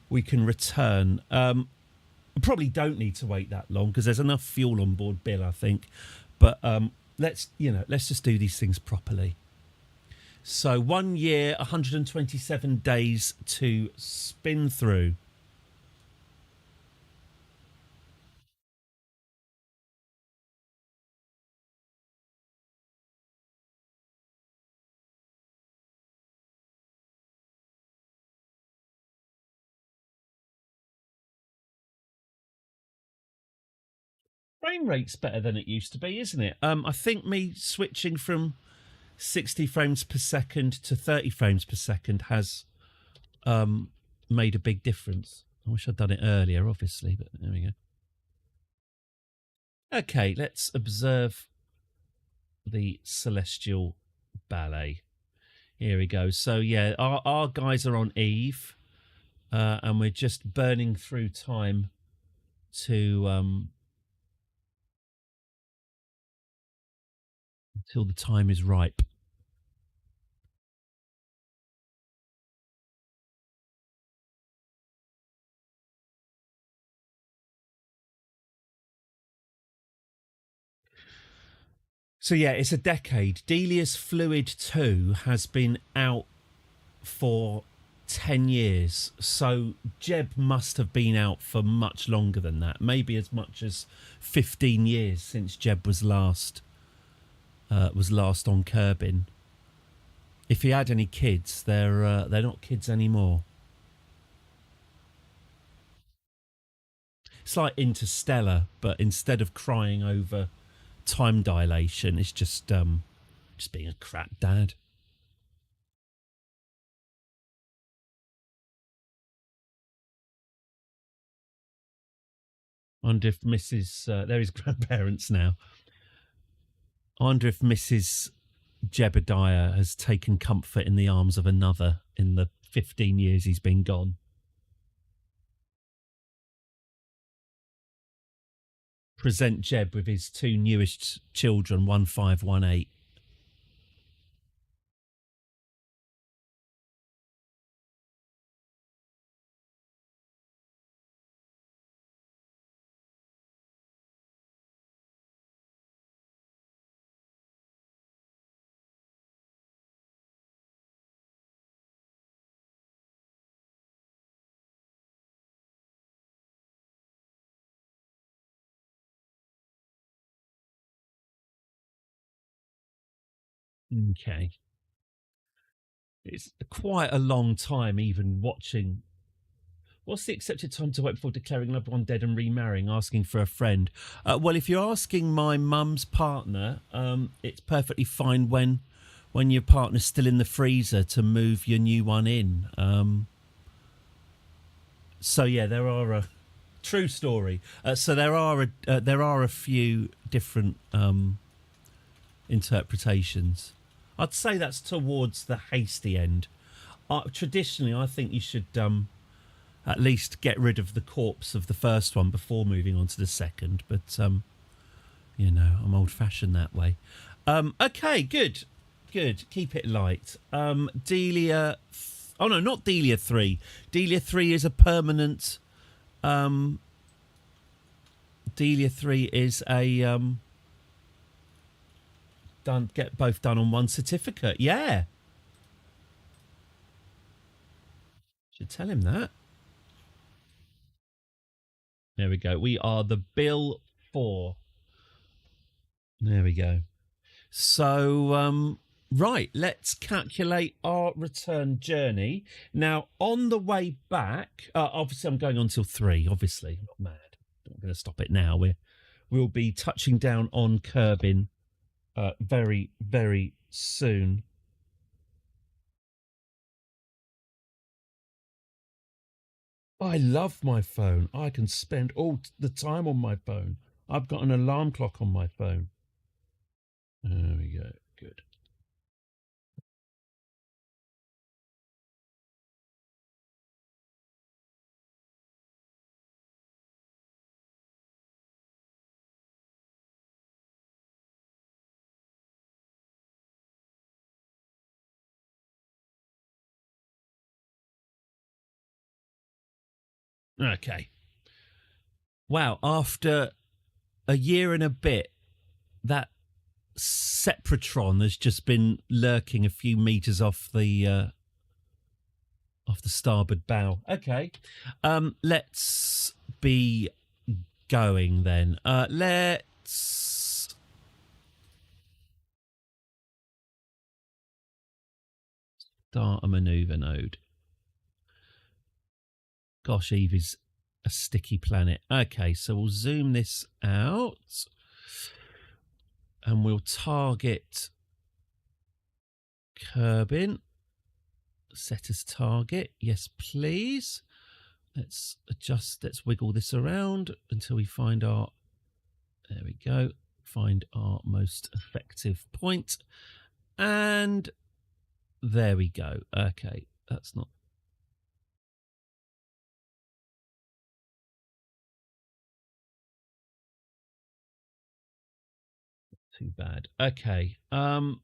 we can return. We probably don't need to wait that long because there's enough fuel on board Bill, I think. But let's just do these things properly. So 1 year, 127 days to spin through. Frame rate's better than it used to be, isn't it? I think me switching from 60 frames per second to 30 frames per second has made a big difference. I wish I'd done it earlier, obviously, but there we go. Okay, let's observe the Celestial Ballet. Here we go. So, yeah, our guys are on Eve, and we're just burning through time to... until the time is ripe. So yeah, it's a decade. Delia's Fluid 2 has been out for 10 years. So Jeb must have been out for much longer than that. Maybe as much as 15 years since Jeb was last on Kerbin. If he had any kids, they're not kids anymore. It's like Interstellar, but instead of crying over time dilation, it's just being a crap dad. I wonder if Mrs. There is grandparents now. I wonder if Mrs. Jebediah has taken comfort in the arms of another in the 15 years he's been gone. Present Jeb with his two newest children, 1518. Okay. It's quite a long time even watching. What's the accepted time to wait before declaring a loved one dead and remarrying, asking for a friend? Well, if you're asking my mum's partner, it's perfectly fine when when your partner's still in the freezer to move your new one in. So yeah, there are a true story. So there are a few different interpretations. I'd say that's towards the hasty end. Traditionally, I think you should at least get rid of the corpse of the first one before moving on to the second. But you know, I'm old-fashioned that way. Okay, good. Keep it light. Delia. Oh no, not Delia 3. Delia 3 is a permanent. Delia 3 is a get both done on one certificate. Yeah. Should tell him that. There we go. We are the Bill 4. There we go. So, right, let's calculate our return journey. Now, on the way back, obviously I'm going on till 3, obviously. I'm not mad. I'm not going to stop it now. We'll be touching down on Kerbin very, very soon. I love my phone. I can spend all the time on my phone. I've got an alarm clock on my phone. There we go. Good. Okay. Wow, after a year and a bit, that Sepratron has just been lurking a few meters off the starboard bow. Okay. Let's be going then. Let's start a maneuver node. Gosh, Eve is a sticky planet. Okay, so we'll zoom this out and we'll target Kerbin. Set as target. Yes, please. Let's adjust. Let's wiggle this around until we find our... There we go. Find our most effective point. And there we go. Okay, that's not... too bad. Okay. Okay.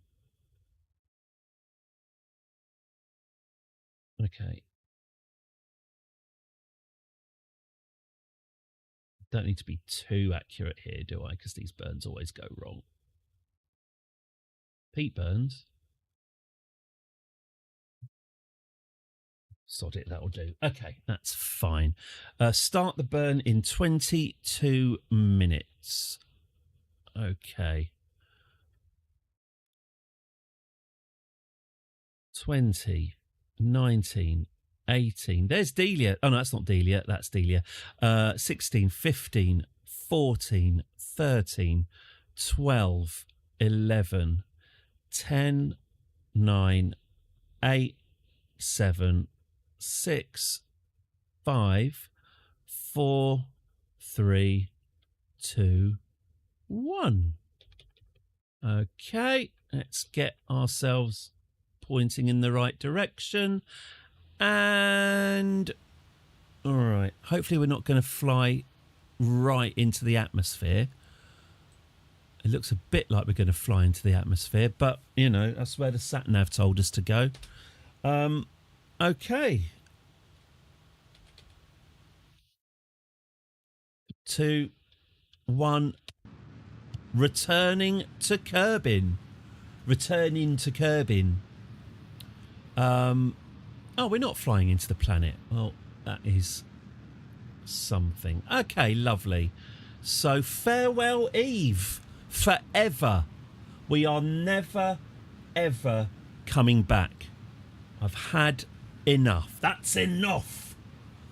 Don't need to be too accurate here, do I? Because these burns always go wrong. Peat burns. Sod it, that'll do. Okay, that's fine. Start the burn in 22 minutes. Okay. 20, 19, 18. There's Delia. Oh, no, that's not Delia. That's Delia. 16, 15, 14, 13, 12, 11, 10, 9, 8, 7, 6, 5, 4, 3, 2, 1. Okay, let's get ourselves pointing in the right direction. And all right, hopefully we're not going to fly right into the atmosphere. It looks a bit like we're going to fly into the atmosphere, but you know, that's where the sat nav told us to go. Okay. 2, 1. Returning to Kerbin. Oh, we're not flying into the planet. Well, that is something. Okay, lovely. So farewell, Eve. Forever. We are never, ever coming back. I've had enough. That's enough.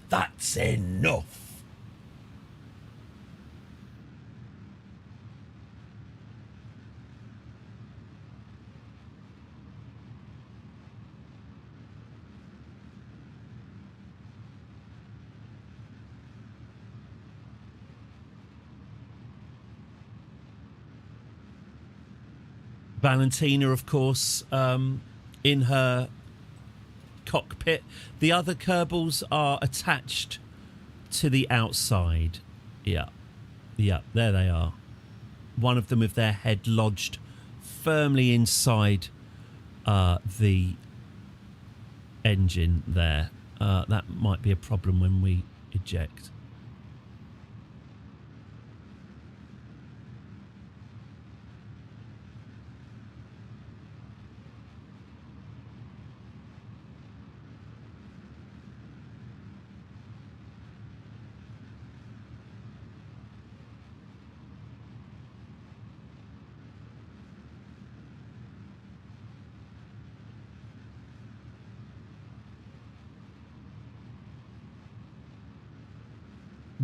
That's enough. Valentina, of course, in her cockpit. The other Kerbals are attached to the outside. Yeah, there they are. One of them with their head lodged firmly inside the engine there. That might be a problem when we eject.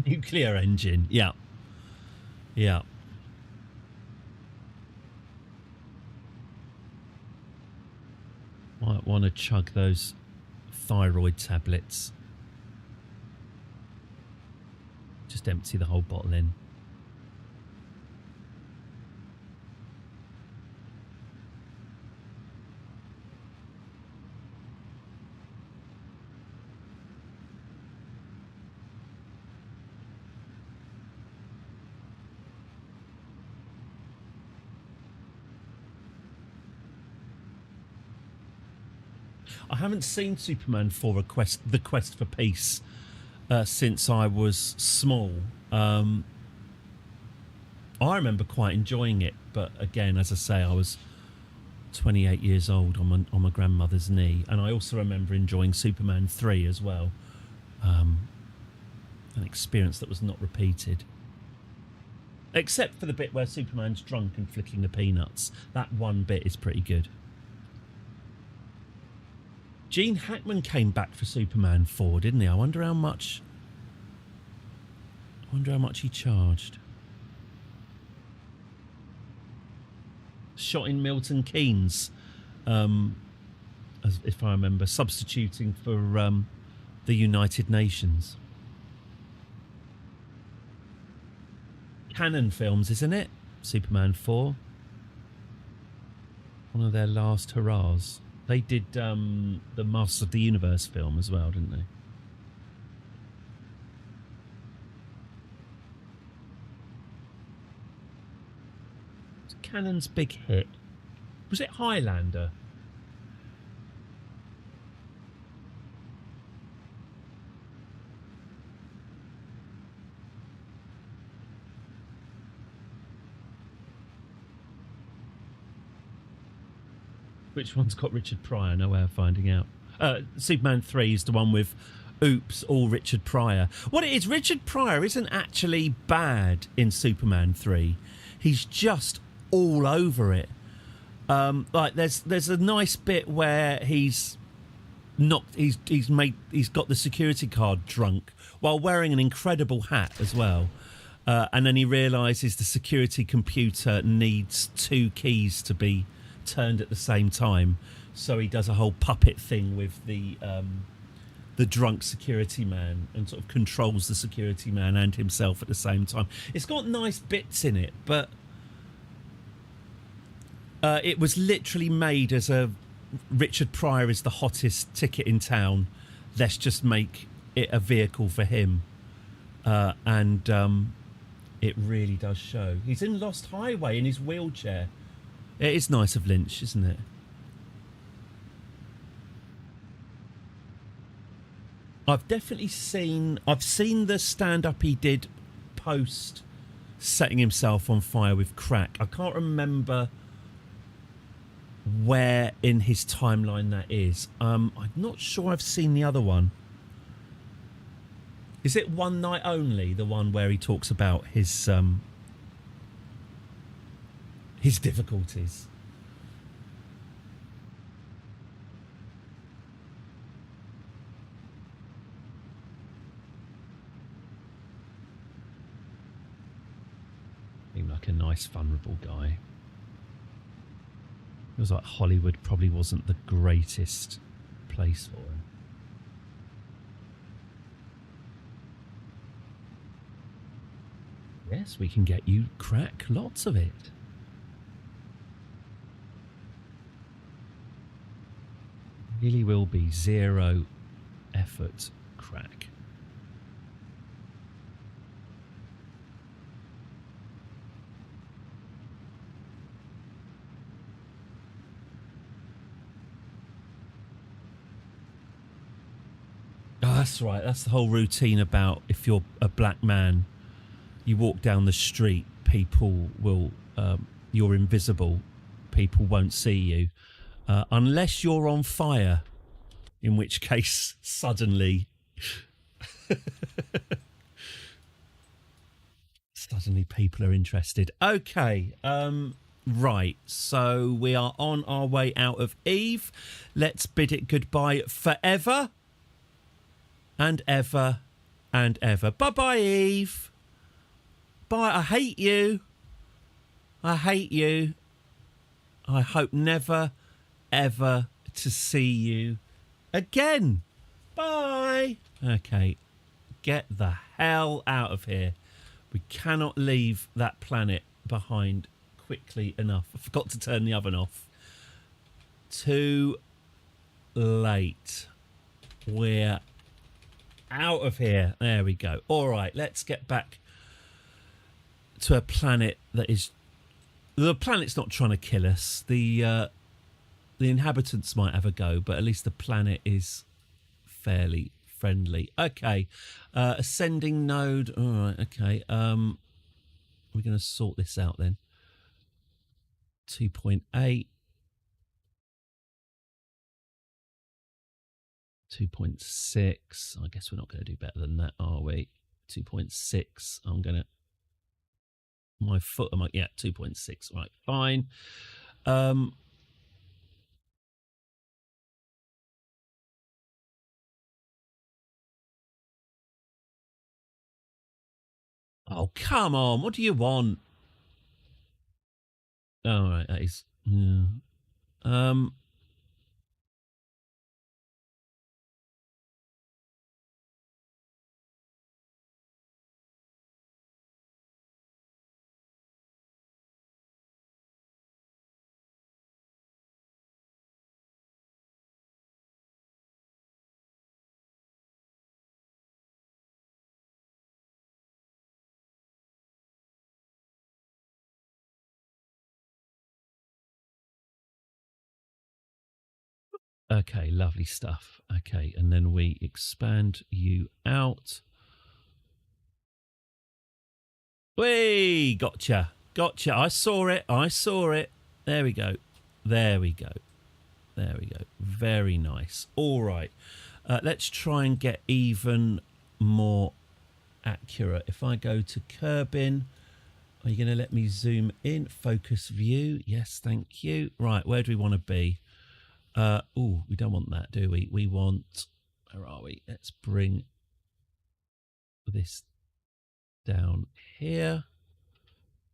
Nuclear engine, yeah. Might want to chug those thyroid tablets. Just empty the whole bottle in. I haven't seen Superman 4: The Quest for Peace since I was small. I remember quite enjoying it, but again, as I say, I was 28 years old on my grandmother's knee, and I also remember enjoying Superman 3 as well. An experience that was not repeated. Except for the bit where Superman's drunk and flicking the peanuts. That one bit is pretty good. Gene Hackman came back for Superman 4, didn't he? I wonder how much he charged. Shot in Milton Keynes, as if I remember, substituting for the United Nations. Canon Films, isn't it? Superman 4. One of their last hurrahs. They did the Masters of the Universe film as well, didn't they? Was Cannon's big hit? Was it Highlander? Which one's got Richard Pryor? No way of finding out. Superman 3 is the one with, oops, all Richard Pryor. What it is, Richard Pryor isn't actually bad in Superman 3. He's just all over it. Like there's a nice bit where he's got the security guard drunk while wearing an incredible hat as well. And then he realises the security computer needs 2 keys to be turned at the same time, so he does a whole puppet thing with the drunk security man and sort of controls the security man and himself at the same time. It's got nice bits in it, but it was literally made as a Richard Pryor is the hottest ticket in town, let's just make it a vehicle for him, and it really does show. He's in Lost Highway in his wheelchair. It is nice of Lynch, isn't it? I've seen the stand-up he did post setting himself on fire with crack. I can't remember where in his timeline that is. I'm not sure I've seen the other one. Is it One Night Only, the one where he talks about his difficulties? Seemed like a nice, vulnerable guy. It was like Hollywood probably wasn't the greatest place for him. Yes, we can get you crack, lots of it. Really will be zero effort crack. Oh, that's right. That's the whole routine about if you're a black man, you walk down the street, people will, you're invisible. People won't see you unless you're on fire, in which case suddenly people are interested. Okay. Right. So we are on our way out of Eve. Let's bid it goodbye forever. And ever and ever. Bye-bye, Eve. Bye. I hate you. I hate you. I hope never, ever to see you again. Bye. Okay. Get the hell out of here. We cannot leave that planet behind quickly enough. I forgot to turn the oven off. Too late. We're out of here. There we go. All right, let's get back to a planet that is... The planet's not trying to kill us. The inhabitants might have a go, but at least the planet is fairly friendly. Okay. Ascending node. All right, okay. We're going to sort this out then. 2.8. 2.6. I guess we're not going to do better than that, are we? 2.6. I'm going to... My foot... Yeah, 2.6. Right, fine. Oh, come on. What do you want? All right, that is... Yeah. Okay, lovely stuff. Okay, and then we expand you out. Whee! Gotcha. Gotcha. I saw it. I saw it. There we go. There we go. There we go. Very nice. All right. Let's try and get even more accurate. If I go to Kerbin, are you going to let me zoom in? Focus view. Yes, thank you. Right, where do we want to be? Oh, we don't want that, do we? We want... Where are we? Let's bring this down here.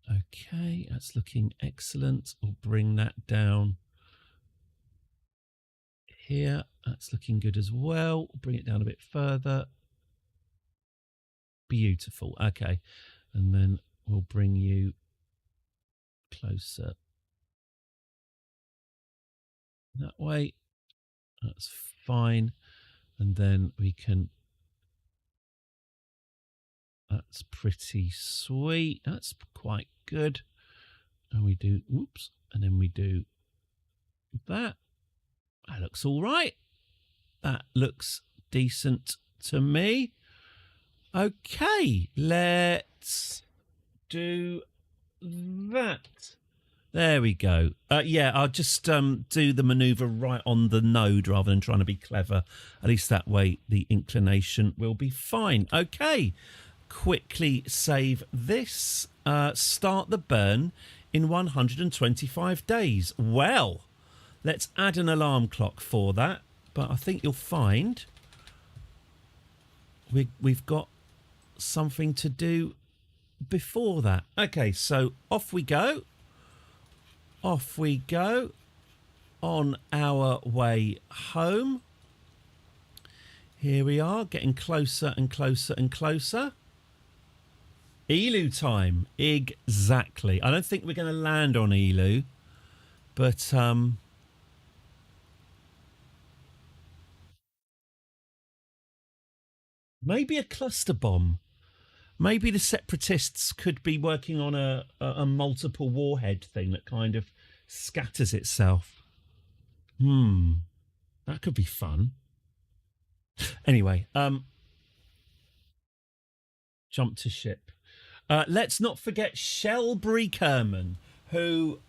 Okay, that's looking excellent. We'll bring that down here. That's looking good as well. Bring it down a bit further. Beautiful. Okay, and then we'll bring you closer that way. That's fine. And then we can... That's pretty sweet. That's quite good. And we do... Whoops. And then we do that. That looks all right. That looks decent to me. Okay, let's do that. There we go. Yeah, I'll just do the manoeuvre right on the node rather than trying to be clever. At least that way the inclination will be fine. Okay, quickly save this. Start the burn in 125 days. Well, let's add an alarm clock for that. But I think you'll find we've got something to do before that. Okay, so off we go. Off we go on our way home. Here we are, getting closer and closer and closer. Elu time, exactly. I don't think we're going to land on Elu, but Maybe a cluster bomb. Maybe the separatists could be working on a multiple warhead thing that kind of scatters itself. That could be fun. Anyway, jump to ship. Let's not forget Shelbury Kerman, who,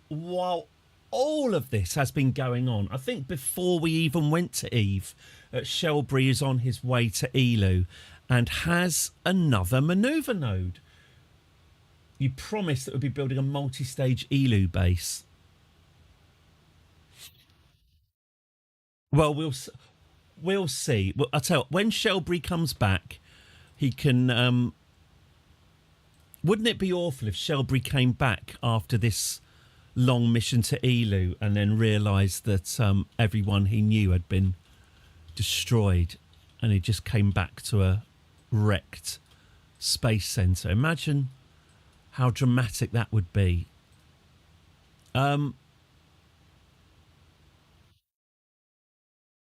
while all of this has been going on, I think before we even went to Eve, Shelbury is on his way to Elu and has another manoeuvre node. You promised that we'd be building a multi-stage Elu base. Well, we'll see. Well, I'll tell you, when Shelbury comes back, he can... wouldn't it be awful if Shelbury came back after this long mission to Elu and then realised that everyone he knew had been destroyed and he just came back to a wrecked space centre? Imagine how dramatic that would be.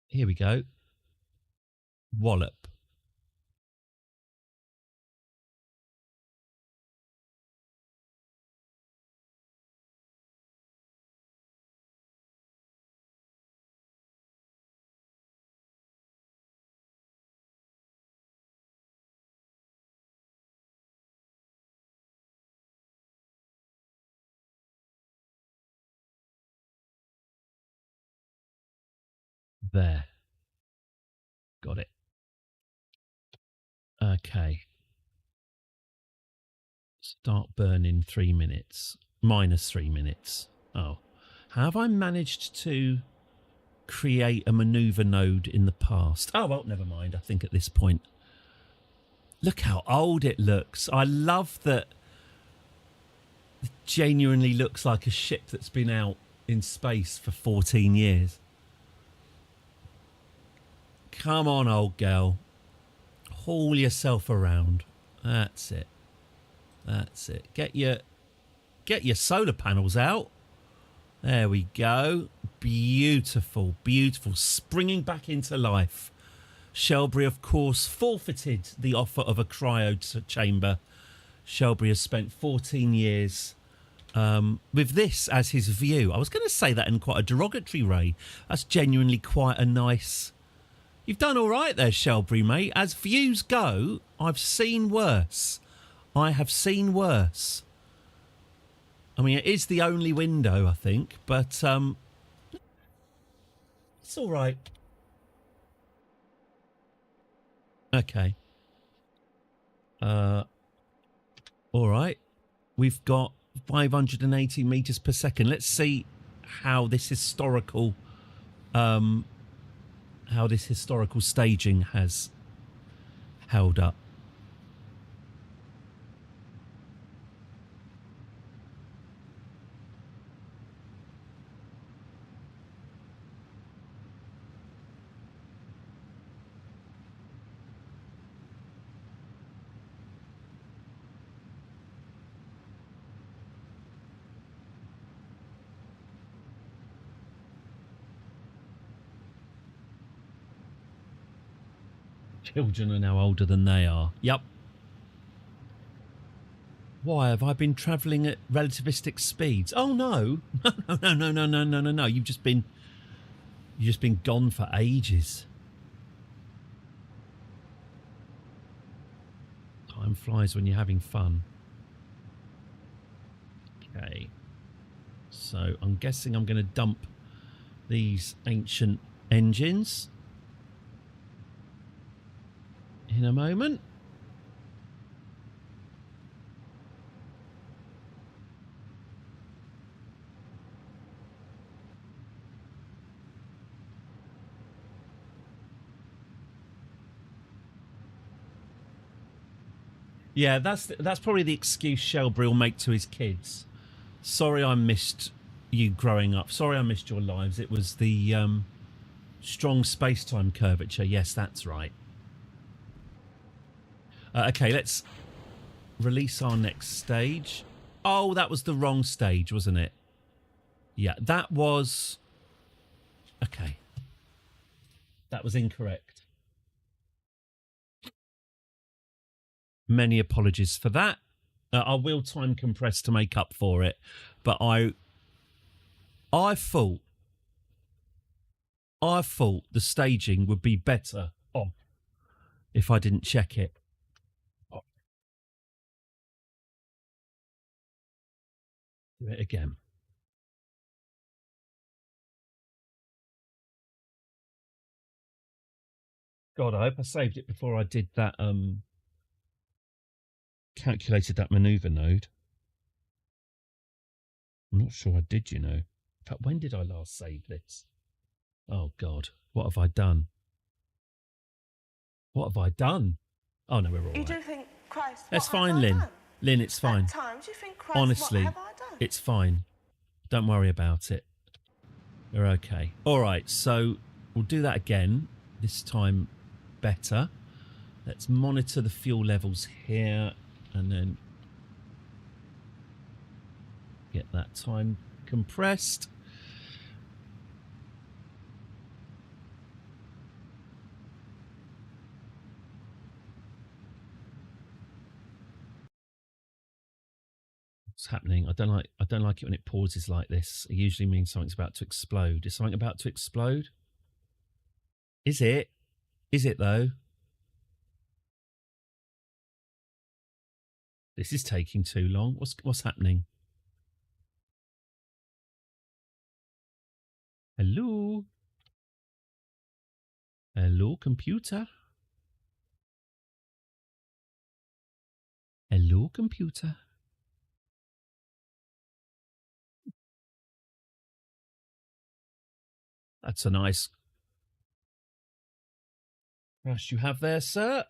Here we go. Wallop. There. Got it. Okay. Start burning 3 minutes. Minus 3 minutes. Oh. Have I managed to create a manoeuvre node in the past? Oh, well, never mind. I think at this point. Look how old it looks. I love that it genuinely looks like a ship that's been out in space for 14 years. Come on, old girl. Haul yourself around. That's it. That's it. Get your solar panels out. There we go. Beautiful, beautiful. Springing back into life. Shelbury, of course, forfeited the offer of a cryo chamber. Shelbury has spent 14 years with this as his view. I was going to say that in quite a derogatory way. That's genuinely quite a nice... You've done all right there, Shelbury, mate. As views go, I've seen worse. I have seen worse. I mean, it is the only window, I think, but it's all right. Okay. All right. We've got 580 meters per second. Let's see how this historical staging has held up. Children are now older than they are. Yep. Why have I been travelling at relativistic speeds? Oh no. No. You've just been gone for ages. Time flies when you're having fun. Okay. So I'm guessing I'm going to dump these ancient engines in a moment. Yeah, that's probably the excuse Shelbury will make to his kids. Sorry I missed you growing up. Sorry I missed your lives. It was the strong space-time curvature. Yes, that's right. Okay, let's release our next stage. Oh, that was the wrong stage, wasn't it? Yeah, that was... Okay. That was incorrect. Many apologies for that. I will time compress to make up for it, but I thought the staging would be better if I didn't check it. Do it again. God, I hope I saved it before I did that, calculated that manoeuvre node. I'm not sure I did, you know. In fact, when did I last save this? Oh, God, what have I done? What have I done? Oh, no, we're all right. You do think, Christ, That's what have fine, I Lynn. done? Lynn, it's fine. At times you think, Christ, Honestly, what have I done? it's fine. Don't worry about it. We're okay. All right, so we'll do that again. This time better. Let's monitor the fuel levels here and then get that time compressed. What's happening? I don't like it when it pauses like this. It usually means something's about to explode. Is something about to explode? Is it? Is it though? This is taking too long. What's happening? Hello? Hello, computer? Hello, computer? That's a nice crash you have there, sir.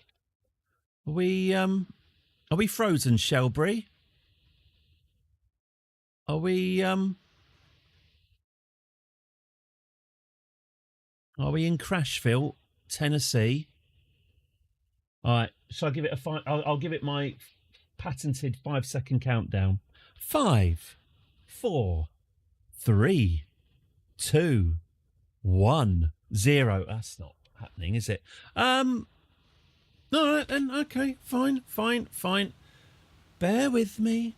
Are we frozen, Shelbury? Are we in Crashville, Tennessee? All right, shall I give it a five? I'll give it my patented 5-second countdown. 5, 4, 3, 2, 1, 0. That's not happening, is it? No, then okay, fine. Bear with me.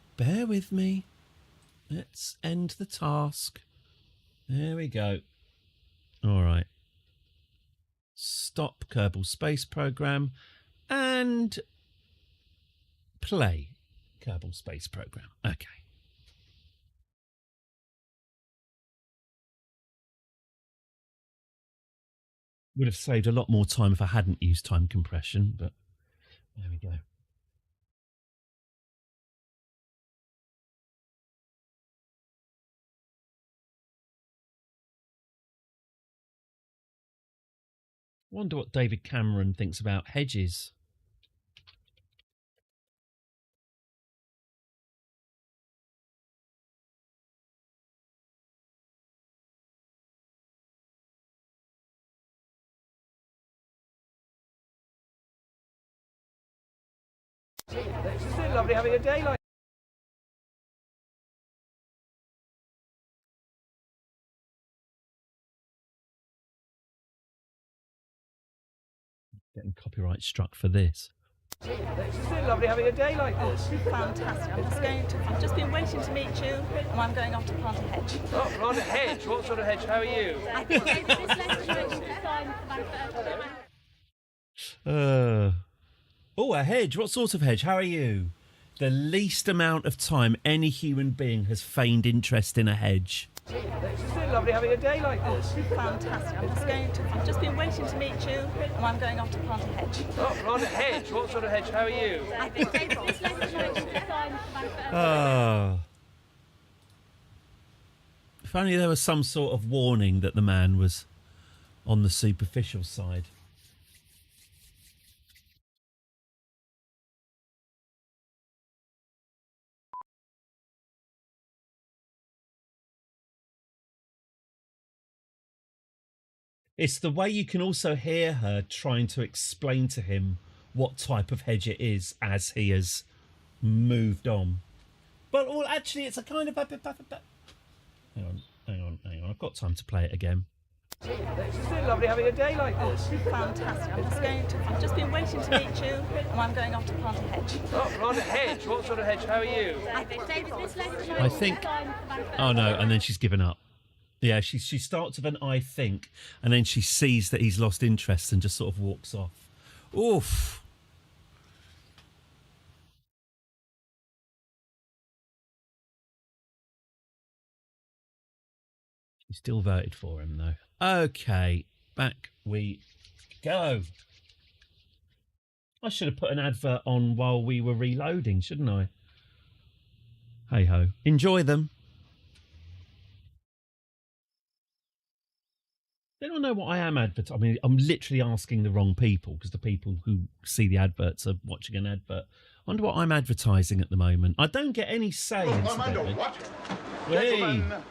Let's end the task. There we go. All right. Stop Kerbal Space Program and play Kerbal Space Program. Okay. Would have saved a lot more time if I hadn't used time compression, but there we go. Wonder what David Cameron thinks about hedges. It's just lovely having a day like. Getting copyright struck for this. It's just lovely having a day like this. Fantastic. I've just been waiting to meet you, and I'm going off to plant a hedge. Oh, plant a hedge? What sort of hedge? How are you? I think this legislation is signed for Oh, a hedge. What sort of hedge? How are you? The least amount of time any human being has feigned interest in a hedge. It's just lovely having a day like this. Fantastic. I've just been waiting to meet you, and I'm going off to plant a hedge. Oh, plant a hedge? What sort of hedge? How are you? I think this legislation is signed for If only there was some sort of warning that the man was on the superficial side. It's the way you can also hear her trying to explain to him what type of hedge it is as he has moved on. But well, actually, it's a kind of... Hang on. I've got time to play it again. Isn't it lovely having a day like this? Fantastic. I've just been waiting to meet you, and I'm going off to plant a hedge. Oh, plant a hedge. What sort of hedge? How are you? I think. Oh no! And then she's given up. Yeah, she starts with an "I think," and then she sees that he's lost interest and just sort of walks off. Oof. She still voted for him though. Okay, back we go. I should have put an advert on while we were reloading, shouldn't I? Hey ho. Enjoy them. They don't know what I am advertising. I mean, I'm literally asking the wrong people because the people who see the adverts are watching an advert. I wonder what I'm advertising at the moment. I don't get any say. I'm under what? Hey. Gentlemen,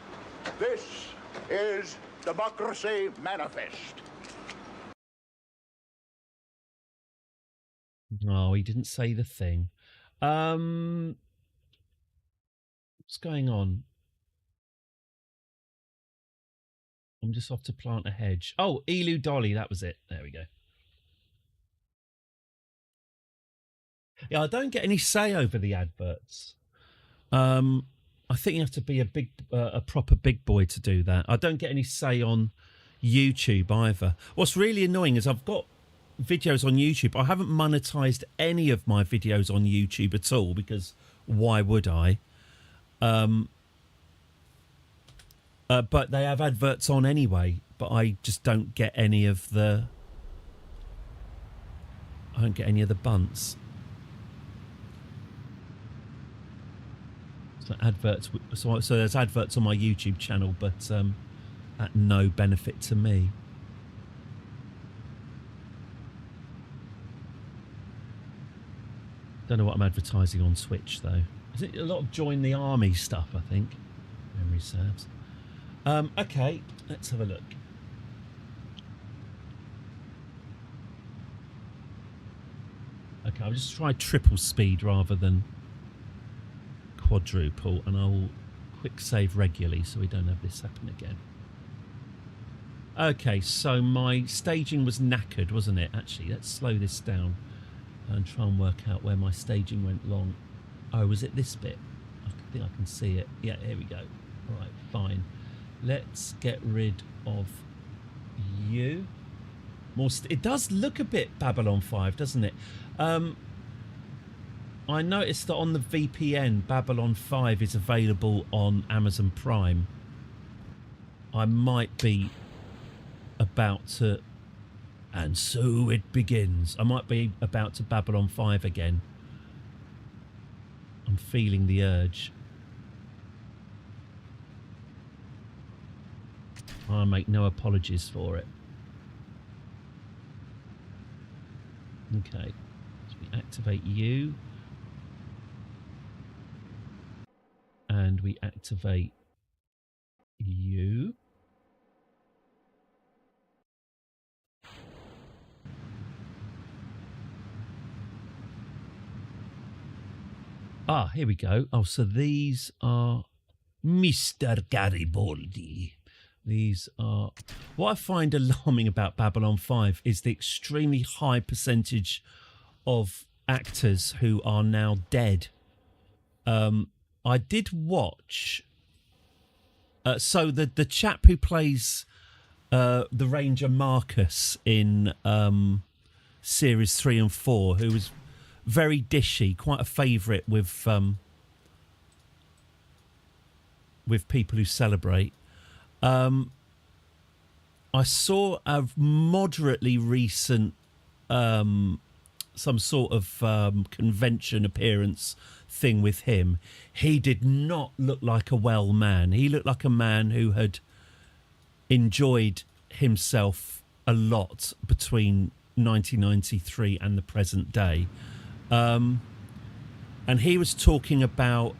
this is Democracy Manifest. Oh, he didn't say the thing. What's going on? I'm just off to plant a hedge. Oh, Elu Dolly, that was it. There we go. Yeah, I don't get any say over the adverts. I think you have to be a proper big boy to do that. I don't get any say on YouTube either. What's really annoying is I've got videos on YouTube. I haven't monetized any of my videos on YouTube at all because why would I? But they have adverts on anyway, but I just don't get any of the... I don't get any of the bunts. So adverts. So there's adverts on my YouTube channel, but at no benefit to me. Don't know what I'm advertising on Switch though. Is it a lot of join the army stuff? I think memory serves. Okay, let's have a look. Okay, I'll just try triple speed rather than quadruple, and I'll quick save regularly so we don't have this happen again. Okay, so my staging was knackered, wasn't it? Actually, let's slow this down and try and work out where my staging went long. Oh, was it this bit? I think I can see it. Yeah, here we go. All right, fine. Let's get rid of you. It does look a bit Babylon 5, doesn't it? I noticed that on the VPN, Babylon 5 is available on Amazon Prime. I might be about to... And so it begins. I might be about to Babylon 5 again. I'm feeling the urge. I make no apologies for it. Okay. So we activate you. And we activate you. Ah, here we go. Oh, so these are Mr. Garibaldi. These are... What I find alarming about Babylon 5 is the extremely high percentage of actors who are now dead. I did watch... so the chap who plays the Ranger Marcus in Series 3 and 4, who was very dishy, quite a favourite with people who celebrate. I saw a moderately recent some sort of convention appearance thing with him. He did not look like a well man. He looked like a man who had enjoyed himself a lot between 1993 and the present day. And he was talking about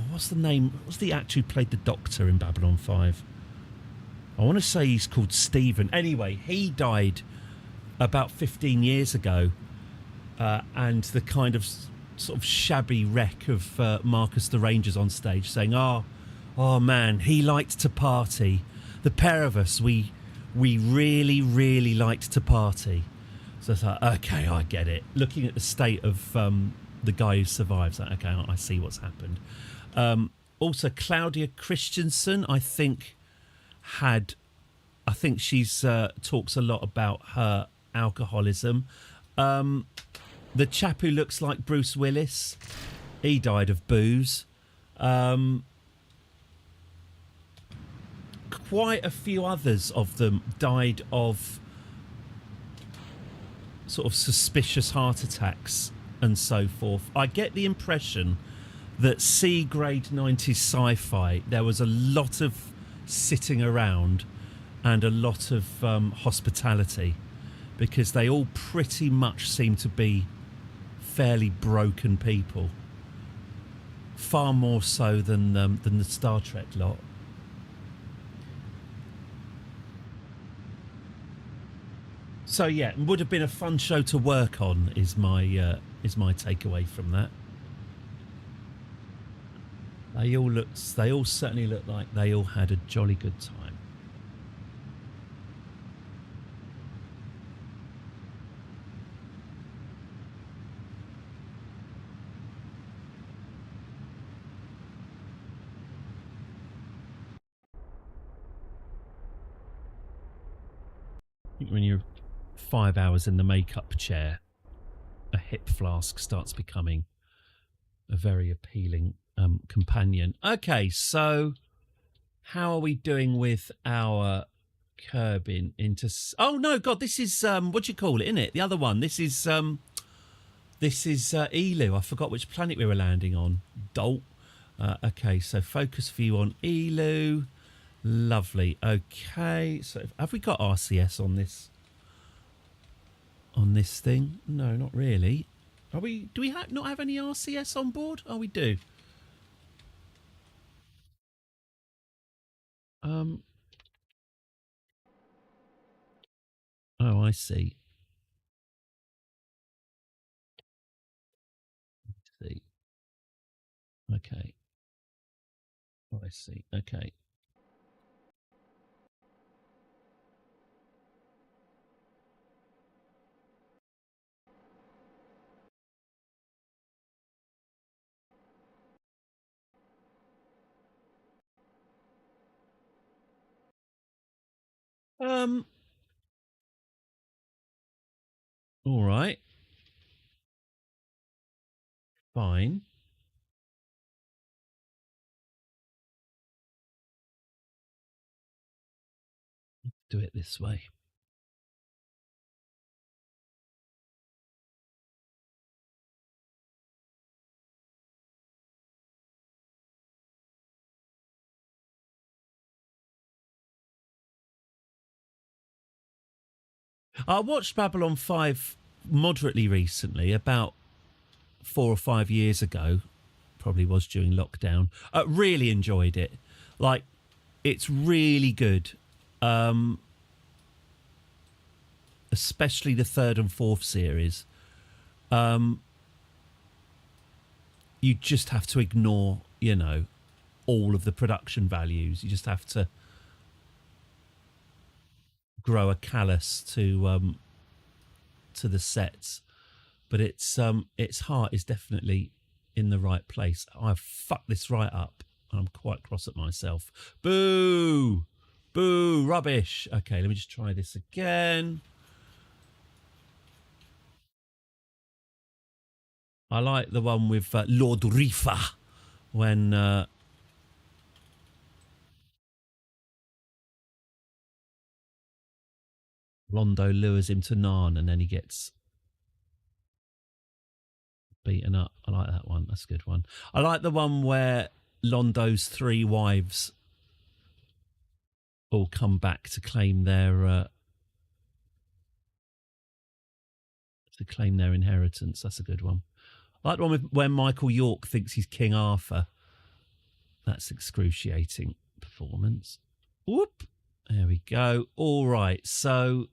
what's the name? What's the actor who played the Doctor in Babylon 5? I want to say he's called Stephen. Anyway, he died about 15 years ago, and the kind of sort of shabby wreck of Marcus the Ranger's on stage saying, oh man, he liked to party. the pair of us, we really, really liked to party. So it's like, okay, I get it. Looking at the state of the guy who survives, like, okay, I see what's happened. Also, Claudia Christensen, I think she's talks a lot about her alcoholism. The chap who looks like Bruce Willis, he died of booze. Quite a few others of them died of sort of suspicious heart attacks and so forth. I get the impression that C-grade 90s sci-fi, there was a lot of sitting around and a lot of hospitality, because they all pretty much seem to be fairly broken people, far more so than the Star Trek lot. So yeah, it would have been a fun show to work on. Is my takeaway from that. They all certainly look like they all had a jolly good time. I think when you're 5 hours in the makeup chair, a hip flask starts becoming a very appealing companion. Okay, so how are we doing with our curbing into... Oh, no, God, this is... what do you call it, innit? The other one. This is Elu. I forgot which planet we were landing on. Dolt. Okay, so focus view on Elu. Lovely. Okay, so have we got RCS on this thing? No, not really. Are we? Do we not have any RCS on board? Oh, we do. Oh, I see. Okay. Oh, I see. Okay. All right. Fine. Do it this way. I watched Babylon 5 moderately recently, about 4 or 5 years ago. Probably was during lockdown. Really enjoyed it. Like, it's really good. Especially the third and fourth series. You just have to ignore, all of the production values. You just have to grow a callus to the sets. But its heart is definitely in the right place. I've fucked this right up. I'm quite cross at myself. Boo! Boo! Rubbish! Okay, let me just try this again. I like the one with Lord Rifa when Londo lures him to Narn and then he gets beaten up. I like that one. That's a good one. I like the one where Londo's 3 wives all come back to claim their inheritance. That's a good one. I like the one where Michael York thinks he's King Arthur. That's excruciating performance. Whoop. There we go. All right. So,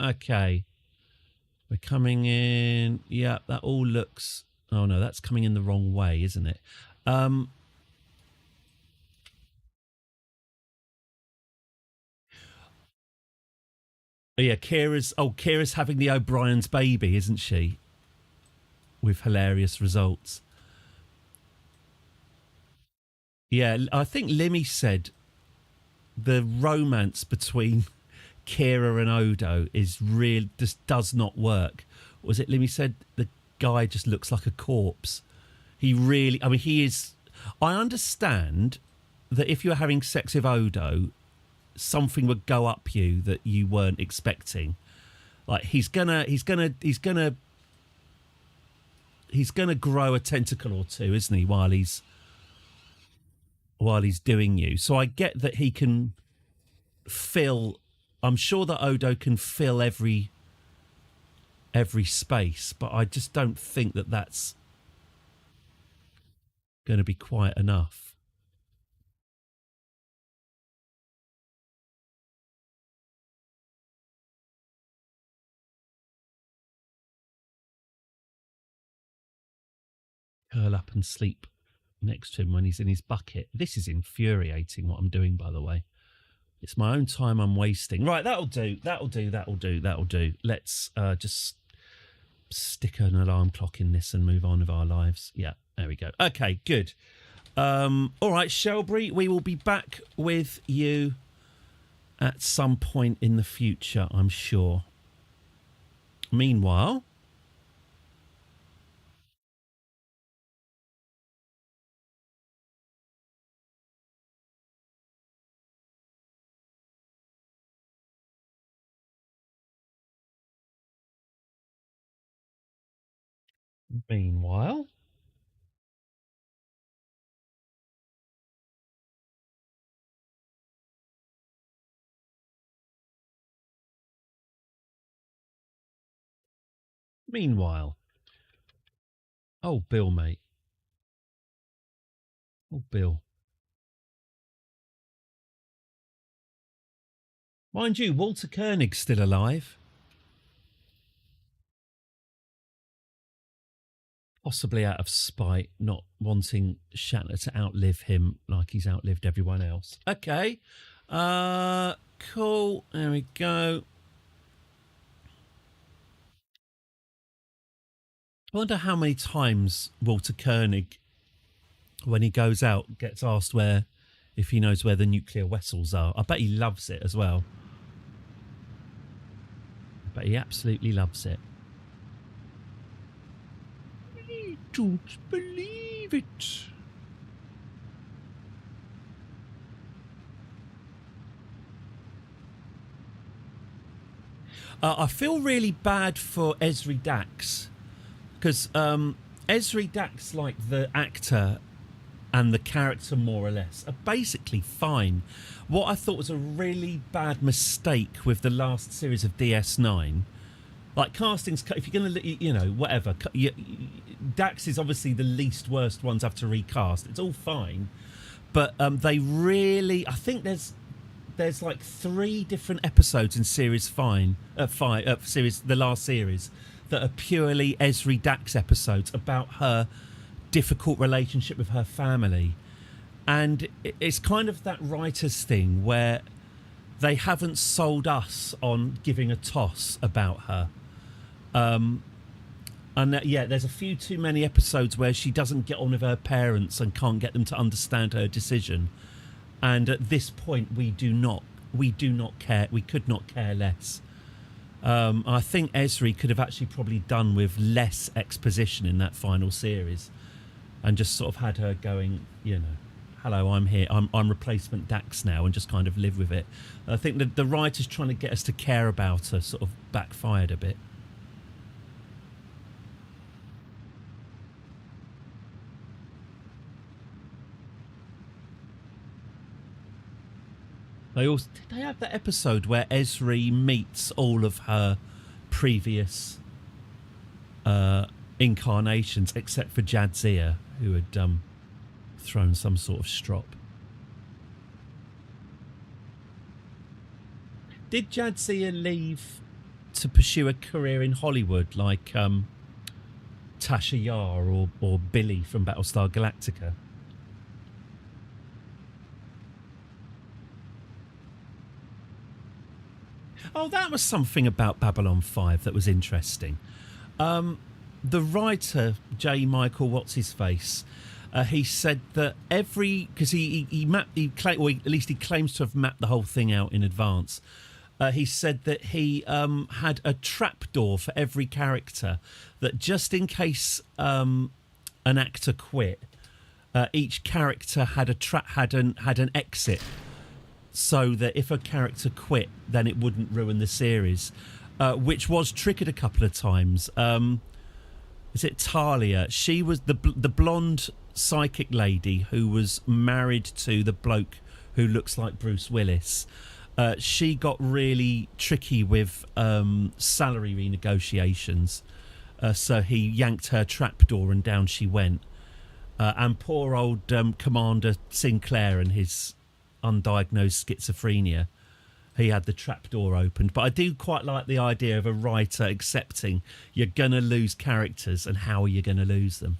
okay. We're coming in. Yeah, that all looks... Oh, no, that's coming in the wrong way, isn't it? Yeah, Kira's having the O'Brien's baby, isn't she? With hilarious results. Yeah, I think Limmy said the romance between Kira and Odo just does not work. Was it Limmy said the guy just looks like a corpse? He is. I understand that if you're having sex with Odo, something would go up you that you weren't expecting. Like he's gonna grow a tentacle or two, isn't he? While he's doing you. So I get that he can fill. I'm sure that Odo can fill every space, but I just don't think that that's going to be quite enough. Curl up and sleep next to him when he's in his bucket. This is infuriating what I'm doing, by the way. It's my own time I'm wasting. Right, that'll do. Let's just stick an alarm clock in this and move on with our lives. Yeah, there we go. Okay, good. All right, Shelby, we will be back with you at some point in the future, I'm sure. Meanwhile... Meanwhile... Oh, Bill, mate. Oh, Bill. Mind you, Walter Koenig's still alive. Possibly out of spite, not wanting Shatner to outlive him like he's outlived everyone else. Okay. Cool. There we go. I wonder how many times Walter Koenig, when he goes out, gets asked if he knows where the nuclear vessels are. I bet he loves it as well. I bet he absolutely loves it. I don't believe it. I feel really bad for Esri Dax because Esri Dax, like the actor and the character more or less, are basically fine. What I thought was a really bad mistake with the last series of DS9, like castings, if you're going to, whatever, Dax is obviously the least worst one to have to recast. It's all fine. But they really, I think there's like 3 different episodes in series the last series, that are purely Esri Dax episodes about her difficult relationship with her family. And it's kind of that writer's thing where they haven't sold us on giving a toss about her. There's a few too many episodes where she doesn't get on with her parents and can't get them to understand her decision. And at this point, we do not care. We could not care less. I think Esri could have actually probably done with less exposition in that final series, and just sort of had her going, hello, I'm here. I'm replacement Dax now, and just kind of live with it. I think that the writers trying to get us to care about her sort of backfired a bit. Did they have that episode where Esri meets all of her previous incarnations except for Jadzia, who had thrown some sort of strop? Did Jadzia leave to pursue a career in Hollywood like Tasha Yar or Billy from Battlestar Galactica? Oh, that was something about Babylon 5 that was interesting. The writer, J. Michael What's-His-Face, he said that because he mapped, or at least he claims to have mapped the whole thing out in advance. He said that he had a trapdoor for every character, that just in case an actor quit, each character had an exit, so that if a character quit, then it wouldn't ruin the series, which was triggered a couple of times. Is it Talia? She was the blonde psychic lady who was married to the bloke who looks like Bruce Willis. She got really tricky with salary renegotiations, so he yanked her trapdoor and down she went. And poor old Commander Sinclair and his undiagnosed schizophrenia, he had the trapdoor opened. But I do quite like the idea of a writer accepting you're going to lose characters, and how are you going to lose them?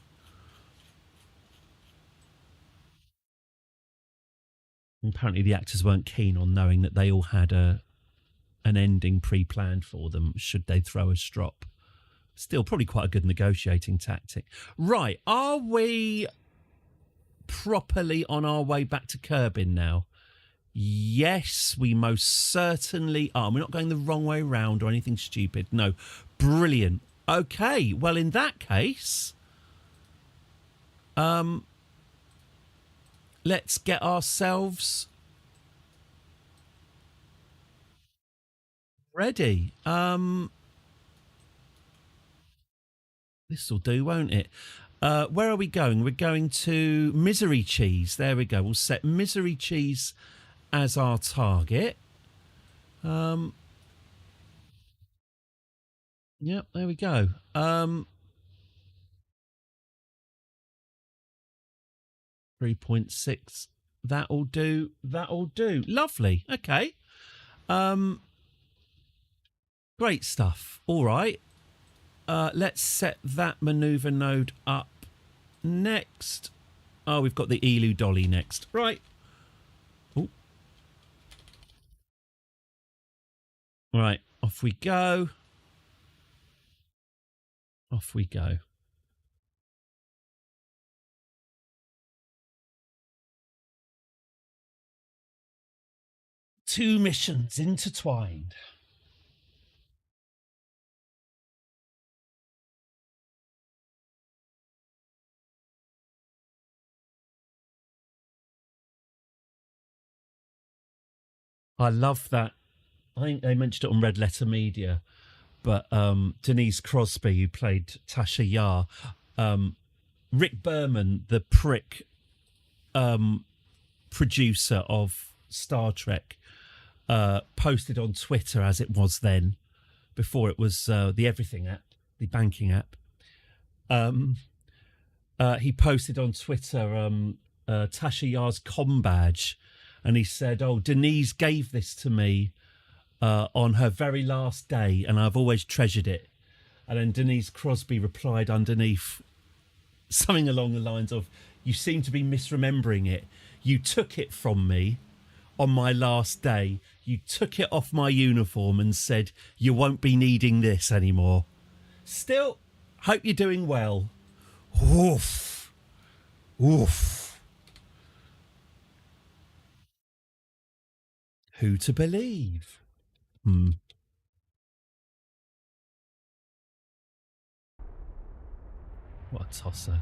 And apparently the actors weren't keen on knowing that they all had an ending pre-planned for them should they throw a strop. Still probably quite a good negotiating tactic. Right, are we properly on our way back to Kerbin now? Yes, we most certainly are. We're not going the wrong way round or anything stupid. No. Brilliant. Okay, well, in that case, let's get ourselves ready. This'll do, won't it? Where are we going? We're going to Misery Cheese. There we go. We'll set Misery Cheese as our target. Yep, there we go. 3.6. That'll do. That'll do. Lovely. Okay. Great stuff. All right. Let's set that maneuver node up next. Oh, we've got the Elu Dolly next. Right. Ooh. Right. Off we go. Off we go. Two missions intertwined. I love that. I think they mentioned it on Red Letter Media, but Denise Crosby, who played Tasha Yar, Rick Berman, the prick producer of Star Trek, posted on Twitter, as it was then, before it was the Everything app, the banking app. He posted on Twitter Tasha Yar's comm badge, and he said, "Oh, Denise gave this to me on her very last day, and I've always treasured it." And then Denise Crosby replied underneath something along the lines of, "You seem to be misremembering it. You took it from me on my last day. You took it off my uniform and said, you won't be needing this anymore. Still, hope you're doing well." Oof. Oof. Who to believe? What a tosser.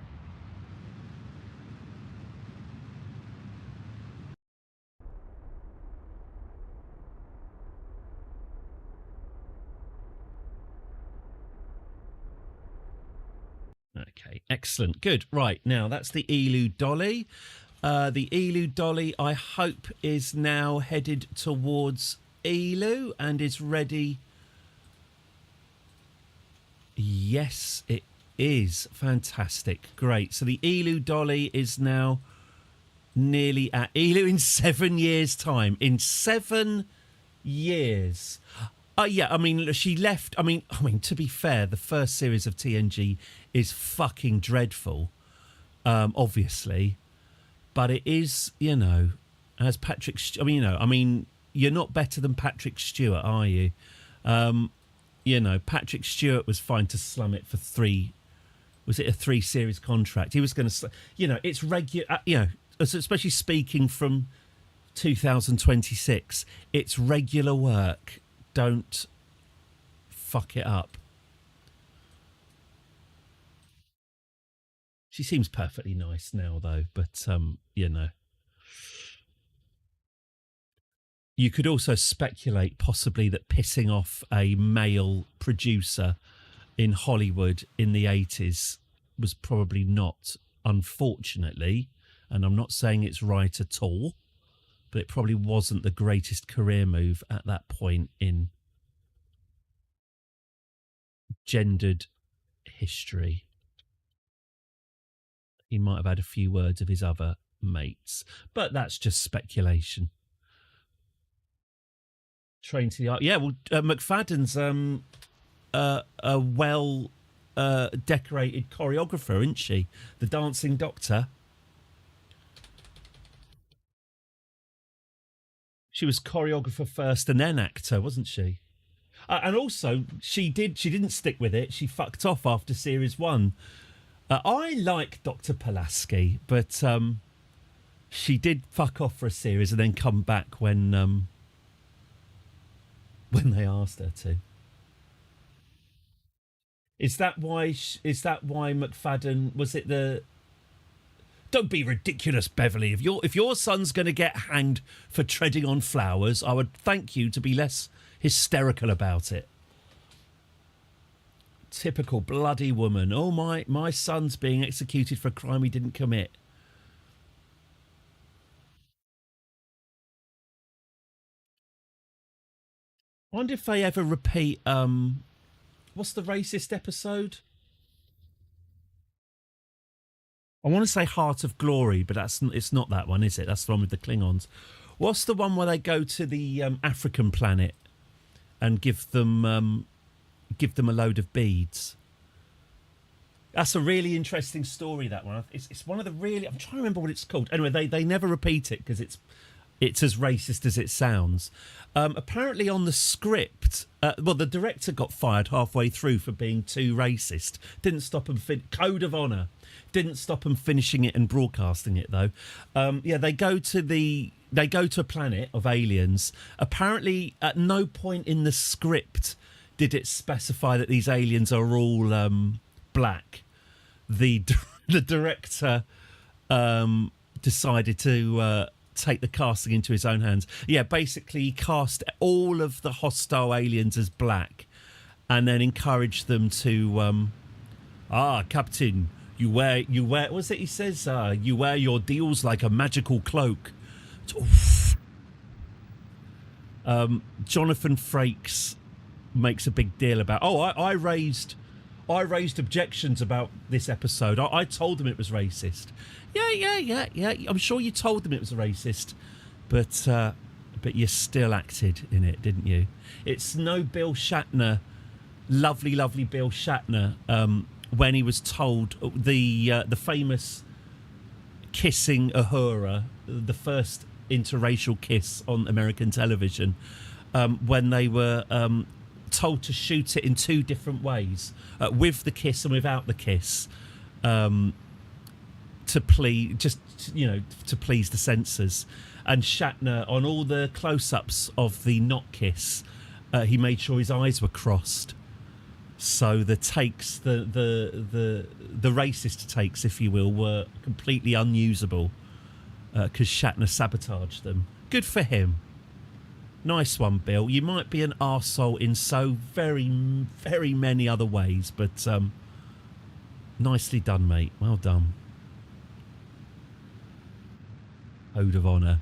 Okay, excellent. Good. Right, now that's the Elu Dolly. The Elu Dolly, I hope, is now headed towards Elu and is ready. Yes, it is. Fantastic. Great. So the Elu Dolly is now nearly at Elu in 7 years' time. In 7 years. Yeah, I mean, she left. I mean, to be fair, the first series of TNG is fucking dreadful, obviously. But it is, as Patrick... you're not better than Patrick Stewart, are you? You know, Patrick Stewart was fine to slum it for 3. Was it a 3-series contract? He was going to, you know, it's regular. You know, especially speaking from 2026, it's regular work. Don't fuck it up. She seems perfectly nice now, though. But you know. You could also speculate possibly that pissing off a male producer in Hollywood in the 80s was probably not, unfortunately, and I'm not saying it's right at all, but it probably wasn't the greatest career move at that point in gendered history. He might have had a few words of his other mates, but that's just speculation. Train to the art. Yeah, well, McFadden's a well decorated choreographer, isn't she? The Dancing Doctor. She was choreographer first and then actor, wasn't she? And also, she didn't stick with it. She fucked off after series 1. I like Dr. Pulaski, but she did fuck off for a series and then come back when they asked her to. Is that why McFadden, was it the... Don't be ridiculous, Beverly. If your son's going to get hanged for treading on flowers, I would thank you to be less hysterical about it. Typical bloody woman. Oh, my son's being executed for a crime he didn't commit. I wonder if they ever repeat... what's the racist episode? I want to say Heart of Glory, but it's not that one, is it? That's the one with the Klingons. What's the one where they go to the African planet and give them a load of beads? That's a really interesting story, that one. It's one of the really... I'm trying to remember what it's called. Anyway, they never repeat it because it's as racist as it sounds. Apparently on the script, the director got fired halfway through for being too racist. Didn't stop him. Code of honour. Didn't stop him finishing it and broadcasting it, though. They go to a planet of aliens. Apparently, at no point in the script did it specify that these aliens are all black. The director decided to take the casting into his own hands. Yeah, basically he cast all of the hostile aliens as black and then encouraged them to Captain, you wear what was it he says? You wear your deals like a magical cloak. Jonathan Frakes makes a big deal about I raised objections about this episode. I told them it was racist. Yeah. I'm sure you told them it was racist, but you still acted in it, didn't you? It's no Bill Shatner, lovely Bill Shatner, when he was told the famous kissing Uhura, the first interracial kiss on American television, when they were told to shoot it in 2 different ways, with the kiss and without the kiss. To please the censors. And Shatner, on all the close-ups of the not kiss, he made sure his eyes were crossed. So the takes, the racist takes, if you will, were completely unusable because Shatner sabotaged them. Good for him. Nice one, Bill. You might be an arsehole in so very, very many other ways, but nicely done, mate. Well done. Code of honour.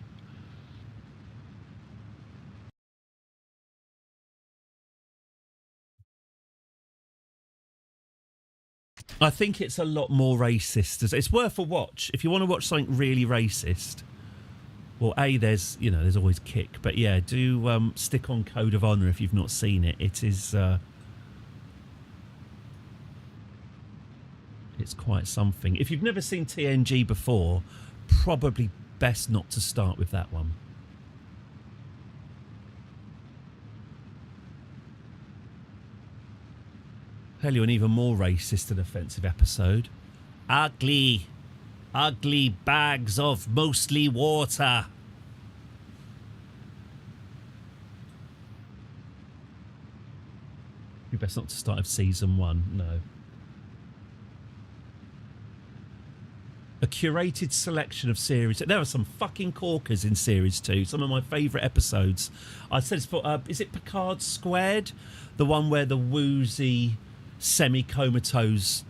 I think it's a lot more racist. It's worth a watch if you want to watch something really racist. Well, there's always Kick, but yeah, do stick on Code of Honour if you've not seen it. It is it's quite something. If you've never seen TNG before, probably best not to start with that one. tell you an even more racist and offensive episode. Ugly bags of mostly water. You best not to start with season 1, no. A curated selection of series. There are some fucking corkers in series 2. Some of my favourite episodes. I said it's for, is it Picard Squared? The one where the woozy, semi-comatose,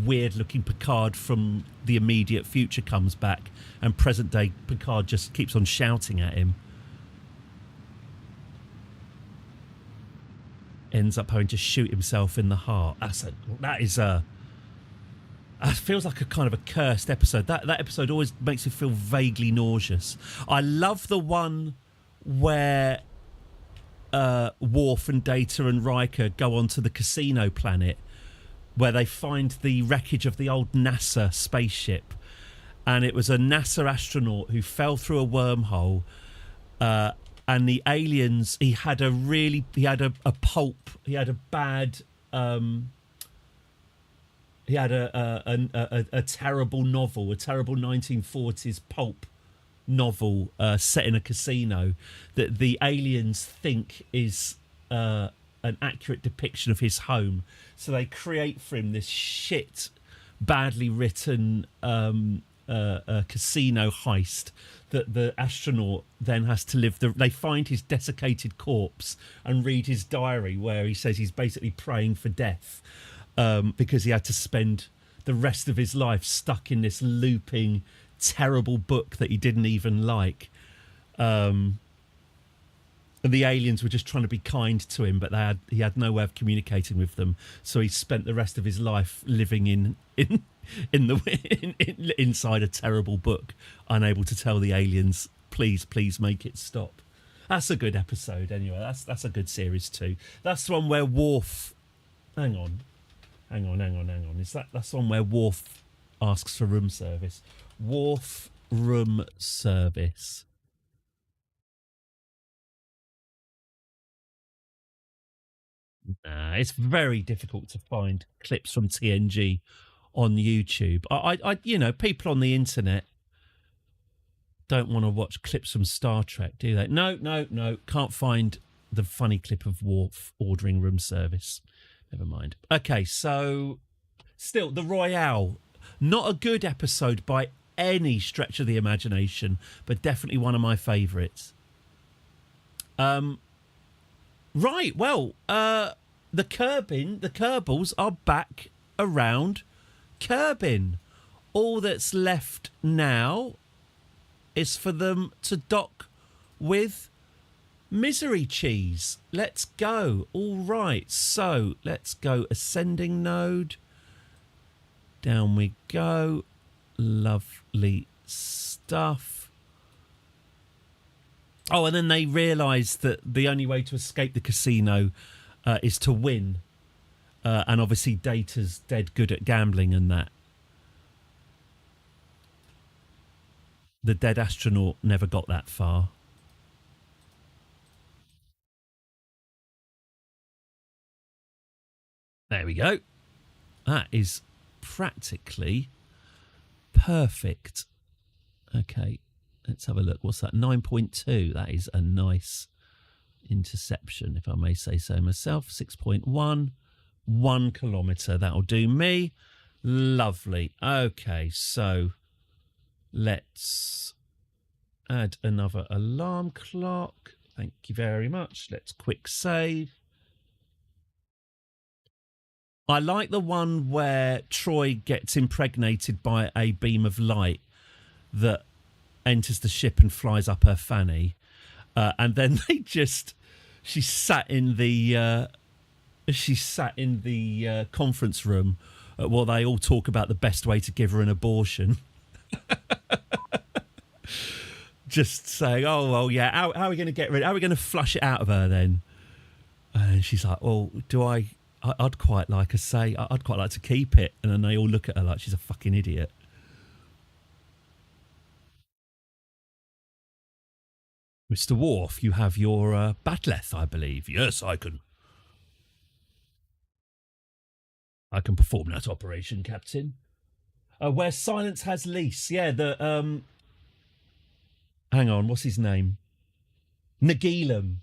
weird-looking Picard from the immediate future comes back, and present-day Picard just keeps on shouting at him. Ends up having to shoot himself in the heart. That feels like a kind of a cursed episode. That episode always makes me feel vaguely nauseous. I love the one where Worf and Data and Riker go onto the casino planet, where they find the wreckage of the old NASA spaceship, and it was a NASA astronaut who fell through a wormhole, and the aliens. He had a pulp. He had a bad. He had a terrible novel, a terrible 1940s pulp novel set in a casino that the aliens think is an accurate depiction of his home. So they create for him this shit, badly written casino heist that the astronaut then has to live. They find his desiccated corpse and read his diary where he says he's basically praying for death. Because he had to spend the rest of his life stuck in this looping, terrible book that he didn't even like. And the aliens were just trying to be kind to him, but he had no way of communicating with them. So he spent the rest of his life living inside a terrible book, unable to tell the aliens, please make it stop. That's a good episode anyway. That's a good series too. That's the one where Worf... Hang on. That's one where Worf asks for room service. Worf room service. Nah, it's very difficult to find clips from TNG on YouTube. I people on the internet don't want to watch clips from Star Trek, do they? No. Can't find the funny clip of Worf ordering room service. Never mind. Okay, so still, The Royale. Not a good episode by any stretch of the imagination, but definitely one of my favourites. Right, well, the Kerbals are back around Kerbin. All that's left now is for them to dock with Misery Cheese. Let's go. All right, so let's go ascending node. Down we go. Lovely stuff. Oh, and then they realise that the only way to escape the casino is to win. And obviously Data's dead good at gambling and that. The dead astronaut never got that far. There we go. That is practically perfect. Okay, let's have a look. What's that? 9.2. That is a nice interception, if I may say so myself. 6.1. 1 kilometre. That'll do me. Lovely. Okay, so let's add another alarm clock. Thank you very much. Let's quick save. I like the one where Troy gets impregnated by a beam of light that enters the ship and flies up her fanny. And then she sat in the conference room while they all talk about the best way to give her an abortion. Just saying, oh, well, yeah, how are we going to get rid? How are we going to flush it out of her then? And she's like, well, I'd quite like to keep it. And then they all look at her like she's a fucking idiot. Mr. Worf, you have your bat'leth, I believe. Yes, I can. I can perform that operation, Captain. Where silence has lease. Yeah, the hang on, what's his name? Nagilum.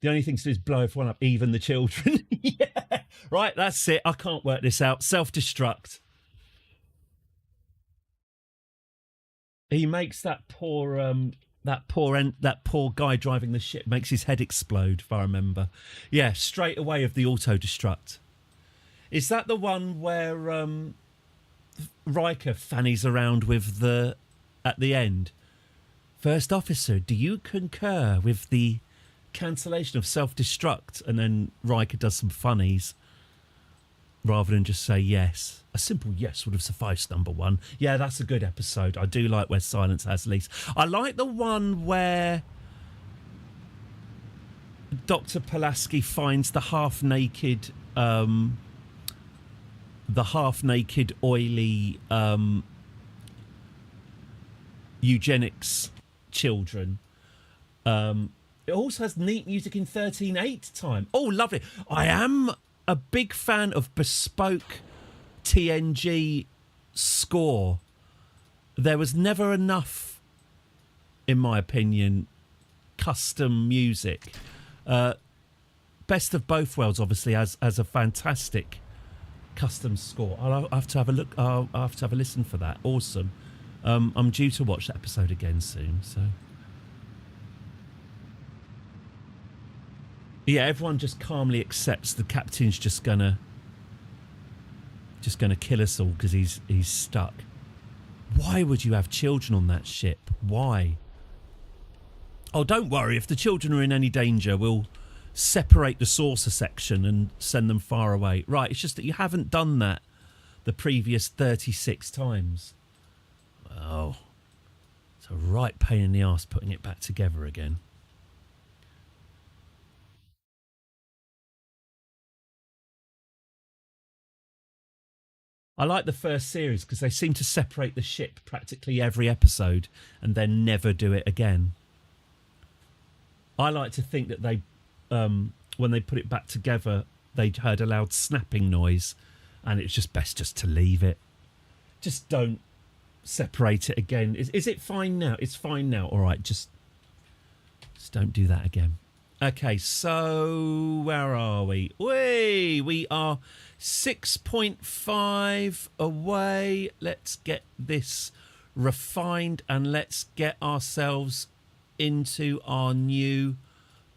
The only thing to do is blow everyone up, even the children. Yeah, right, that's it. I can't work this out. Self-destruct. He makes that poor guy driving the ship makes his head explode, if I remember. Yeah, straight away of the auto-destruct. Is that the one where Riker fannies around with at the end? First officer, do you concur with the cancellation of self-destruct? And then Riker does some funnies rather than just say yes. A simple yes would have sufficed, number one. Yeah, that's a good episode. I do like Where Silence Has Lease. I like the one where Dr. Pulaski finds the half-naked, oily eugenics children. It also has neat music in 13/8 time. Oh, lovely. I am a big fan of bespoke TNG score. There was never enough, in my opinion, custom music. Best of Both Worlds, obviously, has a fantastic custom score. I'll have to have a look. I'll have to have a listen for that. Awesome. I'm due to watch that episode again soon, so... Yeah, everyone just calmly accepts the captain's just gonna kill us all because he's stuck. Why would you have children on that ship? Why? Oh, don't worry. If the children are in any danger, we'll separate the saucer section and send them far away. Right, it's just that you haven't done that the previous 36 times. Oh, it's a right pain in the arse putting it back together again. I like the first series because they seem to separate the ship practically every episode and then never do it again. I like to think that they, when they put it back together, they heard a loud snapping noise and it's just best just to leave it. Just don't separate it again. Is it fine now? It's fine now. All right, just don't do that again. Okay, so where are we? We are 6.5 away. Let's get this refined and let's get ourselves into our new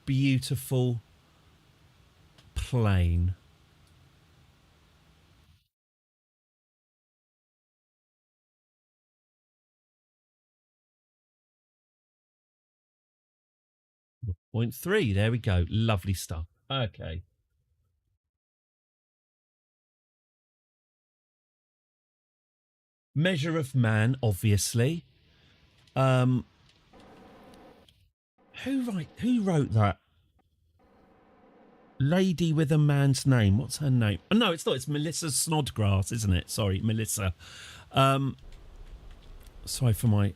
beautiful plane. Point 3, there we go. Lovely stuff. Okay. Measure of Man, obviously. Who wrote that? Lady with a Man's Name. What's her name? Oh, no, it's not. It's Melissa Snodgrass, isn't it? Sorry, Melissa. Sorry for my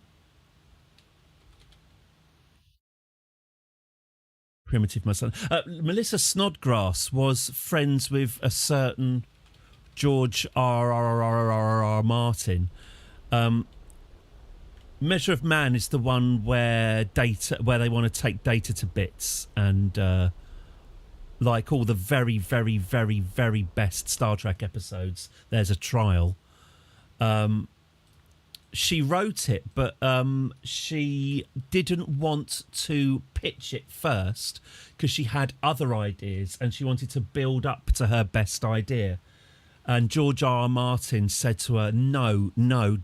primitive my son. Melissa Snodgrass was friends with a certain George R. Martin. Measure of Man is the one where they want to take Data to bits and like all the very, very, very, very best Star Trek episodes, there's a trial. She wrote it, but she didn't want to pitch it first because she had other ideas and she wanted to build up to her best idea. And George R. Martin said to her, no,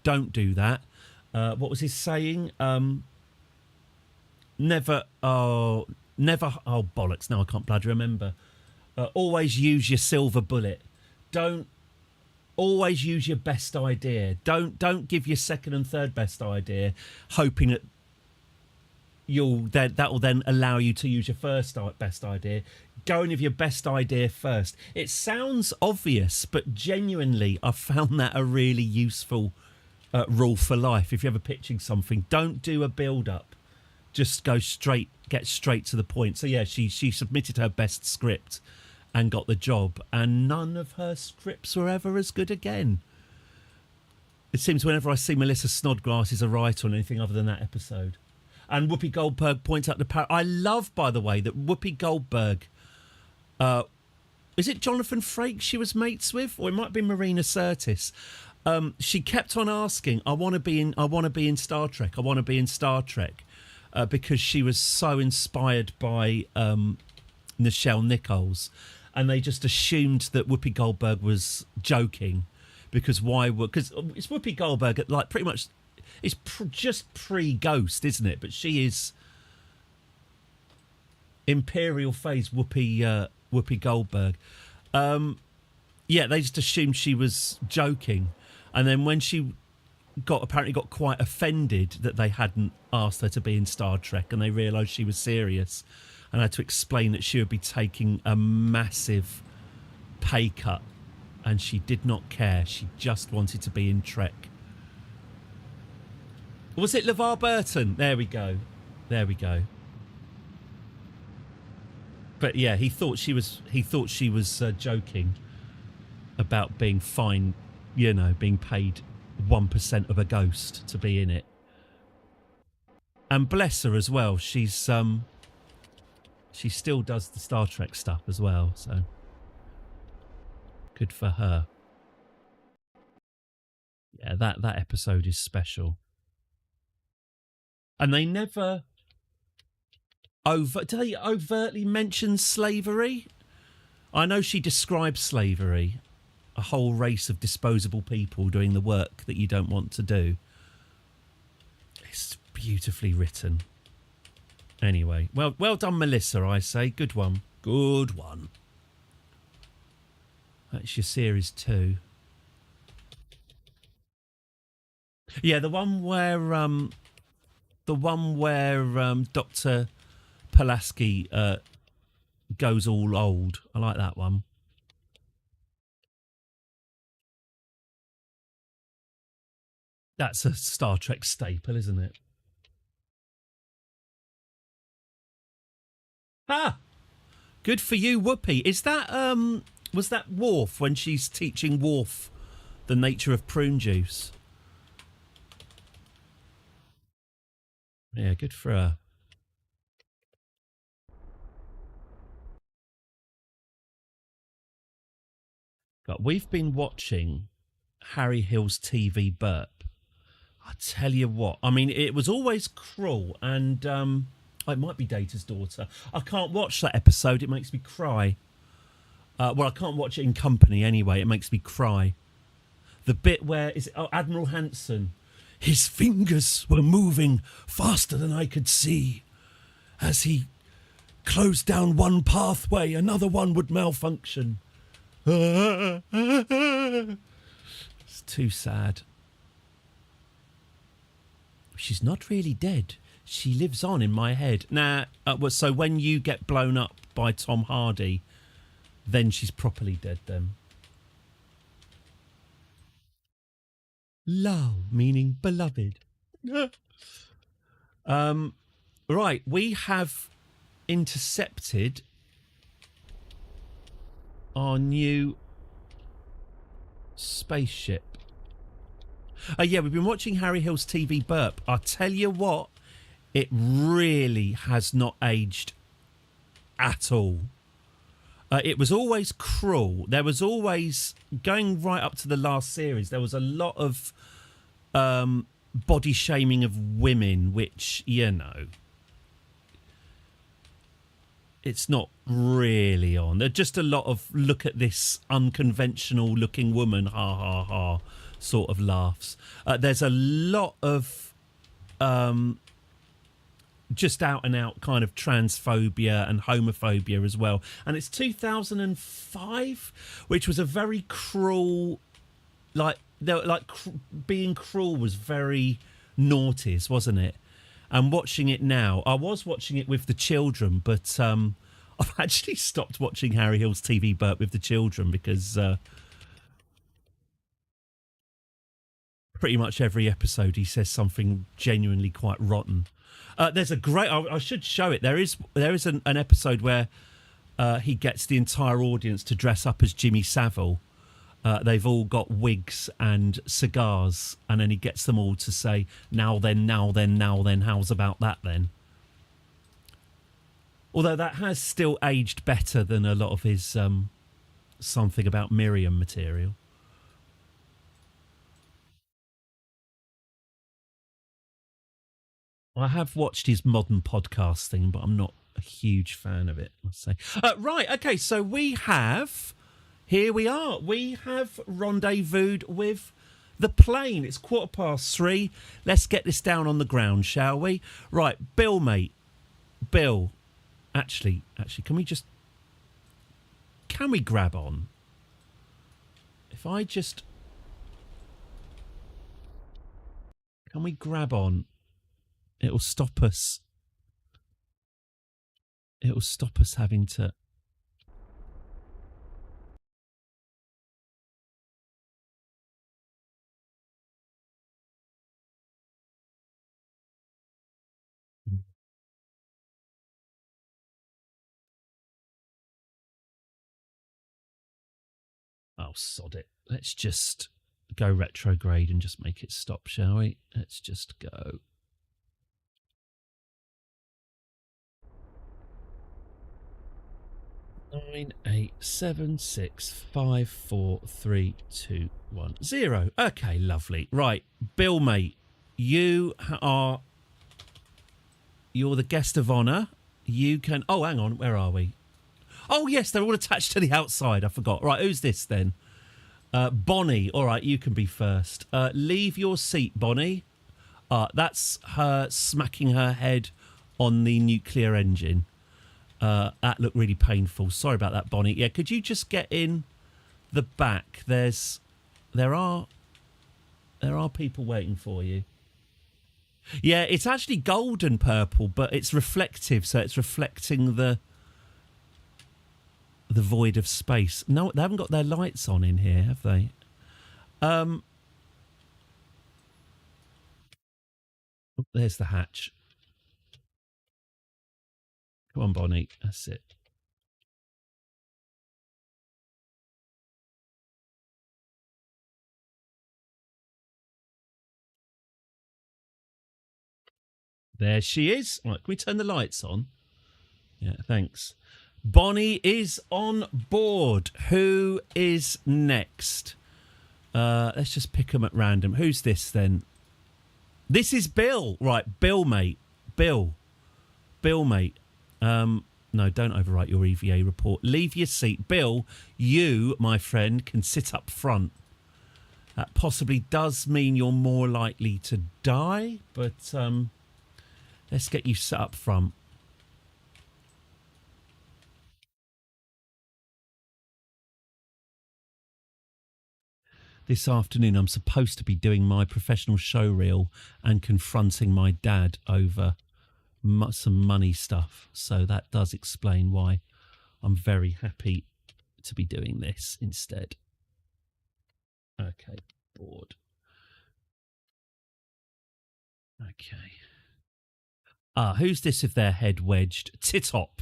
don't do that. What was his saying? Never, bollocks, now I can't bloody remember. Always use your silver bullet. Don't always use your best idea. Don't give your second and third best idea, hoping that that will then allow you to use your first best idea. Go in with your best idea first. It sounds obvious, but genuinely, I've found that a really useful rule for life. If you're ever pitching something, don't do a build-up. Just get straight to the point. So yeah, she submitted her best script, and got the job, and none of her scripts were ever as good again. It seems whenever I see Melissa Snodgrass is a writer on anything other than that episode. And Whoopi Goldberg points out I love, by the way, that Whoopi Goldberg, is it Jonathan Frakes she was mates with, or it might be Marina Sirtis? She kept on asking, I want to be in Star Trek. I want to be in Star Trek, because she was so inspired by Nichelle Nichols, and they just assumed that Whoopi Goldberg was joking. Because it's Whoopi Goldberg at like pretty much, it's just pre-Ghost, isn't it? But she is Imperial phase Whoopi Goldberg. Yeah, they just assumed she was joking, and then when she apparently got quite offended that they hadn't asked her to be in Star Trek, and they realised she was serious, and had to explain that she would be taking a massive pay cut. And she did not care. She just wanted to be in Trek. Was it LeVar Burton? There we go. But yeah, he thought she was joking about being fined, being paid 1% of a ghost to be in it. And bless her as well. She still does the Star Trek stuff as well, so good for her. Yeah, that episode is special. And they never do they overtly mention slavery? I know she describes slavery, a whole race of disposable people doing the work that you don't want to do. It's beautifully written. Anyway, well done, Melissa, I say. Good one. That's your series 2. Yeah, the one where Dr. Pulaski goes all old. I like that one. That's a Star Trek staple, isn't it? Ah, good for you, Whoopi. Is that was that Worf when she's teaching Worf the nature of prune juice? Yeah, good for her. But we've been watching Harry Hill's TV Burp. I tell you what, I mean, it was always cruel, and it might be Data's daughter. I can't watch that episode. It makes me cry. Well, I can't watch it in company anyway. It makes me cry. The bit where Admiral Hanson. His fingers were moving faster than I could see. As he closed down one pathway, another one would malfunction. It's too sad. She's not really dead. She lives on in my head. So when you get blown up by Tom Hardy, then she's properly dead then. Lal, meaning beloved. Right, we have intercepted our new spaceship. Yeah, we've been watching Harry Hill's TV Burp. I tell you what, it really has not aged at all. It was always cruel. There was always, going right up to the last series, there was a lot of body shaming of women, which, it's not really on. There's just a lot of look at this unconventional looking woman, ha ha ha, sort of laughs. There's a lot of just out and out kind of transphobia and homophobia as well. And it's 2005, which was a very cruel, being cruel was very noughties, wasn't it? And watching it now, I was watching it with the children, but I've actually stopped watching Harry Hill's TV Burp with the children because pretty much every episode he says something genuinely quite rotten. There's a great, I should show it. There is an episode where he gets the entire audience to dress up as Jimmy Savile. They've all got wigs and cigars, and then he gets them all to say, now then, now then, now then, how's about that then? Although that has still aged better than a lot of his Something About Miriam material. I have watched his modern podcast thing, but I'm not a huge fan of it, I must say. Right, okay, so here we are. We have rendezvoused with the plane. It's 3:15. Let's get this down on the ground, shall we? Right, Bill, mate. Bill. Actually, can we grab on? If I just... Can we grab on? It'll stop us. It'll stop us having to... Oh, sod it. Let's just go retrograde and just make it stop, shall we? Let's just go. Nine, 8, 7, 6, 5, 4, 3, 2, 1, 0. Okay, lovely. Right, Bill, mate, you're the guest of honour. You can... Oh, hang on. Where are we? Oh, yes, they're all attached to the outside. I forgot. Right, who's this then? Bonnie. All right, you can be first. Leave your seat, Bonnie. That's her smacking her head on the nuclear engine. That looked really painful. Sorry about that, Bonnie. Yeah, could you just get in the back? There are people waiting for you. Yeah, it's actually golden purple, but it's reflective, so it's reflecting the void of space. No, they haven't got their lights on in here, have they? Oh, there's the hatch. Come on, Bonnie. That's it. There she is. Right, can we turn the lights on? Yeah, thanks. Bonnie is on board. Who is next? Let's just pick them at random. Who's this then? This is Bill. Right, Bill, mate. Bill, mate. No, don't overwrite your EVA report. Leave your seat. Bill, you, my friend, can sit up front. That possibly does mean you're more likely to die, but let's get you set up front. This afternoon, I'm supposed to be doing my professional show reel and confronting my dad over some money stuff. So that does explain why I'm very happy to be doing this instead. Okay, board. Okay. Who's this with their head wedged? Tit-op.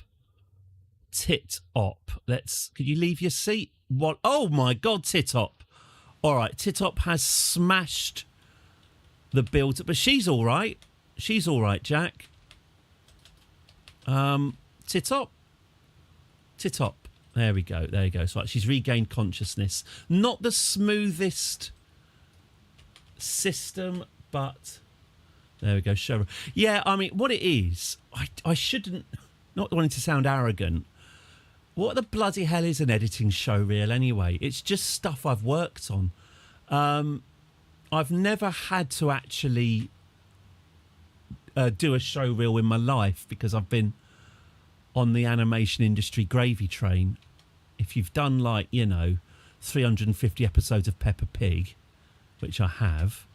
Tit-op. Could you leave your seat? What? Oh my God, Tit-op. All right, Tit-op has smashed the build, but she's all right. She's all right, Jack. Tit-op. Tit-op. There we go. There you go. So she's regained consciousness. Not the smoothest system, but there we go. Show her. Yeah, I mean, what it is, I shouldn't, not wanting to sound arrogant, what the bloody hell is an editing show reel anyway? It's just stuff I've worked on. I've never had to actually do a show reel in my life because I've been on the animation industry gravy train. If you've done 350 episodes of Peppa Pig, which I have,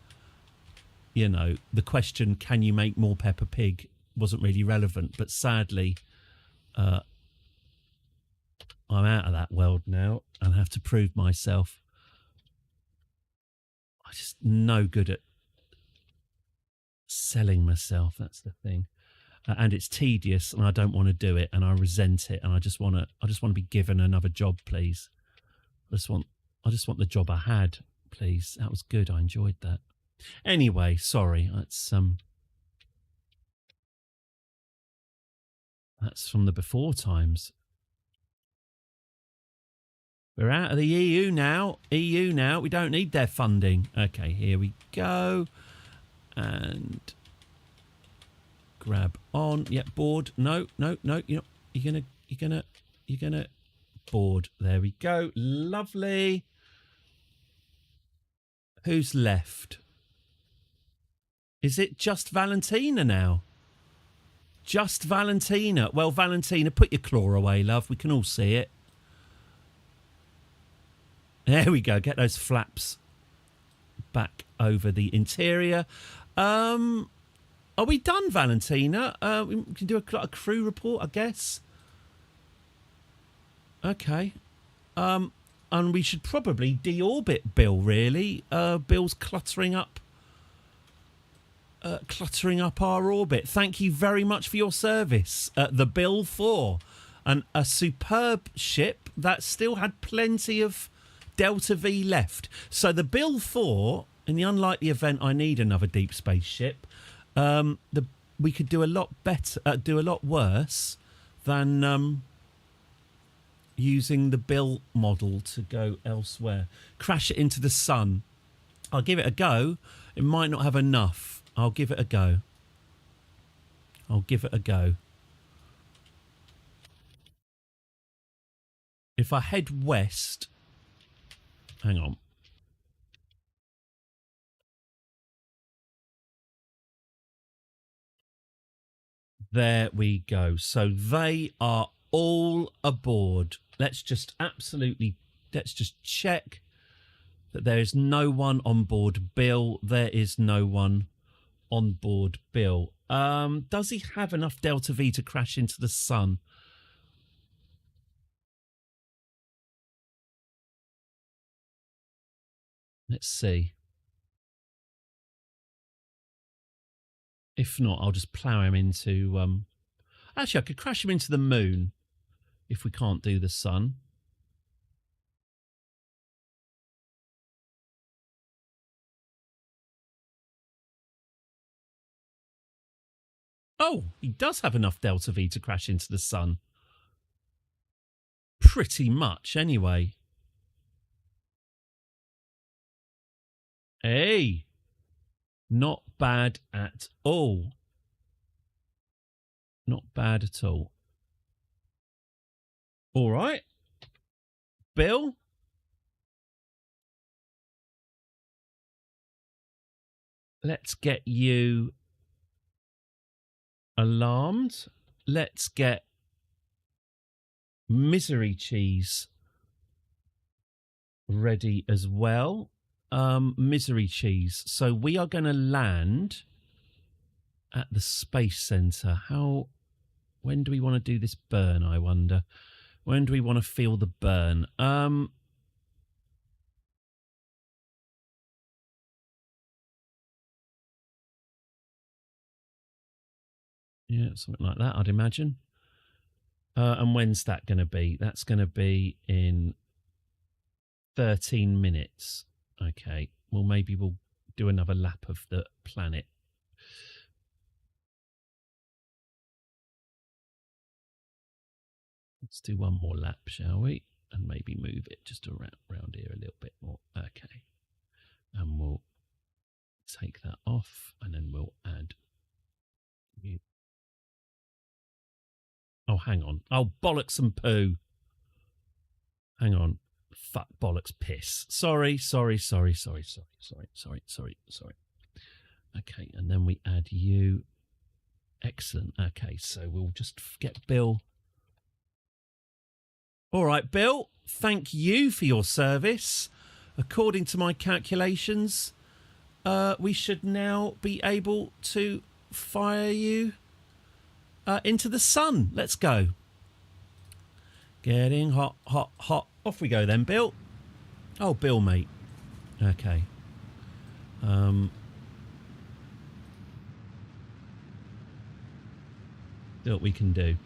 the question, can you make more Peppa Pig, wasn't really relevant. But sadly, I'm out of that world now and have to prove myself. I'm just no good at selling myself. That's the thing. and it's tedious, and I don't want to do it, and I resent it, and I just want to be given another job, please. I just want the job I had, please. That was good. I enjoyed that. Anyway, sorry. That's from the before times. We're out of the EU now. EU now. We don't need their funding. Okay, here we go. And grab on. Yep, board. No. You're gonna board. There we go. Lovely. Who's left? Is it just Valentina now? Just Valentina. Well, Valentina, put your claw away, love. We can all see it. There we go. Get those flaps back over the interior. Are we done, Valentina? We can do a crew report, I guess. Okay. And we should probably deorbit Bill, really. Bill's cluttering up our orbit. Thank you very much for your service. The Bill 4. And a superb ship that still had plenty of Delta V left. So the Bill 4, in the unlikely event I need another deep space ship, we could do a lot better, do a lot worse than using the Bill model to go elsewhere. Crash it into the sun. I'll give it a go. It might not have enough. I'll give it a go. If I head west... Hang on. There we go. So they are all aboard. Let's just check that there is no one on board Bill. There is no one on board Bill. Does he have enough Delta V to crash into the sun? Let's see. If not, I'll just plough him into... Actually, I could crash him into the moon if we can't do the sun. Oh, he does have enough Delta V to crash into the sun. Pretty much, anyway. Hey, not bad at all. Not bad at all. All right. Bill? Let's get you alarmed. Let's get Misery Cheese ready as well. Misery Cheese. So we are going to land at the Space Center. When do we want to do this burn, I wonder? When do we want to feel the burn? Yeah, something like that, I'd imagine. And when's that going to be? That's going to be in 13 minutes. Okay, well, maybe we'll do another lap of the planet. Let's do one more lap, shall we? And maybe move it just around here a little bit more. Okay. And we'll take that off, and then we'll add... Oh, hang on. Oh, bollocks and poo. Hang on. Fuck, bollocks, piss. Sorry. Okay, and then we add you. Excellent. Okay, so we'll just get Bill. All right, Bill, thank you for your service. According to my calculations, we should now be able to fire you into the sun. Let's go. Getting hot. Off we go then, Bill. Oh, Bill, mate. Okay. See what we can do.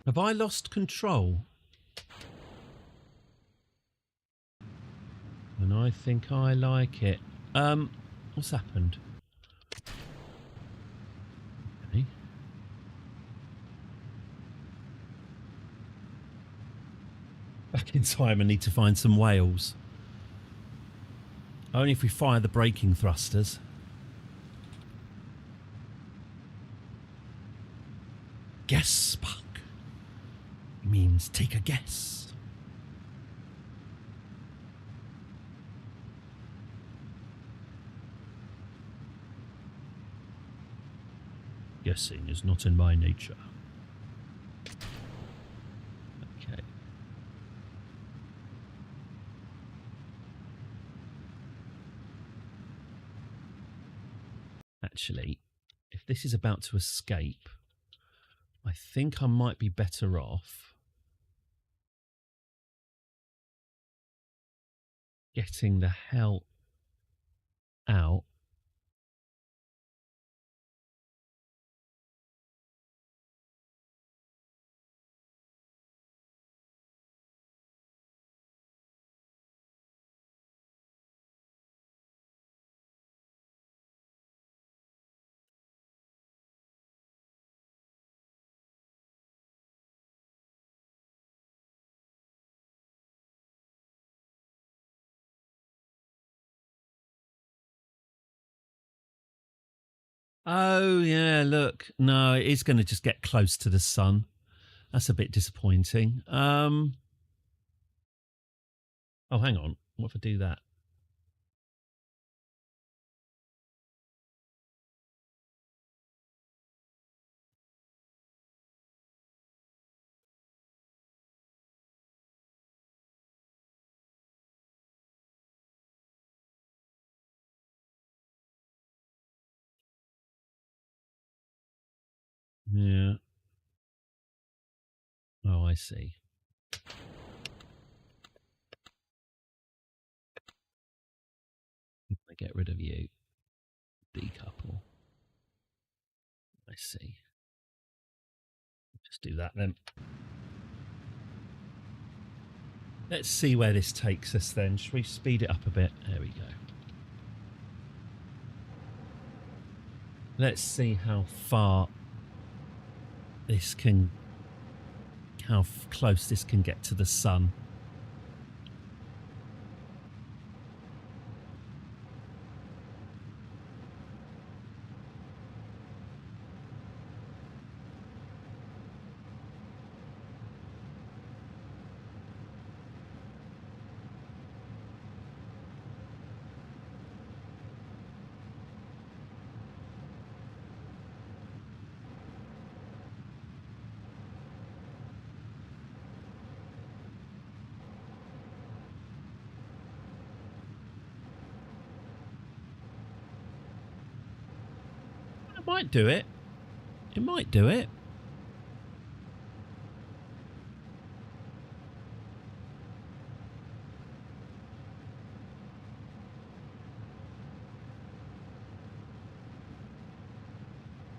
Have I lost control? And I think I like it. What's happened? Okay. Back in time, I need to find some whales. Only if we fire the braking thrusters. Guess, Spuck. Means take a guess. Guessing is not in my nature. Okay. Actually, if this is about to escape, I think I might be better off getting the hell out. Oh, yeah, look. No, it is going to just get close to the sun. That's a bit disappointing. Oh, hang on. What if I do that? Yeah. Oh, I see. I get rid of you. Decouple. I see. Just do that then. Let's see where this takes us then. Should we speed it up a bit? There we go. Let's see how far this can, how close this can get to the sun. It might do it. It might do it.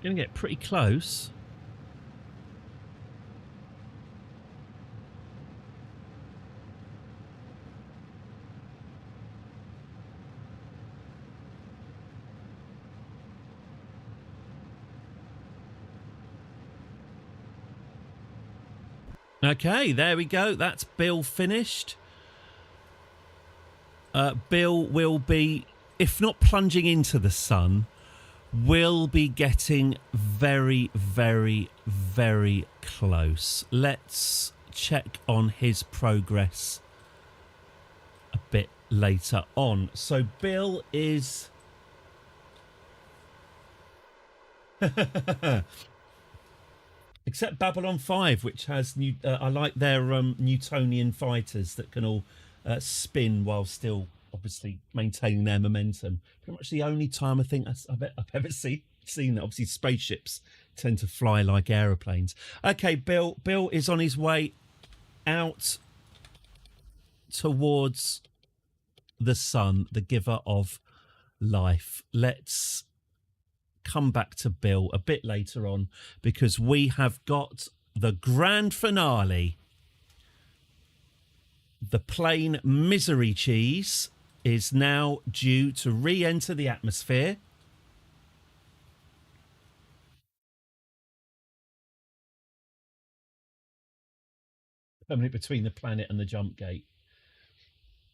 Gonna get pretty close. Okay, there we go. That's Bill finished. Bill will be, if not plunging into the sun, will be getting very, very, very close. Let's check on his progress a bit later on. So Bill is Except Babylon 5, which has new. I like their Newtonian fighters that can all spin while still obviously maintaining their momentum. Pretty much the only time I think I've ever seen that. Obviously, spaceships tend to fly like aeroplanes. Okay, Bill is on his way out towards the sun, the giver of life. Let's come back to Bill a bit later on because we have got the grand finale. The plain misery cheese is now due to re-enter the atmosphere. Permanent between the planet and the jump gate.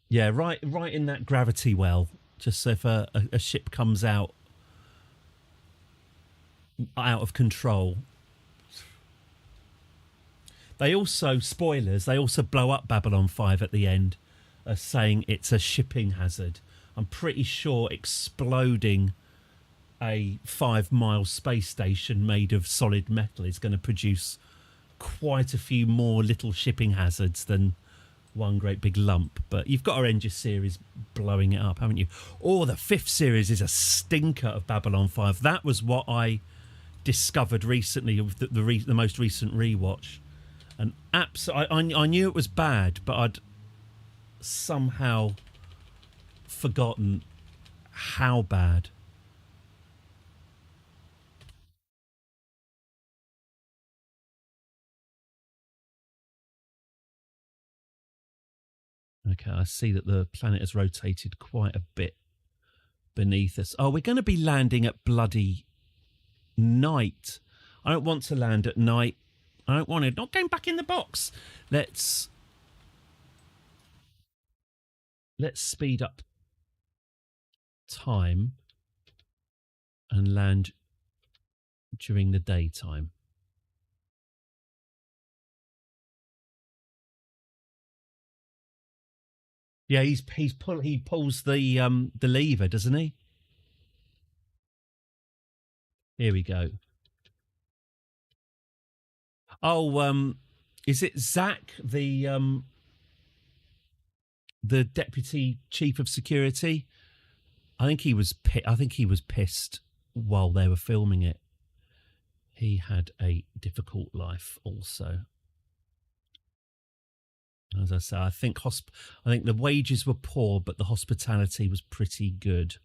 Yeah, right in that gravity well. Just so if a ship comes out of control. They also, spoilers, they also blow up Babylon 5 at the end, saying it's a shipping hazard. I'm pretty sure exploding a 5-mile space station made of solid metal is going to produce quite a few more little shipping hazards than one great big lump. But you've got our Engine series blowing it up, haven't you? Or the 5th series is a stinker of Babylon 5. That was what I discovered recently with the most recent rewatch. And I knew it was bad, but I'd somehow forgotten how bad. Okay, I see that the planet has rotated quite a bit beneath us. Oh, we're going to be landing at bloody night. I don't want to land at night. I don't want it. Not going back in the box. Let's speed up time and land during the daytime. Yeah, he pulls the lever, doesn't he? Here we go. Oh, is it Zach, the deputy chief of security? I think he was pissed while they were filming it. He had a difficult life also. As I say, I think the wages were poor, but the hospitality was pretty good.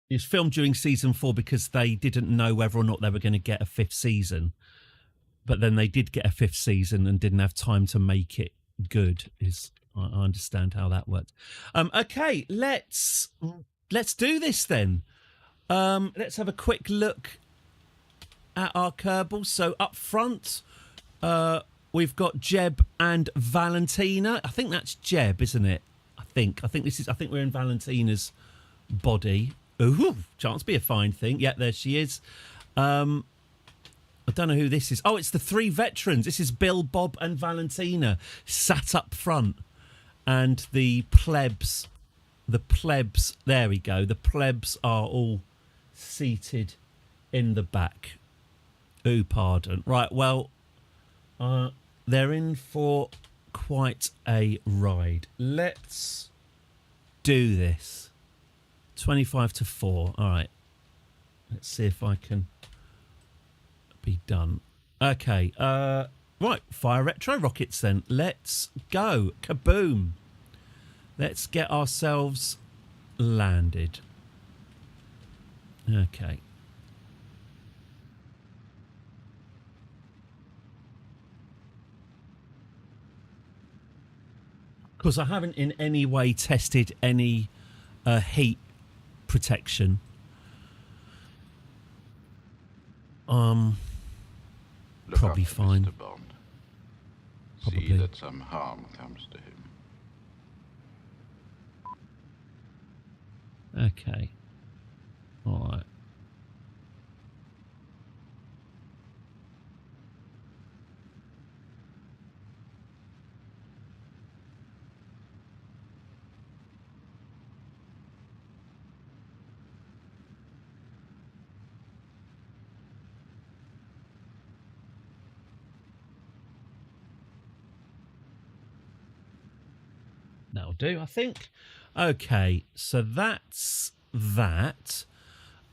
It was filmed during season 4 because they didn't know whether or not they were going to get a 5th season. But then they did get a 5th season and didn't have time to make it good. I understand how that worked. Okay, let's do this then. Let's have a quick look at our Kerbal. So up front, we've got Jeb and Valentina. I think that's Jeb, isn't it? I think we're in Valentina's body. Ooh, chance be a fine thing. Yeah, there she is. I don't know who this is. Oh, it's the 3 veterans. This is Bill, Bob, and Valentina sat up front, and the plebs. There we go. The plebs are all seated in the back. Ooh, pardon. Right. Well, they're in for quite a ride. Let's do this. 25-4. All right. Let's see if I can be done. Okay. Right. Fire retro rockets then. Let's go. Kaboom. Let's get ourselves landed. Okay. Of course, I haven't in any way tested any heat protection. Look Probably after fine. Mr. Bond. Probably. See that some harm comes to him. Okay. All right. do, I think. Okay, so that's that.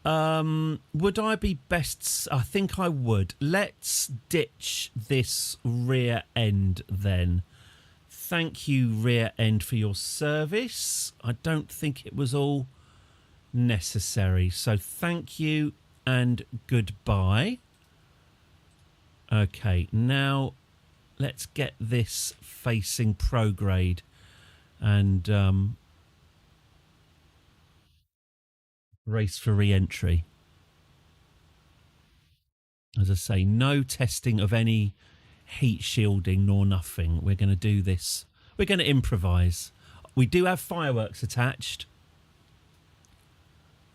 Would I be best? I think I would. Let's ditch this rear end then. Thank you, rear end, for your service. I don't think it was all necessary. So thank you and goodbye. Okay, now let's get this facing prograde and race for re-entry. As I say, no testing of any heat shielding nor nothing. We're going to do this. We're going to improvise. We do have fireworks attached.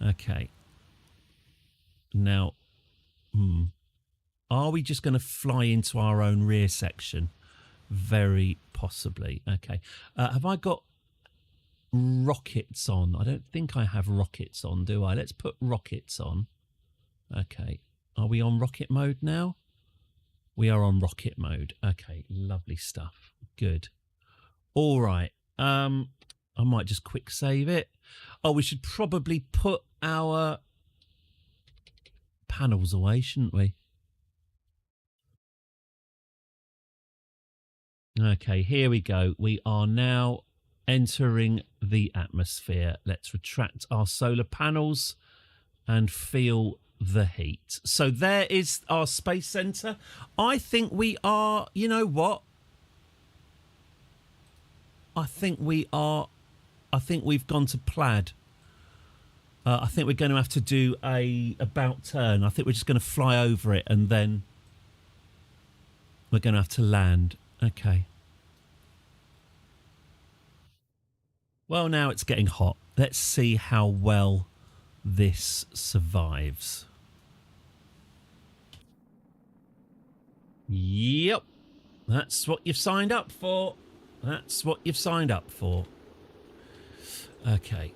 Okay. Now, are we just going to fly into our own rear section? Very possibly. Okay. Have I got rockets on? I don't think I have rockets on, do I? Let's put rockets on. Okay. Are we on rocket mode now? We are on rocket mode. Okay, lovely stuff. Good. All right. I might just quick save it. Oh, we should probably put our panels away, shouldn't we? Okay, here we go. We are now entering the atmosphere. Let's retract our solar panels and feel the heat. So there is our space center. I think we are, you know what? I think we've gone to plaid. I think we're going to have to do a about turn. I think we're just going to fly over it and then we're going to have to land. Okay. Well, now it's getting hot. Let's see how well this survives. Yep. That's what you've signed up for. That's what you've signed up for. Okay.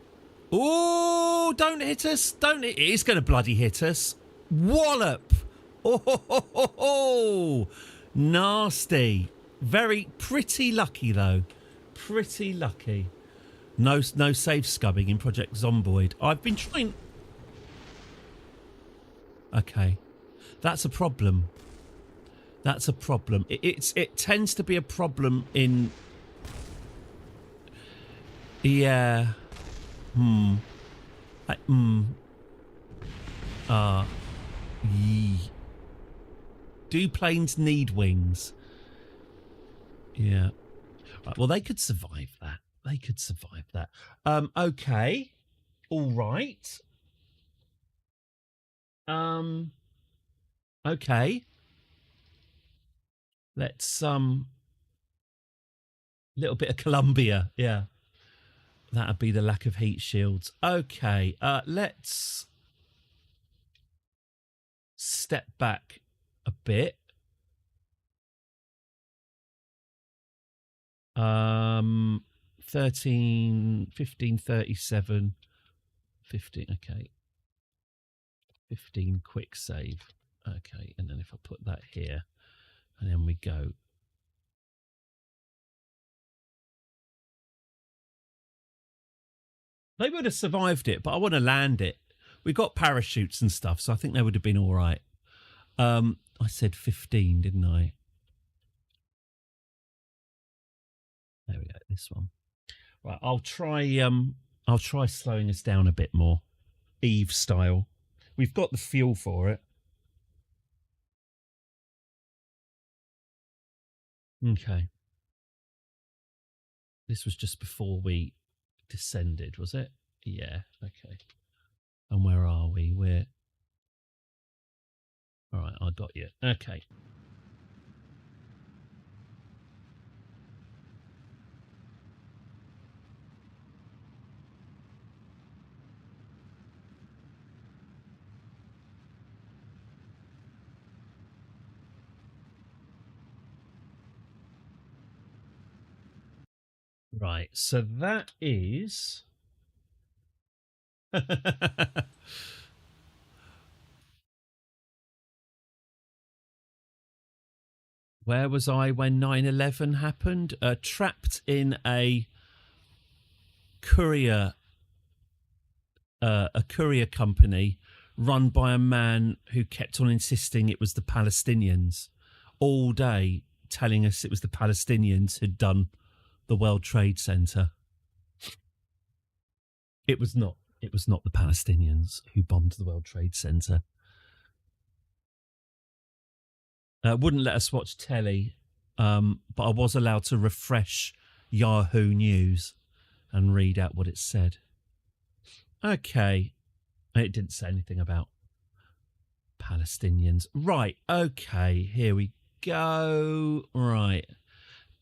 Oh, don't hit us. Don't. It is going to bloody hit us. Wallop. Oh, ho, ho, ho, ho. Nasty. Very pretty lucky, though. Pretty lucky. No save scubbing in Project Zomboid. I've been trying... Okay. That's a problem. That's a problem. It tends to be a problem in... Yeah. Yee. Do planes need wings? Yeah. Right, well, they could survive that. They could survive that. Okay. All right. Okay. Let's little bit of Columbia. Yeah. That'd be the lack of heat shields. Okay. Let's step back a bit. 13, 15, 37, 15. Okay. 15 quick save. Okay. And then if I put that here and then we go. They would have survived it, but I want to land it. We got parachutes and stuff, so I think they would have been all right. I said 15, didn't I? There we go. This one. Right. I'll try slowing us down a bit more, Eve style. We've got the fuel for it. Okay. This was just before we descended, was it? Yeah. Okay. And where are we? We're... All right, I got you. Okay. Right, so that is... Where was I when 9/11 happened? Trapped in a courier company run by a man who kept on insisting it was the Palestinians all day, telling us it was the Palestinians who'd done the World Trade Center. It was not. It was not the Palestinians who bombed the World Trade Center. Wouldn't let us watch telly, but I was allowed to refresh Yahoo News and read out what it said. Okay. It didn't say anything about Palestinians. Right, okay, here we go. Right.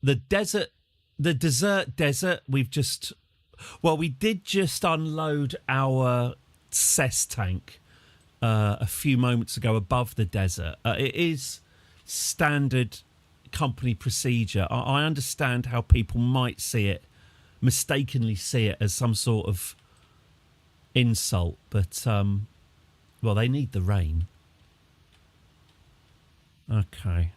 The desert, we did just unload our cess tank a few moments ago above the desert. It is standard company procedure. I understand how people might mistakenly see it as some sort of insult, but well, they need the rain. Okay.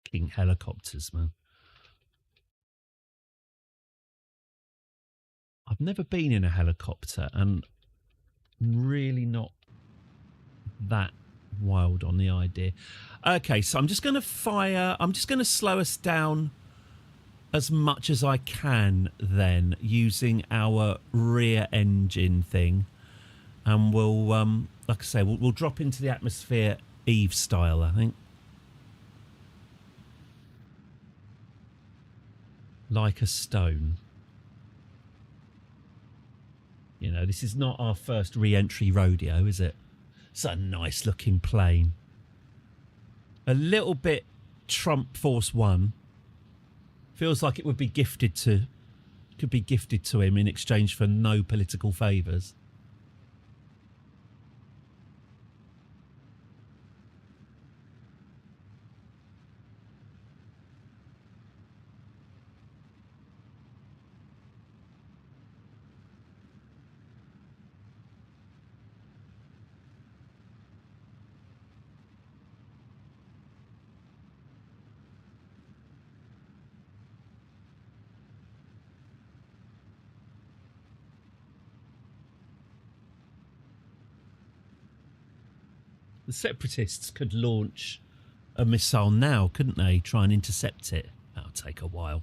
King helicopters, man. I've never been in a helicopter and I'm really not that wild on the idea. Okay, so I'm just going to slow us down as much as I can then, using our rear engine thing, and we'll like I say, we'll drop into the atmosphere Eve style, I think, like a stone. You know, this is not our first re-entry rodeo, is it? It's a nice looking plane, a little bit Trump Force One. Feels like it could be gifted to him in exchange for no political favours. The separatists could launch a missile now, couldn't they? Try and intercept it. That'll take a while.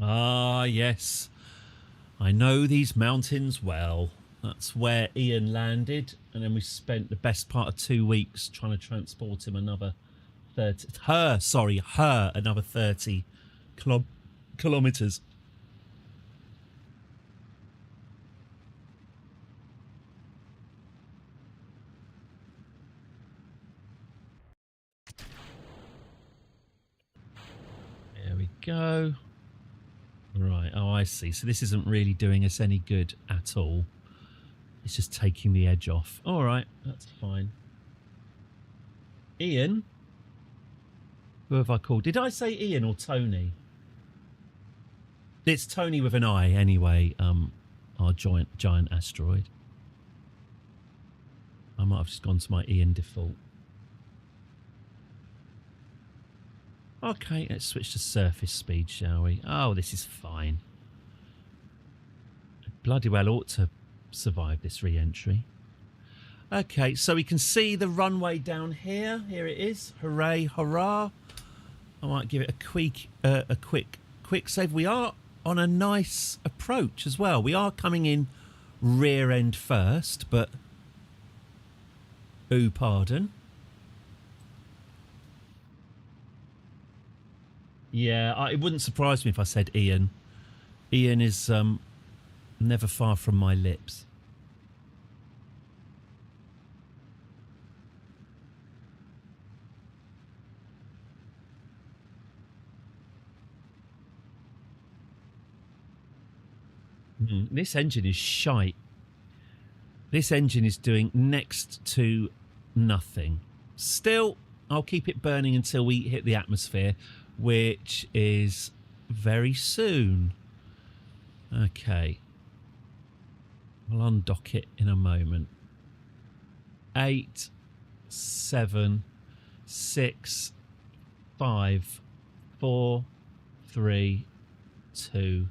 Ah, yes. I know these mountains well. That's where Ian landed, and then we spent the best part of 2 weeks trying to transport him another 30 kilometres. There we go. Right, oh, I see. So this isn't really doing us any good at all. It's just taking the edge off. All right, that's fine. Ian? Who have I called? Did I say Ian or Tony? It's Tony with an I, anyway. Our giant asteroid. I might have just gone to my Ian default. Okay, let's switch to surface speed, shall we? Oh, this is fine. Bloody well ought to survive this re-entry. Okay, so we can see the runway down here. Here it is. Hooray, hurrah. I might give it a quick save. We are on a nice approach as well. We are coming in rear end first, but... ooh, pardon. Yeah, it wouldn't surprise me if I said Ian. Ian is never far from my lips. This engine is shite. This engine is doing next to nothing. Still, I'll keep it burning until we hit the atmosphere, which is very soon. Okay. I'll undock it in a moment. 8, 7, 6, 5, 4, 3, 2,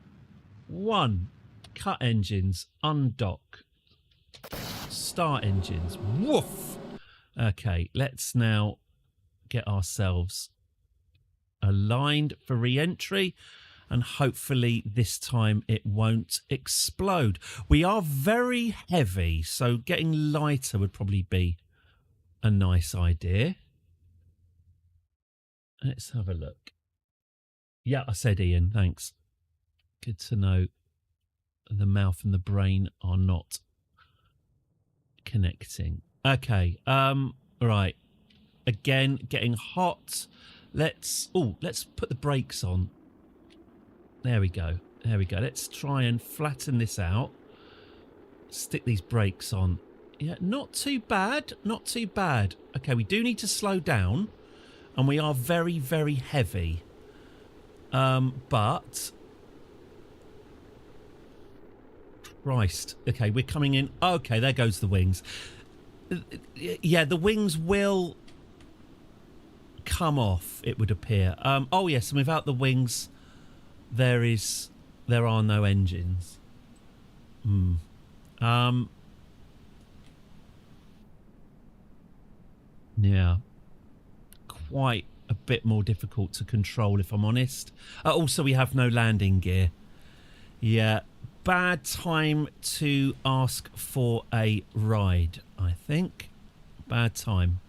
1. Cut engines, undock. Start engines. Woof! Okay, let's now get ourselves aligned for re-entry, and hopefully this time it won't explode. We are very heavy, so getting lighter would probably be a nice idea. Let's have a look. Yeah, I said Ian, thanks. Good to know the mouth and the brain are not connecting. Okay, right. Again, getting hot. Let's put the brakes on. There we go. There we go. Let's try and flatten this out. Stick these brakes on. Yeah, not too bad. Not too bad. Okay, we do need to slow down. And we are very, very heavy. But... Christ. Okay, we're coming in. Okay, there goes the wings. Yeah, the wings will come off, it would appear. Oh, yes, and without the wings... There are no engines. Yeah. Quite a bit more difficult to control, if I'm honest. Also, we have no landing gear. Yeah. Bad time to ask for a ride, I think. Bad time.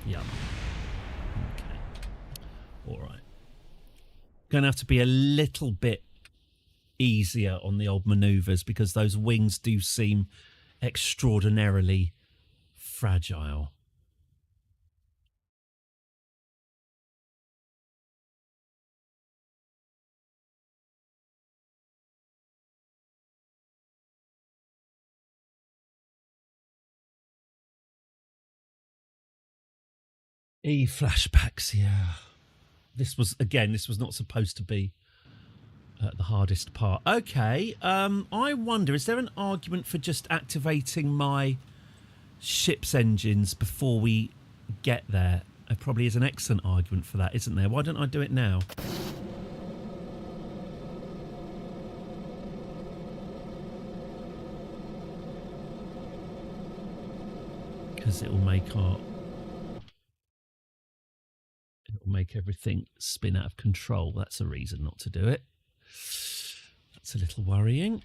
Yeah. Okay. All right. Going to have to be a little bit easier on the old manoeuvres because those wings do seem extraordinarily fragile. Flashbacks, yeah. This was not supposed to be the hardest part. Okay, I wonder, is there an argument for just activating my ship's engines before we get there? There probably is an excellent argument for that, isn't there? Why don't I do it now? Because it will make everything spin out of control. That's a reason not to do it. That's a little worrying.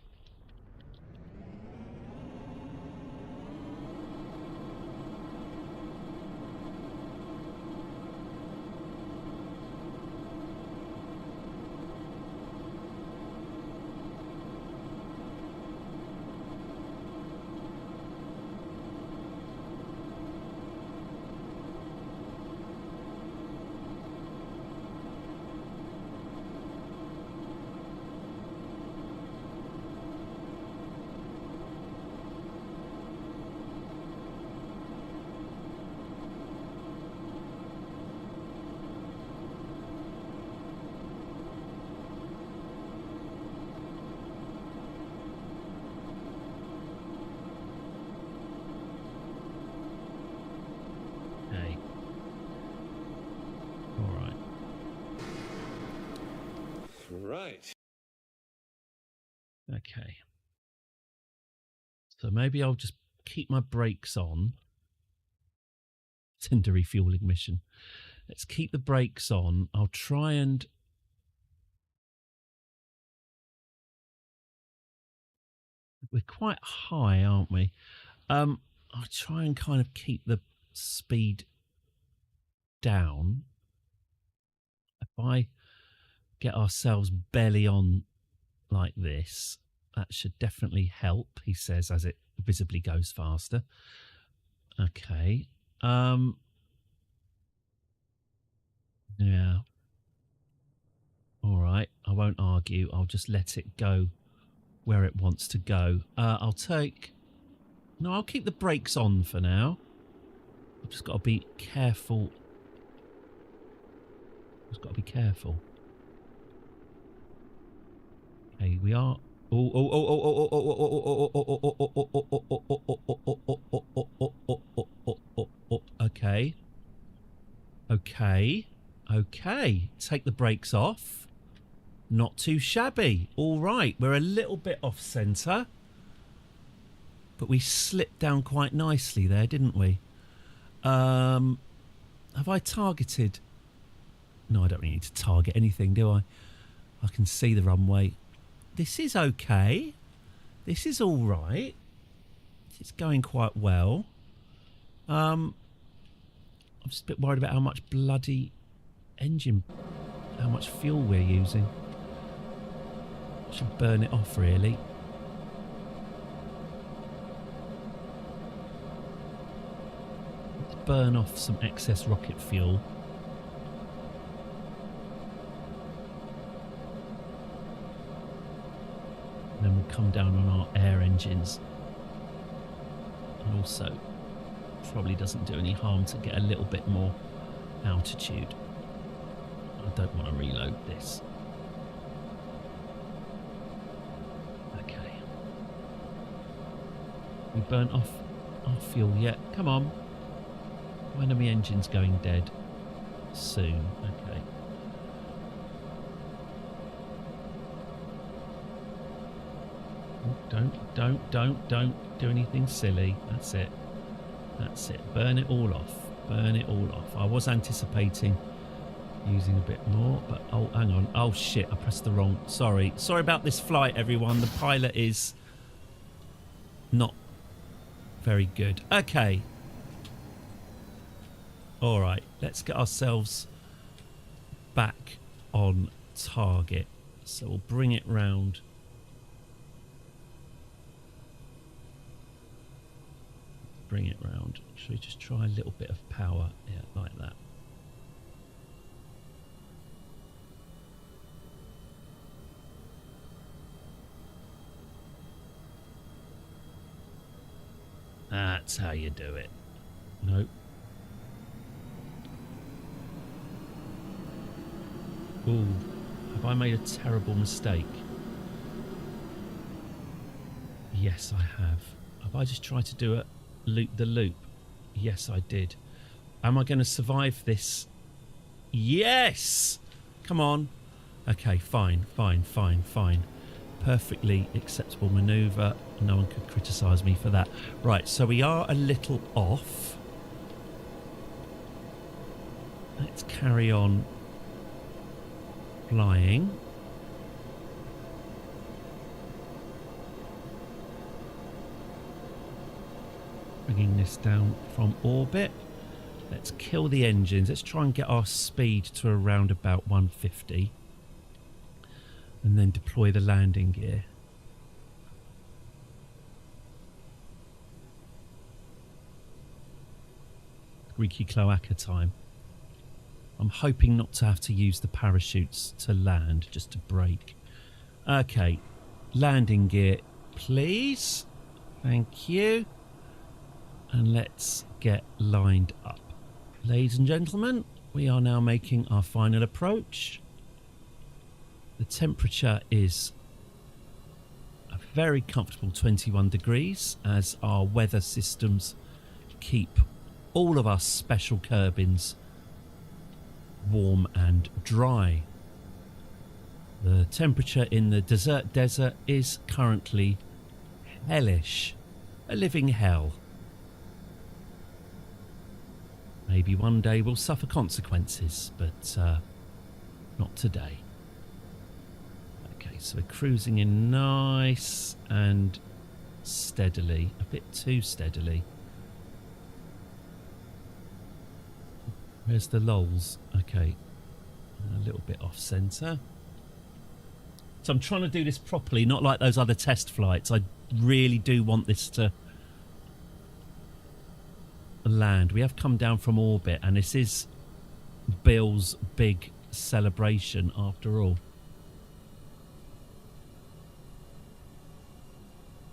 Right. Okay. So maybe I'll just keep my brakes on. Tinder refueling mission. Let's keep the brakes on. I'll try and... We're quite high, aren't we? I'll try and kind of keep the speed down. If I get ourselves belly on like this, that should definitely help, he says, as it visibly goes faster. Okay. Yeah. All right. I won't argue. I'll just let it go where it wants to go. I'll take... No, I'll keep the brakes on for now. I've just got to be careful. Just got to be careful. Okay, we are... Okay. Okay. Okay. Take the brakes off. Not too shabby. All right. We're a little bit off centre. But we slipped down quite nicely there, didn't we? Have I targeted? No, I don't really need to target anything, do I? I can see the runway. This is okay. This is all right. It's going quite well. I'm just a bit worried about how much bloody engine, how much fuel we're using. Should burn it off, really. Let's burn off some excess rocket fuel. And then we'll come down on our air engines. And also, probably doesn't do any harm to get a little bit more altitude. I don't want to reload this. Okay. We burnt off our fuel yet. Come on. When are my engines going dead? Soon. Okay. Don't do anything silly. That's it. That's it. Burn it all off. Burn it all off. I was anticipating using a bit more, but oh, hang on. Oh shit, I pressed the wrong. Sorry about this flight, everyone. The pilot is not very good. Okay. All right, let's get ourselves back on target. So we'll bring it round. Bring it round. Should we just try a little bit of power? Yeah, like that. That's how you do it. Nope. Ooh, have I made a terrible mistake? Yes, I have. Have I just tried to do a loop the loop? Yes, I did. Am I going to survive this? Yes! Come on. Okay, fine. Perfectly acceptable manoeuvre. No one could criticise me for that. Right, so we are a little off. Let's carry on flying. Bringing this down from orbit. Let's kill the engines. Let's try and get our speed to around about 150. And then deploy the landing gear. Squeaky cloaca time. I'm hoping not to have to use the parachutes to land, just to brake. Okay, landing gear, please. Thank you. And let's get lined up. Ladies and gentlemen, we are now making our final approach. The temperature is a very comfortable 21 degrees as our weather systems keep all of our special Kerbins warm and dry. The temperature in the desert is currently hellish, a living hell. Maybe one day we'll suffer consequences, but not today. Okay, so we're cruising in nice and steadily, a bit too steadily. Where's the lulls? Okay, a little bit off centre. So I'm trying to do this properly, not like those other test flights. I really do want this to land. We have come down from orbit, and this is Bill's big celebration after all.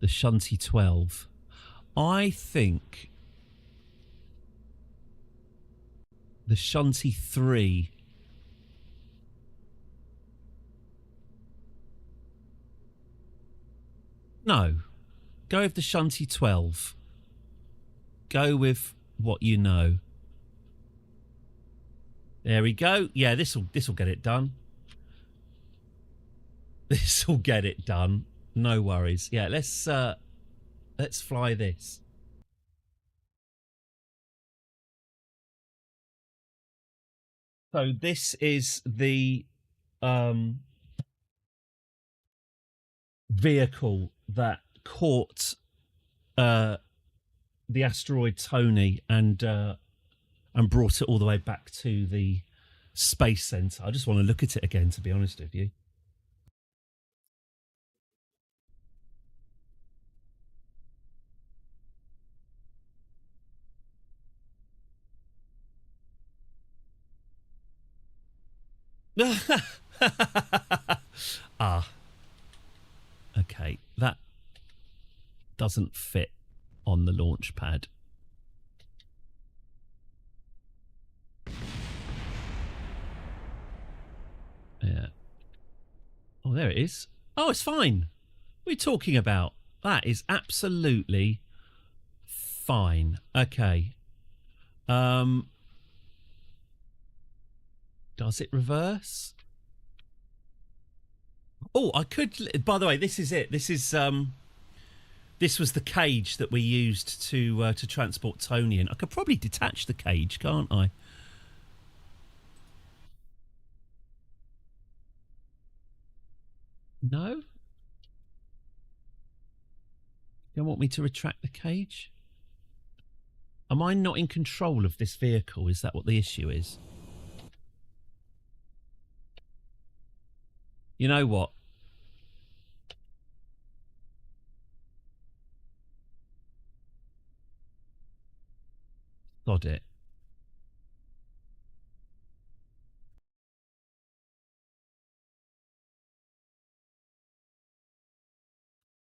The Shunty 12. I think the Shunty 3. No. Go with the Shunty 12. Go with what you know. There we go. Yeah, this'll get it done. This'll get it done. No worries. Yeah, let's fly this. So this is the vehicle that caught the asteroid Tony and brought it all the way back to the space center. I just want to look at it again, to be honest with you. Okay, that doesn't fit on the launch pad. Yeah. Oh, there it is. Oh, it's fine. What are you talking about? That is absolutely fine. Okay. Does it reverse? Oh, I could. By the way, this is it. This is this was the cage that we used to transport Tony in. I could probably detach the cage, can't I? No? You don't want me to retract the cage? Am I not in control of this vehicle? Is that what the issue is? You know what? Sod it.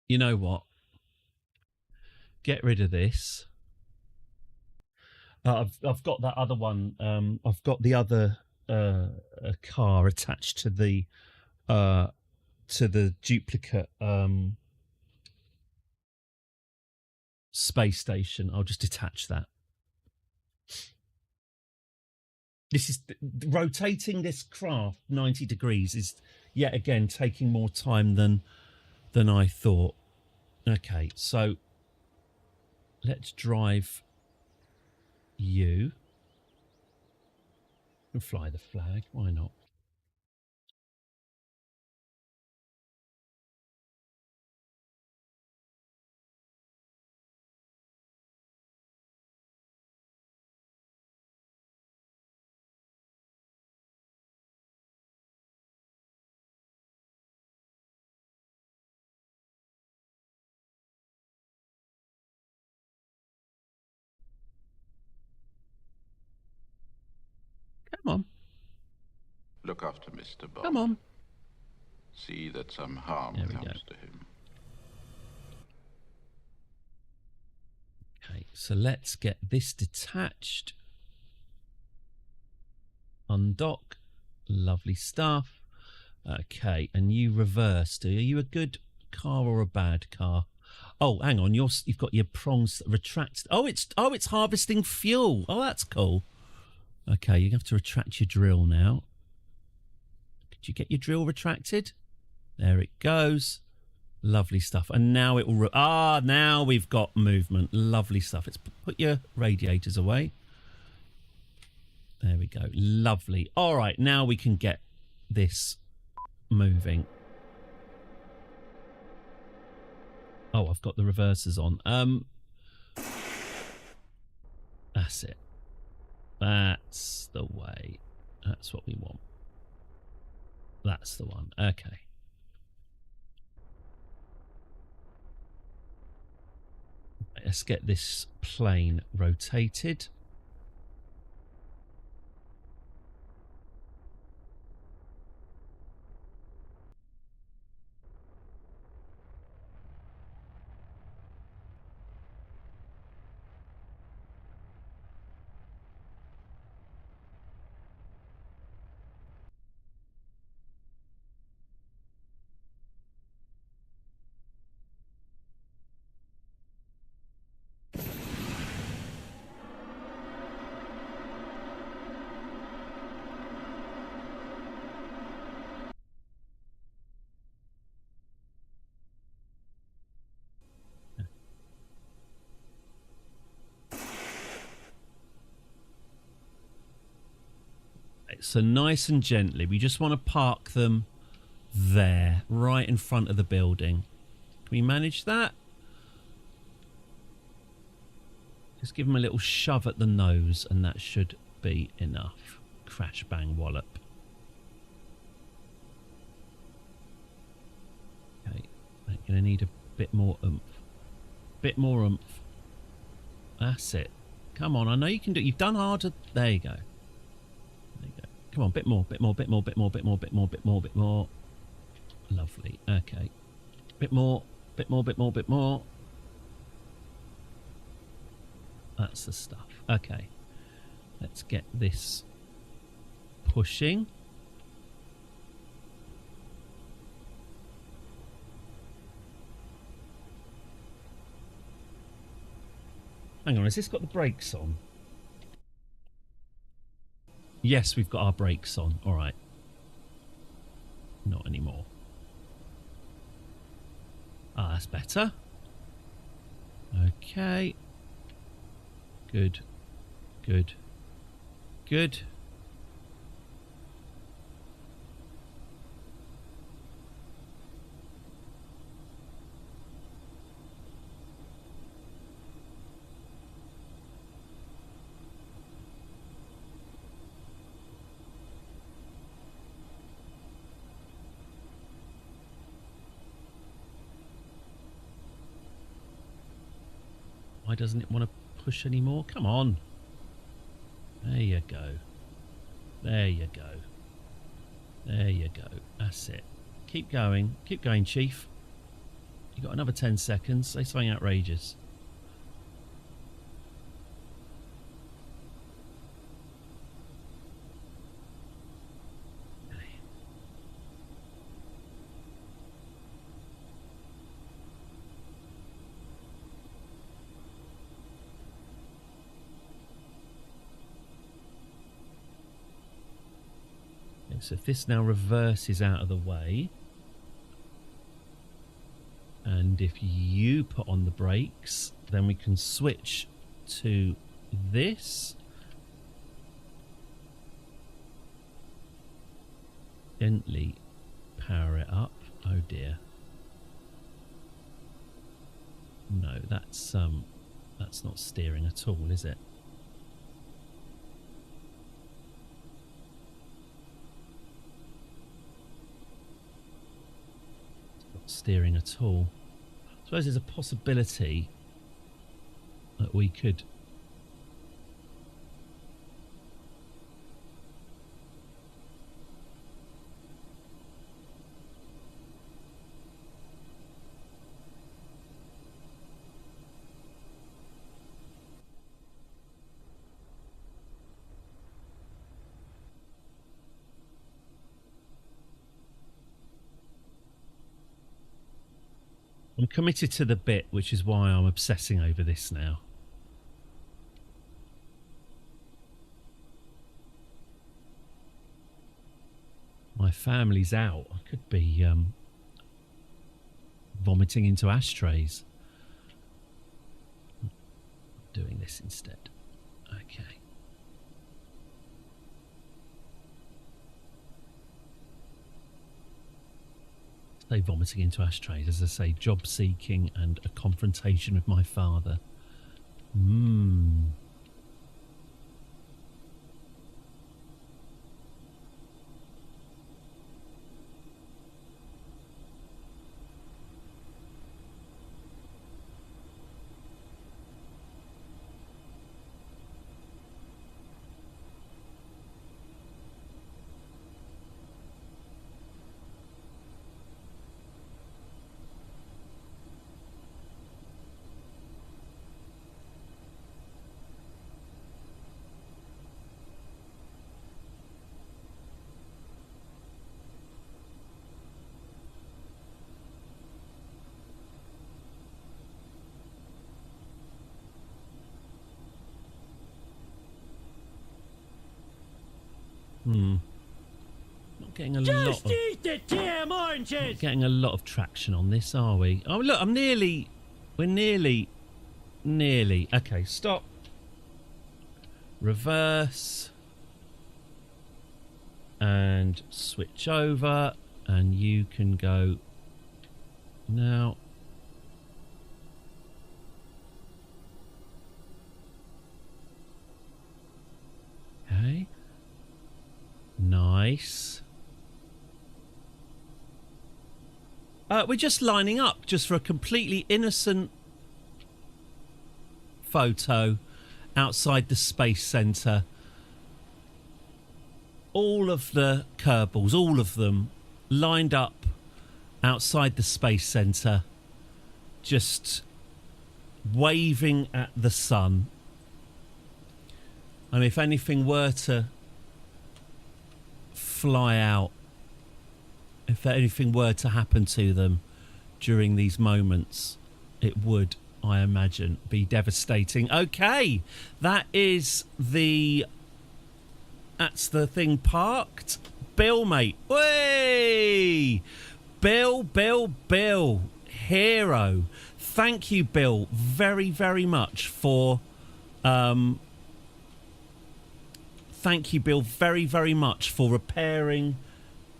You know what? Get rid of this. I've got that other one. I've got the other car attached to the duplicate space station. I'll just detach that. This is rotating this craft 90 degrees is yet again taking more time than I thought. Okay, so let's drive you and fly the flag. Why not? Come on. Look after Mr. Bond. Come on. See that some harm comes to him. Okay, so let's get this detached. Undock. Lovely stuff. Okay, and you reversed. Are you a good car or a bad car? Oh, hang on. You've got your prongs retracted. Oh, it's harvesting fuel. Oh, that's cool. Okay, you have to retract your drill now. Did you get your drill retracted? There it goes. Lovely stuff. And now it will... now we've got movement. Lovely stuff. Let's put your radiators away. There we go. Lovely. All right, now we can get this moving. Oh, I've got the reversers on. That's it. That's the way. That's what we want. That's the one. Okay. Let's get this plane rotated. Right, so nice and gently. We just want to park them there, right in front of the building. Can we manage that? Just give them a little shove at the nose and that should be enough. Crash, bang, wallop. Okay, I'm going to need a bit more oomph. Bit more oomph. That's it. Come on, I know you can do it. You've done harder. There you go. There you go. Come on, bit more, bit more, bit more, bit more, bit more, bit more, bit more, bit more. Lovely. Okay. Bit more, bit more, bit more, bit more. That's the stuff. Okay. Let's get this pushing. Hang on, has this got the brakes on? Yes, we've got our brakes on. All right. Not anymore. Ah, that's better. Okay. Good. Good. Good. Why doesn't it want to push anymore? Come on. There you go. There you go. There you go. That's it. Keep going. Keep going, Chief. You've got another 10 seconds. Say something outrageous. So if this now reverses out of the way, and if you put on the brakes, then we can switch to this. Gently power it up. Oh dear. No, that's not steering at all, is it? Steering at all. I suppose there's a possibility that we could I'm committed to the bit, which is why I'm obsessing over this now. My family's out. I could be vomiting into ashtrays. Doing this instead. Okay. Say vomiting into ashtrays, as I say, job seeking and a confrontation with my father. Not getting a lot of, eat the damn oranges! not getting a lot of traction on this, are we? Oh, look, we're nearly. Okay, stop. Reverse. and switch over, and you can go now. Okay. Nice. We're just lining up just for a completely innocent photo outside the Space Centre. All of the Kerbals, all of them, lined up outside the Space Centre, just waving at the sun. And if anything were to fly out, if anything were to happen to them during these moments, it would, I imagine, be devastating. Okay, that's the thing parked. Bill, mate. Way! Bill. Hero. Thank you, Bill, very, very much for... thank you, Bill, very, very much for repairing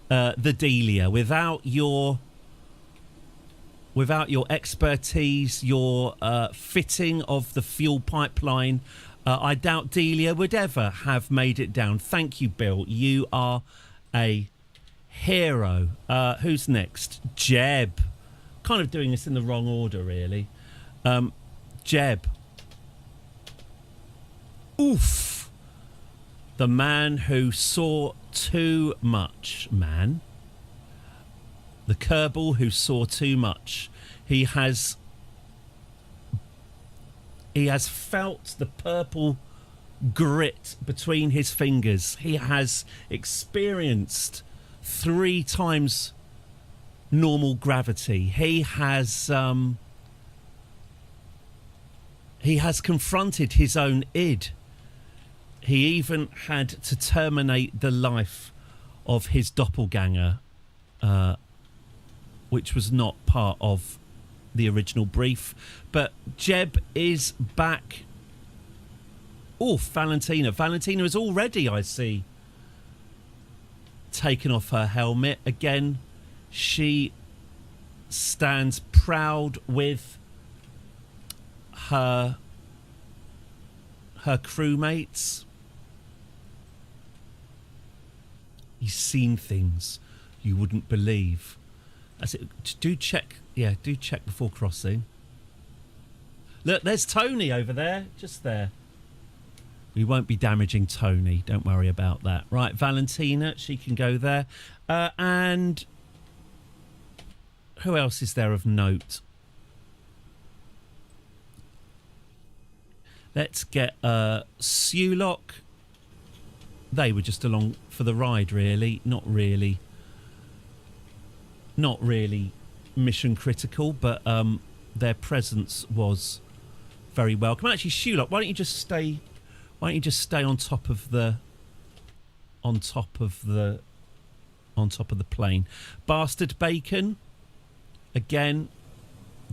the Delia. Without your expertise, your fitting of the fuel pipeline, I doubt Delia would ever have made it down. Thank you, Bill. You are a hero. Who's next? Jeb. Kind of doing this in the wrong order, really. Jeb. Oof. The man who saw too much, man. The Kerbal who saw too much. He has felt the purple grit between his fingers. He has experienced 3 times normal gravity. He has confronted his own id. He even had to terminate the life of his doppelganger, which was not part of the original brief. But Jeb is back. Oh, Valentina. Valentina is already, I see, taken off her helmet. Again, she stands proud with her crewmates. He's seen things you wouldn't believe. That's it. Do check before crossing. Look, there's Tony over there, just there. We won't be damaging Tony, don't worry about that. Right, Valentina, she can go there. And who else is there of note? Let's get Sulok. They were just along for the ride, really. Not really mission critical, but their presence was very welcome. Actually, Sulok, why don't you just stay on top of the plane? Bastard Bacon, again,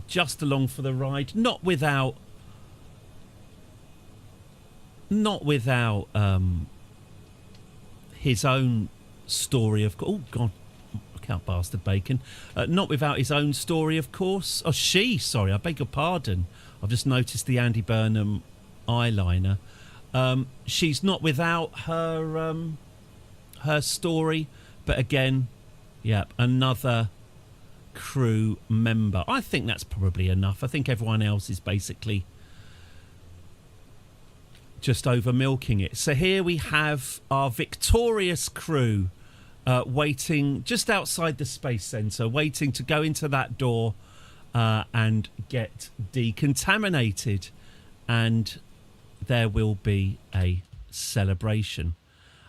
just along for the ride, not without his own story of... Oh, God. Look out, Bastard Bacon. Not without his own story, of course. Oh, sorry, I beg your pardon. I've just noticed the Andy Burnham eyeliner. She's not without her story. But again, yeah, another crew member. I think that's probably enough. I think everyone else is basically just over milking it. So here we have our victorious crew waiting just outside the Space Centre, waiting to go into that door and get decontaminated, and there will be a celebration.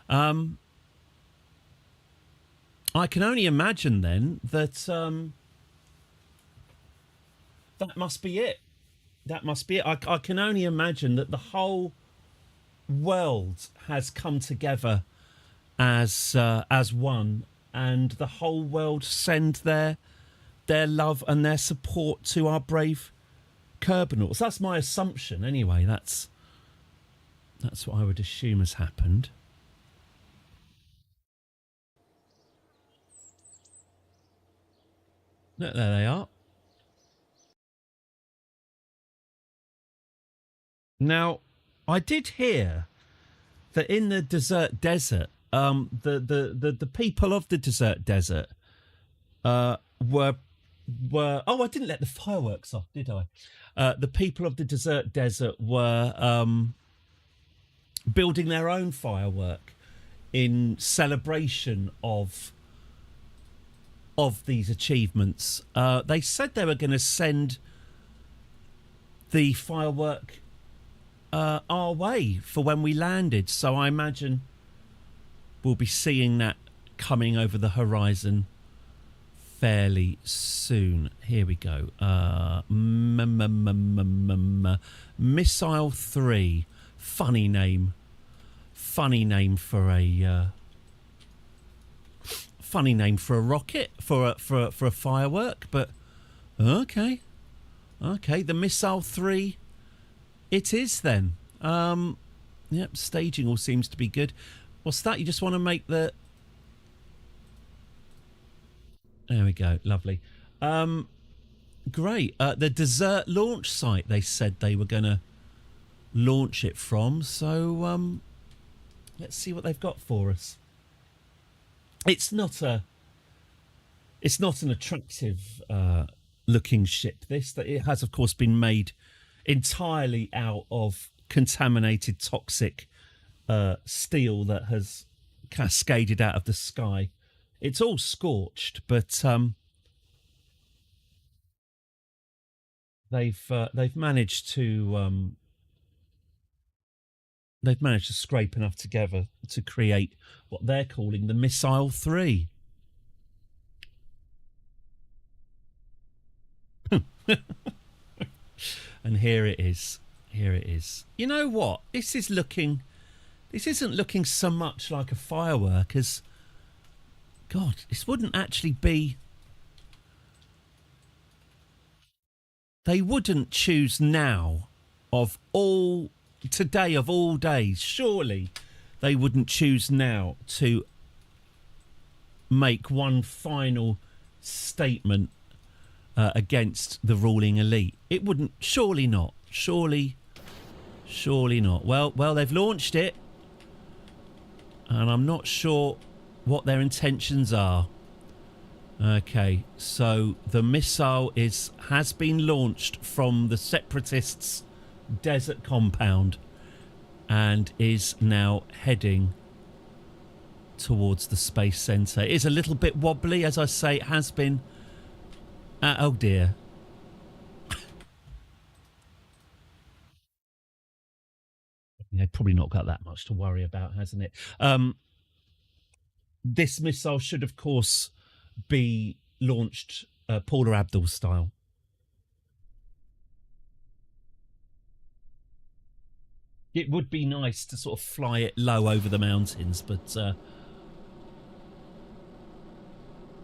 I can only imagine then that that must be it. That must be it. I can only imagine that the whole world has come together as one, and the whole world send their love and their support to our brave Kerbinauts. That's my assumption anyway. That's what I would assume has happened. There they are. Now, I did hear that in the desert desert, the people of the desert desert were oh, I didn't let the fireworks off, did I? The people of the desert desert were building their own firework in celebration of these achievements. They said they were going to send the firework our way for when we landed, so I imagine we'll be seeing that coming over the horizon fairly soon. Here we go. Missile 3. Funny name for a funny name for a rocket, for a firework, but okay. The Missile 3 it is then. Yep, staging all seems to be good. What's that? You just want to make the... There we go. Lovely. Great. The dessert launch site, they said they were going to launch it from. So let's see what they've got for us. It's not an attractive looking ship, this. That it has, of course, been made entirely out of contaminated toxic steel that has cascaded out of the sky. It's all scorched, but they've managed to scrape enough together to create what they're calling the Missile 3. And here it is. You know what? This isn't looking so much like a firework as... God, this wouldn't actually be... They wouldn't choose now today of all days, surely they wouldn't choose now to make one final statement against the ruling elite. It wouldn't, surely not. Surely not. Well, they've launched it, and I'm not sure what their intentions are. Okay, so the missile has been launched from the Separatists' desert compound and is now heading towards the space centre. It is a little bit wobbly, as I say. It has been. Oh dear. They've probably not got that much to worry about, hasn't it? This missile should, of course, be launched Paula Abdul style. It would be nice to sort of fly it low over the mountains, but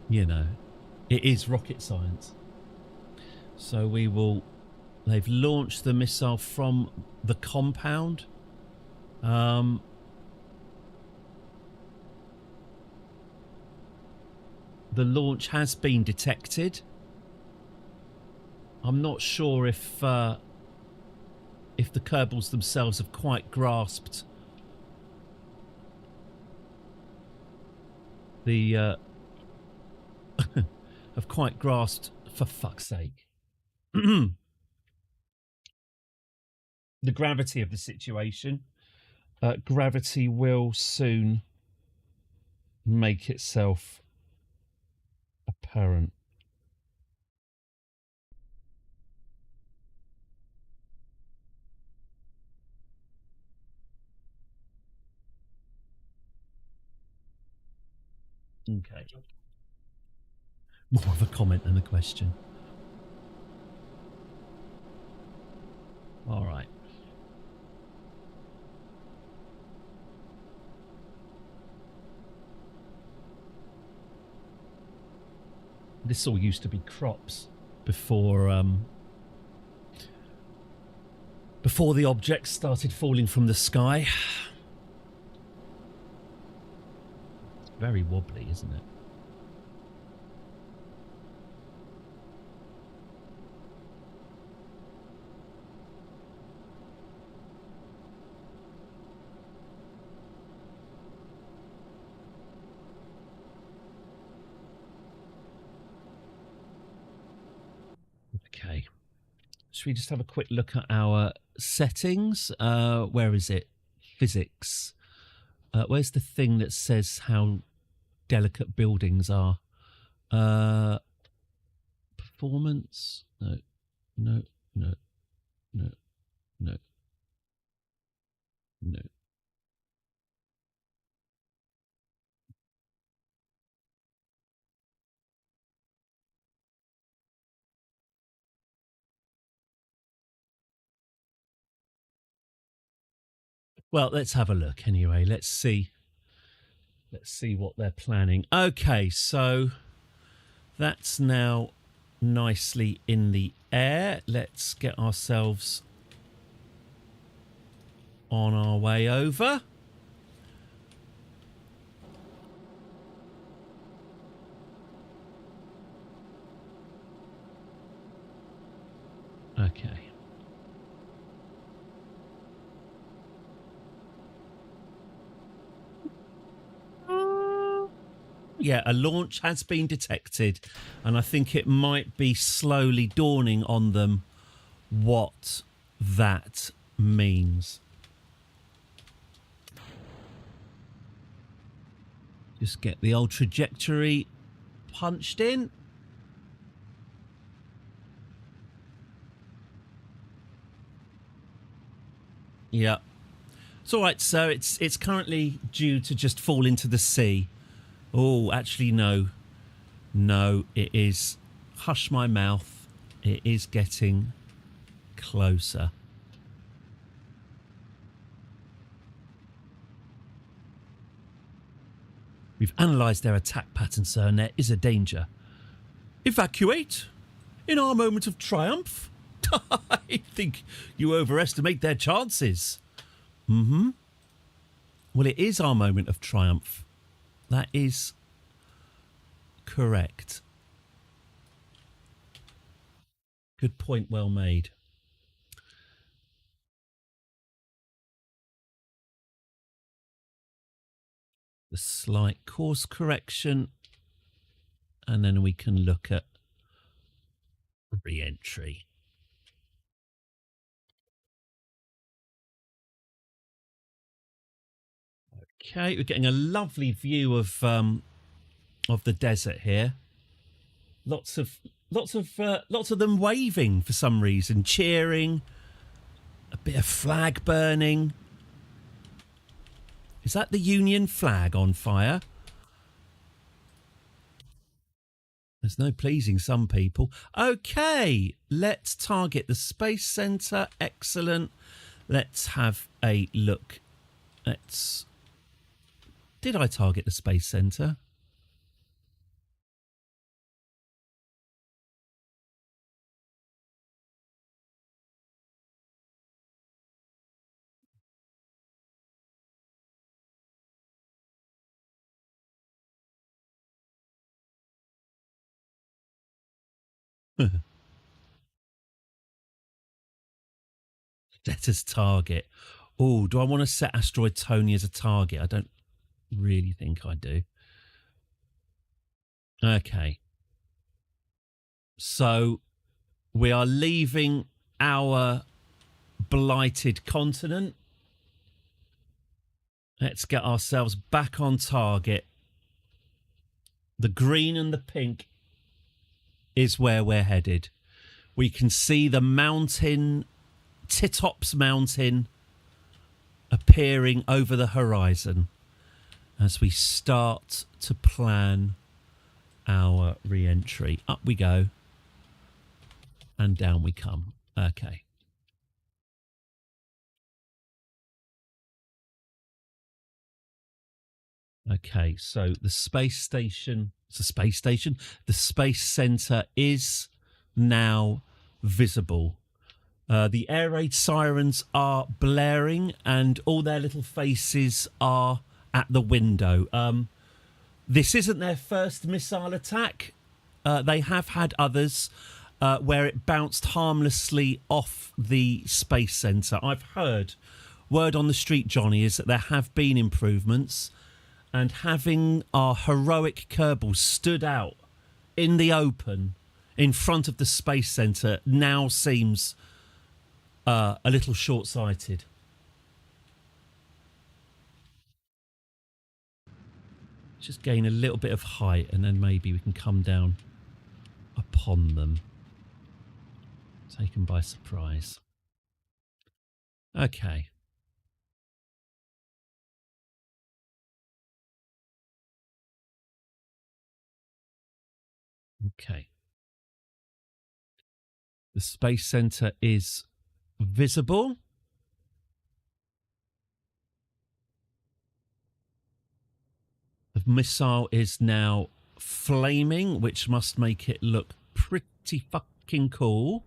you know, it is rocket science. So they've launched the missile from the compound. The launch has been detected. I'm not sure if the Kerbals themselves have quite grasped for fuck's sake, the gravity of the situation. Gravity will soon make itself apparent. Okay. More of a comment than a question. All right. This all used to be crops before the objects started falling from the sky. It's very wobbly, isn't it? should we just have a quick look at our settings? Where is it? Physics. Where's the thing that says how delicate buildings are? Performance? No, no, no, no, no, no. Well, let's have a look anyway. Let's see what they're planning. Okay, so that's now nicely in the air. Let's get ourselves on our way over. Okay. Yeah, a launch has been detected, and I think it might be slowly dawning on them what that means. Just get the old trajectory punched in. Yeah. It's all right, sir. It's currently due to just fall into the sea. Oh, actually, no. No, it is. Hush my mouth. It is getting closer. We've analysed their attack pattern, sir, and there is a danger. Evacuate? In our moment of triumph? I think you overestimate their chances. Mm-hmm. Well, it is our moment of triumph. That is correct. Good point, well made. The slight course correction, and then we can look at re-entry. Okay, we're getting a lovely view of the desert here. Lots of them waving for some reason, cheering. A bit of flag burning. Is that the Union flag on fire? There's no pleasing some people. Okay, let's target the Space Centre. Excellent. Let's have a look. Did I target the Space Centre? Set as target. Oh, do I want to set asteroid Tony as a target? I don't really think I do. Okay. So we are leaving our blighted continent. Let's get ourselves back on target. The green and the pink is where we're headed. We can see the mountain, Titops Mountain, appearing over the horizon as we start to plan our re-entry. Up we go and down we come. Okay. Okay, so the space station, it's a space station. The Space Centre is now visible. The air raid sirens are blaring and all their little faces are at the window. This isn't their first missile attack. They have had others where it bounced harmlessly off the Space Centre. I've heard, word on the street, Johnny, is that there have been improvements, and having our heroic Kerbal stood out in the open in front of the Space Centre now seems a little short-sighted. Just gain a little bit of height and then maybe we can come down upon them. Taken by surprise. Okay. Okay. The Space Center is visible. The missile is now flaming, which must make it look pretty fucking cool.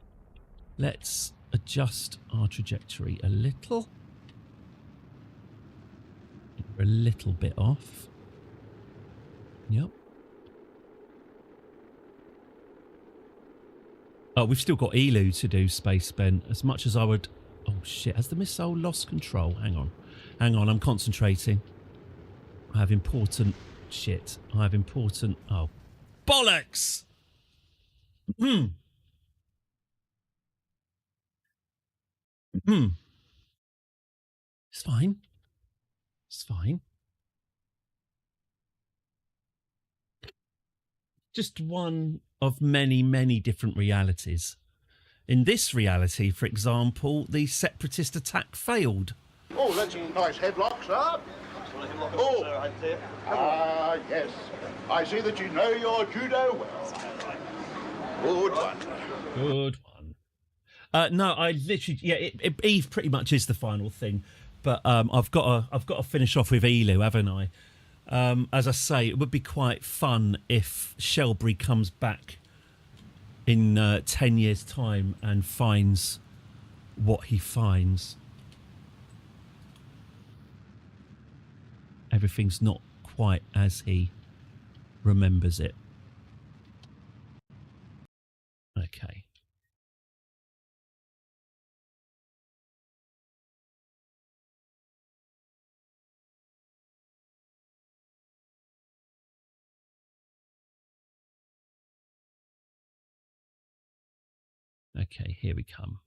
Let's adjust our trajectory a little. We're a little bit off. Yep. Oh, we've still got Elu to do, Space Ben. As much as I would... Oh, shit. Has the missile lost control? Hang on. Hang on. I'm concentrating. I have important shit. I have important... Oh. Bollocks! It's fine. It's fine. Just one of many, many different realities. In this reality, for example, the separatist attack failed. Oh, that's a nice headlock, sir. Oh, yes. I see that you know your judo well. Good one. Good one. No, I literally, yeah, Eve pretty much is the final thing, but I've got to finish off with Elu, haven't I? As I say, it would be quite fun if Shelbury comes back in 10 years' time and finds what he finds. Everything's not quite as he remembers it. Okay. Okay, here we come.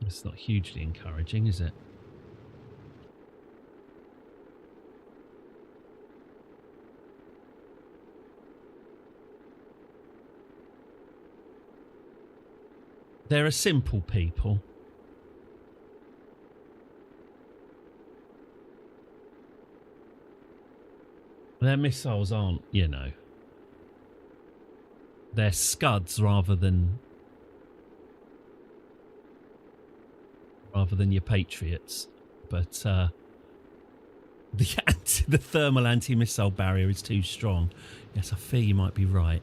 It's not hugely encouraging, is it? They're a simple people. Their missiles aren't, you know. They're scuds rather than your Patriots. But the thermal anti-missile barrier is too strong. Yes, I fear you might be right.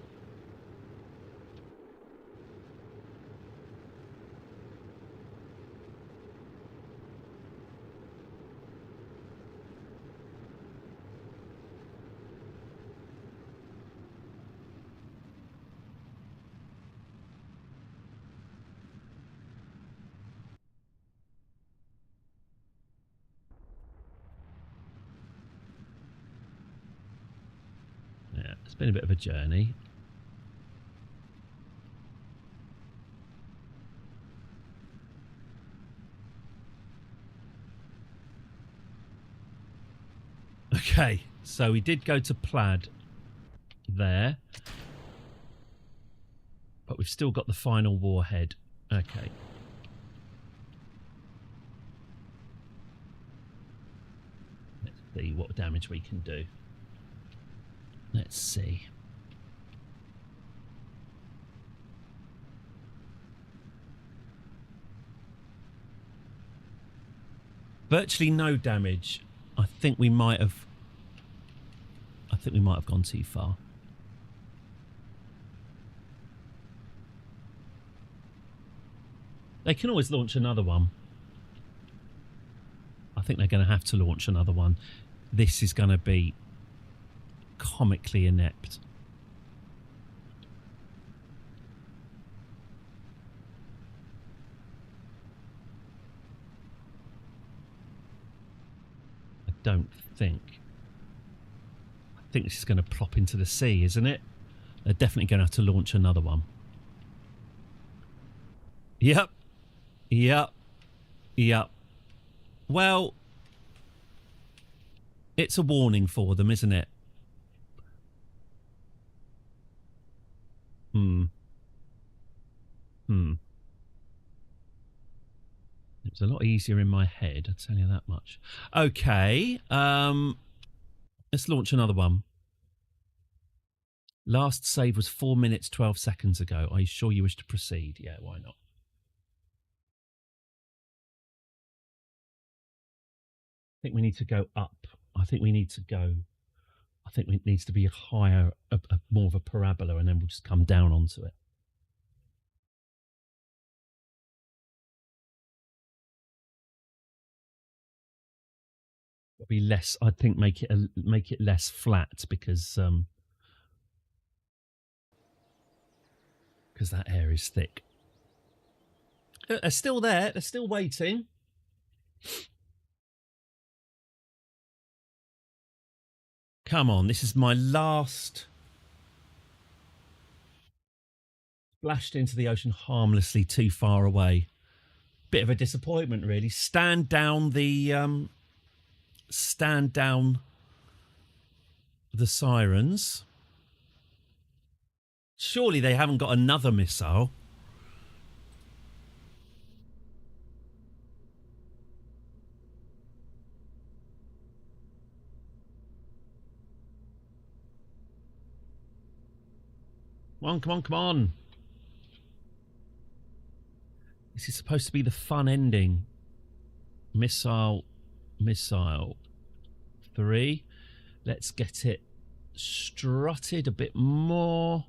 Yeah, it's been a bit of a journey. Okay, so we did go to Plaid there. But we've still got the final warhead. Okay. Let's see what damage we can do. Let's see. Virtually no damage. I think we might have gone too far. They can always launch another one. I think they're going to have to launch another one. This is going to be comically inept. I don't think. I think this is going to plop into the sea, isn't it? They're definitely going to have to launch another one. Yep. Yep. Yep. Well, it's a warning for them, isn't it? It was a lot easier in my head, I'll tell you that much. Okay, let's launch another one. Last save was 4 minutes, 12 seconds ago. Are you sure you wish to proceed? Yeah, why not? I think we need to go up. I think it needs to be higher, more of a parabola, and then we'll just come down onto it. It'll be less. I think make it less flat because that air is thick. They're still there. They're still waiting. Come on, this is my last. Splashed into the ocean harmlessly, too far away. Bit of a disappointment, really. Stand down the sirens. Surely they haven't got another missile. Come on, come on, come on. This is supposed to be the fun ending. Missile 3. Let's get it strutted a bit more.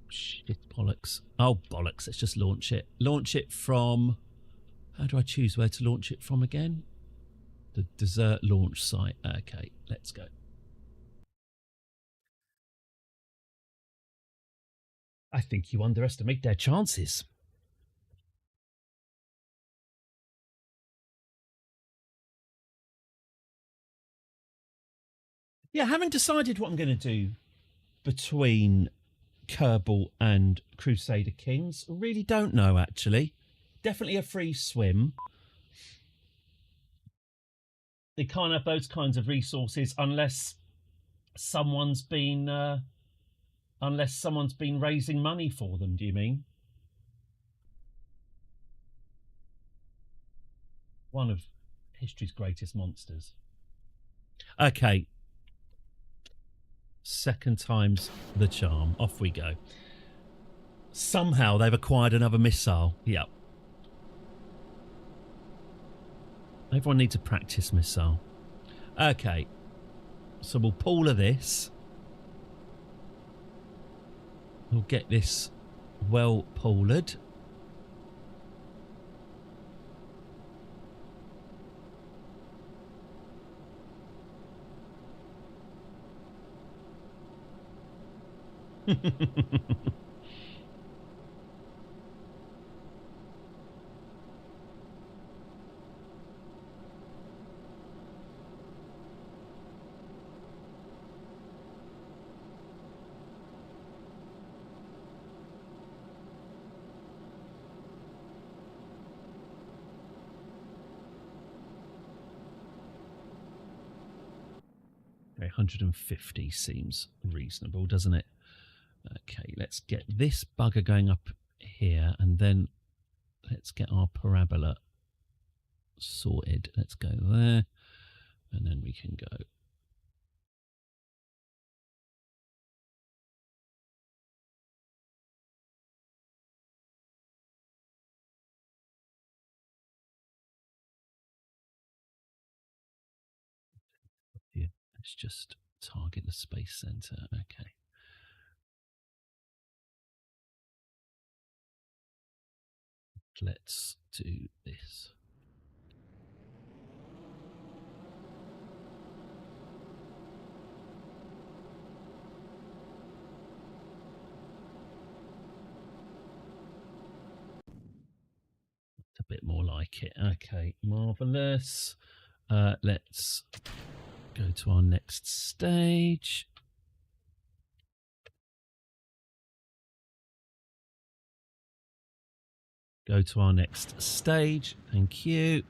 Shit, bollocks. Oh, bollocks. Let's just launch it. Launch it from... How do I choose where to launch it from again? The desert launch site. Okay, let's go. I think you underestimate their chances. Yeah, I haven't decided what I'm going to do between Kerbal and Crusader Kings. I really don't know, actually. Definitely a free swim. They can't have those kinds of resources unless someone's been raising money for them. Do you mean? One of history's greatest monsters. Okay. Second time's the charm. Off we go. Somehow they've acquired another missile. Yep. Everyone needs a practice missile. Okay. So we'll pull of this. We'll get this well pulled. Okay, 150 seems reasonable, doesn't it? Okay, let's get this bugger going up here, and then let's get our parabola sorted. Let's go there, and then we can go. Let's just target the space center. Okay. Let's do this. A bit more like it. Okay, marvelous. Let's go to our next stage. Go to our next stage. Thank you.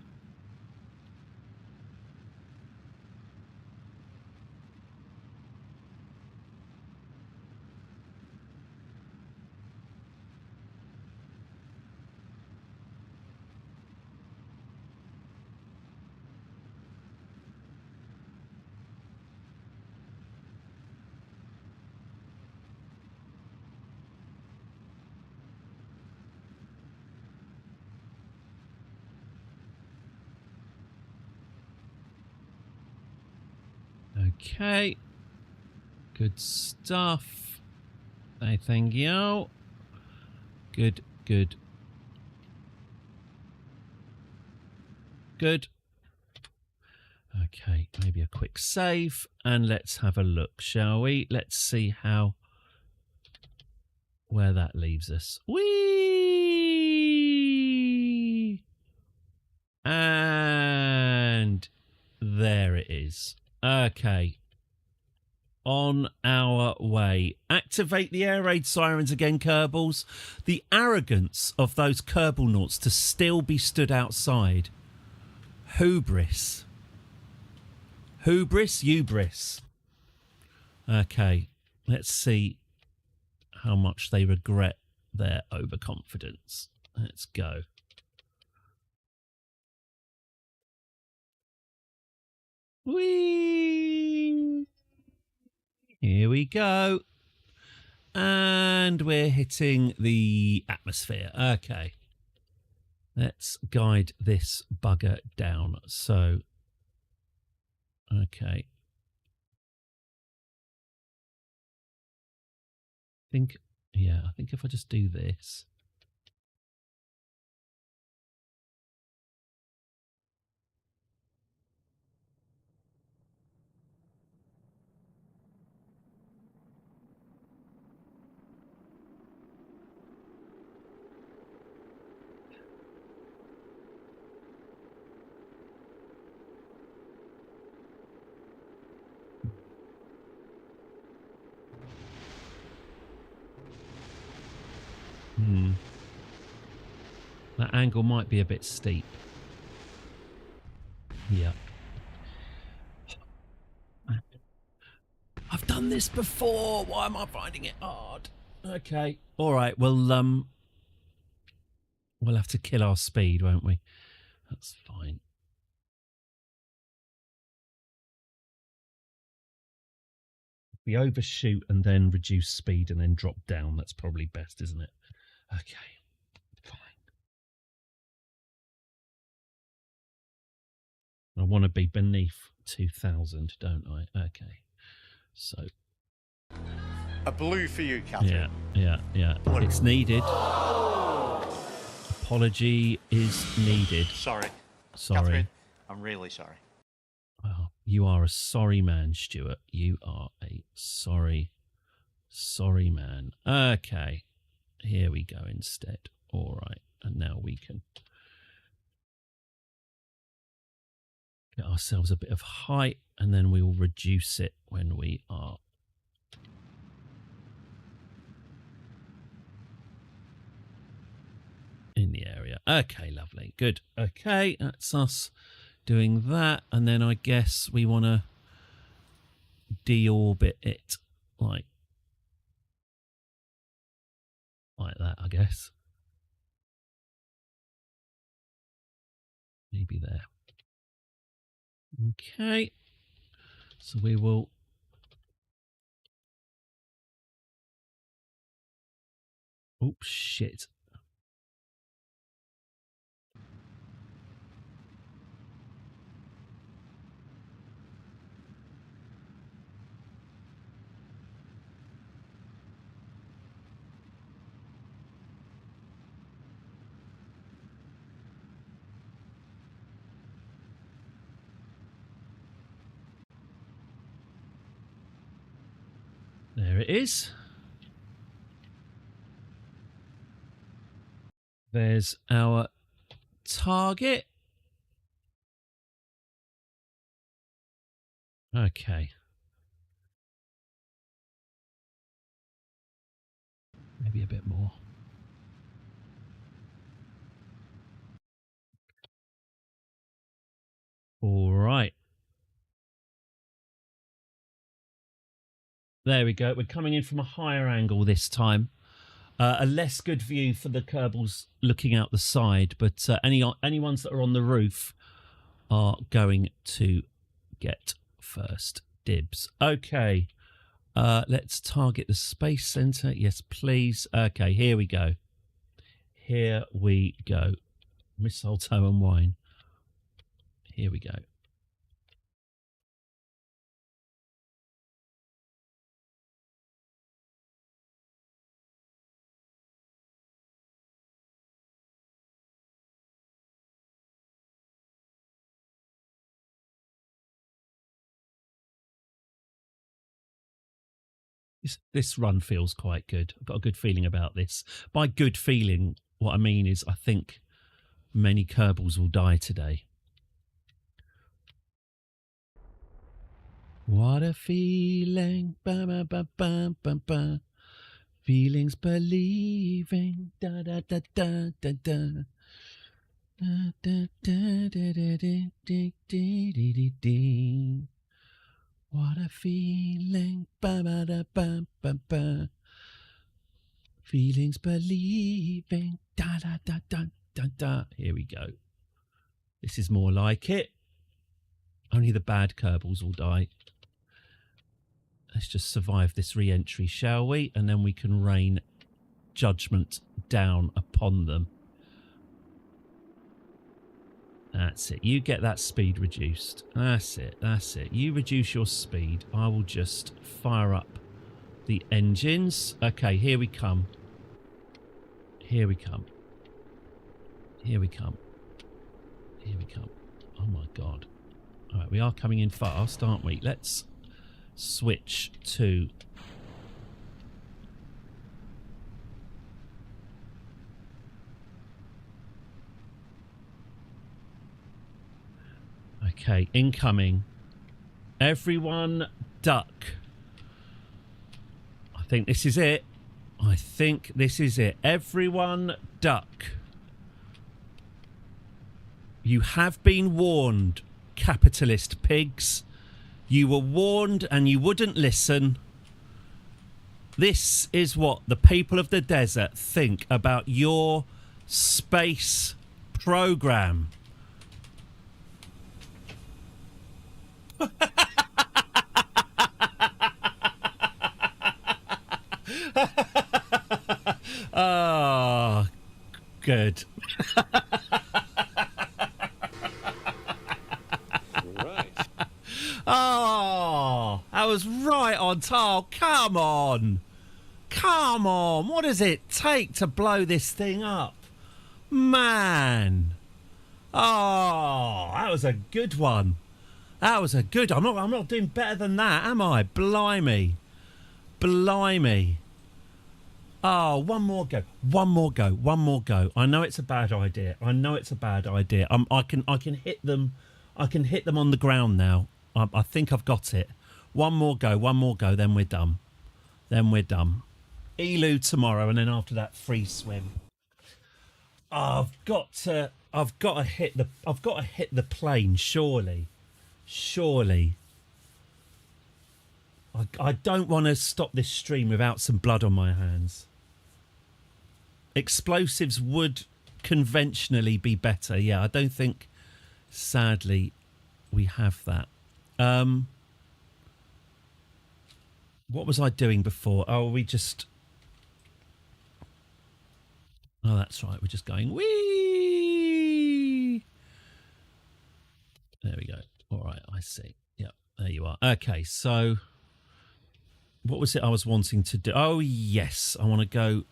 Okay. Good stuff. Thank you. Good. Okay, maybe a quick save, and let's have a look, shall we? Let's see where that leaves us. Whee! And there it is. Okay. On our way. Activate the air raid sirens again, Kerbals. The arrogance of those Kerbal nauts to still be stood outside. Hubris. Hubris. Okay, let's see how much they regret their overconfidence. Let's go. Whee! Here we go. And we're hitting the atmosphere. Okay. Let's guide this bugger down. So, okay. I think if I just do this. That angle might be a bit steep. Yeah. I've done this before. Why am I finding it hard? Okay. All right. Well, we'll have to kill our speed, won't we? That's fine. If we overshoot and then reduce speed and then drop down, that's probably best, isn't it? Okay. I want to be beneath 2,000, don't I? Okay. So. A blue for you, Captain. Yeah. It's needed. Apology is needed. Sorry. Catherine, I'm really sorry. Oh, you are a sorry man, Stuart. You are a sorry man. Okay. Here we go instead. All right. And now we can get ourselves a bit of height, and then we will reduce it when we are in the area. Okay, lovely. Good. Okay, that's us doing that. And then I guess we want to deorbit it like that, I guess. Maybe there. Okay. So we will oh shit. There it is. There's our target. Okay. Maybe a bit more. All right. There we go. We're coming in from a higher angle this time. A less good view for the Kerbals looking out the side, but any ones that are on the roof are going to get first dibs. Okay. Let's target the space center. Yes, please. Okay, here we go. Here we go. Mistletoe and wine. Here we go. This run feels quite good. I've got a good feeling about this. By good feeling, what I mean is I think many Kerbals will die today. What a feeling. Ba, ba, ba, ba, ba, ba. Feelings believing. Da, da, da, da, da, da. Da, da, da, da, da, da, da, da, da, da. What a feeling. Ba, ba, da, ba, ba, ba. Feelings believing. Da, da, da, da, da, da. Here we go. This is more like it. Only the bad Kerbals will die. Let's just survive this re-entry, shall we? And then we can rain judgment down upon them. That's it. You get that speed reduced. That's it. That's it. You reduce your speed. I will just fire up the engines. Okay, here we come. Here we come. Here we come. Here we come. Oh my God. All right, we are coming in fast, aren't we? Let's switch to... Okay, incoming. Everyone duck. I think this is it. I think this is it. Everyone duck. You have been warned, capitalist pigs. You were warned and you wouldn't listen. This is what the people of the desert think about your space program. Oh, good. Right. Oh, I was right on time. Come on. Come on. What does it take to blow this thing up? Man. Oh, that was a good one. That was a good... I'm not doing better than that, am I? Blimey. Blimey. Oh, one more go. One more go. One more go. I know it's a bad idea. I know it's a bad idea. I can hit them. I can hit them on the ground now. I think I've got it. One more go. One more go. Then we're done. Then we're done. Elu tomorrow, and then after that, free swim. I've got to hit the plane. Surely. I don't want to stop this stream without some blood on my hands. Explosives would conventionally be better. Yeah, I don't think, sadly, we have that. What was I doing before? Oh, we just... Oh, that's right. We're just going, whee! There we go. All right, I see. Yep, there you are. Okay, so... What was it I was wanting to do? Oh, yes. I want to go...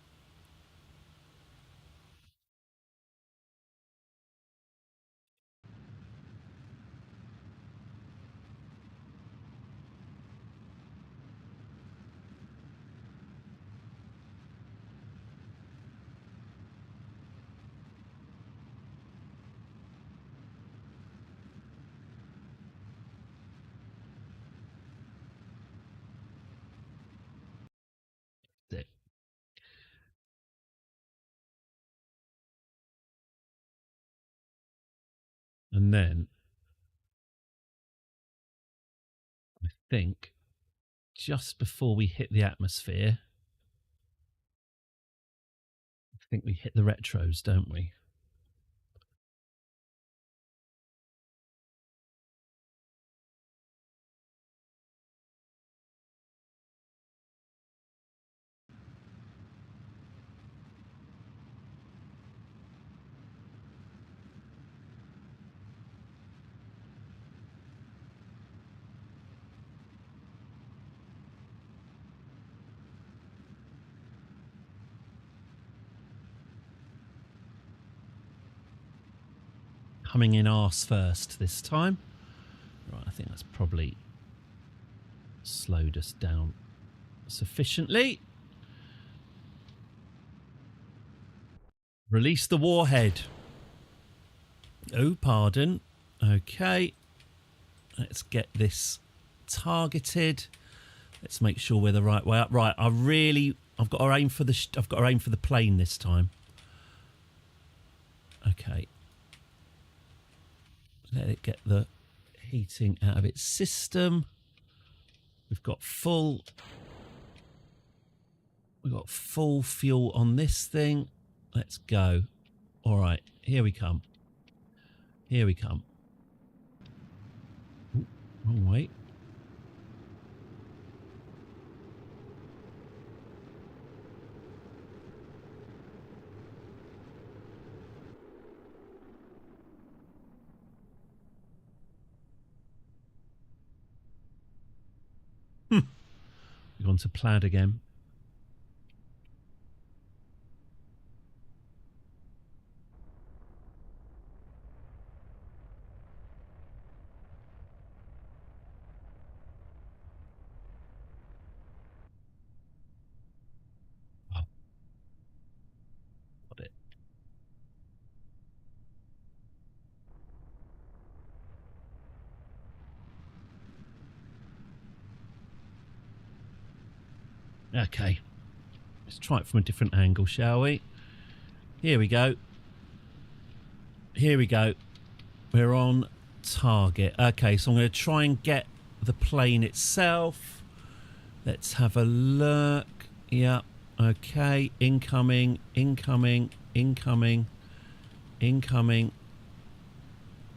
And then I think just before we hit the atmosphere, I think we hit the retros, don't we? Coming in arse first this time. Right, I think that's probably slowed us down sufficiently. Release the warhead. Oh, pardon. Okay. Let's get this targeted. Let's make sure we're the right way up. Right, I've got to aim for the plane this time. Okay. Let it get the heating out of its system. We've got full fuel on this thing. Let's go. All right, here we come. Here we come. Ooh, wrong way. We've gone to plaid again. Oh. Got it. Okay. Let's try it from a different angle, shall we? Here we go. Here we go. We're on target. Okay, so I'm going to try and get the plane itself. Let's have a look. Yeah. Okay. Incoming. Incoming. Incoming. Incoming.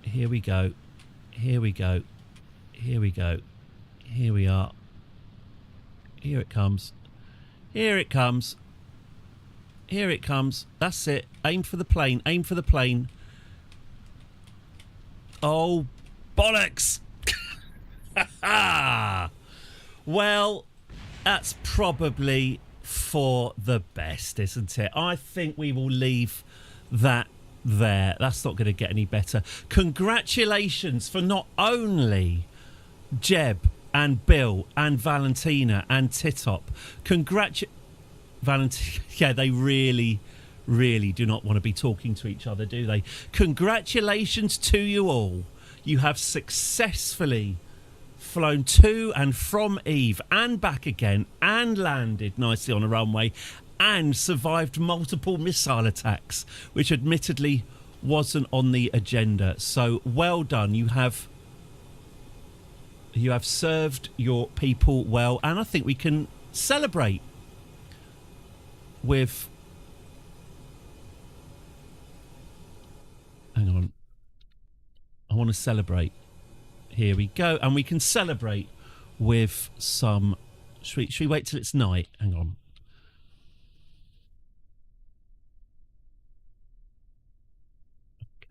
Here we go. Here we go. Here we go. Here we are. Here it comes. Here it comes. Here it comes. That's it. Aim for the plane. Aim for the plane. Oh, bollocks. Well, that's probably for the best, isn't it? I think we will leave that there. That's not going to get any better. Congratulations for not only Jeb and Bill and Valentina and Titop. Valentina, yeah, they really do not want to be talking to each other, do they? Congratulations to you all. You have successfully flown to and from Eve and back again and landed nicely on a runway and survived multiple missile attacks, which admittedly wasn't on the agenda. So well done. You have served your people well, and I think we can celebrate with... Hang on. I want to celebrate. Here we go. And we can celebrate with some... Should we wait till it's night? Hang on.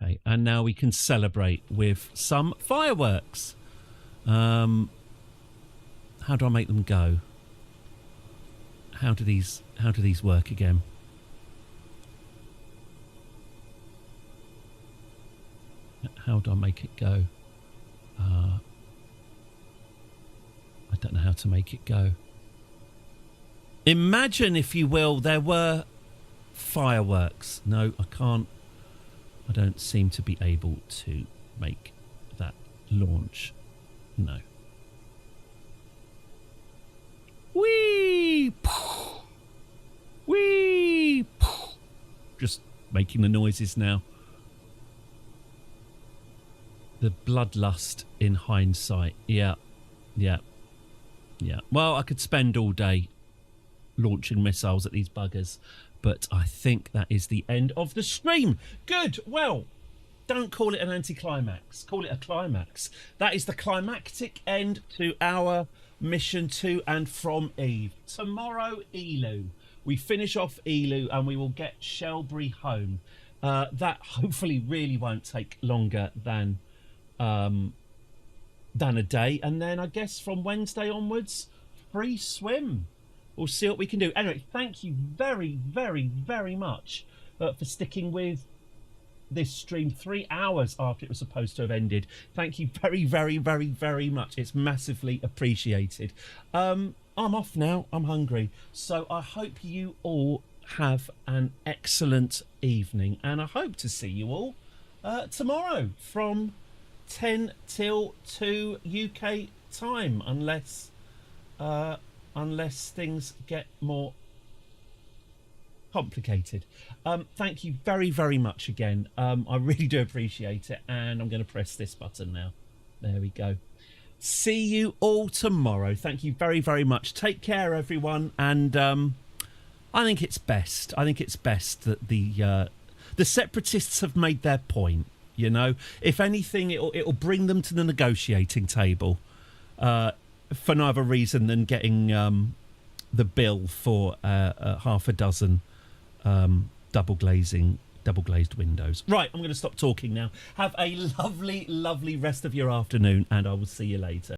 Okay. And now we can celebrate with some fireworks. How do I make them go? How do these work again? How do I make it go? I don't know how to make it go. Imagine, if you will, there were fireworks. No, I can't. I don't seem to be able to make that launch. No. Whee! Whee! Just making the noises now. The bloodlust in hindsight. Yeah. Well, I could spend all day launching missiles at these buggers, but I think that is the end of the stream. Good. Well, don't call it an anticlimax. Call it a climax. That is the climactic end to our mission to and from Eve. Tomorrow, Elu. We finish off Elu and we will get Shelbury home. That hopefully really won't take longer than a day. And then I guess from Wednesday onwards, free swim. We'll see what we can do. Anyway, thank you very, very, very much for sticking with this stream 3 hours after it was supposed to have ended. Thank you very, very, very, very much. It's massively appreciated. I'm off now. I'm hungry. So I hope you all have an excellent evening, and I hope to see you all tomorrow from 10 till 2 UK time, unless things get more complicated. Thank you very, very much again. I really do appreciate it, and I'm going to press this button now. There we go. See you all tomorrow. Thank you very, very much. Take care, everyone, and I think it's best. I think it's best that the separatists have made their point. You know, if anything, it'll bring them to the negotiating table for no other reason than getting the bill for half a dozen double glazed windows. Right, I'm going to stop talking now. Have a lovely, lovely rest of your afternoon, and I will see you later.